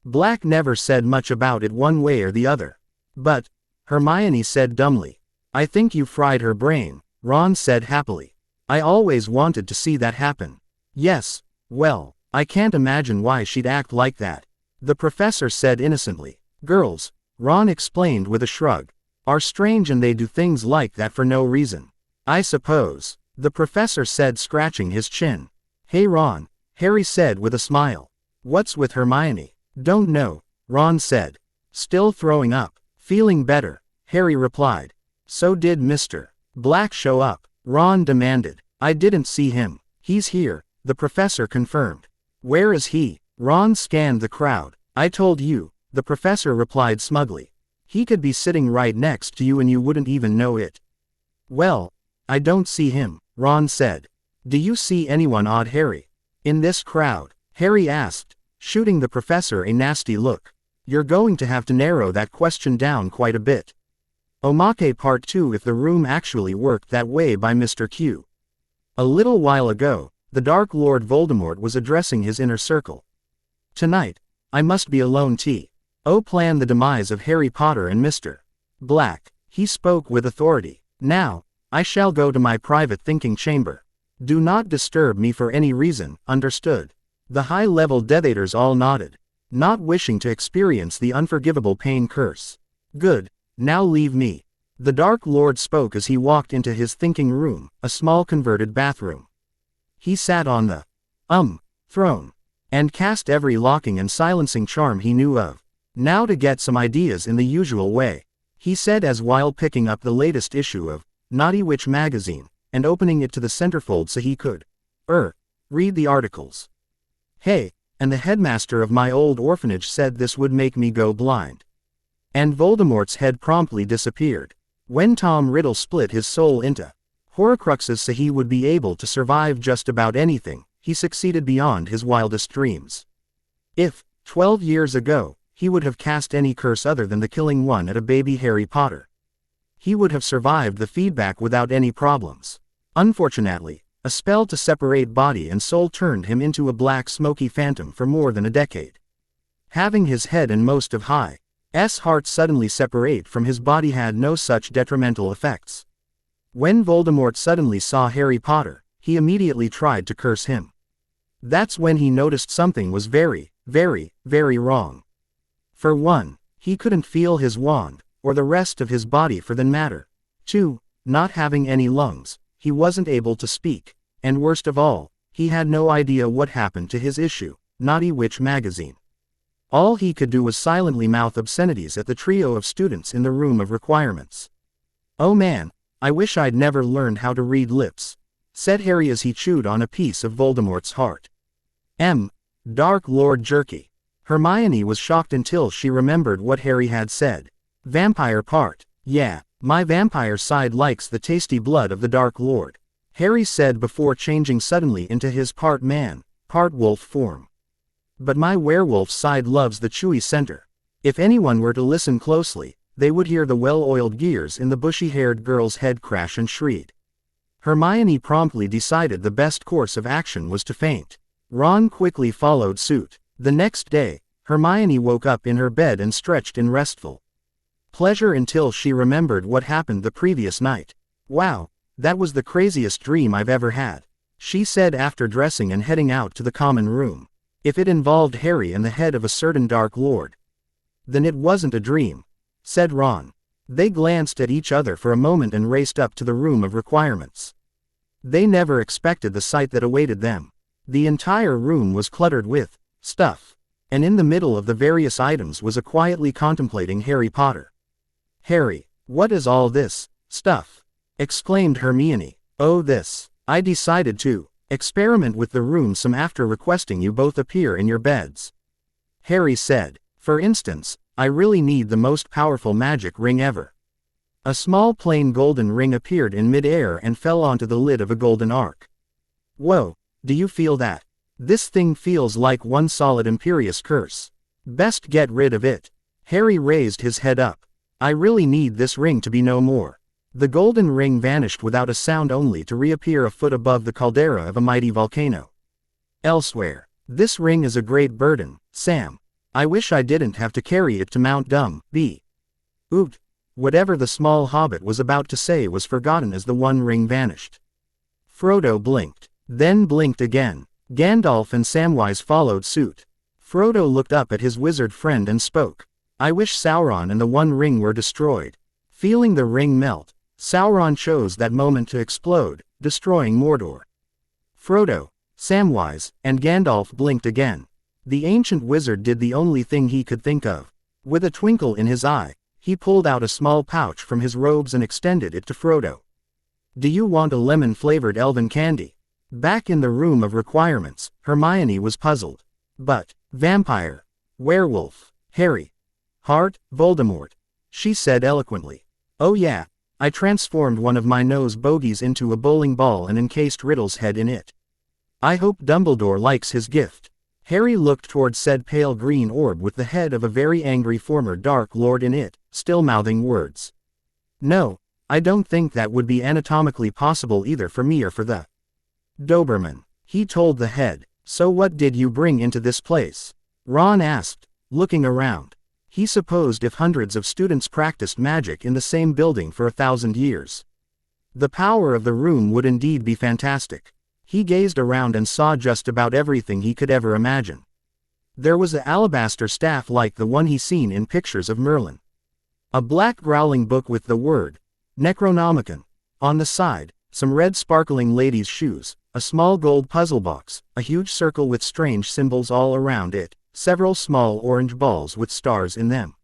Black never said much about it one way or the other. But, Hermione said dumbly. I think you fried her brain, Ron said happily. I always wanted to see that happen. Yes, well, I can't imagine why she'd act like that, the professor said innocently. Girls, Ron explained with a shrug, are strange and they do things like that for no reason. I suppose, the professor said scratching his chin. Hey Ron, Harry said with a smile. What's with Hermione? Don't know, Ron said. Still throwing up. Feeling better, Harry replied. So did Mr. Black show up? Ron demanded. I didn't see him. He's here, the professor confirmed. Where is he? Ron scanned the crowd. I told you, the professor replied smugly. He could be sitting right next to you and you wouldn't even know it. Well, I don't see him, Ron said. Do you see anyone odd, Harry? In this crowd? Harry asked, shooting the professor a nasty look. You're going to have to narrow that question down quite a bit. Omake Part 2 if the room actually worked that way by Mr. Q. A little while ago, the Dark Lord Voldemort was addressing his inner circle. Tonight, I must be alone plan the demise of Harry Potter and Mr. Black. He spoke with authority. Now, I shall go to my private thinking chamber. Do not disturb me for any reason, understood? The high-level Death Eaters all nodded, not wishing to experience the unforgivable pain curse. Good, now leave me. The Dark Lord spoke as he walked into his thinking room, a small converted bathroom. He sat on the throne, and cast every locking and silencing charm he knew of. Now to get some ideas in the usual way, he said as while picking up the latest issue of Naughty Witch magazine, and opening it to the centerfold so he could read the articles. Hey, and the headmaster of my old orphanage said this would make me go blind. And Voldemort's head promptly disappeared. When Tom Riddle split his soul into Horcruxes so he would be able to survive just about anything, he succeeded beyond his wildest dreams. If, 12 years ago, he would have cast any curse other than the killing one at a baby Harry Potter, he would have survived the feedback without any problems. Unfortunately, a spell to separate body and soul turned him into a black smoky phantom for more than a decade. Having his head and most of High's heart suddenly separate from his body had no such detrimental effects. When Voldemort suddenly saw Harry Potter, he immediately tried to curse him. That's when he noticed something was very, very, very wrong. For one, he couldn't feel his wand, or the rest of his body for that matter. 2. Not having any lungs, he wasn't able to speak, and worst of all, he had no idea what happened to his issue, Naughty Witch magazine. All he could do was silently mouth obscenities at the trio of students in the room of requirements. Oh man, I wish I'd never learned how to read lips, said Harry as he chewed on a piece of Voldemort's heart. Dark Lord Jerky. Hermione was shocked until she remembered what Harry had said. Vampire part. Yeah, my vampire side likes the tasty blood of the Dark Lord, Harry said before changing suddenly into his part man, part wolf form. But my werewolf side loves the chewy center. If anyone were to listen closely, they would hear the well-oiled gears in the bushy-haired girl's head crash and shriek. Hermione promptly decided the best course of action was to faint. Ron quickly followed suit. The next day, Hermione woke up in her bed and stretched in restful pleasure until she remembered what happened the previous night. Wow, that was the craziest dream I've ever had, she said after dressing and heading out to the common room. If it involved Harry and the head of a certain Dark Lord, then it wasn't a dream, said Ron. They glanced at each other for a moment and raced up to the room of requirements. They never expected the sight that awaited them. The entire room was cluttered with stuff, and in the middle of the various items was a quietly contemplating Harry Potter. Harry, what is all this stuff? Exclaimed Hermione. Oh, this. I decided to experiment with the room some after requesting you both appear in your beds, Harry said. For instance, I really need the most powerful magic ring ever. A small plain golden ring appeared in mid-air and fell onto the lid of a golden ark. Whoa, do you feel that? This thing feels like one solid imperious curse. Best get rid of it. Harry raised his head up. I really need this ring to be no more. The golden ring vanished without a sound, only to reappear a foot above the caldera of a mighty volcano. Elsewhere. This ring is a great burden, Sam. I wish I didn't have to carry it to Mount Dumb-B. Oot. Whatever the small hobbit was about to say was forgotten as the one ring vanished. Frodo blinked, then blinked again. Gandalf and Samwise followed suit. Frodo looked up at his wizard friend and spoke. I wish Sauron and the One Ring were destroyed. Feeling the ring melt, Sauron chose that moment to explode, destroying Mordor. Frodo, Samwise, and Gandalf blinked again. The ancient wizard did the only thing he could think of. With a twinkle in his eye, he pulled out a small pouch from his robes and extended it to Frodo. Do you want a lemon-flavored elven candy? Back in the room of requirements, Hermione was puzzled. But, vampire, werewolf, Harry, heart, Voldemort, she said eloquently. Oh yeah, I transformed one of my nose bogies into a bowling ball and encased Riddle's head in it. I hope Dumbledore likes his gift. Harry looked toward said pale green orb with the head of a very angry former Dark Lord in it, still mouthing words. No, I don't think that would be anatomically possible either for me or for the Doberman, he told the head. So what did you bring into this place? Ron asked, looking around. He supposed if hundreds of students practiced magic in the same building for 1,000 years, The power of the room would indeed be fantastic. He gazed around and saw just about everything he could ever imagine. There was an alabaster staff like the one he seen in pictures of Merlin. A black growling book with the word Necronomicon on the side, some red sparkling ladies' shoes, a small gold puzzle box, a huge circle with strange symbols all around it, several small orange balls with stars in them.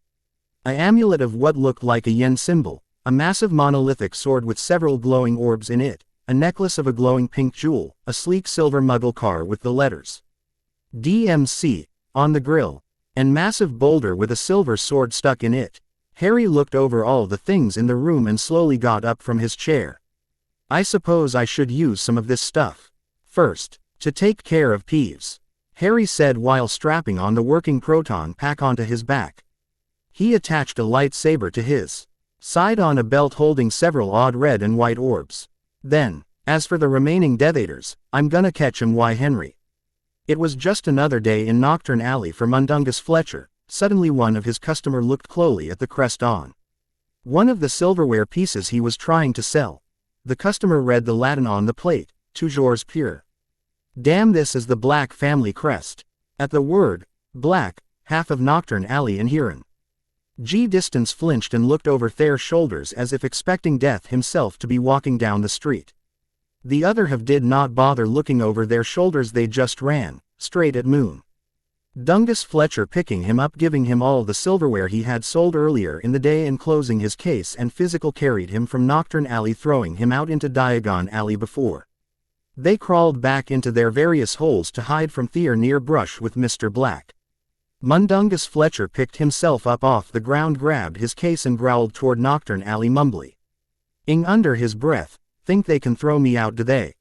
An amulet of what looked like a yen symbol, a massive monolithic sword with several glowing orbs in it, a necklace of a glowing pink jewel, a sleek silver muggle car with the letters DMC on the grill, and massive boulder with a silver sword stuck in it. Harry looked over all the things in the room and slowly got up from his chair. I suppose I should use some of this stuff first, to take care of Peeves, Harry said while strapping on the working proton pack onto his back. He attached a lightsaber to his side on a belt holding several odd red and white orbs. Then, as for the remaining Death Eaters, I'm gonna catch 'em. Why, Henry? It was just another day in Nocturne Alley for Mundungus Fletcher. Suddenly one of his customers looked closely at the crest on one of the silverware pieces he was trying to sell. The customer read the Latin on the plate, toujours pure. Damn, this is the Black family crest. At the word black, half of Nocturne Alley and Huron G. Distance flinched and looked over their shoulders as if expecting Death himself to be walking down the street. The other half did not bother looking over their shoulders, they just ran straight at Moon Dungus Fletcher, picking him up, giving him all the silverware he had sold earlier in the day and closing his case, and physical carried him from Nocturne Alley, throwing him out into Diagon Alley before they crawled back into their various holes to hide from fear near brush with Mr. Black. Mundungus Fletcher picked himself up off the ground, grabbed his case and growled toward Nocturne Alley mumbly, ing under his breath, think they can throw me out, do they?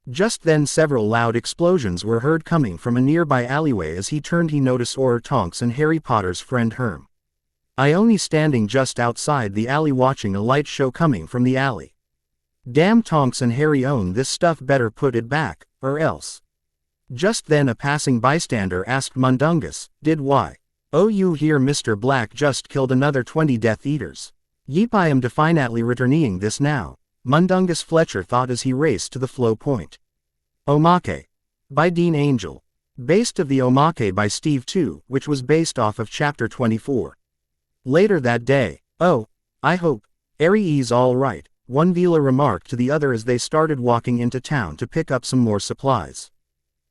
Just then several loud explosions were heard coming from a nearby alleyway. As he turned he noticed Orr Tonks and Harry Potter's friend Hermione standing just outside the alley watching a light show coming from the alley. Damn, Tonks and Harry own this stuff, better put it back, or else. Just then a passing bystander asked Mundungus, did why? Oh, you hear Mr. Black just killed another 20 Death Eaters? Yeep, I am definitely returning this now, Mundungus Fletcher thought as he raced to the flow point. Omake. By Dean Angel. Based of the Omake by Steve 2, which was based off of chapter 24. Later that day, oh, I hope Aries all right, one Vila remarked to the other as they started walking into town to pick up some more supplies.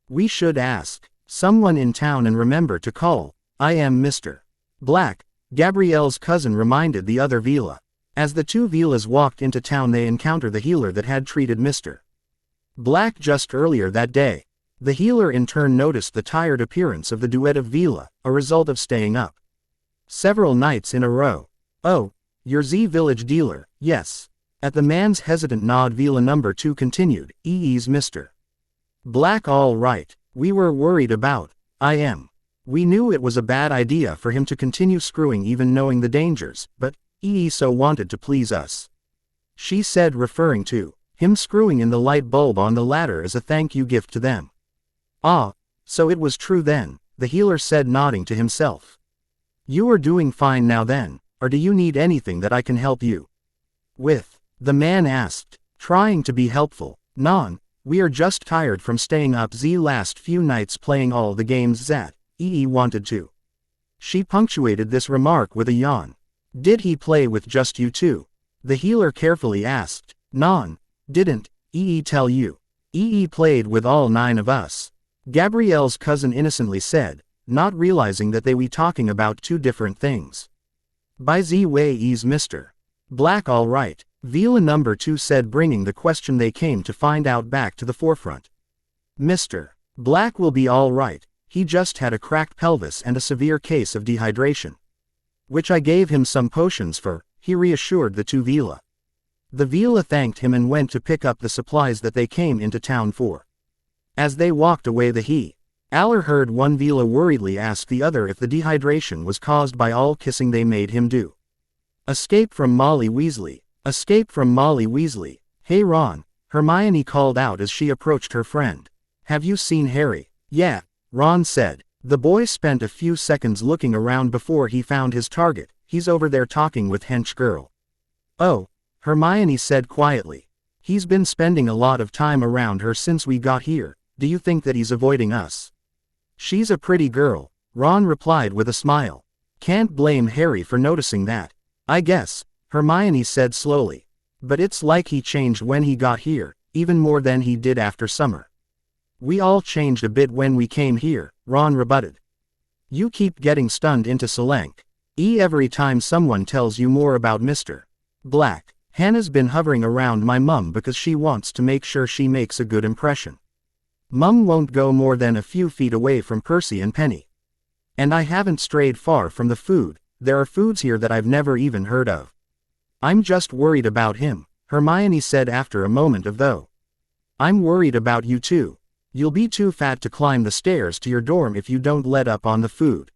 We should ask someone in town and remember to call. I am Mr. Black, Gabrielle's cousin reminded the other Vila. As the two Vilas walked into town they encountered the healer that had treated Mr. Black just earlier that day. The healer in turn noticed the tired appearance of the duet of Vila, a result of staying up several nights in a row. Oh, you're Z village dealer, yes. At the man's hesitant nod Vila number 2 continued, E's Mr. Black, all right, we were worried about we knew it was a bad idea for him to continue screwing even knowing the dangers, but so wanted to please us. She said, referring to him screwing in the light bulb on the ladder as a thank you gift to them. Ah, so it was true then, the healer said, nodding to himself. You are doing fine now then, or do you need anything that I can help you with? The man asked, trying to be helpful. Non, we are just tired from staying up the last few nights playing all the games that wanted to. She punctuated this remark with a yawn. Did he play with just you two? The healer carefully asked. Non, didn't tell you? Played with all 9 of us. Gabrielle's cousin innocently said, not realizing that they were talking about 2 different things. By the way, is Mr. Black all right? Vila number 2 said, bringing the question they came to find out back to the forefront. Mr. Black will be all right, he just had a cracked pelvis and a severe case of dehydration. Which I gave him some potions for, he reassured the 2 Vila. The Vila thanked him and went to pick up the supplies that they came into town for. As they walked away Aller heard one Vila worriedly ask the other if the dehydration was caused by all kissing they made him do. Escape from Molly Weasley. Escape from Molly Weasley. Hey Ron, Hermione called out as she approached her friend. Have you seen Harry? Yeah, Ron said. The boy spent a few seconds looking around before he found his target. He's over there talking with Hench Girl. Oh, Hermione said quietly. He's been spending a lot of time around her since we got here. Do you think that he's avoiding us? She's a pretty girl, Ron replied with a smile. Can't blame Harry for noticing that. I guess, Hermione said slowly. But it's like he changed when he got here, even more than he did after summer. We all changed a bit when we came here, Ron rebutted. You keep getting stunned into Solank. Every time someone tells you more about Mr. Black. Hannah's been hovering around my mum because she wants to make sure she makes a good impression. Mum won't go more than a few feet away from Percy and Penny. And I haven't strayed far from the food. There are foods here that I've never even heard of. I'm just worried about him, Hermione said after a moment of though. I'm worried about you too. You'll be too fat to climb the stairs to your dorm if you don't let up on the food.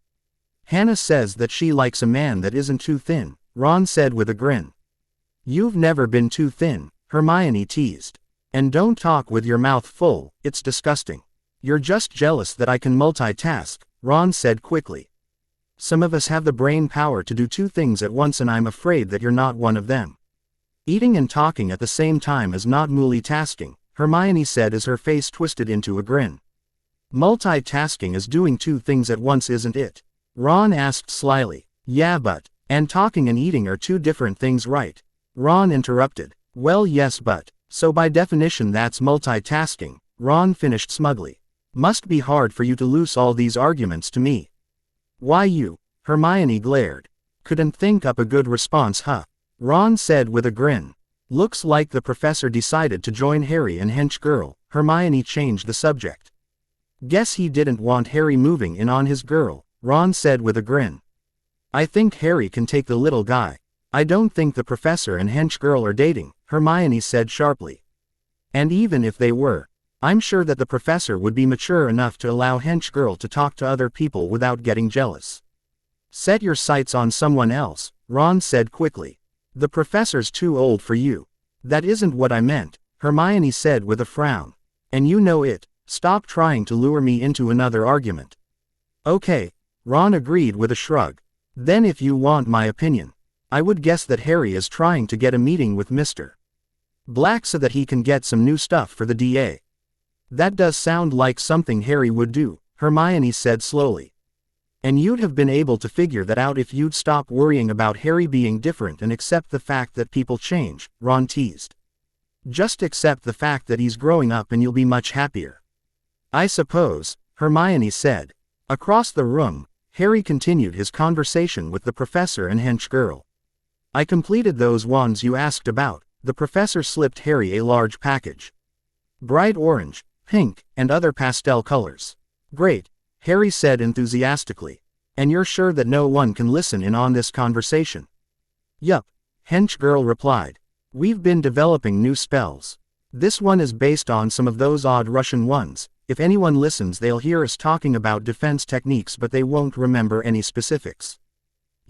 Hannah says that she likes a man that isn't too thin, Ron said with a grin. You've never been too thin, Hermione teased. And don't talk with your mouth full, it's disgusting. You're just jealous that I can multitask, Ron said quickly. Some of us have the brain power to do two things at once and I'm afraid that you're not one of them. Eating and talking at the same time is not multitasking, Hermione said as her face twisted into a grin. Multitasking is doing two things at once, isn't it? Ron asked slyly. Yeah, but, and talking and eating are two different things, right? Ron interrupted. Well, yes, but, so by definition that's multitasking, Ron finished smugly. Must be hard for you to loose all these arguments to me. Why you? Hermione glared. Couldn't think up a good response, huh? Ron said with a grin. Looks like the professor decided to join Harry and Hench Girl. Hermione changed the subject. Guess he didn't want Harry moving in on his girl, Ron said with a grin. I think Harry can take the little guy. I don't think the professor and Hench Girl are dating, Hermione said sharply. And even if they were, I'm sure that the professor would be mature enough to allow Hench Girl to talk to other people without getting jealous. Set your sights on someone else, Ron said quickly. The professor's too old for you. That isn't what I meant, Hermione said with a frown. And you know it. Stop trying to lure me into another argument. Okay, Ron agreed with a shrug. Then if you want my opinion, I would guess that Harry is trying to get a meeting with Mr. Black so that he can get some new stuff for the DA. That does sound like something Harry would do, Hermione said slowly. And you'd have been able to figure that out if you'd stop worrying about Harry being different and accept the fact that people change, Ron teased. Just accept the fact that he's growing up and you'll be much happier. I suppose, Hermione said. Across the room, Harry continued his conversation with the professor and Hench Girl. I completed those wands you asked about. The professor slipped Harry a large package. Bright orange, pink, and other pastel colors. Great, Harry said enthusiastically. And you're sure that no one can listen in on this conversation? Yup, Hench Girl replied. We've been developing new spells. This one is based on some of those odd Russian ones. If anyone listens they'll hear us talking about defense techniques but they won't remember any specifics.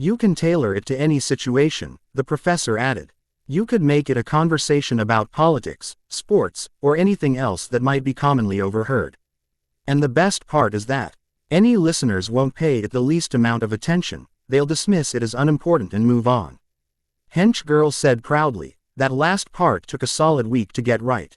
You can tailor it to any situation, the professor added. You could make it a conversation about politics, sports, or anything else that might be commonly overheard. And the best part is that any listeners won't pay it the least amount of attention, they'll dismiss it as unimportant and move on. Hench Girl said proudly. That last part took a solid week to get right.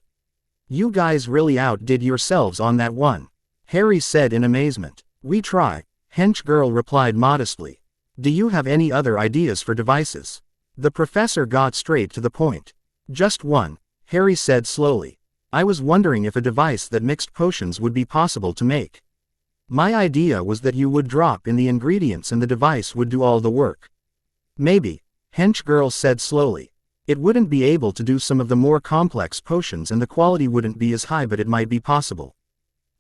You guys really outdid yourselves on that one, Harry said in amazement. We try, Hench Girl replied modestly. Do you have any other ideas for devices? The professor got straight to the point. Just one, Harry said slowly. I was wondering if a device that mixed potions would be possible to make. My idea was that you would drop in the ingredients and the device would do all the work. Maybe, Hench Girl said slowly. It wouldn't be able to do some of the more complex potions and the quality wouldn't be as high, but it might be possible.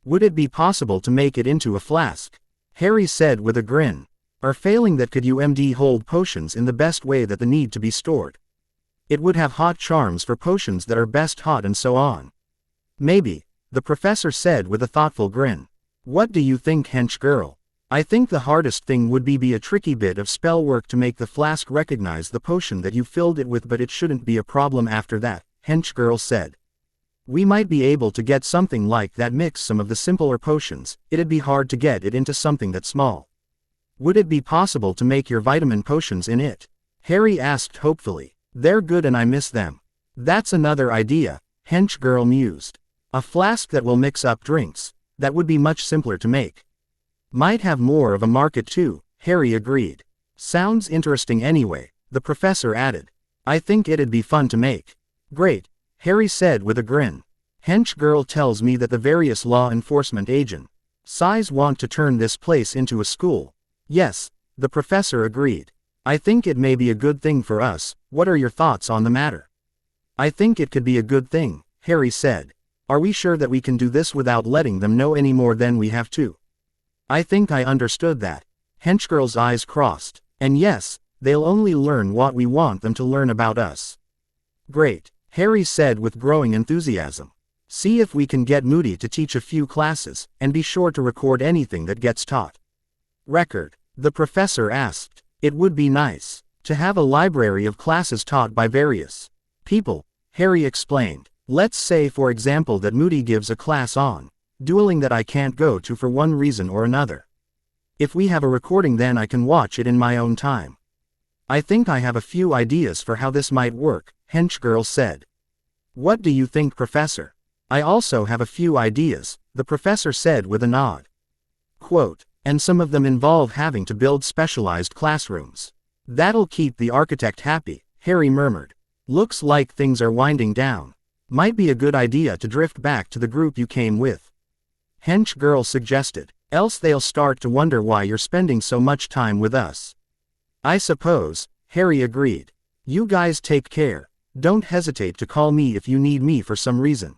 Would it be possible to make it into a flask? Harry said with a grin. Or failing that, could UMD hold potions in the best way that they need to be stored? It would have hot charms for potions that are best hot and so on. Maybe, the professor said with a thoughtful grin. What do you think, Hench Girl? I think the hardest thing would be a tricky bit of spell work to make the flask recognize the potion that you filled it with, but it shouldn't be a problem after that, Hench Girl said. We might be able to get something like that, mix some of the simpler potions. It'd be hard to get it into something that small. Would it be possible to make your vitamin potions in it? Harry asked hopefully. They're good and I miss them. That's another idea, hench girl mused. A flask that will mix up drinks. That would be much simpler to make. Might have more of a market too, Harry agreed. Sounds interesting anyway, the professor added. I think it'd be fun to make. Great, Harry said with a grin. Hench girl tells me that the various law enforcement agencies want to turn this place into a school. Yes, the professor agreed. I think it may be a good thing for us. What are your thoughts on the matter? I think it could be a good thing, Harry said. Are we sure that we can do this without letting them know any more than we have to? I think I understood that. Henchgirl's eyes crossed. And yes, they'll only learn what we want them to learn about us. Great, Harry said with growing enthusiasm. See if we can get Moody to teach a few classes, and be sure to record anything that gets taught. Record, the professor asked. It would be nice to have a library of classes taught by various people, Harry explained. Let's say for example that Moody gives a class on dueling that I can't go to for one reason or another. If we have a recording, then I can watch it in my own time. I think I have a few ideas for how this might work, Henchgirl said. What do you think, Professor? I also have a few ideas, the professor said with a nod. Quote, and some of them involve having to build specialized classrooms. That'll keep the architect happy, Harry murmured. Looks like things are winding down. Might be a good idea to drift back to the group you came with. Hench Girl suggested. Else they'll start to wonder why you're spending so much time with us. I suppose, Harry agreed. You guys take care. Don't hesitate to call me if you need me for some reason.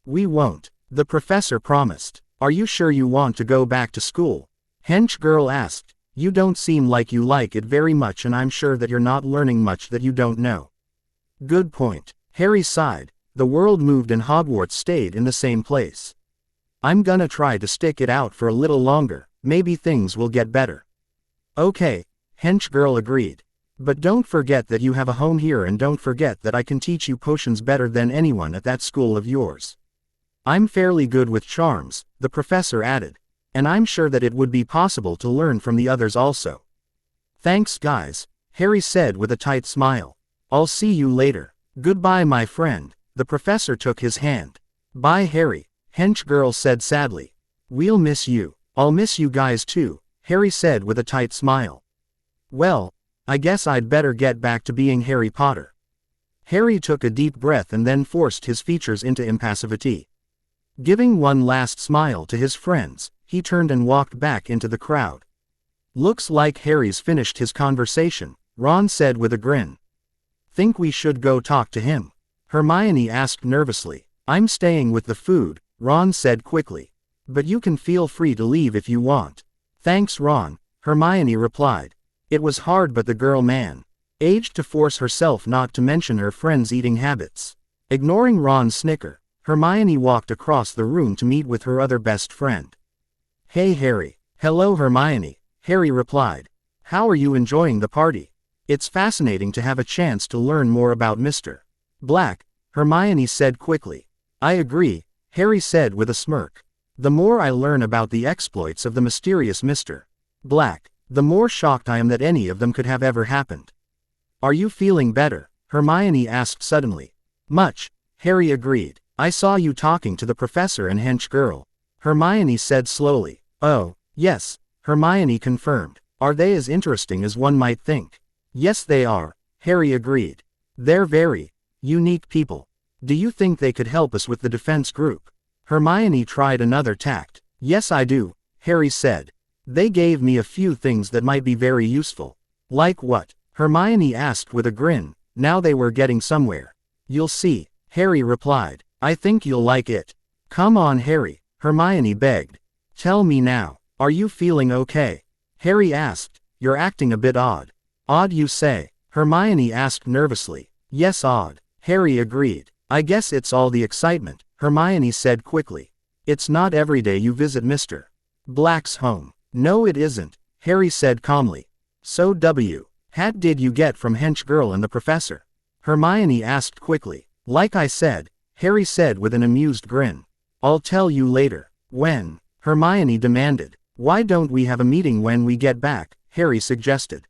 We won't, the professor promised. Are you sure you want to go back to school? Hench Girl asked. You don't seem like you like it very much, and I'm sure that you're not learning much that you don't know. Good point. Harry sighed. The world moved and Hogwarts stayed in the same place. I'm gonna try to stick it out for a little longer, maybe things will get better. Okay, Hench Girl agreed. But don't forget that you have a home here, and don't forget that I can teach you potions better than anyone at that school of yours. I'm fairly good with charms, the professor added. And I'm sure that it would be possible to learn from the others also. Thanks guys, Harry said with a tight smile. I'll see you later. Goodbye my friend, the professor took his hand. Bye Harry, Hench Girl said sadly. We'll miss you. I'll miss you guys too, Harry said with a tight smile. Well, I guess I'd better get back to being Harry Potter. Harry took a deep breath and then forced his features into impassivity. Giving one last smile to his friends, he turned and walked back into the crowd. Looks like Harry's finished his conversation, Ron said with a grin. Think we should go talk to him? Hermione asked nervously. I'm staying with the food, Ron said quickly. But you can feel free to leave if you want. Thanks Ron, Hermione replied. It was hard, but the girl managed to force herself not to mention her friend's eating habits. Ignoring Ron's snicker, Hermione walked across the room to meet with her other best friend. Hey Harry. Hello Hermione, Harry replied. How are you enjoying the party? It's fascinating to have a chance to learn more about Mr. Black, Hermione said quickly. I agree, Harry said with a smirk. The more I learn about the exploits of the mysterious Mr. Black, the more shocked I am that any of them could have ever happened. Are you feeling better? Hermione asked suddenly. Much, Harry agreed. I saw you talking to the professor and Hench Girl. Hermione said slowly. Oh, yes, Hermione confirmed. Are they as interesting as one might think? Yes they are, Harry agreed. They're very unique people. Do you think they could help us with the defense group? Hermione tried another tact. Yes I do, Harry said. They gave me a few things that might be very useful. Like what? Hermione asked with a grin. Now they were getting somewhere. You'll see, Harry replied. I think you'll like it. Come on Harry, Hermione begged. Tell me now, are you feeling okay? Harry asked. You're acting a bit odd. Odd you say? Hermione asked nervously. Yes odd, Harry agreed. I guess it's all the excitement, Hermione said quickly. It's not every day you visit Mr. Black's home. No it isn't, Harry said calmly. So what did you get from Hench Girl and the professor? Hermione asked quickly. Like I said, Harry said with an amused grin. I'll tell you later. When? Hermione demanded. Why don't we have a meeting when we get back? Harry suggested.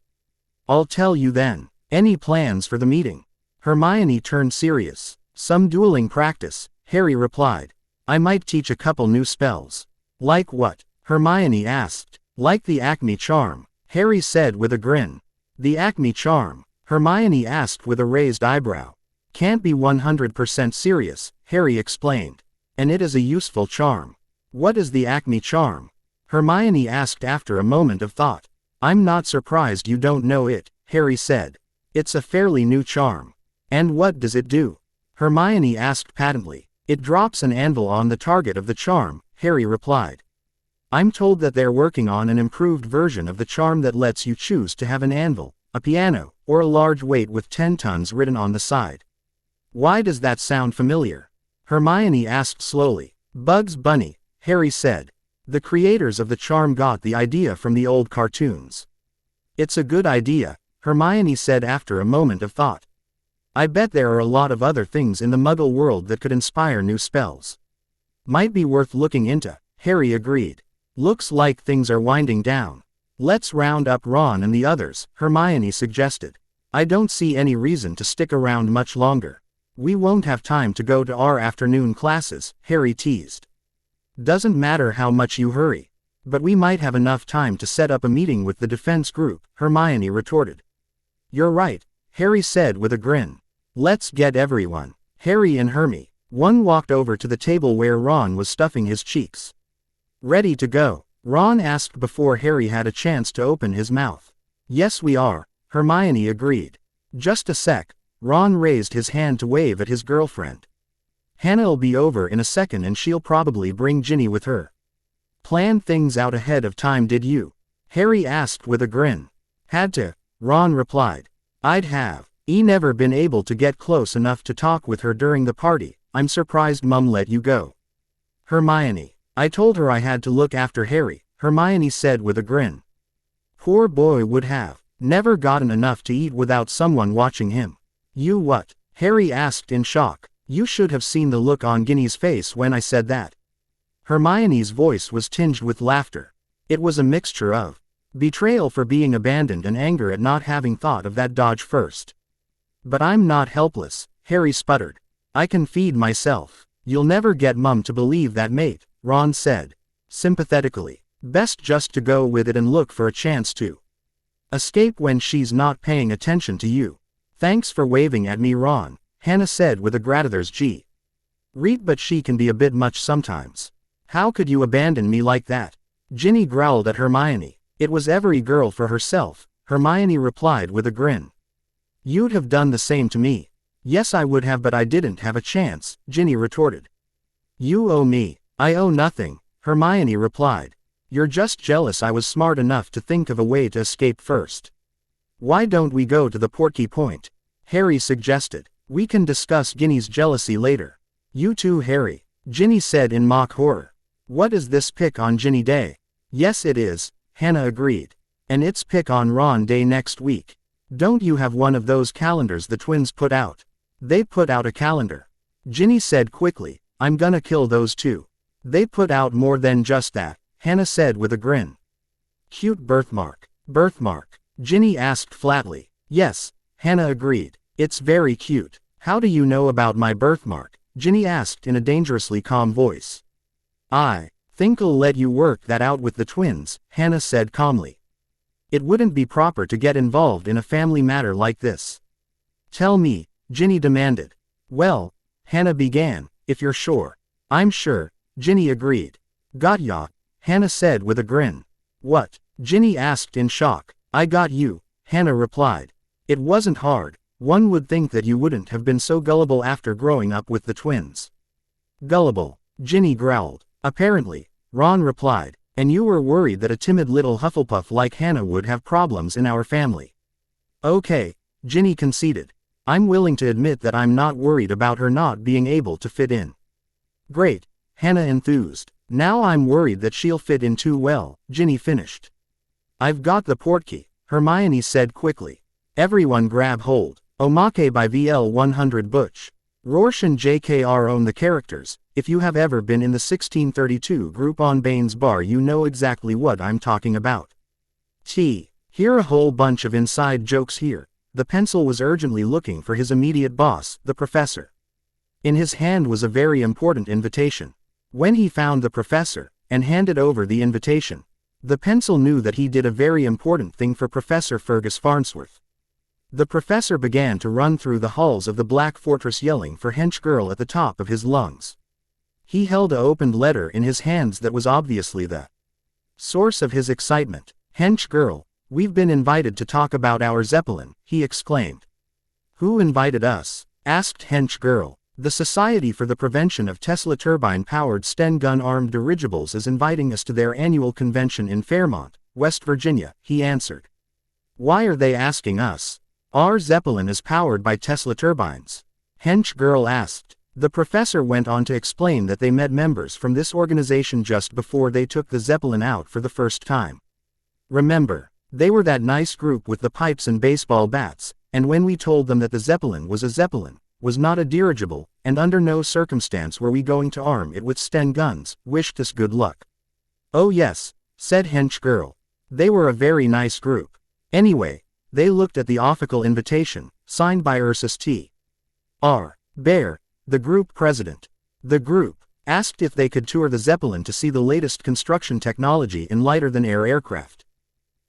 I'll tell you then. Any plans for the meeting? Hermione turned serious. Some dueling practice, Harry replied. I might teach a couple new spells. Like what? Hermione asked. Like the Acme charm, Harry said with a grin. The Acme charm? Hermione asked with a raised eyebrow. Can't be 100% serious, Harry explained. And it is a useful charm. What is the Acme charm? Hermione asked after a moment of thought. I'm not surprised you don't know it, Harry said. It's a fairly new charm. And what does it do? Hermione asked patently. It drops an anvil on the target of the charm, Harry replied. I'm told that they're working on an improved version of the charm that lets you choose to have an anvil, a piano, or a large weight with 10 tons written on the side. Why does that sound familiar? Hermione asked slowly. Bugs Bunny, Harry said. The creators of the charm got the idea from the old cartoons. It's a good idea, Hermione said after a moment of thought. I bet there are a lot of other things in the Muggle world that could inspire new spells. Might be worth looking into, Harry agreed. Looks like things are winding down. Let's round up Ron and the others, Hermione suggested. I don't see any reason to stick around much longer. We won't have time to go to our afternoon classes, Harry teased. Doesn't matter how much you hurry. But we might have enough time to set up a meeting with the defense group, Hermione retorted. You're right, Harry said with a grin. Let's get everyone. Harry and Hermione. One walked over to the table where Ron was stuffing his cheeks. Ready to go? Ron asked before Harry had a chance to open his mouth. Yes we are, Hermione agreed. Just a sec, Ron raised his hand to wave at his girlfriend. Hannah'll be over in a second and she'll probably bring Ginny with her. Planned things out ahead of time did you? Harry asked with a grin. Had to, Ron replied. I'd have. Never been able to get close enough to talk with her during the party. I'm surprised Mum let you go. Hermione. I told her I had to look after Harry, Hermione said with a grin. Poor boy would have never gotten enough to eat without someone watching him. You what? Harry asked in shock. You should have seen the look on Ginny's face when I said that. Hermione's voice was tinged with laughter. It was a mixture of betrayal for being abandoned and anger at not having thought of that dodge first. But I'm not helpless, Harry sputtered. I can feed myself. You'll never get Mum to believe that, mate, Ron said. Sympathetically. Best just to go with it and look for a chance to escape when she's not paying attention to you. Thanks for waving at me, Ron, Hannah said with a gratitude's G. Reet, but she can be a bit much sometimes. How could you abandon me like that? Ginny growled at Hermione. It was every girl for herself, Hermione replied with a grin. You'd have done the same to me. Yes I would have, but I didn't have a chance, Ginny retorted. You owe me. I owe nothing, Hermione replied. You're just jealous I was smart enough to think of a way to escape first. Why don't we go to the Portkey Point? Harry suggested. We can discuss Ginny's jealousy later. You too, Harry, Ginny said in mock horror. What is this pick on Ginny Day? Yes it is, Hannah agreed. And it's pick on Ron Day next week. Don't you have one of those calendars the twins put out? They put out a calendar. Ginny said quickly. I'm gonna kill those two. They put out more than just that, Hannah said with a grin. Cute birthmark. Birthmark? Ginny asked flatly. Yes, Hannah agreed. It's very cute. How do you know about my birthmark? Ginny asked in a dangerously calm voice. I think I'll let you work that out with the twins, Hannah said calmly. It wouldn't be proper to get involved in a family matter like this. Tell me, Ginny demanded. Well, Hannah began, if you're sure. I'm sure, Ginny agreed. Got ya, Hannah said with a grin. What? Ginny asked in shock. I got you, Hannah replied. It wasn't hard. One would think that you wouldn't have been so gullible after growing up with the twins. Gullible, Ginny growled. Apparently, Ron replied. And you were worried that a timid little Hufflepuff like Hannah would have problems in our family. Okay, Ginny conceded. I'm willing to admit that I'm not worried about her not being able to fit in. Great, Hannah enthused. Now I'm worried that she'll fit in too well, Ginny finished. I've got the Portkey, Hermione said quickly. Everyone grab hold. Omake by VL 100 Butch. Rorsch and JKR own the characters. If you have ever been in the 1632 group on Bane's Bar, you know exactly what I'm talking about. Here a whole bunch of inside jokes here. the pencil was urgently looking for his immediate boss, the professor. In his hand was a very important invitation. When he found the professor, and handed over the invitation, the pencil knew that he did a very important thing for Professor Fergus Farnsworth. The professor began to run through the halls of the Black Fortress yelling for Hench Girl at the top of his lungs. He held a opened letter in his hands that was obviously the source of his excitement. "Hench Girl, we've been invited to talk about our Zeppelin," he exclaimed. "Who invited us?" asked Hench Girl. "The Society for the Prevention of Tesla Turbine-Powered Sten Gun-Armed Dirigibles is inviting us to their annual convention in Fairmont, West Virginia," he answered. "Why are they asking us? Our Zeppelin is powered by Tesla turbines," Hench Girl asked. The professor went on to explain that they met members from this organization just before they took the Zeppelin out for the first time. "Remember, they were that nice group with the pipes and baseball bats, and when we told them that the Zeppelin was a Zeppelin, was not a dirigible, and under no circumstance were we going to arm it with Sten guns, wished us good luck." "Oh yes," said Hench Girl. "They were a very nice group. Anyway, they looked at the official invitation, signed by Ursus T. R. Bear, the group president. The group asked if they could tour the Zeppelin to see the latest construction technology in lighter-than-air aircraft.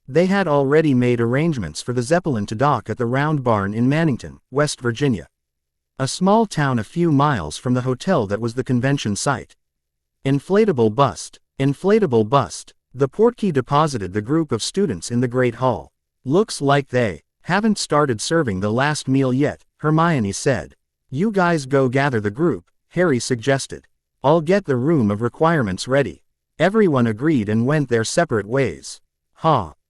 They had already made arrangements for the Zeppelin to dock at the Round Barn in Mannington, West Virginia, a small town a few miles from the hotel that was the convention site. Inflatable bust. Inflatable bust. The portkey deposited the group of students in the Great Hall. "Looks like they haven't started serving the last meal yet," Hermione said. "You guys go gather the group," Harry suggested. "I'll get the room of requirements ready." Everyone agreed and went their separate ways.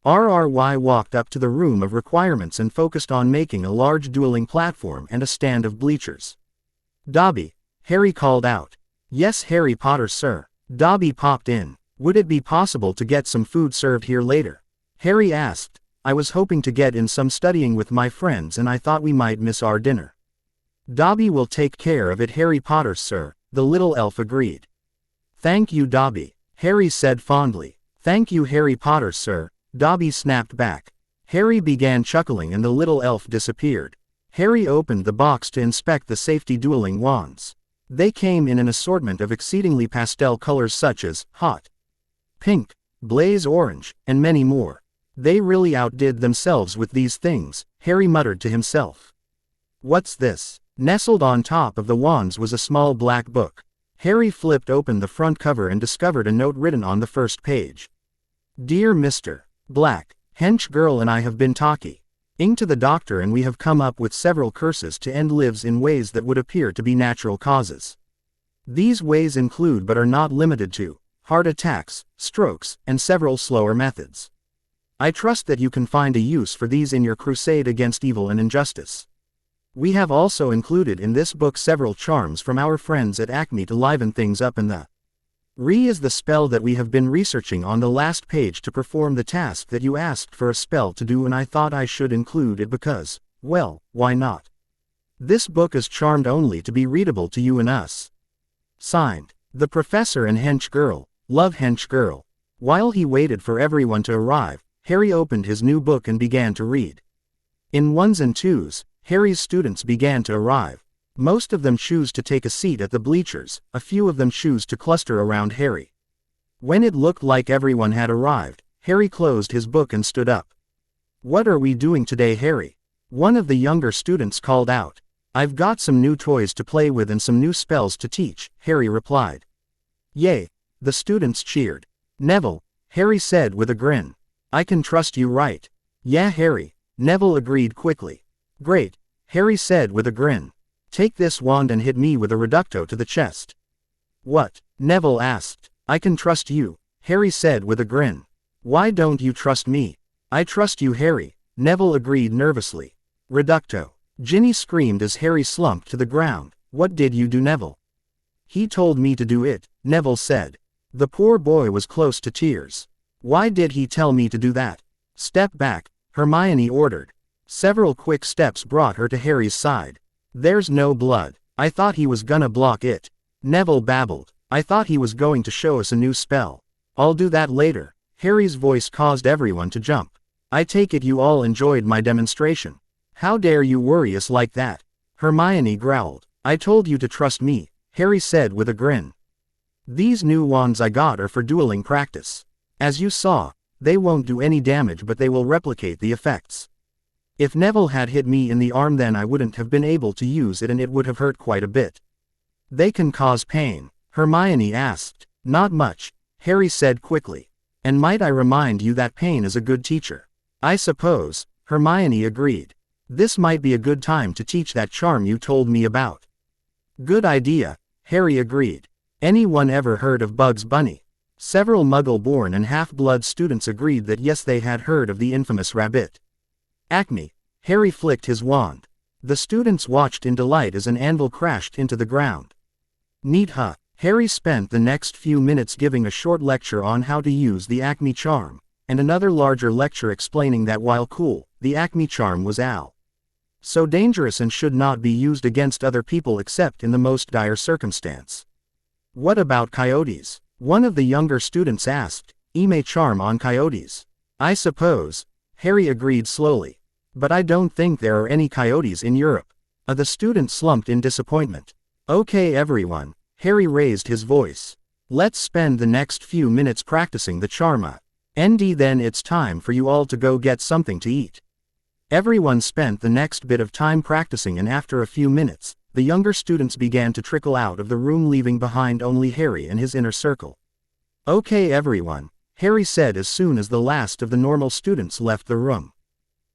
RRY walked up to the room of requirements and focused on making a large dueling platform and a stand of bleachers. "Dobby," Harry called out. "Yes, Harry Potter, sir." Dobby popped in. "Would it be possible to get some food served here later?" Harry asked. "I was hoping to get in some studying with my friends and I thought we might miss our dinner." "Dobby will take care of it, Harry Potter, sir," the little elf agreed. "Thank you, Dobby," Harry said fondly. "Thank you, Harry Potter, sir," Dobby snapped back. Harry began chuckling and the little elf disappeared. Harry opened the box to inspect the safety dueling wands. They came in an assortment of exceedingly pastel colors such as hot pink, blaze orange, and many more. They really outdid themselves with these things, Harry muttered to himself. "What's this?" Nestled on top of the wands was a small black book. Harry flipped open the front cover and discovered a note written on the first page. "Dear Mr. Black, Hench Girl and I have been talking to the doctor and we have come up with several curses to end lives in ways that would appear to be natural causes. These ways include but are not limited to heart attacks, strokes, and several slower methods. I trust that you can find a use for these in your crusade against evil and injustice. We have also included in this book several charms from our friends at Acme to liven things up, and the Re is the spell that we have been researching on the last page to perform the task that you asked for a spell to do, and I thought I should include it because, well, why not? This book is charmed only to be readable to you and us. Signed, the Professor and Hench Girl, Love Hench Girl." While he waited for everyone to arrive, Harry opened his new book and began to read. In ones and twos, Harry's students began to arrive. Most of them choose to take a seat at the bleachers, a few of them choose to cluster around Harry. When it looked like everyone had arrived, Harry closed his book and stood up. "What are we doing today, Harry?" One of the younger students called out. "I've got some new toys to play with and some new spells to teach," Harry replied. "Yay!" the students cheered. "Neville," Harry said with a grin. "I can trust you, right?" "Yeah, Harry," Neville agreed quickly. "Great," Harry said with a grin. "Take this wand and hit me with a reducto to the chest." "What?" Neville asked. "I can trust you," Harry said with a grin. "Why don't you trust me?" "I trust you, Harry," Neville agreed nervously. "Reducto." Ginny screamed as Harry slumped to the ground. "What did you do, Neville?" "He told me to do it," Neville said. The poor boy was close to tears. "Why did he tell me to do that?" "Step back," Hermione ordered. Several quick steps brought her to Harry's side. "There's no blood. I thought he was gonna block it," Neville babbled. "I thought he was going to show us a new spell." "I'll do that later." Harry's voice caused everyone to jump. "I take it you all enjoyed my demonstration." How dare you worry us like that? Hermione growled. I told you to trust me, Harry said with a grin. These new wands I got are for dueling practice. As you saw, they won't do any damage but they will replicate the effects. If Neville had hit me in the arm then I wouldn't have been able to use it and it would have hurt quite a bit. They can cause pain, Hermione asked. Not much, Harry said quickly. And might I remind you that pain is a good teacher. I suppose, Hermione agreed. This might be a good time to teach that charm you told me about. Good idea, Harry agreed. Anyone ever heard of Bugs Bunny? Several Muggle-born and half-blood students agreed that yes they had heard of the infamous rabbit. Acme, Harry flicked his wand. The students watched in delight as an anvil crashed into the ground. Neat huh? Harry spent the next few minutes giving a short lecture on how to use the Acme charm, and another larger lecture explaining that while cool, the Acme charm was so dangerous and should not be used against other people except in the most dire circumstance. What about coyotes? One of the younger students asked. May charm on coyotes. I suppose, Harry agreed slowly. But I don't think there are any coyotes in Europe. The student slumped in disappointment. Okay everyone, Harry raised his voice. Let's spend the next few minutes practicing the charm. Then it's time for you all to go get something to eat. Everyone spent the next bit of time practicing and after a few minutes, the younger students began to trickle out of the room leaving behind only Harry and his inner circle. Okay everyone, Harry said as soon as the last of the normal students left the room.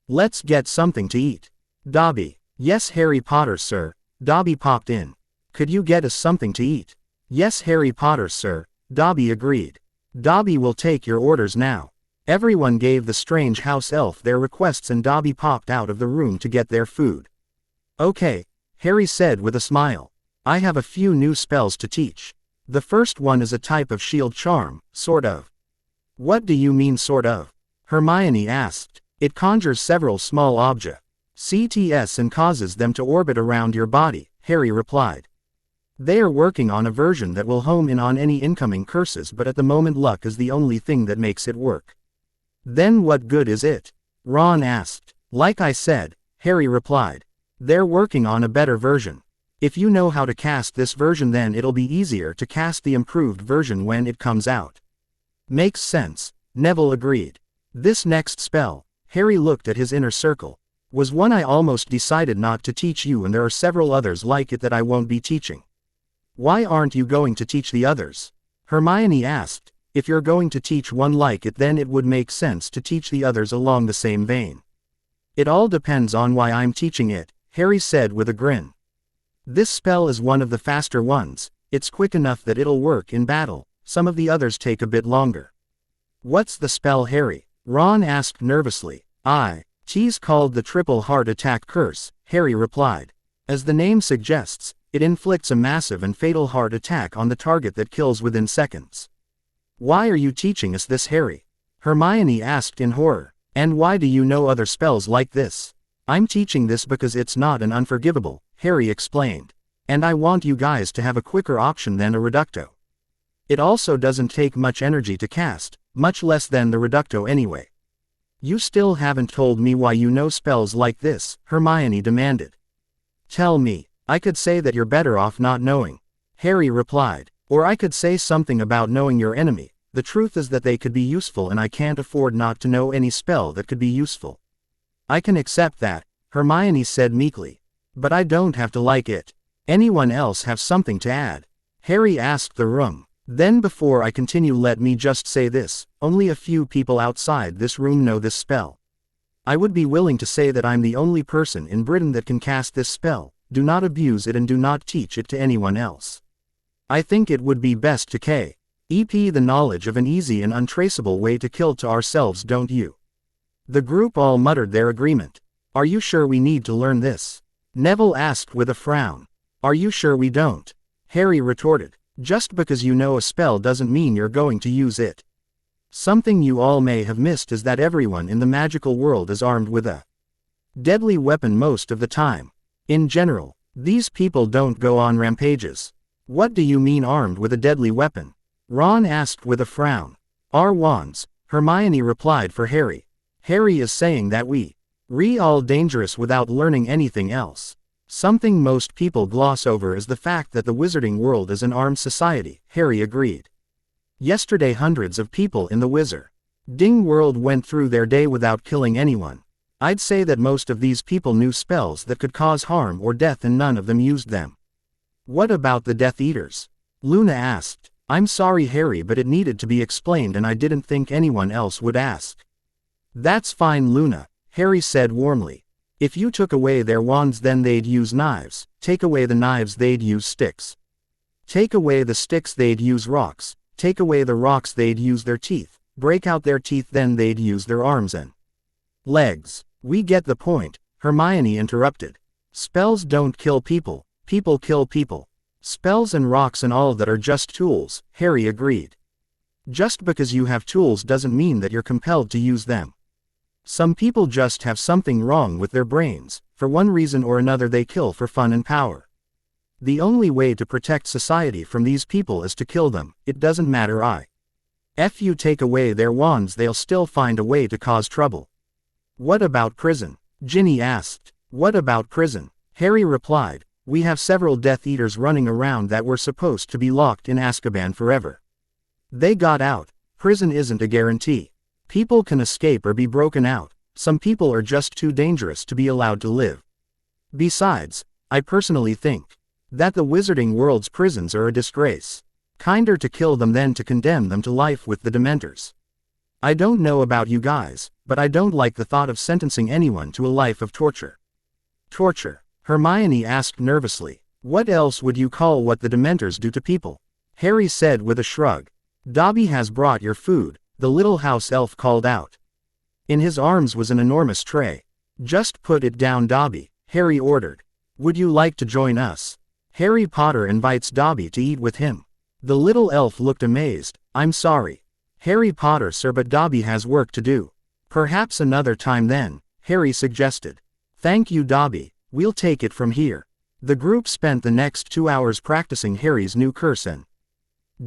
Let's get something to eat. Dobby. Yes Harry Potter sir, Dobby popped in. Could you get us something to eat? Yes Harry Potter sir, Dobby agreed. Dobby will take your orders now. Everyone gave the strange house elf their requests and Dobby popped out of the room to get their food. Okay, Harry said with a smile. I have a few new spells to teach. The first one is a type of shield charm, sort of. What do you mean sort of? Hermione asked. It conjures several small CTS and causes them to orbit around your body, Harry replied. They are working on a version that will home in on any incoming curses but at the moment luck is the only thing that makes it work. Then what good is it? Ron asked. Like I said, Harry replied. They're working on a better version. If you know how to cast this version then it'll be easier to cast the improved version when it comes out. Makes sense, Neville agreed. This next spell, Harry looked at his inner circle, was one I almost decided not to teach you and there are several others like it that I won't be teaching. Why aren't you going to teach the others? Hermione asked. If you're going to teach one like it then it would make sense to teach the others along the same vein. It all depends on why I'm teaching it, Harry said with a grin. This spell is one of the faster ones, it's quick enough that it'll work in battle, some of the others take a bit longer. What's the spell Harry? Ron asked nervously. It's called the Triple Heart Attack Curse, Harry replied. As the name suggests, it inflicts a massive and fatal heart attack on the target that kills within seconds. Why are you teaching us this Harry? Hermione asked in horror. And why do you know other spells like this? I'm teaching this because it's not an unforgivable, Harry explained. And I want you guys to have a quicker option than a reducto. It also doesn't take much energy to cast, much less than the reducto anyway. You still haven't told me why you know spells like this, Hermione demanded. Tell me. I could say that you're better off not knowing, Harry replied. Or I could say something about knowing your enemy. The truth is that they could be useful and I can't afford not to know any spell that could be useful. I can accept that, Hermione said meekly. But I don't have to like it. Anyone else have something to add? Harry asked the room. Then before I continue let me just say this, only a few people outside this room know this spell. I would be willing to say that I'm the only person in Britain that can cast this spell. Do not abuse it and do not teach it to anyone else. I think it would be best to keep the knowledge of an easy and untraceable way to kill to ourselves, don't you? The group all muttered their agreement. Are you sure we need to learn this? Neville asked with a frown. Are you sure we don't? Harry retorted. Just because you know a spell doesn't mean you're going to use it. Something you all may have missed is that everyone in the magical world is armed with a deadly weapon most of the time. In general, these people don't go on rampages. What do you mean armed with a deadly weapon? Ron asked with a frown. Our wands, Hermione replied for Harry. Harry is saying that we All dangerous without learning anything else. Something most people gloss over is the fact that the wizarding world is an armed society, Harry agreed. Yesterday hundreds of people in the wizarding world went through their day without killing anyone. I'd say that most of these people knew spells that could cause harm or death and none of them used them. What about the Death Eaters? Luna asked. I'm sorry Harry, but it needed to be explained and I didn't think anyone else would ask. That's fine Luna, Harry said warmly. If you took away their wands then they'd use knives, take away the knives they'd use sticks. Take away the sticks they'd use rocks, take away the rocks they'd use their teeth, break out their teeth then they'd use their arms and legs. We get the point, Hermione interrupted. Spells don't kill people, people kill people. Spells and rocks and all that are just tools, Harry agreed. Just because you have tools doesn't mean that you're compelled to use them. Some people just have something wrong with their brains, for one reason or another they kill for fun and power. The only way to protect society from these people is to kill them, it doesn't matter if you take away their wands they'll still find a way to cause trouble. What about prison? Ginny asked. What about prison? Harry replied, we have several Death Eaters running around that were supposed to be locked in Azkaban forever. They got out. Prison isn't a guarantee. People can escape or be broken out, some people are just too dangerous to be allowed to live. Besides, I personally think that the wizarding world's prisons are a disgrace. Kinder to kill them than to condemn them to life with the Dementors. I don't know about you guys, but I don't like the thought of sentencing anyone to a life of torture. Torture? Hermione asked nervously. What else would you call what the Dementors do to people? Harry said with a shrug. Dobby has brought your food, the little house elf called out. In his arms was an enormous tray. Just put it down Dobby, Harry ordered. Would you like to join us? Harry Potter invites Dobby to eat with him. The little elf looked amazed. I'm sorry. Harry Potter sir, but Dobby has work to do. Perhaps another time then, Harry suggested. Thank you Dobby, we'll take it from here. The group spent the next 2 hours practicing Harry's new curse and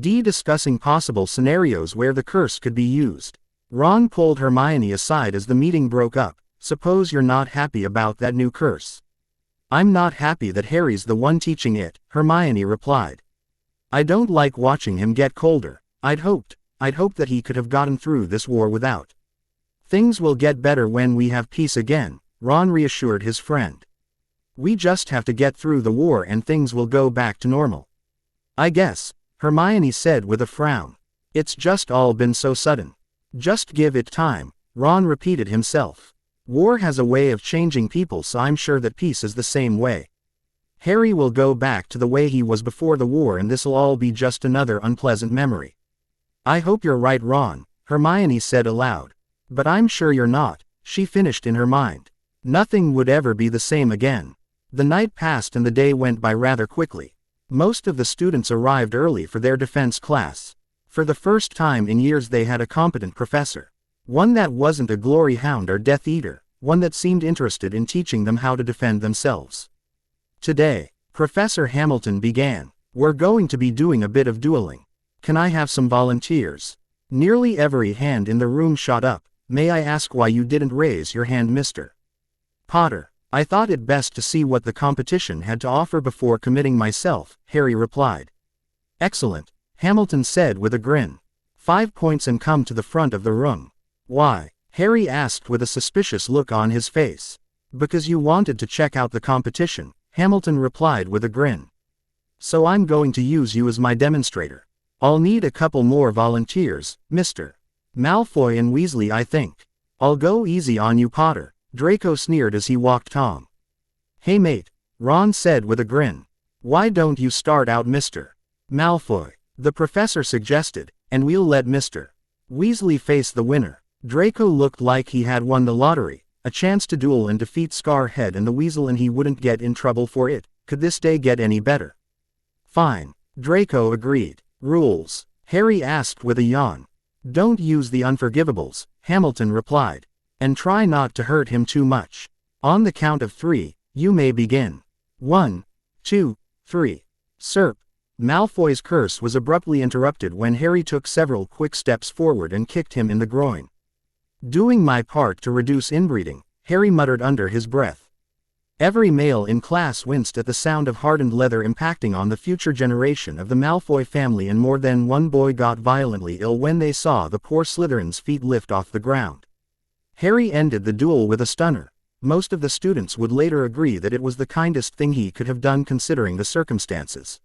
discussing possible scenarios where the curse could be used. Ron pulled Hermione aside as the meeting broke up. Suppose you're not happy about that new curse. I'm not happy that Harry's the one teaching it, Hermione replied. I don't like watching him get colder. I'd hoped that he could have gotten through this war without. Things will get better when we have peace again, Ron reassured his friend. We just have to get through the war and things will go back to normal. I guess, Hermione said with a frown. It's just all been so sudden. Just give it time, Ron repeated himself. War has a way of changing people, so I'm sure that peace is the same way. Harry will go back to the way he was before the war and this'll all be just another unpleasant memory. I hope you're right Ron, Hermione said aloud. But I'm sure you're not, she finished in her mind. Nothing would ever be the same again. The night passed and the day went by rather quickly. Most of the students arrived early for their defense class. For the first time in years they had a competent professor. One that wasn't a glory hound or Death Eater, one that seemed interested in teaching them how to defend themselves. Today, Professor Hamilton began. We're going to be doing a bit of dueling. Can I have some volunteers? Nearly every hand in the room shot up. May I ask why you didn't raise your hand, Mr. Potter? I thought it best to see what the competition had to offer before committing myself, Harry replied. Excellent, Hamilton said with a grin. 5 points and come to the front of the room. Why? Harry asked with a suspicious look on his face. Because you wanted to check out the competition, Hamilton replied with a grin. So I'm going to use you as my demonstrator. I'll need a couple more volunteers, Mr. Malfoy and Weasley I think. I'll go easy on you Potter, Draco sneered as he walked Tom. Hey mate, Ron said with a grin. Why don't you start out Mr. Malfoy? The professor suggested, and we'll let Mr. Weasley face the winner. Draco looked like he had won the lottery, a chance to duel and defeat Scarhead and the Weasel and he wouldn't get in trouble for it. Could this day get any better? Fine, Draco agreed. Rules? Harry asked with a yawn. Don't use the unforgivables, Hamilton replied. And try not to hurt him too much. On the count of 3, you may begin. 1, 2, 3. Serp. Malfoy's curse was abruptly interrupted when Harry took several quick steps forward and kicked him in the groin. Doing my part to reduce inbreeding, Harry muttered under his breath. Every male in class winced at the sound of hardened leather impacting on the future generation of the Malfoy family, and more than one boy got violently ill when they saw the poor Slytherin's feet lift off the ground. Harry ended the duel with a stunner. Most of the students would later agree that it was the kindest thing he could have done considering the circumstances.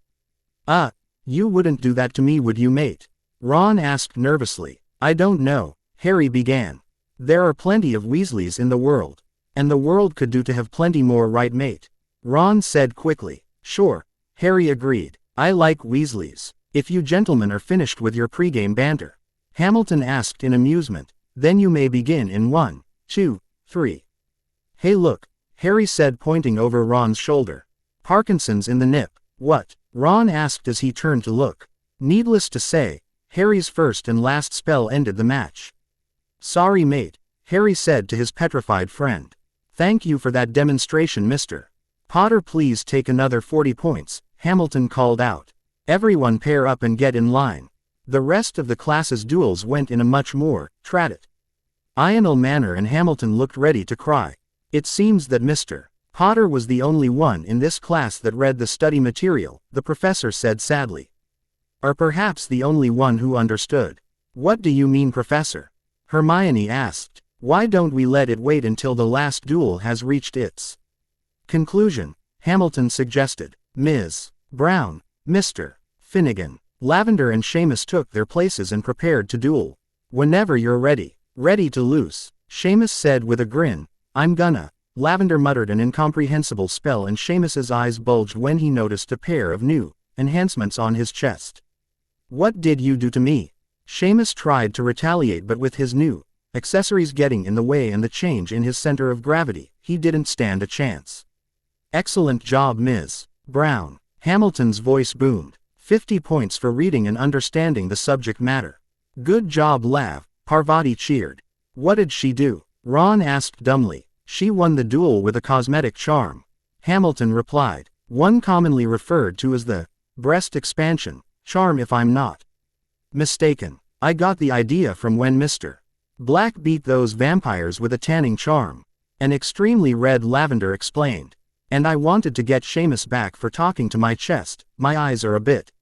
You wouldn't do that to me, would you, mate? Ron asked nervously. I don't know, Harry began. There are plenty of Weasleys in the world. And the world could do to have plenty more, right, mate? Ron said quickly. Sure, Harry agreed. I like Weasleys. If you gentlemen are finished with your pregame banter, Hamilton asked in amusement, then you may begin in 1, 2, 3. Hey look, Harry said, pointing over Ron's shoulder. Parkinson's in the nip. What? Ron asked as he turned to look. Needless to say, Harry's first and last spell ended the match. Sorry, mate, Harry said to his petrified friend. Thank you for that demonstration, Mr. Potter. Please take another 40 points, Hamilton called out. Everyone pair up and get in line. The rest of the class's duels went in a much more Ional manner, and Hamilton looked ready to cry. It seems that Mr. Potter was the only one in this class that read the study material, the professor said sadly. Or perhaps the only one who understood. What do you mean, Professor? Hermione asked. Why don't we let it wait until the last duel has reached its conclusion? Hamilton suggested. Ms. Brown, Mr. Finnegan, Lavender and Seamus took their places and prepared to duel. Whenever you're ready. Ready to lose, Seamus said with a grin. I'm gonna. Lavender muttered an incomprehensible spell, and Seamus's eyes bulged when he noticed a pair of new enhancements on his chest. What did you do to me? Seamus tried to retaliate, but with his new accessories getting in the way and the change in his center of gravity, he didn't stand a chance. Excellent job, Ms. Brown. Hamilton's voice boomed. 50 points for reading and understanding the subject matter. Good job, Lav, Parvati cheered. What did she do? Ron asked dumbly. She won the duel with a cosmetic charm. Hamilton replied. One commonly referred to as the breast expansion charm, if I'm not mistaken. I got the idea from when Mr. Black beat those vampires with a tanning charm. An extremely red Lavender explained. And I wanted to get Seamus back for talking to my chest. My eyes are a bit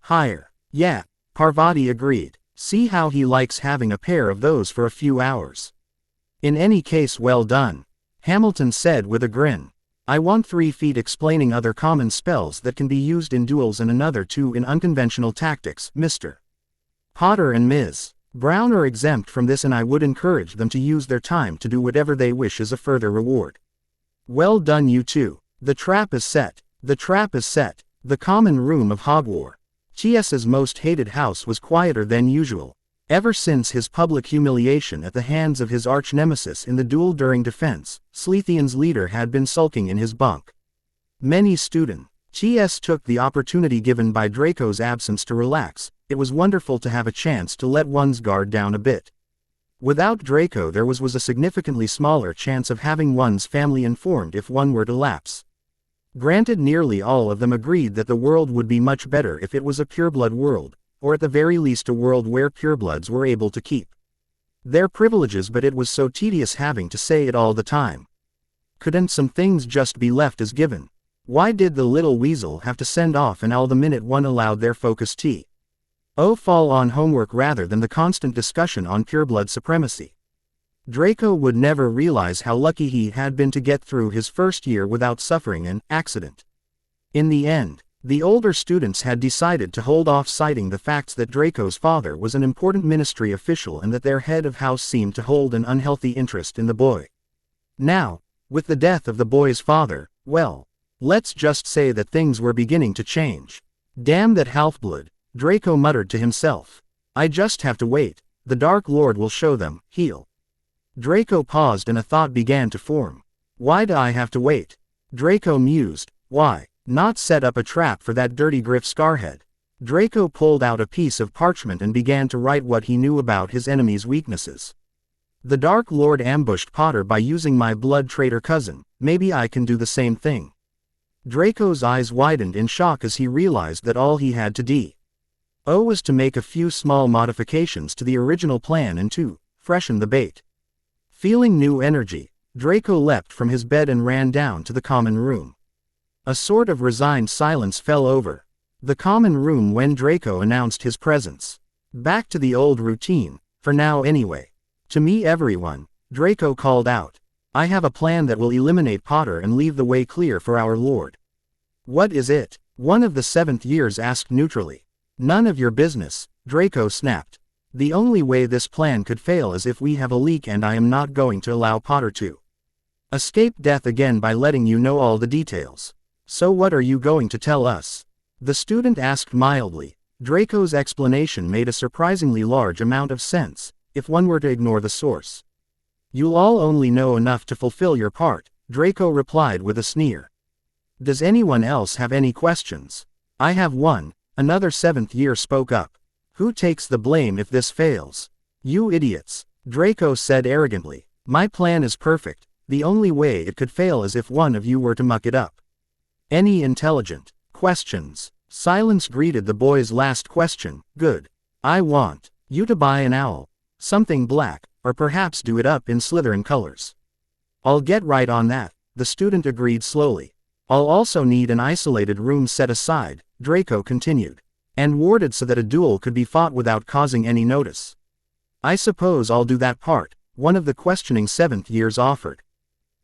higher. Yeah, Parvati agreed. See how he likes having a pair of those for a few hours. In any case, well done, Hamilton said with a grin. I want 3 feet explaining other common spells that can be used in duels and another 2 in unconventional tactics. Mr. Potter and Ms. Brown are exempt from this, and I would encourage them to use their time to do whatever they wish as a further reward. Well done, you two. The trap is set. The trap is set. The common room of Hogwarts. T.S.'s most hated house was quieter than usual. Ever since his public humiliation at the hands of his arch-nemesis in the duel during defense, Slytherin's leader had been sulking in his bunk. Many students, T.S. took the opportunity given by Draco's absence to relax. It was wonderful to have a chance to let one's guard down a bit. Without Draco, there was a significantly smaller chance of having one's family informed if one were to lapse. Granted, nearly all of them agreed that the world would be much better if it was a pureblood world, or at the very least a world where purebloods were able to keep their privileges, but it was so tedious having to say it all the time. Couldn't some things just be left as given? Why did the little weasel have to send off an owl the minute one allowed their focus fall on homework rather than the constant discussion on pureblood supremacy? Draco would never realize how lucky he had been to get through his first year without suffering an accident. In the end, the older students had decided to hold off, citing the facts that Draco's father was an important ministry official and that their head of house seemed to hold an unhealthy interest in the boy. Now, with the death of the boy's father, well, let's just say that things were beginning to change. Damn that half-blood, Draco muttered to himself. I just have to wait. The Dark Lord will show them. He'll. Draco paused and a thought began to form. Why do I have to wait? Draco mused. Why not set up a trap for that dirty Griff Scarhead? Draco pulled out a piece of parchment and began to write what he knew about his enemy's weaknesses. The Dark Lord ambushed Potter by using my blood traitor cousin. Maybe I can do the same thing. Draco's eyes widened in shock as he realized that all he had to do was to make a few small modifications to the original plan and to freshen the bait. Feeling new energy, Draco leapt from his bed and ran down to the common room. A sort of resigned silence fell over the common room when Draco announced his presence. Back to the old routine, for now anyway. To me everyone, Draco called out. I have a plan that will eliminate Potter and leave the way clear for our Lord. What is it? One of the seventh years asked neutrally. None of your business, Draco snapped. The only way this plan could fail is if we have a leak, and I am not going to allow Potter to escape death again by letting you know all the details. So what are you going to tell us? The student asked mildly. Draco's explanation made a surprisingly large amount of sense, if one were to ignore the source. You'll all only know enough to fulfill your part, Draco replied with a sneer. Does anyone else have any questions? I have one, another seventh year spoke up. Who takes the blame if this fails? You idiots, Draco said arrogantly. My plan is perfect, the only way it could fail is if one of you were to muck it up. Any intelligent questions? Silence greeted the boy's last question. Good. I want you to buy an owl. Something black, or perhaps do it up in Slytherin colors. I'll get right on that, the student agreed slowly. I'll also need an isolated room set aside, Draco continued, and warded so that a duel could be fought without causing any notice. I suppose I'll do that part, one of the questioning seventh years offered.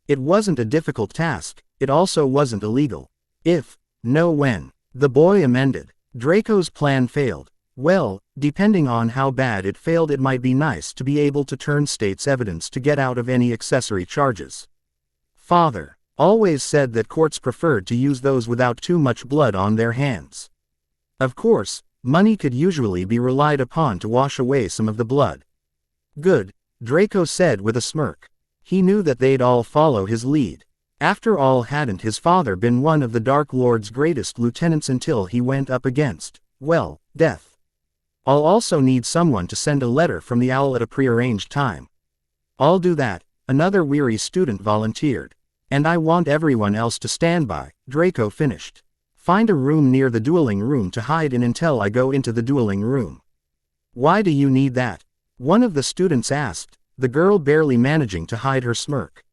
It wasn't a difficult task, it also wasn't illegal. If, no when. The boy amended. Draco's plan failed. Well, depending on how bad it failed, it might be nice to be able to turn state's evidence to get out of any accessory charges. Father always said that courts preferred to use those without too much blood on their hands. Of course, money could usually be relied upon to wash away some of the blood. Good, Draco said with a smirk. He knew that they'd all follow his lead. After all, hadn't his father been one of the Dark Lord's greatest lieutenants until he went up against, well, death? I'll also need someone to send a letter from the owl at a prearranged time. I'll do that, another weary student volunteered. And I want everyone else to stand by, Draco finished. Find a room near the dueling room to hide in until I go into the dueling room. Why do you need that? One of the students asked, the girl barely managing to hide her smirk.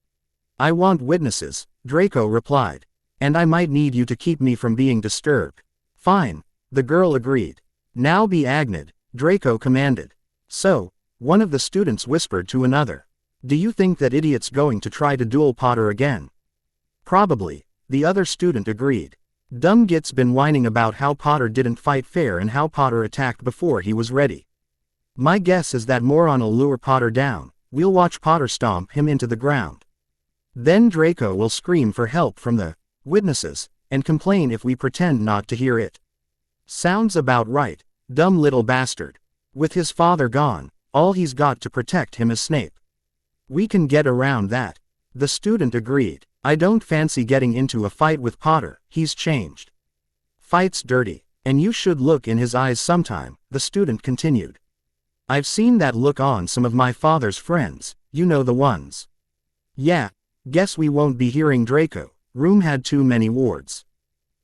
I want witnesses, Draco replied. And I might need you to keep me from being disturbed. Fine, the girl agreed. Now be Agnid, Draco commanded. So, one of the students whispered to another. Do you think that idiot's going to try to duel Potter again? Probably, the other student agreed. Dumb git's been whining about how Potter didn't fight fair and how Potter attacked before he was ready. My guess is that moron'll lure Potter down. We'll watch Potter stomp him into the ground. Then Draco will scream for help from the witnesses, and complain if we pretend not to hear it. Sounds about right, dumb little bastard. With his father gone, all he's got to protect him is Snape. We can get around that. The student agreed. I don't fancy getting into a fight with Potter, he's changed. Fight's dirty, and you should look in his eyes sometime, the student continued. I've seen that look on some of my father's friends, you know the ones. Yeah. Guess we won't be hearing Draco. Room had too many wards.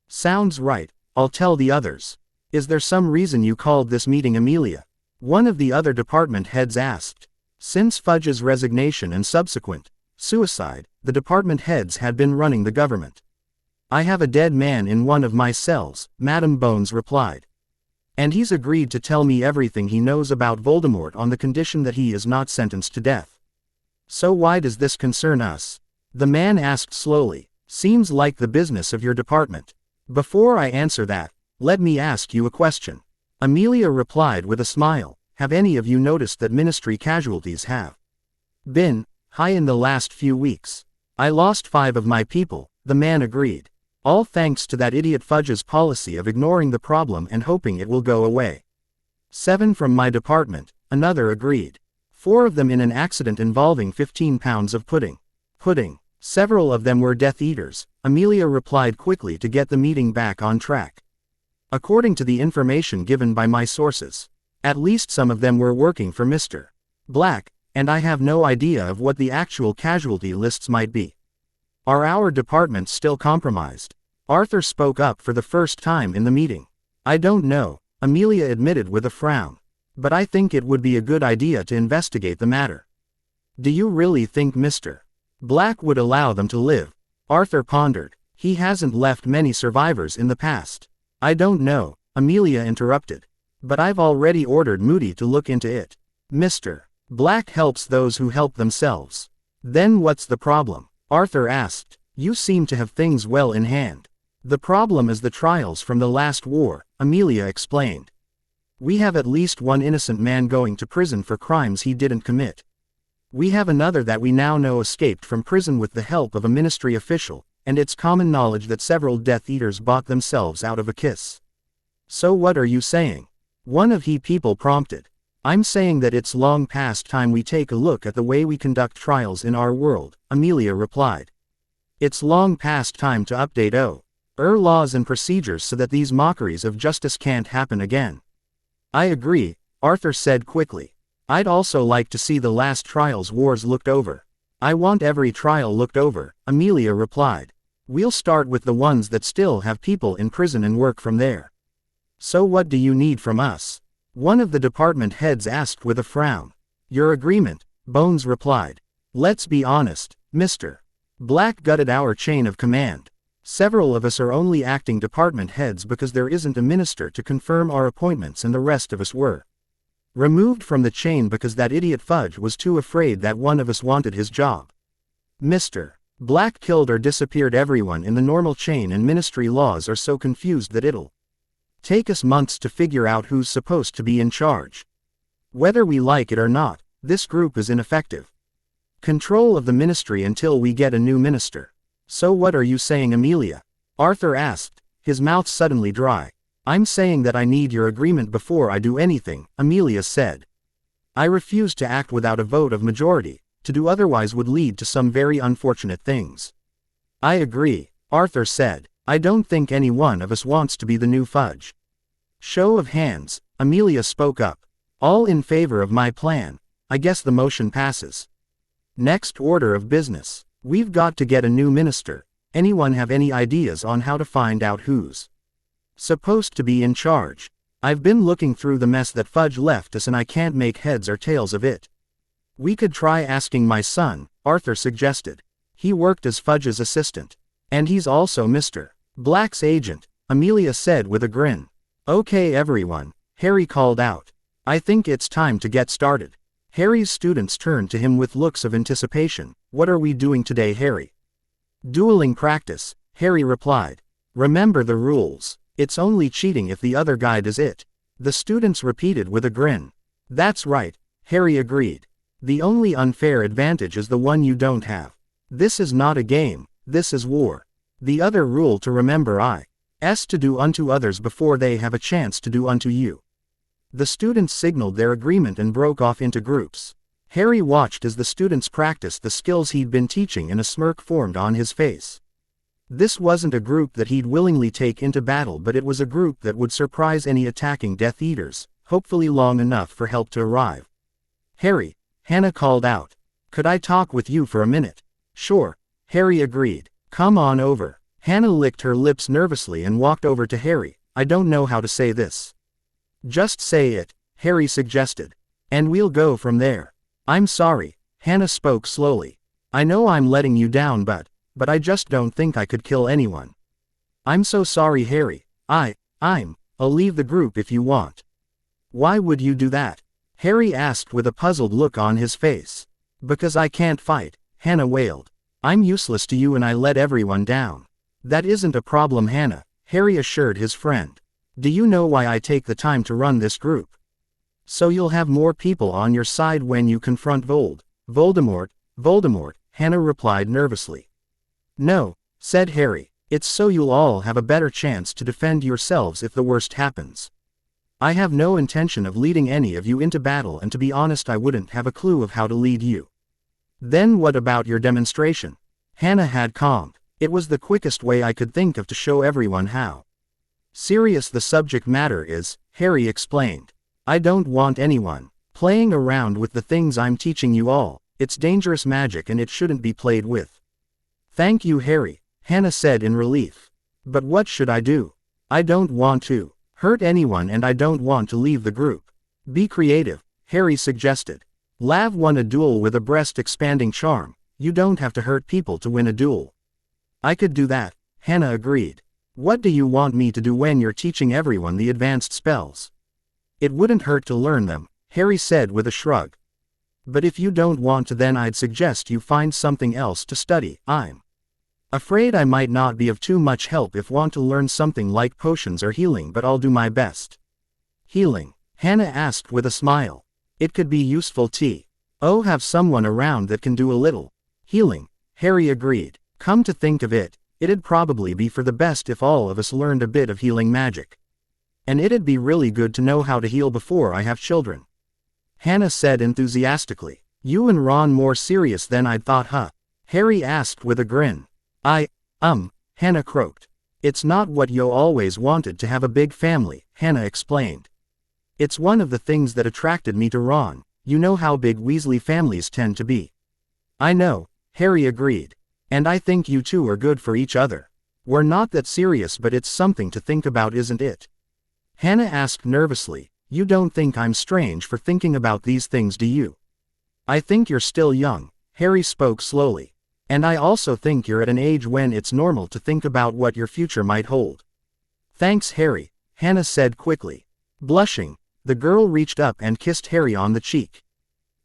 Sounds right, I'll tell the others. Is there some reason you called this meeting, Amelia? One of the other department heads asked. Since Fudge's resignation and subsequent suicide, the department heads had been running the government. I have a dead man in one of my cells, Madam Bones replied. And he's agreed to tell me everything he knows about Voldemort on the condition that he is not sentenced to death. So why does this concern us? The man asked slowly. Seems like the business of your department. Before I answer that, let me ask you a question. Amelia replied with a smile. Have any of you noticed that ministry casualties have been high in the last few weeks? I lost 5 of my people, the man agreed. All thanks to that idiot Fudge's policy of ignoring the problem and hoping it will go away. 7 from my department, another agreed. 4 of them in an accident involving 15 pounds of pudding. Several of them were Death Eaters, Amelia replied quickly to get the meeting back on track. According to the information given by my sources, at least some of them were working for Mr. Black, and I have no idea of what the actual casualty lists might be. Are our departments still compromised? Arthur spoke up for the first time in the meeting. I don't know, Amelia admitted with a frown. But I think it would be a good idea to investigate the matter. Do you really think Mr. Black would allow them to live. Arthur pondered. He hasn't left many survivors in the past. I don't know, Amelia interrupted. But I've already ordered Moody to look into it. Mr. Black helps those who help themselves. Then what's the problem? Arthur asked. You seem to have things well in hand. The problem is the trials from the last war, Amelia explained. We have at least one innocent man going to prison for crimes he didn't commit. We have another that we now know escaped from prison with the help of a ministry official, and it's common knowledge that several Death Eaters bought themselves out of a kiss. So what are you saying? One of he people prompted. I'm saying that it's long past time we take a look at the way we conduct trials in our world, Amelia replied. It's long past time to update laws and procedures so that these mockeries of justice can't happen again. I agree, Arthur said quickly. I'd also like to see the last trials wars looked over. I want every trial looked over, Amelia replied. We'll start with the ones that still have people in prison and work from there. So what do you need from us? One of the department heads asked with a frown. Your agreement, Bones replied. Let's be honest, Mr. Black gutted our chain of command. Several of us are only acting department heads because there isn't a minister to confirm our appointments and the rest of us were removed from the chain because that idiot Fudge was too afraid that one of us wanted his job. Mr. Black killed or disappeared everyone in the normal chain and ministry laws are so confused that it'll take us months to figure out who's supposed to be in charge. Whether we like it or not, this group is ineffective. Control of the ministry until we get a new minister. So what are you saying, Amelia? Arthur asked, his mouth suddenly dry. I'm saying that I need your agreement before I do anything, Amelia said. I refuse to act without a vote of majority, to do otherwise would lead to some very unfortunate things. I agree, Arthur said. I don't think any one of us wants to be the new Fudge. Show of hands, Amelia spoke up. All in favor of my plan. I guess the motion passes. Next order of business. We've got to get a new minister. Anyone have any ideas on how to find out who's supposed to be in charge? I've been looking through the mess that Fudge left us and I can't make heads or tails of it. We could try asking my son, Arthur suggested. He worked as Fudge's assistant. And he's also Mr. Black's agent, Amelia said with a grin. Okay everyone, Harry called out. I think it's time to get started. Harry's students turned to him with looks of anticipation. What are we doing today, Harry? Dueling practice, Harry replied. Remember the rules. It's only cheating if the other guy does it. The students repeated with a grin. That's right, Harry agreed. The only unfair advantage is the one you don't have. This is not a game, this is war. The other rule to remember is to do unto others before they have a chance to do unto you. The students signaled their agreement and broke off into groups. Harry watched as the students practiced the skills he'd been teaching and a smirk formed on his face. This wasn't a group that he'd willingly take into battle, but it was a group that would surprise any attacking Death Eaters, hopefully long enough for help to arrive. Harry, Hannah called out. Could I talk with you for a minute? Sure, Harry agreed. Come on over. Hannah licked her lips nervously and walked over to Harry. I don't know how to say this. Just say it, Harry suggested. And we'll go from there. I'm sorry, Hannah spoke slowly. I know I'm letting you down but I just don't think I could kill anyone. I'm so sorry, Harry. I'll leave the group if you want. Why would you do that? Harry asked with a puzzled look on his face. Because I can't fight, Hannah wailed. I'm useless to you and I let everyone down. That isn't a problem, Hannah, Harry assured his friend. Do you know why I take the time to run this group? So you'll have more people on your side when you confront Voldemort, Hannah replied nervously. No, said Harry, it's so you'll all have a better chance to defend yourselves if the worst happens. I have no intention of leading any of you into battle, and to be honest I wouldn't have a clue of how to lead you. Then what about your demonstration? Hannah had calmed. It was the quickest way I could think of to show everyone how serious the subject matter is, Harry explained. I don't want anyone playing around with the things I'm teaching you all. It's dangerous magic and it shouldn't be played with. Thank you, Harry, Hannah said in relief. But what should I do? I don't want to hurt anyone and I don't want to leave the group. Be creative, Harry suggested. Lav won a duel with a breast-expanding charm. You don't have to hurt people to win a duel. I could do that, Hannah agreed. What do you want me to do when you're teaching everyone the advanced spells? It wouldn't hurt to learn them, Harry said with a shrug. But if you don't want to, then I'd suggest you find something else to study. I'm afraid I might not be of too much help if want to learn something like potions or healing, but I'll do my best. Healing? Hannah asked with a smile. It could be useful Oh, have someone around that can do a little healing, Harry agreed. Come to think of it, it'd probably be for the best if all of us learned a bit of healing magic. And it'd be really good to know how to heal before I have children. Hannah said enthusiastically. You and Ron more serious than I'd thought, huh? Harry asked with a grin. Hannah croaked. It's not what you always wanted to have a big family, Hannah explained. It's one of the things that attracted me to Ron. You know how big Weasley families tend to be. I know, Harry agreed. And I think you two are good for each other. We're not that serious, but it's something to think about, isn't it? Hannah asked nervously. You don't think I'm strange for thinking about these things, do you? I think you're still young, Harry spoke slowly. And I also think you're at an age when it's normal to think about what your future might hold. Thanks, Harry, Hannah said quickly. Blushing, the girl reached up and kissed Harry on the cheek.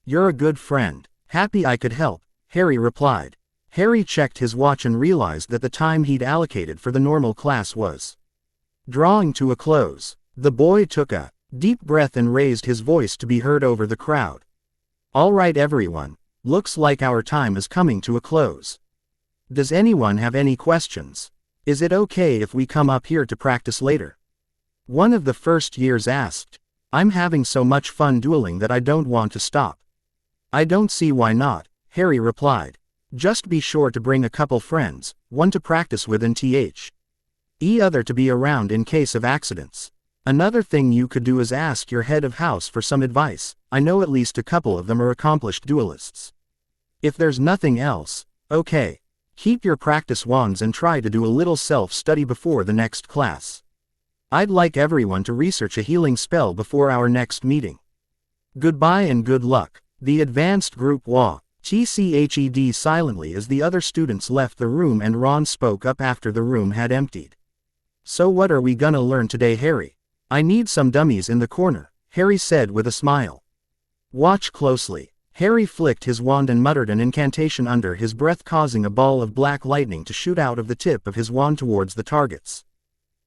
You're a good friend. Happy I could help, Harry replied. Harry checked his watch and realized that the time he'd allocated for the normal class was drawing to a close. The boy took a deep breath and raised his voice to be heard over the crowd. All right, everyone. Looks like our time is coming to a close. Does anyone have any questions? Is it okay if we come up here to practice later? One of the first years asked. I'm having so much fun dueling that I don't want to stop. I don't see why not, Harry replied. Just be sure to bring a couple friends, one to practice with and other to be around in case of accidents. Another thing you could do is ask your head of house for some advice. I know at least a couple of them are accomplished duelists. If there's nothing else, okay. Keep your practice wands and try to do a little self-study before the next class. I'd like everyone to research a healing spell before our next meeting. Goodbye and good luck. The advanced group TCHED silently as the other students left the room, and Ron spoke up after the room had emptied. So what are we gonna learn today, Harry? I need some dummies in the corner, Harry said with a smile. Watch closely. Harry flicked his wand and muttered an incantation under his breath, causing a ball of black lightning to shoot out of the tip of his wand towards the targets.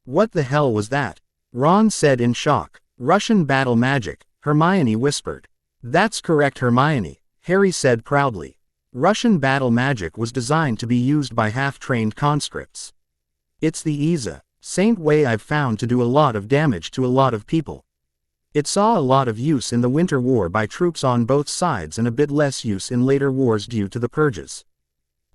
What the hell was that? Ron said in shock. Russian battle magic, Hermione whispered. That's correct, Hermione, Harry said proudly. Russian battle magic was designed to be used by half-trained conscripts. It's the saint way I've found to do a lot of damage to a lot of people. It saw a lot of use in the Winter War by troops on both sides and a bit less use in later wars due to the purges.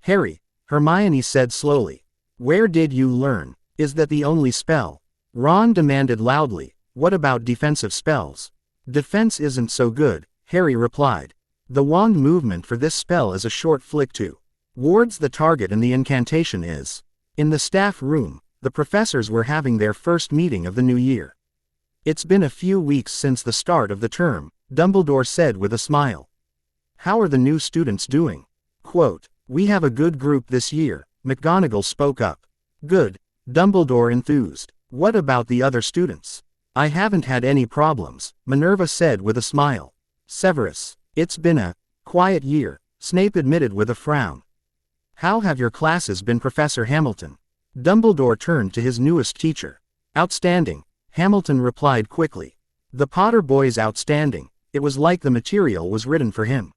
Harry, Hermione said slowly. Where did you learn? Is that the only spell? Ron demanded loudly. What about defensive spells? Defense isn't so good, Harry replied. The wand movement for this spell is a short flick towards the target, and the incantation is. In the staff room, the professors were having their first meeting of the new year. It's been a few weeks since the start of the term, Dumbledore said with a smile. How are the new students doing? Quote, we have a good group this year, McGonagal spoke up. Good, Dumbledore enthused. What about the other students? I haven't had any problems, Minerva said with a smile. Severus, it's been a quiet year, Snape admitted with a frown. How have your classes been, Professor Hamilton? Dumbledore turned to his newest teacher. Outstanding, Hamilton replied quickly. The Potter boy's outstanding. It was like the material was written for him.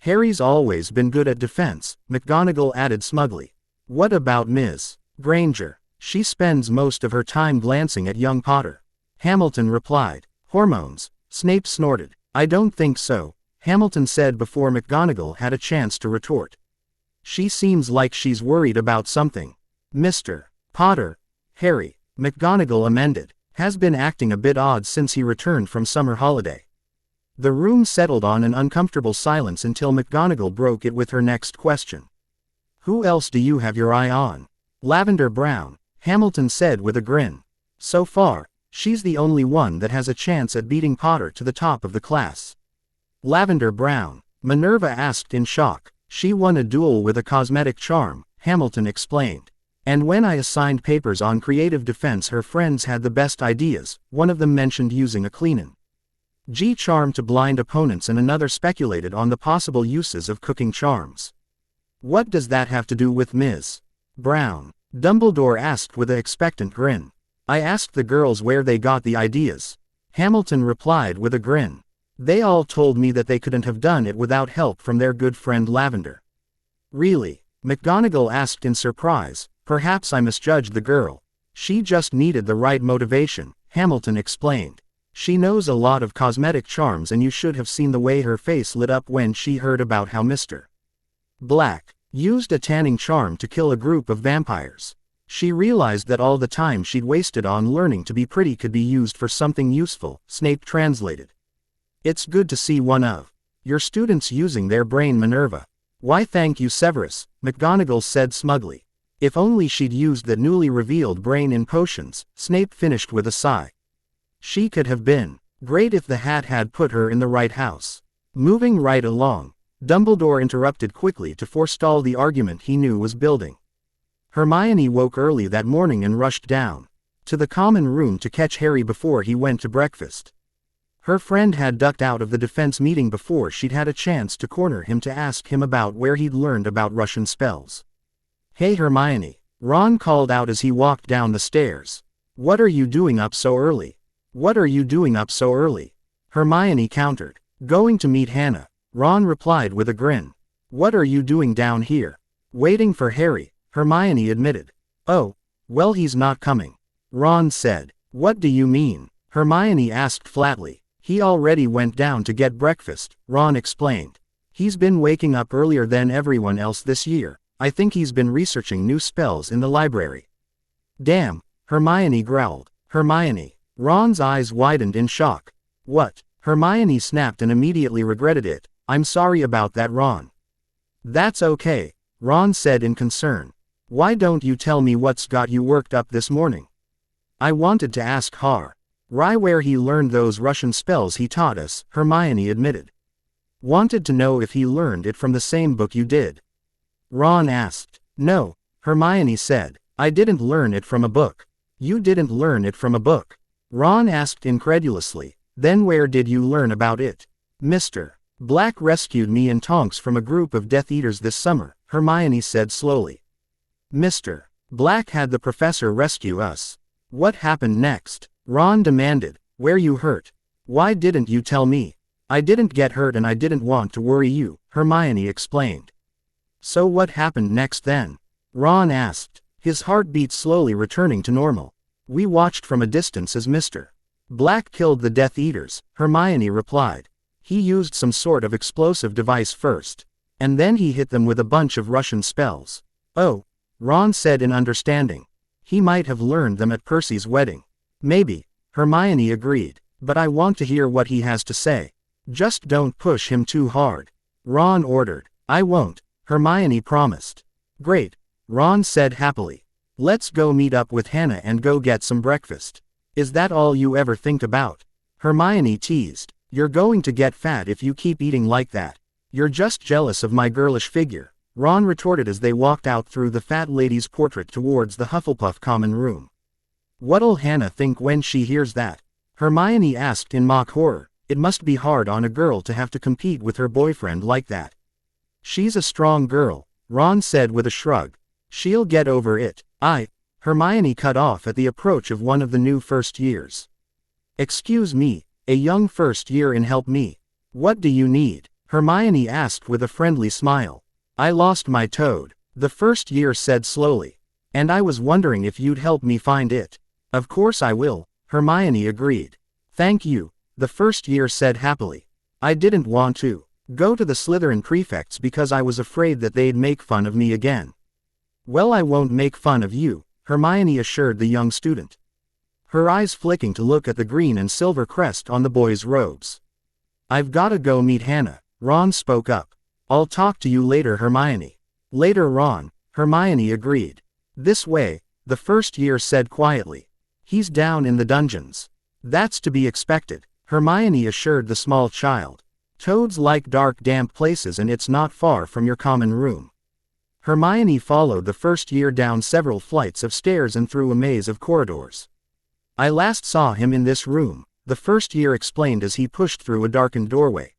Harry's always been good at defense, McGonagal added smugly. What about Ms. Granger? She spends most of her time glancing at young Potter. Hamilton replied. Hormones, Snape snorted. I don't think so, Hamilton said before McGonagal had a chance to retort. She seems like she's worried about something. Mr. Potter, Harry, McGonagal amended, has been acting a bit odd since he returned from summer holiday. The room settled on an uncomfortable silence until McGonagal broke it with her next question. Who else do you have your eye on? Lavender Brown, Hamilton said with a grin. So far, she's the only one that has a chance at beating Potter to the top of the class. Lavender Brown, Minerva asked in shock. She won a duel with a cosmetic charm, Hamilton explained. And when I assigned papers on creative defense, her friends had the best ideas. One of them mentioned using a cleanin' G charm to blind opponents and another speculated on the possible uses of cooking charms. What does that have to do with Ms. Brown? Dumbledore asked with an expectant grin. I asked the girls where they got the ideas. Hamilton replied with a grin. They all told me that they couldn't have done it without help from their good friend Lavender. Really? McGonagal asked in surprise. Perhaps I misjudged the girl. She just needed the right motivation, Hamilton explained. She knows a lot of cosmetic charms, and you should have seen the way her face lit up when she heard about how Mr. Black used a tanning charm to kill a group of vampires. She realized that all the time she'd wasted on learning to be pretty could be used for something useful, Snape translated. It's good to see one of your students using their brain, Minerva. Why thank you, Severus, McGonagall said smugly. If only she'd used that newly revealed brain in potions, Snape finished with a sigh. She could have been great if the hat had put her in the right house. Moving right along, Dumbledore interrupted quickly to forestall the argument he knew was building. Hermione woke early that morning and rushed down to the common room to catch Harry before he went to breakfast. Her friend had ducked out of the defense meeting before she'd had a chance to corner him to ask him about where he'd learned about Russian spells. Hey Hermione, Ron called out as he walked down the stairs. What are you doing up so early? What are you doing up so early? Hermione countered. Going to meet Hannah, Ron replied with a grin. What are you doing down here? Waiting for Harry, Hermione admitted. Oh, well, he's not coming, Ron said. What do you mean? Hermione asked flatly. He already went down to get breakfast, Ron explained. He's been waking up earlier than everyone else this year. I think he's been researching new spells in the library. Damn, Hermione growled. Hermione. Ron's eyes widened in shock. What? Hermione snapped and immediately regretted it. I'm sorry about that, Ron. That's okay, Ron said in concern. Why don't you tell me what's got you worked up this morning? I wanted to ask Harry where he learned those Russian spells he taught us, Hermione admitted. Wanted to know if he learned it from the same book you did? Ron asked. No, Hermione said. I didn't learn it from a book. You didn't learn it from a book? Ron asked incredulously. Then where did you learn about it? Mr. Black rescued me and Tonks from a group of Death Eaters this summer, Hermione said slowly. Mr. Black had the professor rescue us. What happened next? Ron demanded. Were you hurt? Why didn't you tell me? I didn't get hurt and I didn't want to worry you, Hermione explained. So what happened next then? Ron asked, his heartbeat slowly returning to normal. We watched from a distance as Mr. Black killed the Death Eaters, Hermione replied. He used some sort of explosive device first. And then he hit them with a bunch of Russian spells. Oh, Ron said in understanding. He might have learned them at Percy's wedding. Maybe, Hermione agreed. But I want to hear what he has to say. Just don't push him too hard, Ron ordered. I won't, Hermione promised. Great, Ron said happily. Let's go meet up with Hannah and go get some breakfast. Is that all you ever think about? Hermione teased. You're going to get fat if you keep eating like that. You're just jealous of my girlish figure, Ron retorted as they walked out through the fat lady's portrait towards the Hufflepuff common room. What'll Hannah think when she hears that? Hermione asked in mock horror. It must be hard on a girl to have to compete with her boyfriend like that. She's a strong girl, Ron said with a shrug. She'll get over it. Hermione cut off at the approach of one of the new first years. Excuse me, a young first year in, help me. What do you need? Hermione asked with a friendly smile. I lost my toad, the first year said slowly. And I was wondering if you'd help me find it. Of course I will, Hermione agreed. Thank you, the first year said happily. I didn't want to go to the Slytherin prefects because I was afraid that they'd make fun of me again. Well, I won't make fun of you, Hermione assured the young student. Her eyes flicking to look at the green and silver crest on the boy's robes. I've gotta go meet Hannah, Ron spoke up. I'll talk to you later, Hermione. Later, Ron, Hermione agreed. This way, the first year said quietly. He's down in the dungeons. That's to be expected, Hermione assured the small child. Toads like dark damp places and it's not far from your common room. Hermione followed the first year down several flights of stairs and through a maze of corridors. I last saw him in this room, the first year explained as he pushed through a darkened doorway.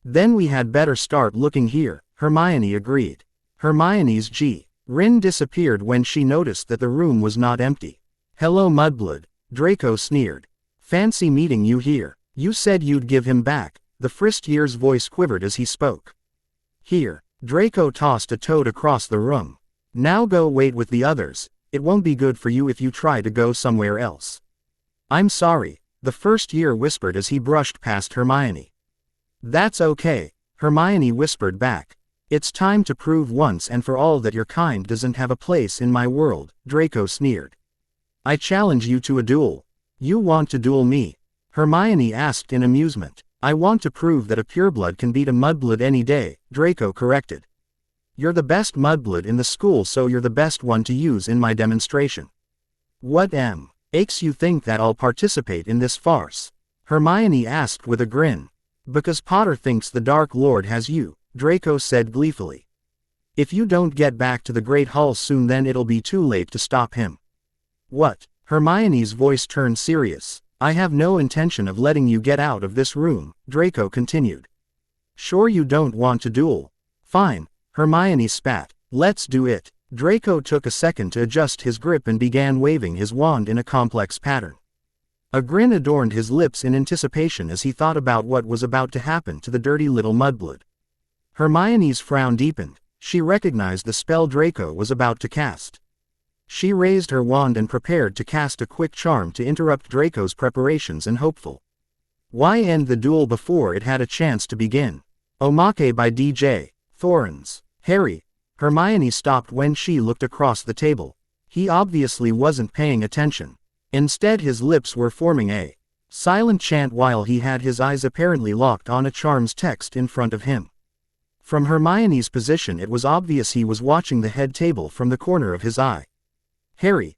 Then we had better start looking here, Hermione agreed. Hermione's grin disappeared when she noticed that the room was not empty. Hello Mudblood, Draco sneered. Fancy meeting you here. You said you'd give him back. The first year's voice quivered as he spoke. Here, Draco tossed a toad across the room. Now go wait with the others, it won't be good for you if you try to go somewhere else. I'm sorry, the first year whispered as he brushed past Hermione. That's okay, Hermione whispered back. It's time to prove once and for all that your kind doesn't have a place in my world, Draco sneered. I challenge you to a duel. You want to duel me? Hermione asked in amusement. I want to prove that a pureblood can beat a mudblood any day, Draco corrected. You're the best mudblood in the school, so you're the best one to use in my demonstration. What makes you think that I'll participate in this farce? Hermione asked with a grin. Because Potter thinks the Dark Lord has you, Draco said gleefully. If you don't get back to the Great Hall soon, then it'll be too late to stop him. What? Hermione's voice turned serious. I have no intention of letting you get out of this room, Draco continued. Sure you don't want to duel? Fine, Hermione spat. Let's do it. Draco took a second to adjust his grip and began waving his wand in a complex pattern. A grin adorned his lips in anticipation as he thought about what was about to happen to the dirty little mudblood. Hermione's frown deepened. She recognized the spell Draco was about to cast. She raised her wand and prepared to cast a quick charm to interrupt Draco's preparations and hopeful. Why end the duel before it had a chance to begin? Omake by DJ Thorns. Harry. Hermione stopped when she looked across the table. He obviously wasn't paying attention. Instead his lips were forming a silent chant while he had his eyes apparently locked on a charm's text in front of him. From Hermione's position it was obvious he was watching the head table from the corner of his eye. Harry,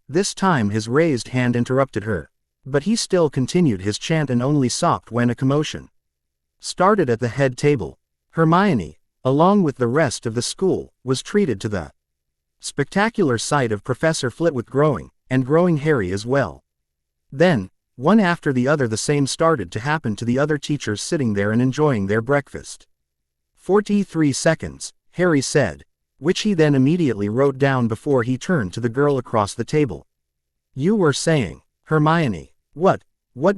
this time his raised hand interrupted her. But he still continued his chant and only stopped when a commotion started at the head table. Hermione, along with the rest of the school, was treated to the spectacular sight of Professor Flitwick growing Harry as well. Then, one after the other the same started to happen to the other teachers sitting there and enjoying their breakfast. 43 seconds, Harry said, which he then immediately wrote down before he turned to the girl across the table. You were saying, Hermione, what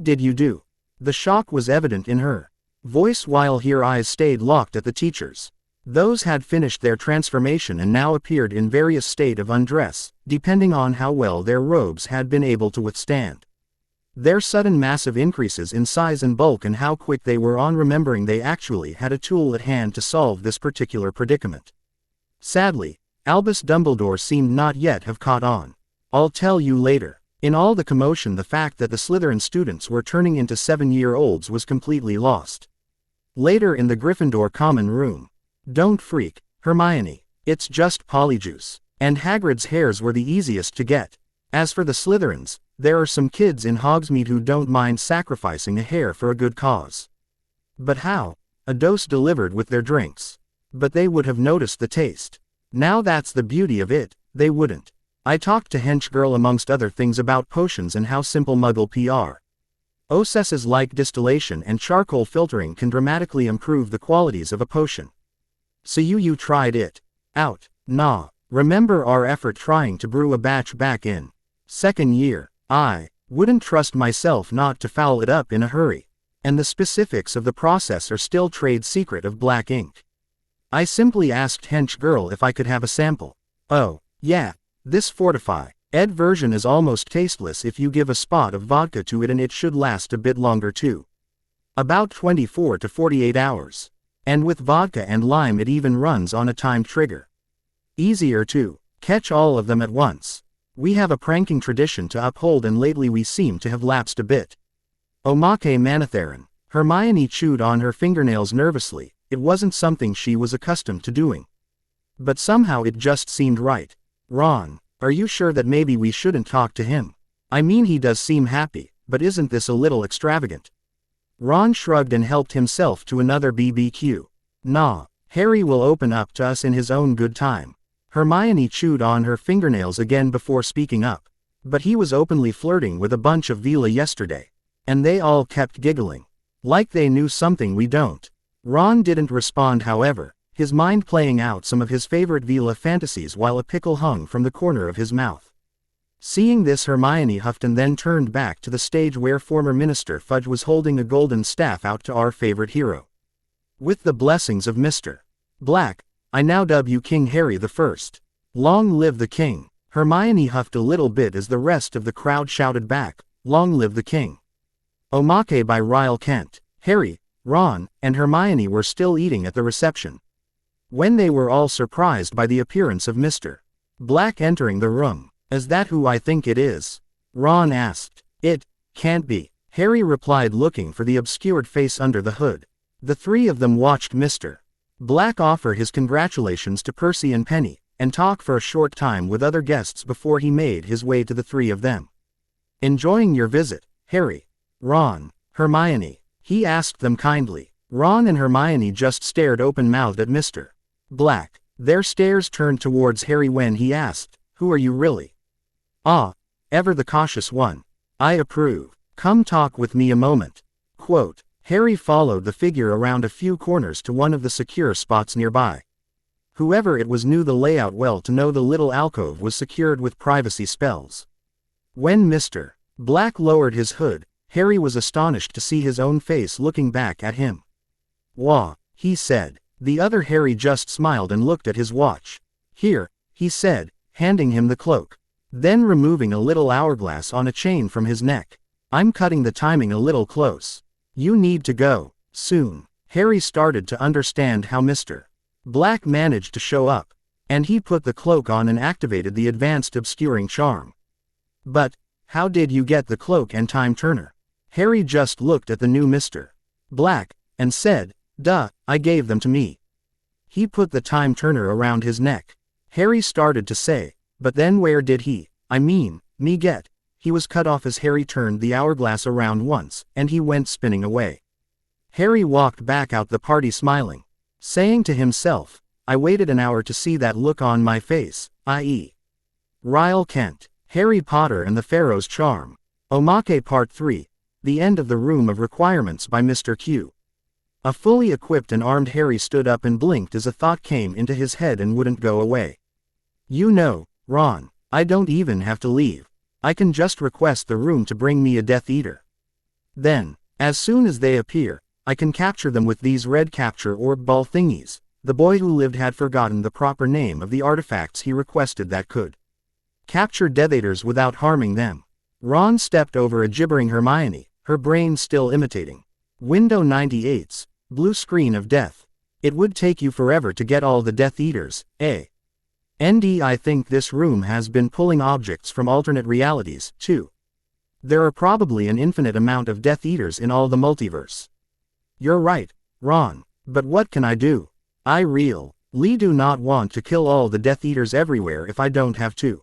did you do? The shock was evident in her voice while her eyes stayed locked at the teachers. Those had finished their transformation and now appeared in various state of undress, depending on how well their robes had been able to withstand their sudden massive increases in size and bulk and how quick they were on remembering they actually had a tool at hand to solve this particular predicament. Sadly, Albus Dumbledore seemed not yet have caught on. I'll tell you later. In all the commotion the fact that the Slytherin students were turning into 7-year-olds was completely lost. Later in the Gryffindor common room. Don't freak, Hermione. It's just polyjuice. And Hagrid's hairs were the easiest to get. As for the Slytherins, there are some kids in Hogsmeade who don't mind sacrificing a hair for a good cause. But how? A dose delivered with their drinks. But they would have noticed the taste. Now that's the beauty of it, they wouldn't. I talked to Henchgirl amongst other things about potions and how simple Muggle processes like distillation and charcoal filtering can dramatically improve the qualities of a potion. So you tried it out. Nah. Remember our effort trying to brew a batch back in second year? I wouldn't trust myself not to foul it up in a hurry. And the specifics of the process are still trade secret of black ink. I simply asked Henchgirl if I could have a sample. Oh, yeah, this Fortify Ed version is almost tasteless if you give a spot of vodka to it, and it should last a bit longer too. About 24 to 48 hours. And with vodka and lime it even runs on a timed trigger. Easier to catch all of them at once. We have a pranking tradition to uphold and lately we seem to have lapsed a bit. Omake Manatharan. Hermione chewed on her fingernails nervously. It wasn't something she was accustomed to doing. But somehow it just seemed right. Ron, are you sure that maybe we shouldn't talk to him? I mean, he does seem happy, but isn't this a little extravagant? Ron shrugged and helped himself to another BBQ. Nah, Harry will open up to us in his own good time. Hermione chewed on her fingernails again before speaking up. But he was openly flirting with a bunch of Vila yesterday. And they all kept giggling. Like they knew something we don't. Ron didn't respond however, his mind playing out some of his favorite Vila fantasies while a pickle hung from the corner of his mouth. Seeing this, Hermione huffed and then turned back to the stage where former Minister Fudge was holding a golden staff out to our favorite hero. With the blessings of Mr. Black, I now dub you King Harry the First. Long live the king. Hermione huffed a little bit as the rest of the crowd shouted back, long live the king. Omake by Ryle Kent. Harry, Ron, and Hermione were still eating at the reception when they were all surprised by the appearance of Mr. Black entering the room. Is that who I think it is? Ron asked. It can't be, Harry replied, looking for the obscured face under the hood. The three of them watched Mr. Black offer his congratulations to Percy and Penny, and talk for a short time with other guests before he made his way to the three of them. Enjoying your visit, Harry, Ron, Hermione? He asked them kindly. Ron and Hermione just stared open-mouthed at Mr. Black. Their stares turned towards Harry when he asked, who are you really? Ah, ever the cautious one. I approve. Come talk with me a moment. Quote. Harry followed the figure around a few corners to one of the secure spots nearby. Whoever it was knew the layout well to know the little alcove was secured with privacy spells. When Mr. Black lowered his hood, Harry was astonished to see his own face looking back at him. Wah, he said. The other Harry just smiled and looked at his watch. Here, he said, handing him the cloak. Then removing a little hourglass on a chain from his neck. I'm cutting the timing a little close. You need to go, soon. Harry started to understand how Mr. Black managed to show up, and he put the cloak on and activated the advanced obscuring charm. But, how did you get the cloak and time turner? Harry just looked at the new Mr. Black, and said, duh, I gave them to me. He put the time turner around his neck. Harry started to say, but then where did he, me get? He was cut off as Harry turned the hourglass around once, and he went spinning away. Harry walked back out the party smiling, saying to himself, I waited an hour to see that look on my face, i.e. Ryle Kent, Harry Potter and the Pharaoh's Charm. Omake Part 3, The End of the Room of Requirements by Mr. Q. A fully equipped and armed Harry stood up and blinked as a thought came into his head and wouldn't go away. You know, Ron, I don't even have to leave. I can just request the room to bring me a Death Eater. Then, as soon as they appear, I can capture them with these red capture orb ball thingies. The boy who lived had forgotten the proper name of the artifacts he requested that could capture Death Eaters without harming them. Ron stepped over a gibbering Hermione, her brain still imitating Window 98's blue screen of death. It would take you forever to get all the Death Eaters, eh? ND, I think this room has been pulling objects from alternate realities, too. There are probably an infinite amount of Death Eaters in all the multiverse. You're right, Ron, but what can I do? I really do not want to kill all the Death Eaters everywhere if I don't have to.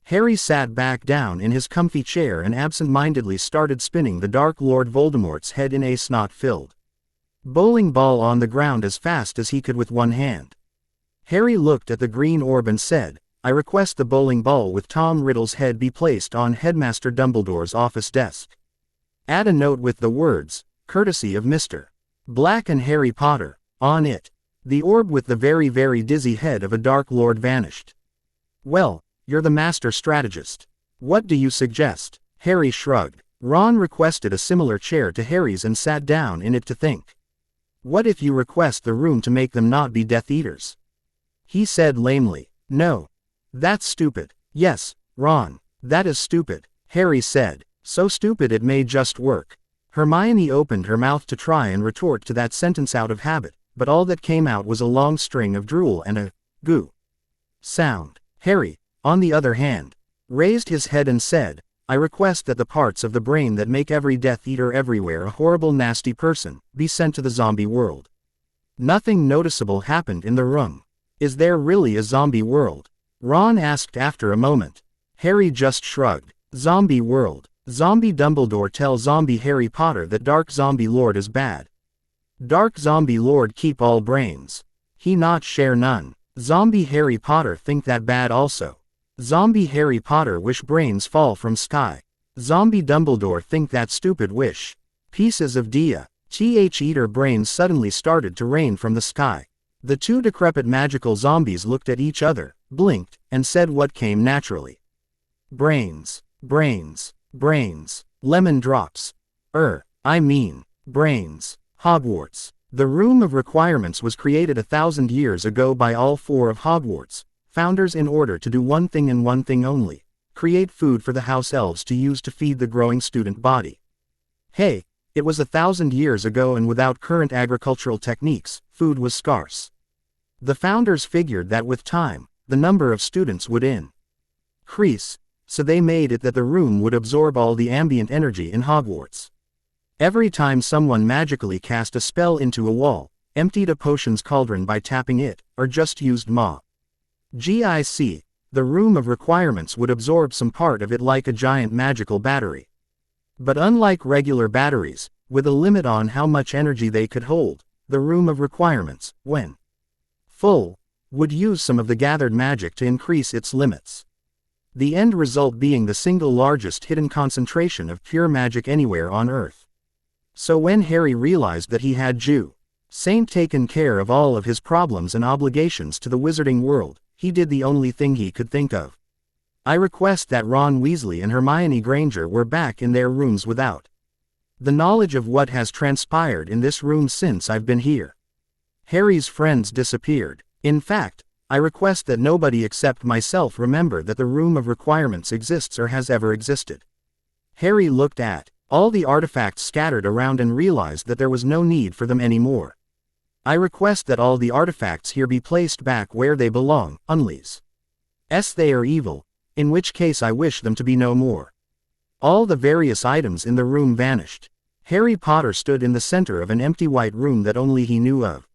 Harry sat back down in his comfy chair and absent-mindedly started spinning the Dark Lord Voldemort's head in a snot-filled bowling ball on the ground as fast as he could with one hand. Harry looked at the green orb and said, I request the bowling ball with Tom Riddle's head be placed on Headmaster Dumbledore's office desk. Add a note with the words, courtesy of Mr. Black and Harry Potter, on it. The orb with the very, very dizzy head of a Dark Lord vanished. Well, you're the master strategist. What do you suggest? Harry shrugged. Ron requested a similar chair to Harry's and sat down in it to think. What if you request the room to make them not be Death Eaters? He said lamely, no. That's stupid. Yes, Ron, that is stupid, Harry said. So stupid it may just work. Hermione opened her mouth to try and retort to that sentence out of habit, but all that came out was a long string of drool and a goo sound. Harry, on the other hand, raised his head and said, I request that the parts of the brain that make every Death Eater everywhere a horrible nasty person, be sent to the zombie world. Nothing noticeable happened in the room. Is there really a zombie world? Ron asked after a moment. Harry just shrugged. Zombie world. Zombie Dumbledore tell Zombie Harry Potter that Dark Zombie Lord is bad. Dark Zombie Lord keep all brains. He not share none. Zombie Harry Potter think that bad also. Zombie Harry Potter wish brains fall from sky. Zombie Dumbledore think that stupid wish. Pieces of eater brains suddenly started to rain from the sky. The two decrepit magical zombies looked at each other, blinked, and said what came naturally. Brains. Brains. Brains. Lemon drops. I mean, brains. Hogwarts. The Room of Requirements was created 1,000 years ago by all four of Hogwarts' founders in order to do one thing and one thing only: create food for the house elves to use to feed the growing student body. Hey, it was 1,000 years ago, and without current agricultural techniques, food was scarce. The founders figured that with time, the number of students would increase, so they made it that the room would absorb all the ambient energy in Hogwarts. Every time someone magically cast a spell into a wall, emptied a potions cauldron by tapping it, or just used magic, the Room of Requirements would absorb some part of it like a giant magical battery. But unlike regular batteries, with a limit on how much energy they could hold, the Room of Requirements, when full, would use some of the gathered magic to increase its limits. The end result being the single largest hidden concentration of pure magic anywhere on Earth. So when Harry realized that he had Saint taken care of all of his problems and obligations to the wizarding world, he did the only thing he could think of. I request that Ron Weasley and Hermione Granger were back in their rooms without the knowledge of what has transpired in this room since I've been here. Harry's friends disappeared. In fact, I request that nobody except myself remember that the Room of Requirements exists or has ever existed. Harry looked at all the artifacts scattered around and realized that there was no need for them anymore. I request that all the artifacts here be placed back where they belong, unless they are evil, in which case I wish them to be no more. All the various items in the room vanished. Harry Potter stood in the center of an empty white room that only he knew of.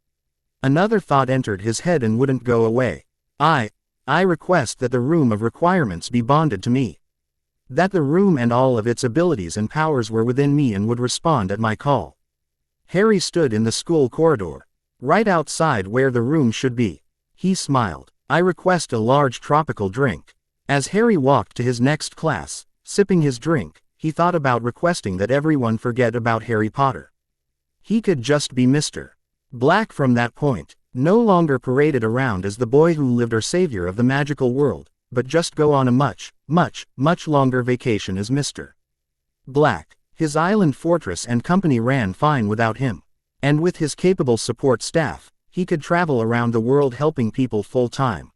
Another thought entered his head and wouldn't go away. I request that the Room of Requirements be bonded to me. That the room and all of its abilities and powers were within me and would respond at my call. Harry stood in the school corridor, right outside where the room should be. He smiled. I request a large tropical drink. As Harry walked to his next class, sipping his drink, he thought about requesting that everyone forget about Harry Potter. He could just be Mr. Black from that point, no longer paraded around as the boy who lived or savior of the magical world, but just go on a much, much, much longer vacation as Mr. Black. His island fortress and company ran fine without him. And with his capable support staff, he could travel around the world helping people full time.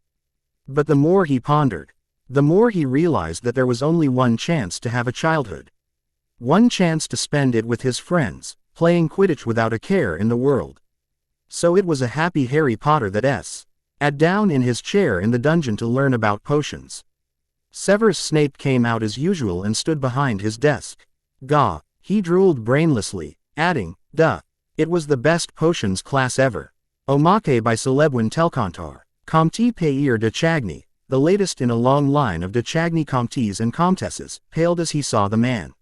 But the more he pondered, the more he realized that there was only one chance to have a childhood. One chance to spend it with his friends, playing Quidditch without a care in the world. So it was a happy Harry Potter that sat down in his chair in the dungeon to learn about potions. Severus Snape came out as usual and stood behind his desk. Gah, he drooled brainlessly, adding, duh. It was the best potions class ever. Omake by Celebwyn Telcontar. Comte Payir de Chagny, the latest in a long line of de Chagny comtes and comtesses, paled as he saw the man.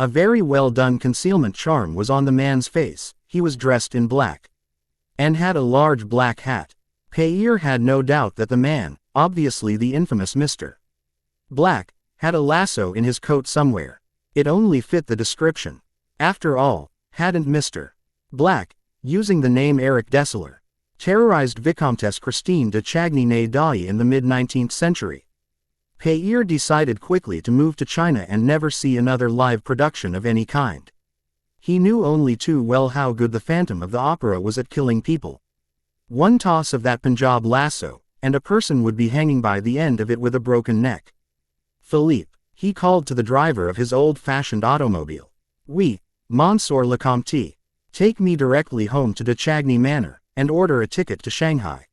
A very well done concealment charm was on the man's face. He was dressed in black and had a large black hat. Payir had no doubt that the man, obviously the infamous Mr. Black, had a lasso in his coat somewhere. It only fit the description. After all, hadn't Mr. Black, using the name Eric Dessler, terrorized Vicomtesse Christine de Chagny née Dai in the mid-19th century? Payir decided quickly to move to China and never see another live production of any kind. He knew only too well how good the Phantom of the Opera was at killing people. One toss of that Punjab lasso, and a person would be hanging by the end of it with a broken neck. Philippe, he called to the driver of his old-fashioned automobile. Oui, Monsieur le Comte. Take me directly home to de Chagny Manor, and order a ticket to Shanghai.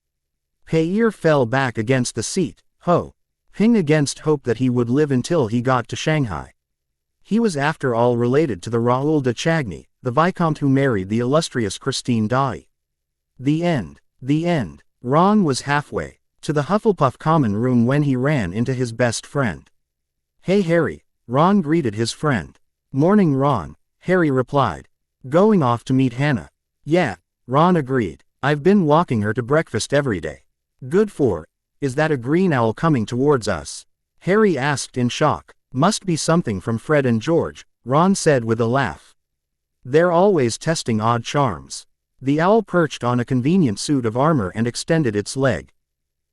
Payir fell back against the seat, hoping against hope that he would live until he got to Shanghai. He was after all related to the Raoul de Chagny, the Vicomte who married the illustrious Christine Daae. The end. Ron was halfway to the Hufflepuff common room when he ran into his best friend. Hey Harry, Ron greeted his friend. Morning, Ron, Harry replied. Going off to meet Hannah? Yeah, Ron agreed. I've been walking her to breakfast every day. Good for. Is that a green owl coming towards us? Harry asked in shock. Must be something from Fred and George, Ron said with a laugh. They're always testing odd charms. The owl perched on a convenient suit of armor and extended its leg.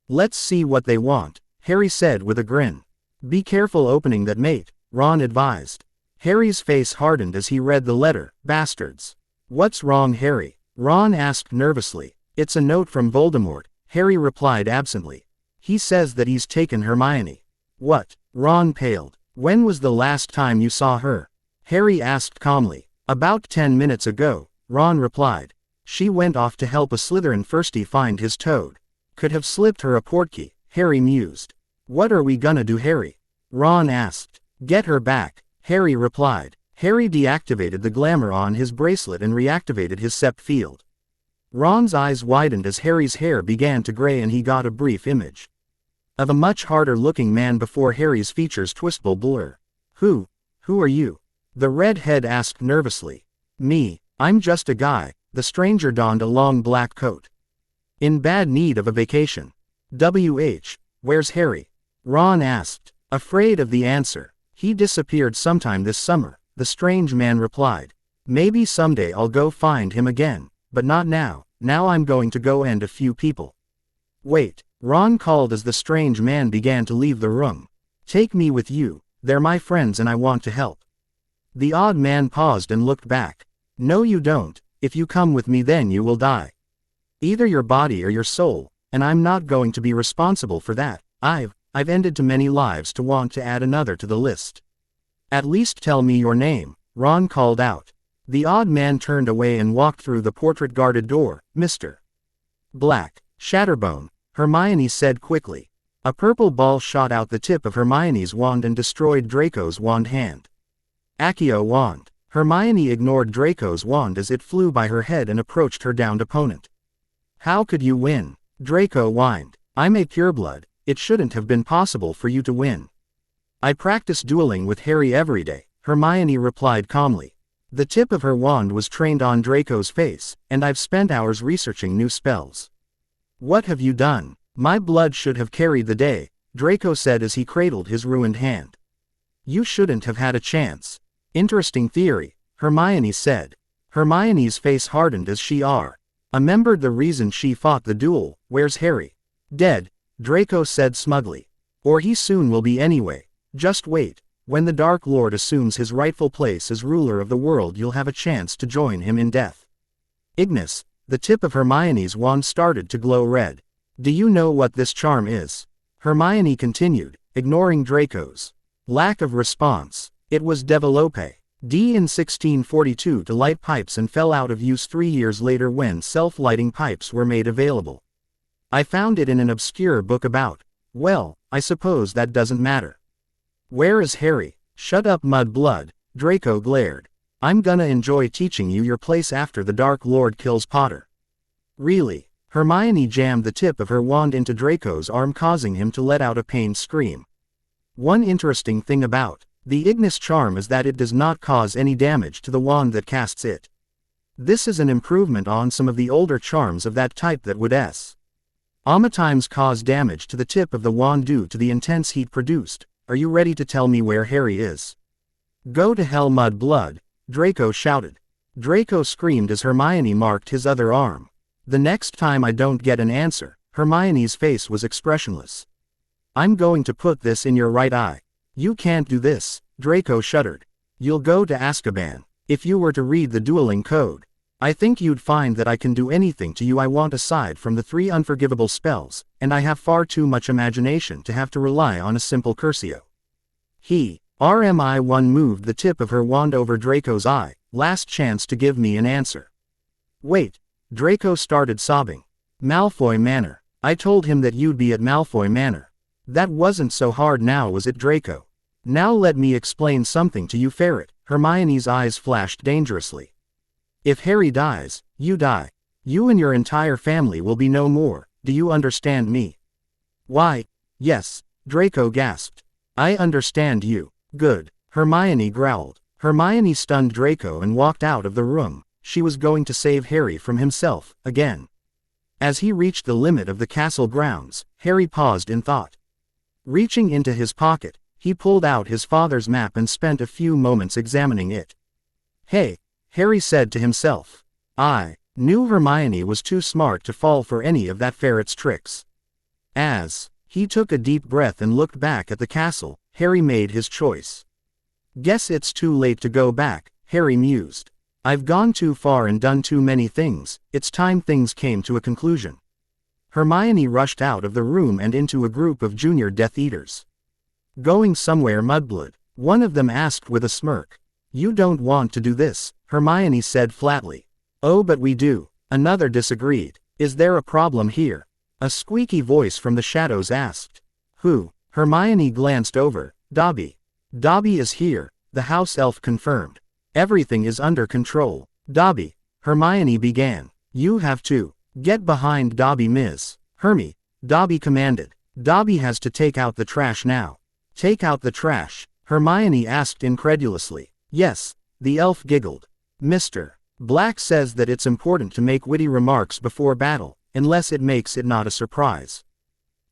Let's see what they want, Harry said with a grin. Be careful opening that, mate, Ron advised. Harry's face hardened as he read the letter. Bastards. What's wrong, Harry? Ron asked nervously. It's a note from Voldemort, Harry replied absently. He says that he's taken Hermione. What? Ron paled. When was the last time you saw her? Harry asked calmly. About 10 minutes ago, Ron replied. She went off to help a Slytherin firstie find his toad. Could have slipped her a portkey, Harry mused. What are we gonna do, Harry? Ron asked. Get her back, Harry replied. Harry deactivated the glamour on his bracelet and reactivated his sept field. Ron's eyes widened as Harry's hair began to gray and he got a brief image of a much harder-looking man before Harry's features twistful blur. Who are you? The redhead asked nervously. Me, I'm just a guy. The stranger donned a long black coat. In bad need of a vacation. Where's Harry? Ron asked. Afraid of the answer. He disappeared sometime this summer, the strange man replied. Maybe someday I'll go find him again, but not now. Now I'm going to go end a few people. Wait, Ron called as the strange man began to leave the room. Take me with you, they're my friends and I want to help. The odd man paused and looked back. No you don't, if you come with me then you will die. Either your body or your soul, and I'm not going to be responsible for that. I've ended too many lives to want to add another to the list. At least tell me your name, Ron called out. The odd man turned away and walked through the portrait-guarded door. Mr. Black, Shatterbone, Hermione said quickly. A purple ball shot out the tip of Hermione's wand and destroyed Draco's wand hand. Accio wand. Hermione ignored Draco's wand as it flew by her head and approached her downed opponent. How could you win? Draco whined. I'm a pureblood, it shouldn't have been possible for you to win. I practice dueling with Harry every day, Hermione replied calmly. The tip of her wand was trained on Draco's face, and I've spent hours researching new spells. What have you done? My blood should have carried the day, Draco said as he cradled his ruined hand. You shouldn't have had a chance. Interesting theory, Hermione said. Hermione's face hardened as she remembered the reason she fought the duel. Where's Harry? Dead, Draco said smugly. Or he soon will be anyway. Just wait. When the Dark Lord assumes his rightful place as ruler of the world you'll have a chance to join him in death. Ignis, the tip of Hermione's wand started to glow red. Do you know what this charm is? Hermione continued, ignoring Draco's lack of response. It was developpe. In 1642 to light pipes and fell out of use 3 years later when self-lighting pipes were made available. I found it in an obscure book about. Well, I suppose that doesn't matter. Where is Harry? Shut up Mudblood, Draco glared. I'm gonna enjoy teaching you your place after the Dark Lord kills Potter. Really? Hermione jammed the tip of her wand into Draco's arm causing him to let out a pained scream. One interesting thing about the Ignis charm is that it does not cause any damage to the wand that casts it. This is an improvement on some of the older charms of that type that would sometimes cause damage to the tip of the wand due to the intense heat produced. Are you ready to tell me where Harry is? Go to hell Mudblood, Draco shouted. Draco screamed as Hermione marked his other arm. The next time I don't get an answer, Hermione's face was expressionless. I'm going to put this in your right eye. You can't do this, Draco shuddered. You'll go to Azkaban. If you were to read the dueling code, I think you'd find that I can do anything to you I want aside from the 3 unforgivable spells, and I have far too much imagination to have to rely on a simple cursio. RMI1 moved the tip of her wand over Draco's eye. Last chance to give me an answer. Wait, Draco started sobbing. Malfoy Manor. I told him that you'd be at Malfoy Manor. That wasn't so hard now was it, Draco? Now let me explain something to you, Ferret. Hermione's eyes flashed dangerously. If Harry dies, you die. You and your entire family will be no more. Do you understand me? Why, yes, Draco gasped. I understand you. Good. Hermione growled. Hermione stunned Draco and walked out of the room. She was going to save Harry from himself, again. As he reached the limit of the castle grounds, Harry paused in thought. Reaching into his pocket, he pulled out his father's map and spent a few moments examining it. Hey, Harry said to himself. I knew Hermione was too smart to fall for any of that ferret's tricks. As he took a deep breath and looked back at the castle, Harry made his choice. Guess it's too late to go back, Harry mused. I've gone too far and done too many things, it's time things came to a conclusion. Hermione rushed out of the room and into a group of junior Death Eaters. Going somewhere, Mudblood? One of them asked with a smirk. You don't want to do this, Hermione said flatly. Oh, but we do, another disagreed. Is there a problem here? A squeaky voice from the shadows asked. Who? Hermione glanced over. Dobby. Dobby is here, the house elf confirmed. Everything is under control. Dobby, Hermione began. You have to get behind Dobby, Ms. Hermy, Dobby commanded. Dobby has to take out the trash now. Take out the trash? Hermione asked incredulously. Yes, the elf giggled. Mr. Black says that it's important to make witty remarks before battle, unless it makes it not a surprise.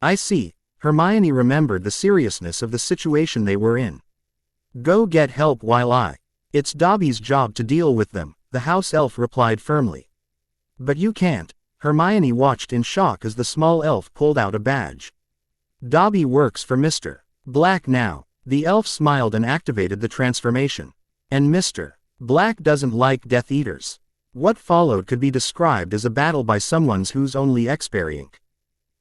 I see. Hermione remembered the seriousness of the situation they were in. Go get help while It's Dobby's job to deal with them, the house elf replied firmly. But you can't. Hermione watched in shock as the small elf pulled out a badge. Dobby works for Mr. Black now. The elf smiled and activated the transformation. And Mr. Black doesn't like Death Eaters. What followed could be described as a battle by someone whose only experience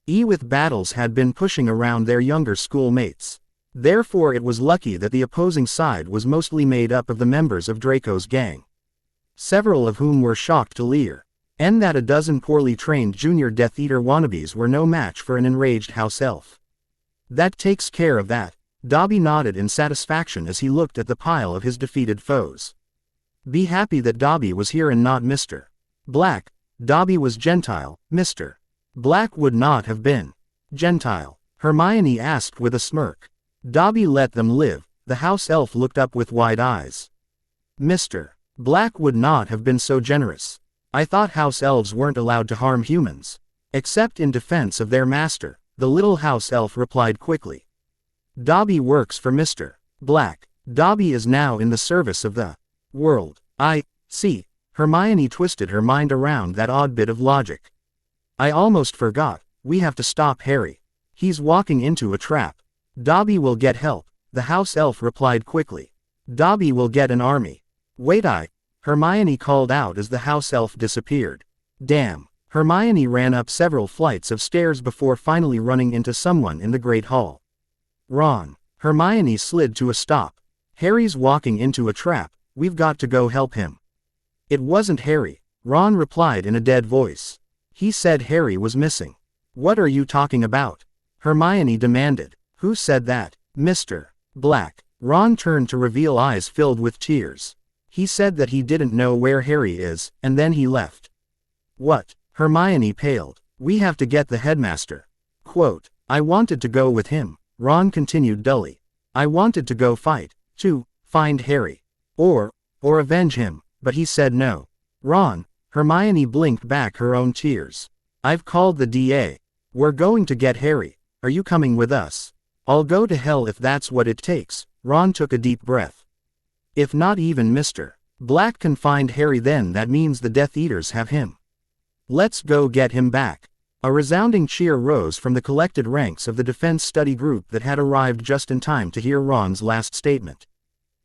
with battles had been pushing around their younger schoolmates. Therefore it was lucky that the opposing side was mostly made up of the members of Draco's gang. Several of whom were shocked to learn, and that a dozen poorly trained junior Death Eater wannabes were no match for an enraged house elf. That takes care of that. Dobby nodded in satisfaction as he looked at the pile of his defeated foes. Be happy that Dobby was here and not Mr. Black. Dobby was Gentile, Mr. Black would not have been Gentile, Hermione asked with a smirk. Dobby let them live, the house elf looked up with wide eyes. Mr. Black would not have been so generous. I thought house elves weren't allowed to harm humans. Except in defense of their master, the little house elf replied quickly. Dobby works for Mr. Black. Dobby is now in the service of the world. I see. Hermione twisted her mind around that odd bit of logic. I almost forgot, we have to stop Harry. He's walking into a trap. Dobby will get help, the house elf replied quickly. Dobby will get an army. Wait, Hermione called out as the house elf disappeared. Damn. Hermione ran up several flights of stairs before finally running into someone in the Great Hall. Ron. Hermione slid to a stop. Harry's walking into a trap, we've got to go help him. It wasn't Harry, Ron replied in a dead voice. He said Harry was missing. What are you talking about? Hermione demanded. Who said that? Mr. Black. Ron turned to reveal eyes filled with tears. He said that he didn't know where Harry is, and then he left. What? Hermione paled. We have to get the headmaster. Quote, I wanted to go with him, Ron continued dully. I wanted to go fight, to find Harry. Or avenge him, but he said no. Ron, Hermione blinked back her own tears. I've called the DA. We're going to get Harry. Are you coming with us? I'll go to hell if that's what it takes. Ron took a deep breath. If not even Mr. Black can find Harry, then that means the Death Eaters have him. Let's go get him back. A resounding cheer rose from the collected ranks of the defense study group that had arrived just in time to hear Ron's last statement.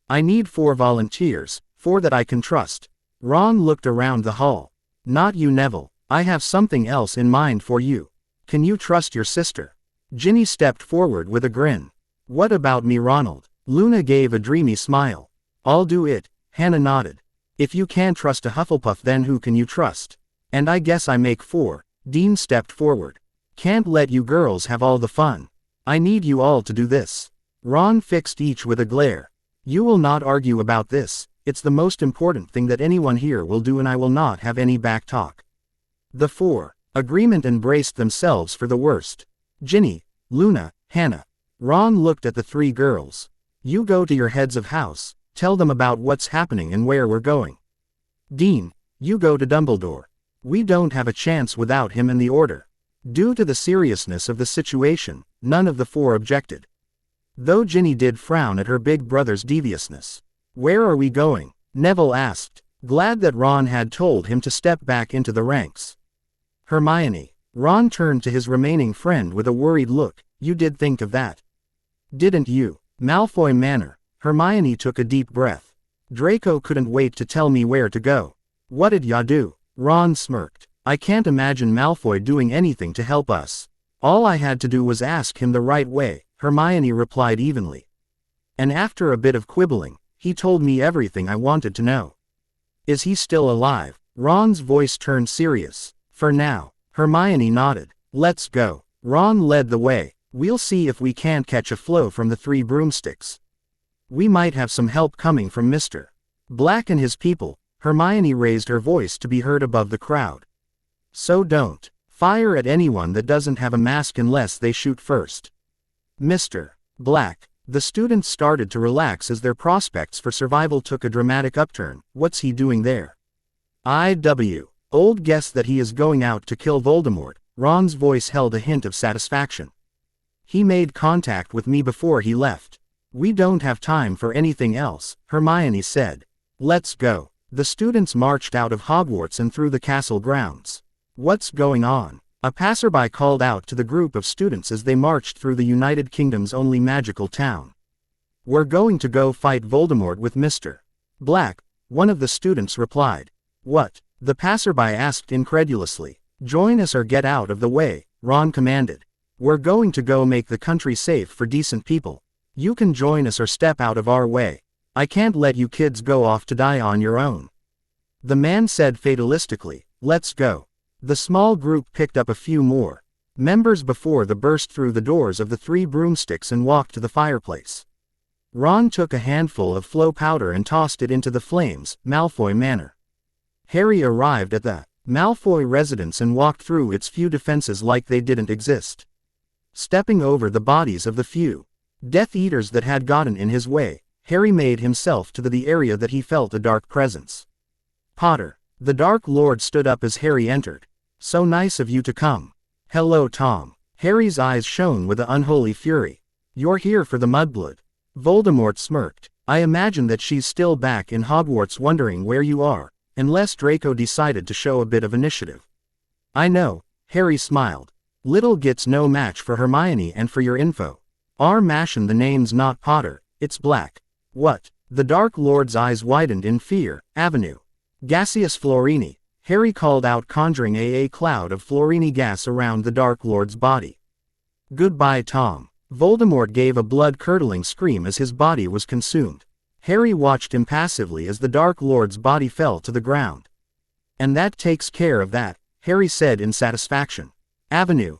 I need 4 volunteers, 4 that I can trust. Ron looked around the hall. Not you, Neville. I have something else in mind for you. Can you trust your sister? Ginny stepped forward with a grin. What about me, Ronald? Luna gave a dreamy smile. I'll do it, Hannah nodded. If you can't trust a Hufflepuff, then who can you trust? And I guess I make 4. Dean stepped forward. Can't let you girls have all the fun. I need you all to do this. Ron fixed each with a glare. You will not argue about this. It's the most important thing that anyone here will do, and I will not have any back talk. The 4. Agreement and braced themselves for the worst. Ginny, Luna, Hannah. Ron looked at the 3 girls. You go to your heads of house, tell them about what's happening and where we're going. Dean, you go to Dumbledore. We don't have a chance without him and the Order. Due to the seriousness of the situation, none of the four objected. Though Ginny did frown at her big brother's deviousness. Where are we going? Neville asked, glad that Ron had told him to step back into the ranks. Hermione. Ron turned to his remaining friend with a worried look. You did think of that, didn't you? Malfoy Manor. Hermione took a deep breath. Draco couldn't wait to tell me where to go. What did ya do? Ron smirked. I can't imagine Malfoy doing anything to help us. All I had to do was ask him the right way, Hermione replied evenly. And after a bit of quibbling, he told me everything I wanted to know. Is he still alive? Ron's voice turned serious. For now. Hermione nodded. Let's go. Ron led the way. We'll see if we can't catch a flow from the 3 broomsticks. We might have some help coming from Mr. Black and his people. Hermione raised her voice to be heard above the crowd. So don't fire at anyone that doesn't have a mask unless they shoot first. Mr. Black. The students started to relax as their prospects for survival took a dramatic upturn. What's he doing there? Old guess that he is going out to kill Voldemort. Ron's voice held a hint of satisfaction. He made contact with me before he left. We don't have time for anything else, Hermione said. Let's go. The students marched out of Hogwarts and through the castle grounds. What's going on? A passerby called out to the group of students as they marched through the United Kingdom's only magical town. We're going to go fight Voldemort with Mr. Black, one of the students replied. What? The passerby asked incredulously. Join us or get out of the way, Ron commanded. We're going to go make the country safe for decent people. You can join us or step out of our way. I can't let you kids go off to die on your own. The man said fatalistically, let's go. The small group picked up a few more members before they burst through the doors of the 3 broomsticks and walked to the fireplace. Ron took a handful of flow powder and tossed it into the flames. Malfoy Manor. Harry arrived at the Malfoy residence and walked through its few defenses like they didn't exist. Stepping over the bodies of the few Death Eaters that had gotten in his way, Harry made himself to the area that he felt a dark presence. Potter. The Dark Lord stood up as Harry entered. So nice of you to come. Hello Tom. Harry's eyes shone with an unholy fury. You're here for the mudblood. Voldemort smirked. I imagine that she's still back in Hogwarts wondering where you are, unless Draco decided to show a bit of initiative. I know, Harry smiled. Little gets no match for Hermione and for your info. Our Mashin the name's not Potter, it's Black. What? The Dark Lord's eyes widened in fear. Avenue. Gaseous Florini. Harry called out, conjuring a cloud of Florini gas around the Dark Lord's body. Goodbye Tom. Voldemort gave a blood-curdling scream as his body was consumed. Harry watched impassively as the Dark Lord's body fell to the ground. And that takes care of that, Harry said in satisfaction. Avenue.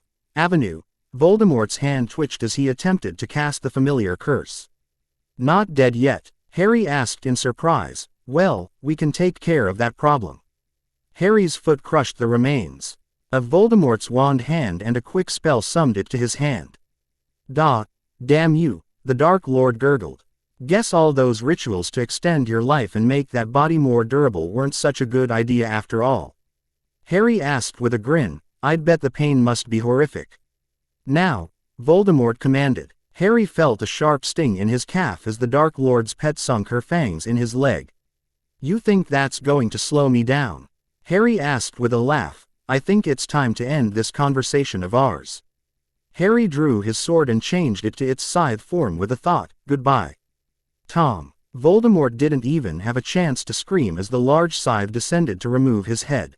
Voldemort's hand twitched as he attempted to cast the familiar curse. Not dead yet? Harry asked in surprise. Well, we can take care of that problem. Harry's foot crushed the remains of Voldemort's wand hand and a quick spell summoned it to his hand. Damn you, the Dark Lord gurgled. Guess all those rituals to extend your life and make that body more durable weren't such a good idea after all. Harry asked with a grin. I'd bet the pain must be horrific. Now, Voldemort commanded. Harry felt a sharp sting in his calf as the Dark Lord's pet sunk her fangs in his leg. You think that's going to slow me down? Harry asked with a laugh. I think it's time to end this conversation of ours. Harry drew his sword and changed it to its scythe form with a thought. Goodbye. Tom. Voldemort didn't even have a chance to scream as the large scythe descended to remove his head.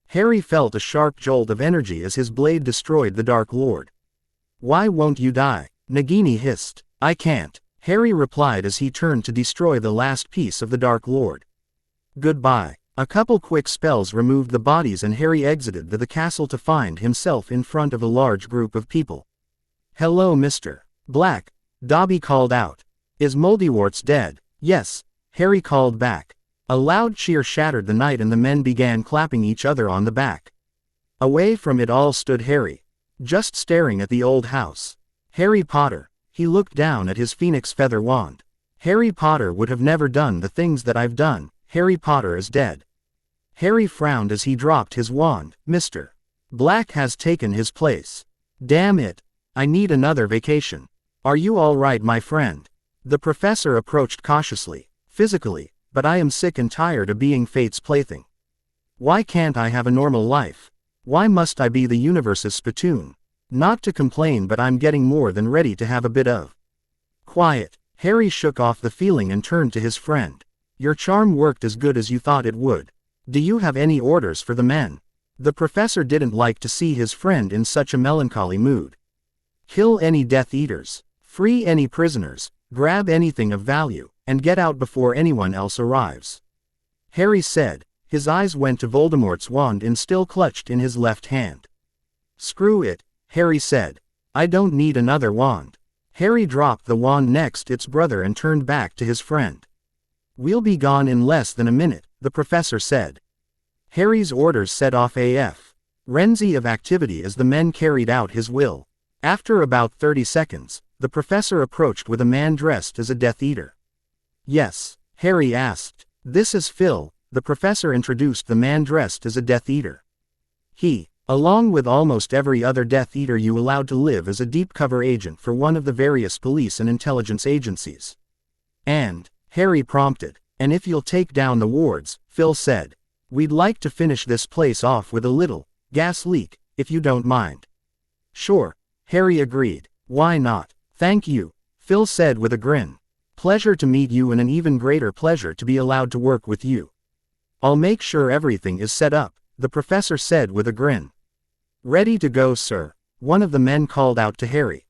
Harry felt a sharp jolt of energy as his blade destroyed the Dark Lord. Why won't you die? Nagini hissed. I can't, Harry replied as he turned to destroy the last piece of the Dark Lord. Goodbye. A couple quick spells removed the bodies and Harry exited the castle to find himself in front of a large group of people. Hello Mr. Black, Dobby called out. Is Moldywarts dead? Yes, Harry called back. A loud cheer shattered the night and the men began clapping each other on the back. Away from it all stood Harry, just staring at the old house. Harry Potter, He looked down at his phoenix feather wand. Harry Potter would have never done the things that I've done. Harry Potter is dead. Harry frowned as he dropped his wand. Mr. Black has taken his place. Damn it. I need another vacation. Are you all right, my friend? The professor approached cautiously. Physically, but I am sick and tired of being fate's plaything. Why can't I have a normal life? Why must I be the universe's spittoon? Not to complain, but I'm getting more than ready to have a bit of quiet. Harry shook off the feeling and turned to his friend. Your charm worked as good as you thought it would. Do you have any orders for the men? The professor didn't like to see his friend in such a melancholy mood. Kill any Death Eaters. Free any prisoners. Grab anything of value, and get out before anyone else arrives. Harry said. His eyes went to Voldemort's wand still clutched in his left hand. Screw it, Harry said. I don't need another wand. Harry dropped the wand next its brother and turned back to his friend. We'll be gone in less than a minute, the professor said. Harry's orders set off a frenzy of activity as the men carried out his will. After about 30 seconds, the professor approached with a man dressed as a Death Eater. Yes, Harry asked. This is Phil, the professor introduced the man dressed as a Death Eater. He, along with almost every other Death Eater you allowed to live as a deep cover agent for one of the various police and intelligence agencies. And, Harry prompted, and if you'll take down the wards, Phil said. We'd like to finish this place off with a little gas leak, if you don't mind. Sure, Harry agreed. Why not? Thank you, Phil said with a grin. Pleasure to meet you and an even greater pleasure to be allowed to work with you. I'll make sure everything is set up, the professor said with a grin. Ready to go, sir, one of the men called out to Harry.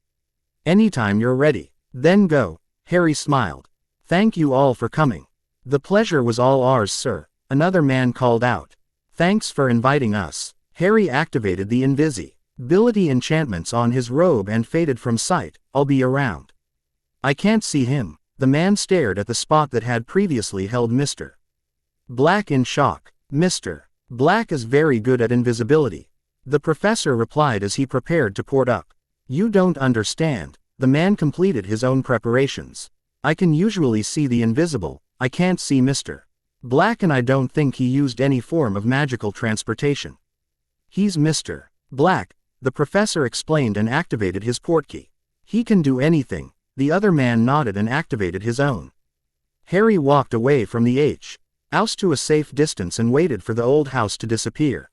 Anytime you're ready, then go, Harry smiled. Thank you all for coming. The pleasure was all ours, sir, another man called out. Thanks for inviting us. Harry activated the invisibility enchantments on his robe and faded from sight. I'll be around. I can't see him. The man stared at the spot that had previously held Mr. Black in shock. Mr. Black is very good at invisibility, the professor replied as he prepared to port up. You don't understand. The man completed his own preparations. I can usually see the invisible, I can't see Mr. Black, and I don't think he used any form of magical transportation. He's Mr. Black, the professor explained and activated his portkey. He can do anything. The other man nodded and activated his own. Harry walked away from the house to a safe distance and waited for the old house to disappear.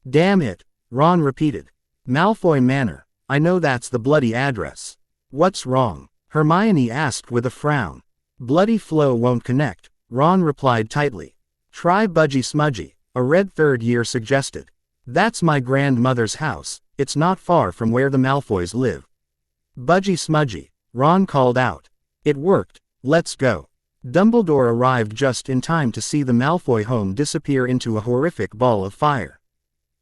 Damn it, Ron repeated. Malfoy Manor, I know that's the bloody address. What's wrong? Hermione asked with a frown. Bloody flow won't connect, Ron replied tightly. Try Budgie Smudgy, a red third year suggested. That's my grandmother's house, it's not far from where the Malfoys live. Budgie Smudgy, Ron called out. It worked, let's go. Dumbledore arrived just in time to see the Malfoy home disappear into a horrific ball of fire.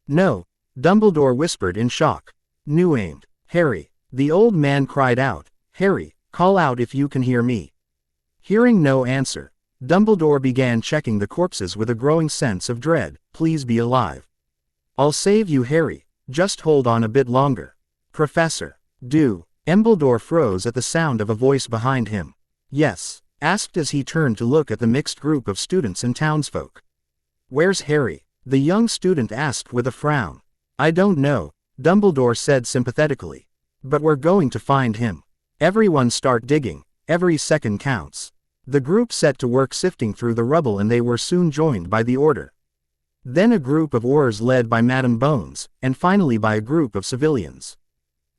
No, Dumbledore whispered in shock. New aimed. Harry. The old man cried out. Harry, call out if you can hear me. Hearing no answer, Dumbledore began checking the corpses with a growing sense of dread. Please be alive. I'll save you, Harry. Just hold on a bit longer. Professor. Dumbledore froze at the sound of a voice behind him. Yes, asked as he turned to look at the mixed group of students and townsfolk. Where's Harry? The young student asked with a frown. I don't know, Dumbledore said sympathetically. But we're going to find him. Everyone start digging, every second counts. The group set to work sifting through the rubble and they were soon joined by the Order. Then a group of Aurors led by Madame Bones, and finally by a group of civilians.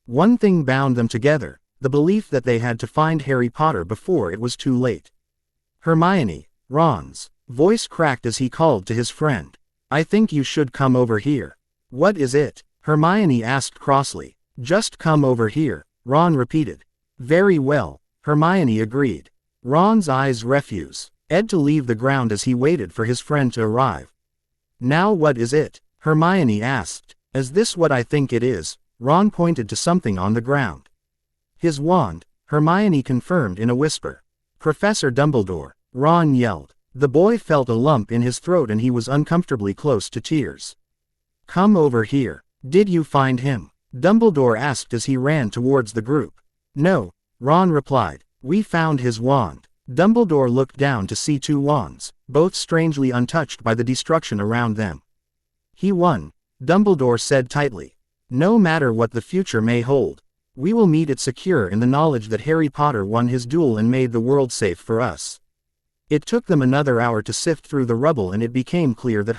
One thing bound them together, the belief that they had to find Harry Potter before it was too late. Hermione, Ron's voice cracked as he called to his friend. I think you should come over here. What is it? Hermione asked crossly. Just come over here, Ron repeated. Very well, Hermione agreed. Ron's eyes refused to leave the ground as he waited for his friend to arrive. Now what is it? Hermione asked. Is this what I think it is? Ron pointed to something on the ground. His wand, Hermione confirmed in a whisper. Professor Dumbledore, Ron yelled. The boy felt a lump in his throat and he was uncomfortably close to tears. Come over here. Did you find him? Dumbledore asked as he ran towards the group. No, Ron replied. We found his wand. Dumbledore looked down to see 2 wands, both strangely untouched by the destruction around them. He won, Dumbledore said tightly. No matter what the future may hold, we will meet it secure in the knowledge that Harry Potter won his duel and made the world safe for us. It took them another hour to sift through the rubble, and it became clear that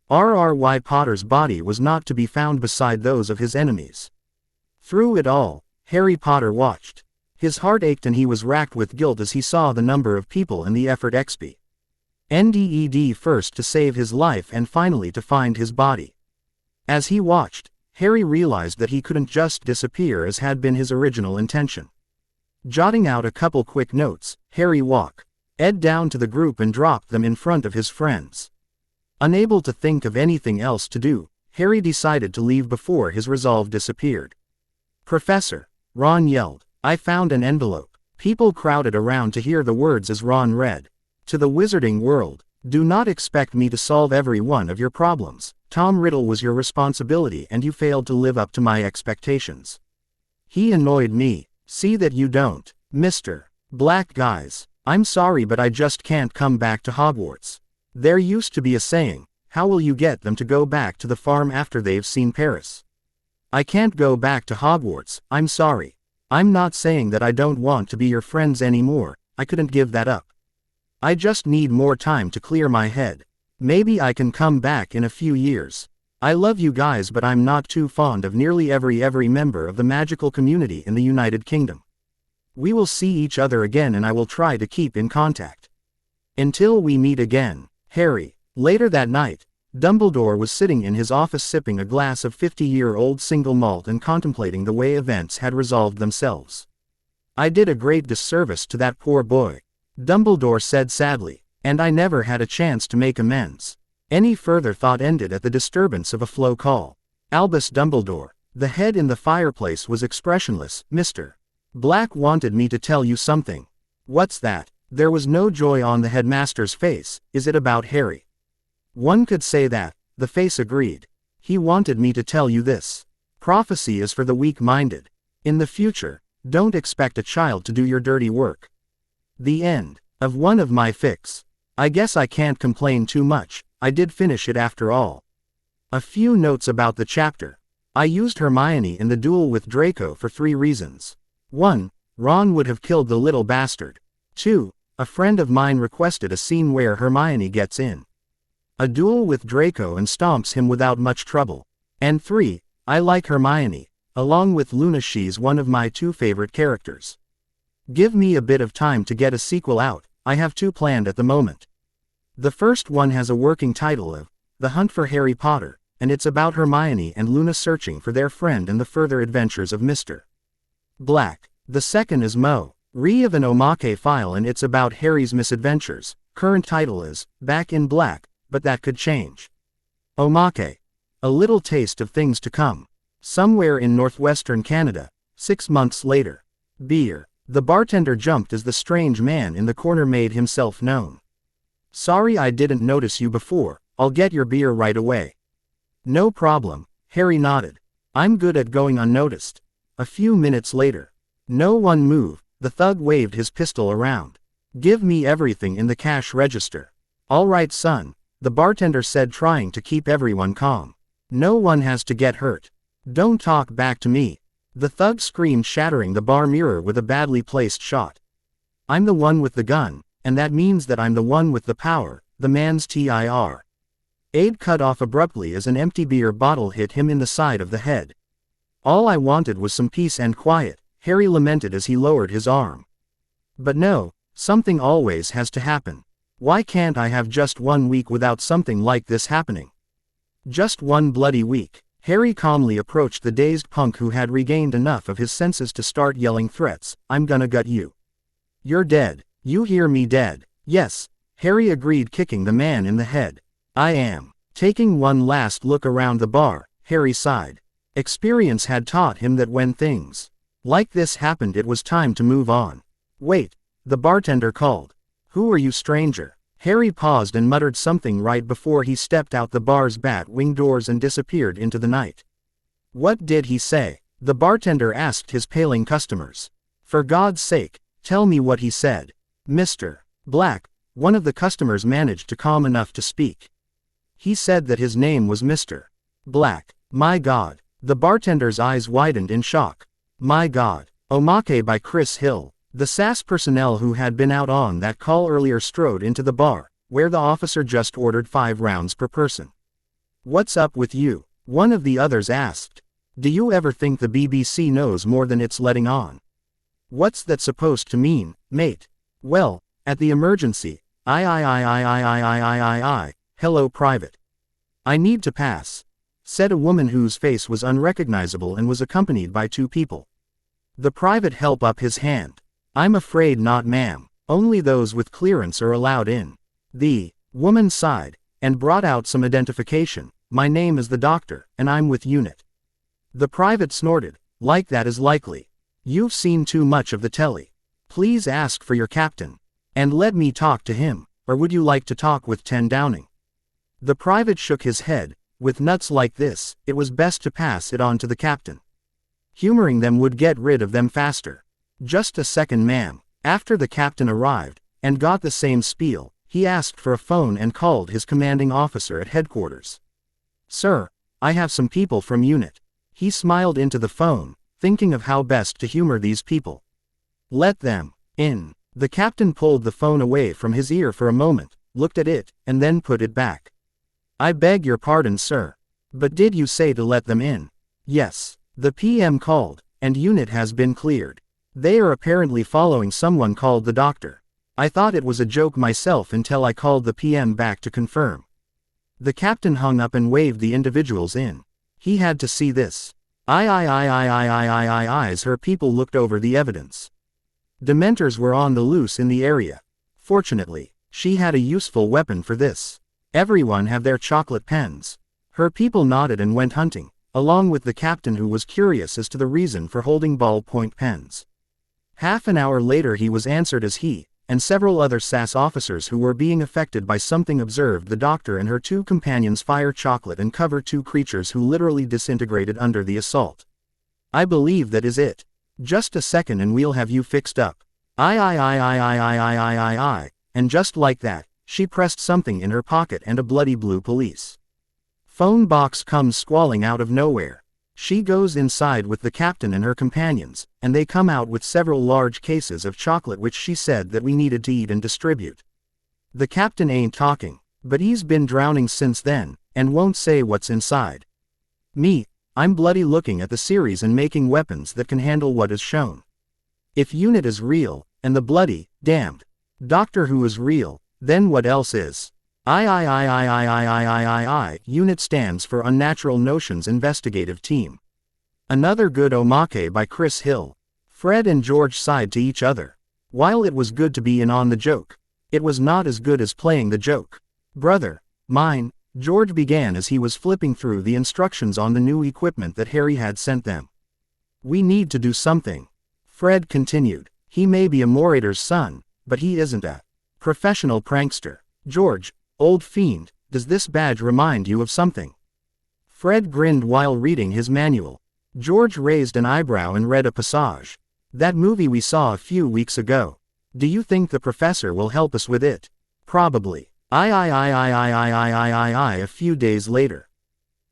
Harry Potter's body was not to be found beside those of his enemies. Through it all, Harry Potter watched. His heart ached and he was racked with guilt as he saw the number of people and the effort expended first to save his life and finally to find his body. As he watched, Harry realized that he couldn't just disappear as had been his original intention. Jotting out a couple quick notes, Harry walked down to the group and dropped them in front of his friends. Unable to think of anything else to do, Harry decided to leave before his resolve disappeared. Professor, Ron yelled, I found an envelope. People crowded around to hear the words as Ron read. To the wizarding world, do not expect me to solve every one of your problems. Tom Riddle was your responsibility and you failed to live up to my expectations. He annoyed me. See that you don't, Mr. Black. Guys, I'm sorry but I just can't come back to Hogwarts. There used to be a saying, how will you get them to go back to the farm after they've seen Paris? I can't go back to Hogwarts, I'm sorry. I'm not saying that I don't want to be your friends anymore, I couldn't give that up. I just need more time to clear my head. Maybe I can come back in a few years. I love you guys but I'm not too fond of nearly every member of the magical community in the United Kingdom. We will see each other again and I will try to keep in contact. Until we meet again, Harry. Later that night, Dumbledore was sitting in his office sipping a glass of 50-year-old single malt and contemplating the way events had resolved themselves. I did a great disservice to that poor boy, Dumbledore said sadly, and I never had a chance to make amends. Any further thought ended at the disturbance of a flow call. Albus Dumbledore. The head in the fireplace was expressionless. Mr. Black wanted me to tell you something. What's that? There was no joy on the headmaster's face. Is it about Harry? One could say that, the face agreed. He wanted me to tell you this. Prophecy is for the weak-minded. In the future, don't expect a child to do your dirty work. The end of one of my fics. I guess I can't complain too much, I did finish it after all. A few notes about the chapter. I used Hermione in the duel with Draco for 3 reasons. 1. Ron would have killed the little bastard. 2. A friend of mine requested a scene where Hermione gets in a duel with Draco and stomps him without much trouble. And 3. I like Hermione, along with Luna. She's one of my 2 favorite characters. Give me a bit of time to get a sequel out, I have 2 planned at the moment. The first one has a working title of The Hunt for Harry Potter, and it's about Hermione and Luna searching for their friend and the further adventures of Mr. Black. The second is Re of an Omake file and it's about Harry's misadventures. Current title is Back in Black, but that could change. Omake. A little taste of things to come. Somewhere in northwestern Canada, 6 months later. Beer. The bartender jumped as the strange man in the corner made himself known. Sorry I didn't notice you before, I'll get your beer right away. No problem, Harry nodded. I'm good at going unnoticed. A few minutes later. No one moved, the thug waved his pistol around. Give me everything in the cash register. All right son, the bartender said, trying to keep everyone calm. No one has to get hurt. Don't talk back to me. The thug screamed, shattering the bar mirror with a badly placed shot. I'm the one with the gun, and that means that I'm the one with the power, the man's tir. Aid cut off abruptly as an empty beer bottle hit him in the side of the head. All I wanted was some peace and quiet, Harry lamented as he lowered his arm. But no, something always has to happen. Why can't I have just 1 week without something like this happening? Just 1 bloody week. Harry calmly approached the dazed punk who had regained enough of his senses to start yelling threats. I'm gonna gut you. You're dead. You hear me? Dead. Yes, Harry agreed, kicking the man in the head. I am. Taking one last look around the bar, Harry sighed. Experience had taught him that when things like this happened it was time to move on. Wait, the bartender called. Who are you, stranger? Harry paused and muttered something right before he stepped out the bar's bat-wing doors and disappeared into the night. What did he say? The bartender asked his paling customers. For God's sake, tell me what he said. Mr. Black, one of the customers managed to calm enough to speak. He said that his name was Mr. Black. My God. The bartender's eyes widened in shock. My God. Omake by Chris Hill. The SAS personnel who had been out on that call earlier strode into the bar, where the officer just ordered 5 rounds per person. What's up with you? One of the others asked. Do you ever think the BBC knows more than it's letting on? What's that supposed to mean, mate? Well, at the emergency, hello private. I need to pass, said a woman whose face was unrecognizable and was accompanied by 2 people. The private held up his hand. I'm afraid not, ma'am. Only those with clearance are allowed in. The woman sighed and brought out some identification. My name is the doctor, and I'm with unit. The private snorted. Like that is likely. You've seen too much of the telly. Please ask for your captain. And let me talk to him, or would you like to talk with 10 Downing? The private shook his head. With nuts like this, it was best to pass it on to the captain. Humoring them would get rid of them faster. Just a second, ma'am. After the captain arrived, and got the same spiel, he asked for a phone and called his commanding officer at headquarters. Sir, I have some people from unit. He smiled into the phone, thinking of how best to humor these people. Let them in. The captain pulled the phone away from his ear for a moment, looked at it, and then put it back. I beg your pardon, sir. But did you say to let them in? Yes. The PM called, and unit has been cleared. They are apparently following someone called the doctor. I thought it was a joke myself until I called the PM back to confirm. The captain hung up and waved the individuals in. He had to see this. Eyes. Her people looked over the evidence. Dementors were on the loose in the area. Fortunately, she had a useful weapon for this. Everyone have their chocolate pens. Her people nodded and went hunting, along with the captain, who was curious as to the reason for holding ballpoint pens. Half an hour later he was answered as he, and several other SAS officers who were being affected by something, observed the doctor and her 2 companions fire chocolate and cover 2 creatures who literally disintegrated under the assault. I believe that is it. Just a second and we'll have you fixed up. And just like that, she pressed something in her pocket and a bloody blue police phone box comes squalling out of nowhere. She goes inside with the captain and her companions, and they come out with several large cases of chocolate which she said that we needed to eat and distribute. The captain ain't talking, but he's been drowning since then, and won't say what's inside. Me, I'm bloody looking at the series and making weapons that can handle what is shown. If unit is real, and the bloody, damned doctor who is real, then what else is? Unit stands for Unnatural Notions Investigative Team. Another good omake by Chris Hill. Fred and George sighed to each other. While it was good to be in on the joke, it was not as good as playing the joke. Brother mine, George began as he was flipping through the instructions on the new equipment that Harry had sent them. We need to do something. Fred continued. He may be a morator's son, but he isn't a professional prankster. George, old fiend, does this badge remind you of something? Fred grinned while reading his manual. George raised an eyebrow and read a passage. That movie we saw a few weeks ago. Do you think the professor will help us with it? Probably. A few days later.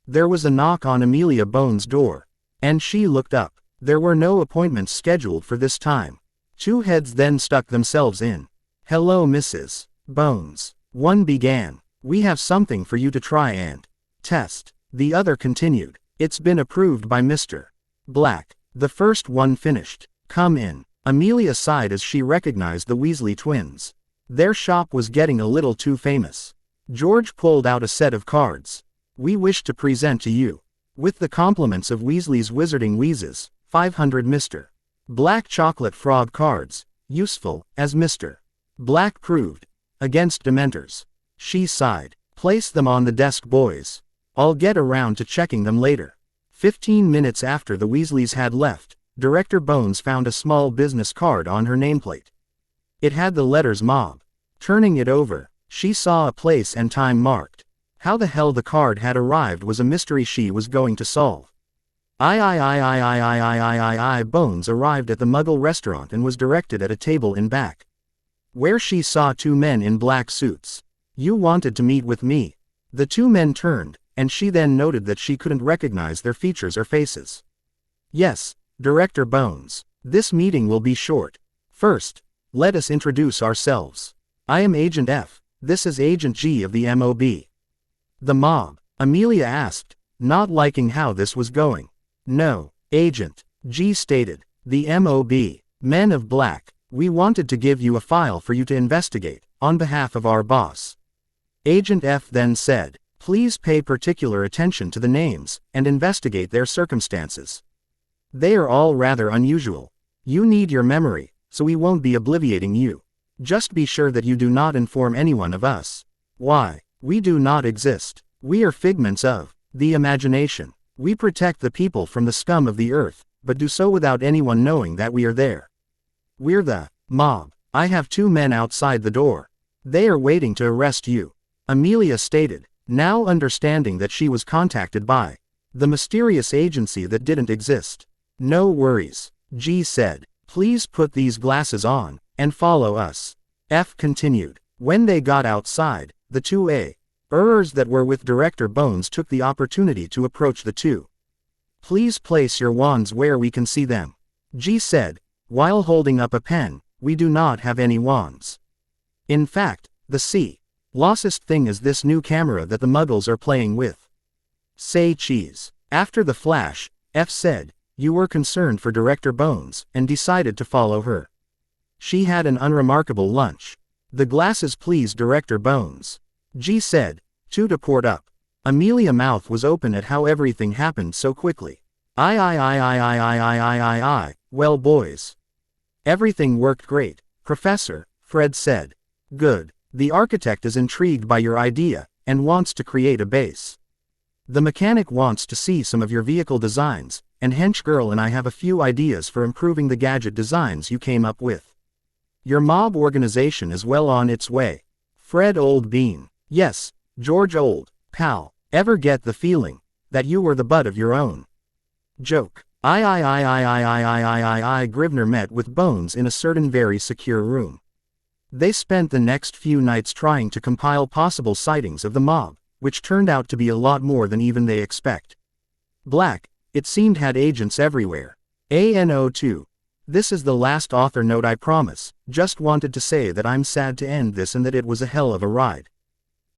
There was a knock on Amelia Bones' door. And she looked up. There were no appointments scheduled for this time. 2 heads then stuck themselves in. Hello, Mrs. Bones. One began. We have something for you to try and test. The other continued. It's been approved by Mr. Black. The first one finished. Come in. Amelia sighed as she recognized the Weasley twins. Their shop was getting a little too famous. George pulled out a set of cards. We wish to present to you, with the compliments of Weasley's Wizarding Wheezes, 500 Mr. Black chocolate frog cards, useful, as Mr. Black proved, against Dementors. She sighed. Place them on the desk, boys. I'll get around to checking them later. 15 minutes after the Weasleys had left, Director Bones found a small business card on her nameplate. It had the letters MOB. Turning it over, she saw a place and time marked. How the hell the card had arrived was a mystery she was going to solve. Bones arrived at the Muggle restaurant and was directed at a table in back, where she saw two men in black suits. You wanted to meet with me. The two men turned, and she then noted that she couldn't recognize their features or faces. Yes, Director Bones. This meeting will be short. First, let us introduce ourselves. I am Agent F. This is Agent G of the MOB. The mob, Amelia asked, not liking how this was going. No, Agent G stated. The MOB, Men of Black, we wanted to give you a file for you to investigate, on behalf of our boss. Agent F then said, please pay particular attention to the names, and investigate their circumstances. They are all rather unusual. You need your memory, so we won't be obliviating you. Just be sure that you do not inform anyone of us. Why? We do not exist. We are figments of the imagination. We protect the people from the scum of the earth, but do so without anyone knowing that we are there. We're the mob. I have two men outside the door. They are waiting to arrest you. Amelia stated, now understanding that she was contacted by the mysterious agency that didn't exist. No worries, G said. Please put these glasses on, and follow us. F continued. When they got outside, the two A-ers that were with Director Bones took the opportunity to approach the two. Please place your wands where we can see them. G said, while holding up a pen, we do not have any wands. In fact, the lossest thing is this new camera that the Muggles are playing with. Say cheese. After the flash, F said, you were concerned for Director Bones, and decided to follow her. She had an unremarkable lunch. The glasses pleased Director Bones. G said, to port up. Amelia's mouth was open at how everything happened so quickly. Well boys. Everything worked great, Professor, Fred said. Good. The architect is intrigued by your idea, and wants to create a base. The mechanic wants to see some of your vehicle designs, and Hench Girl and I have a few ideas for improving the gadget designs you came up with. Your mob organization is well on its way. Fred Old Bean. Yes, George Old, pal. Ever get the feeling that you were the butt of your own joke? Grivner met with Bones in a certain very secure room. They spent the next few nights trying to compile possible sightings of the mob, which turned out to be a lot more than even they expect. Black, it seemed, had agents everywhere. ANO2. This is the last author note, I promise. Just wanted to say that I'm sad to end this and that it was a hell of a ride.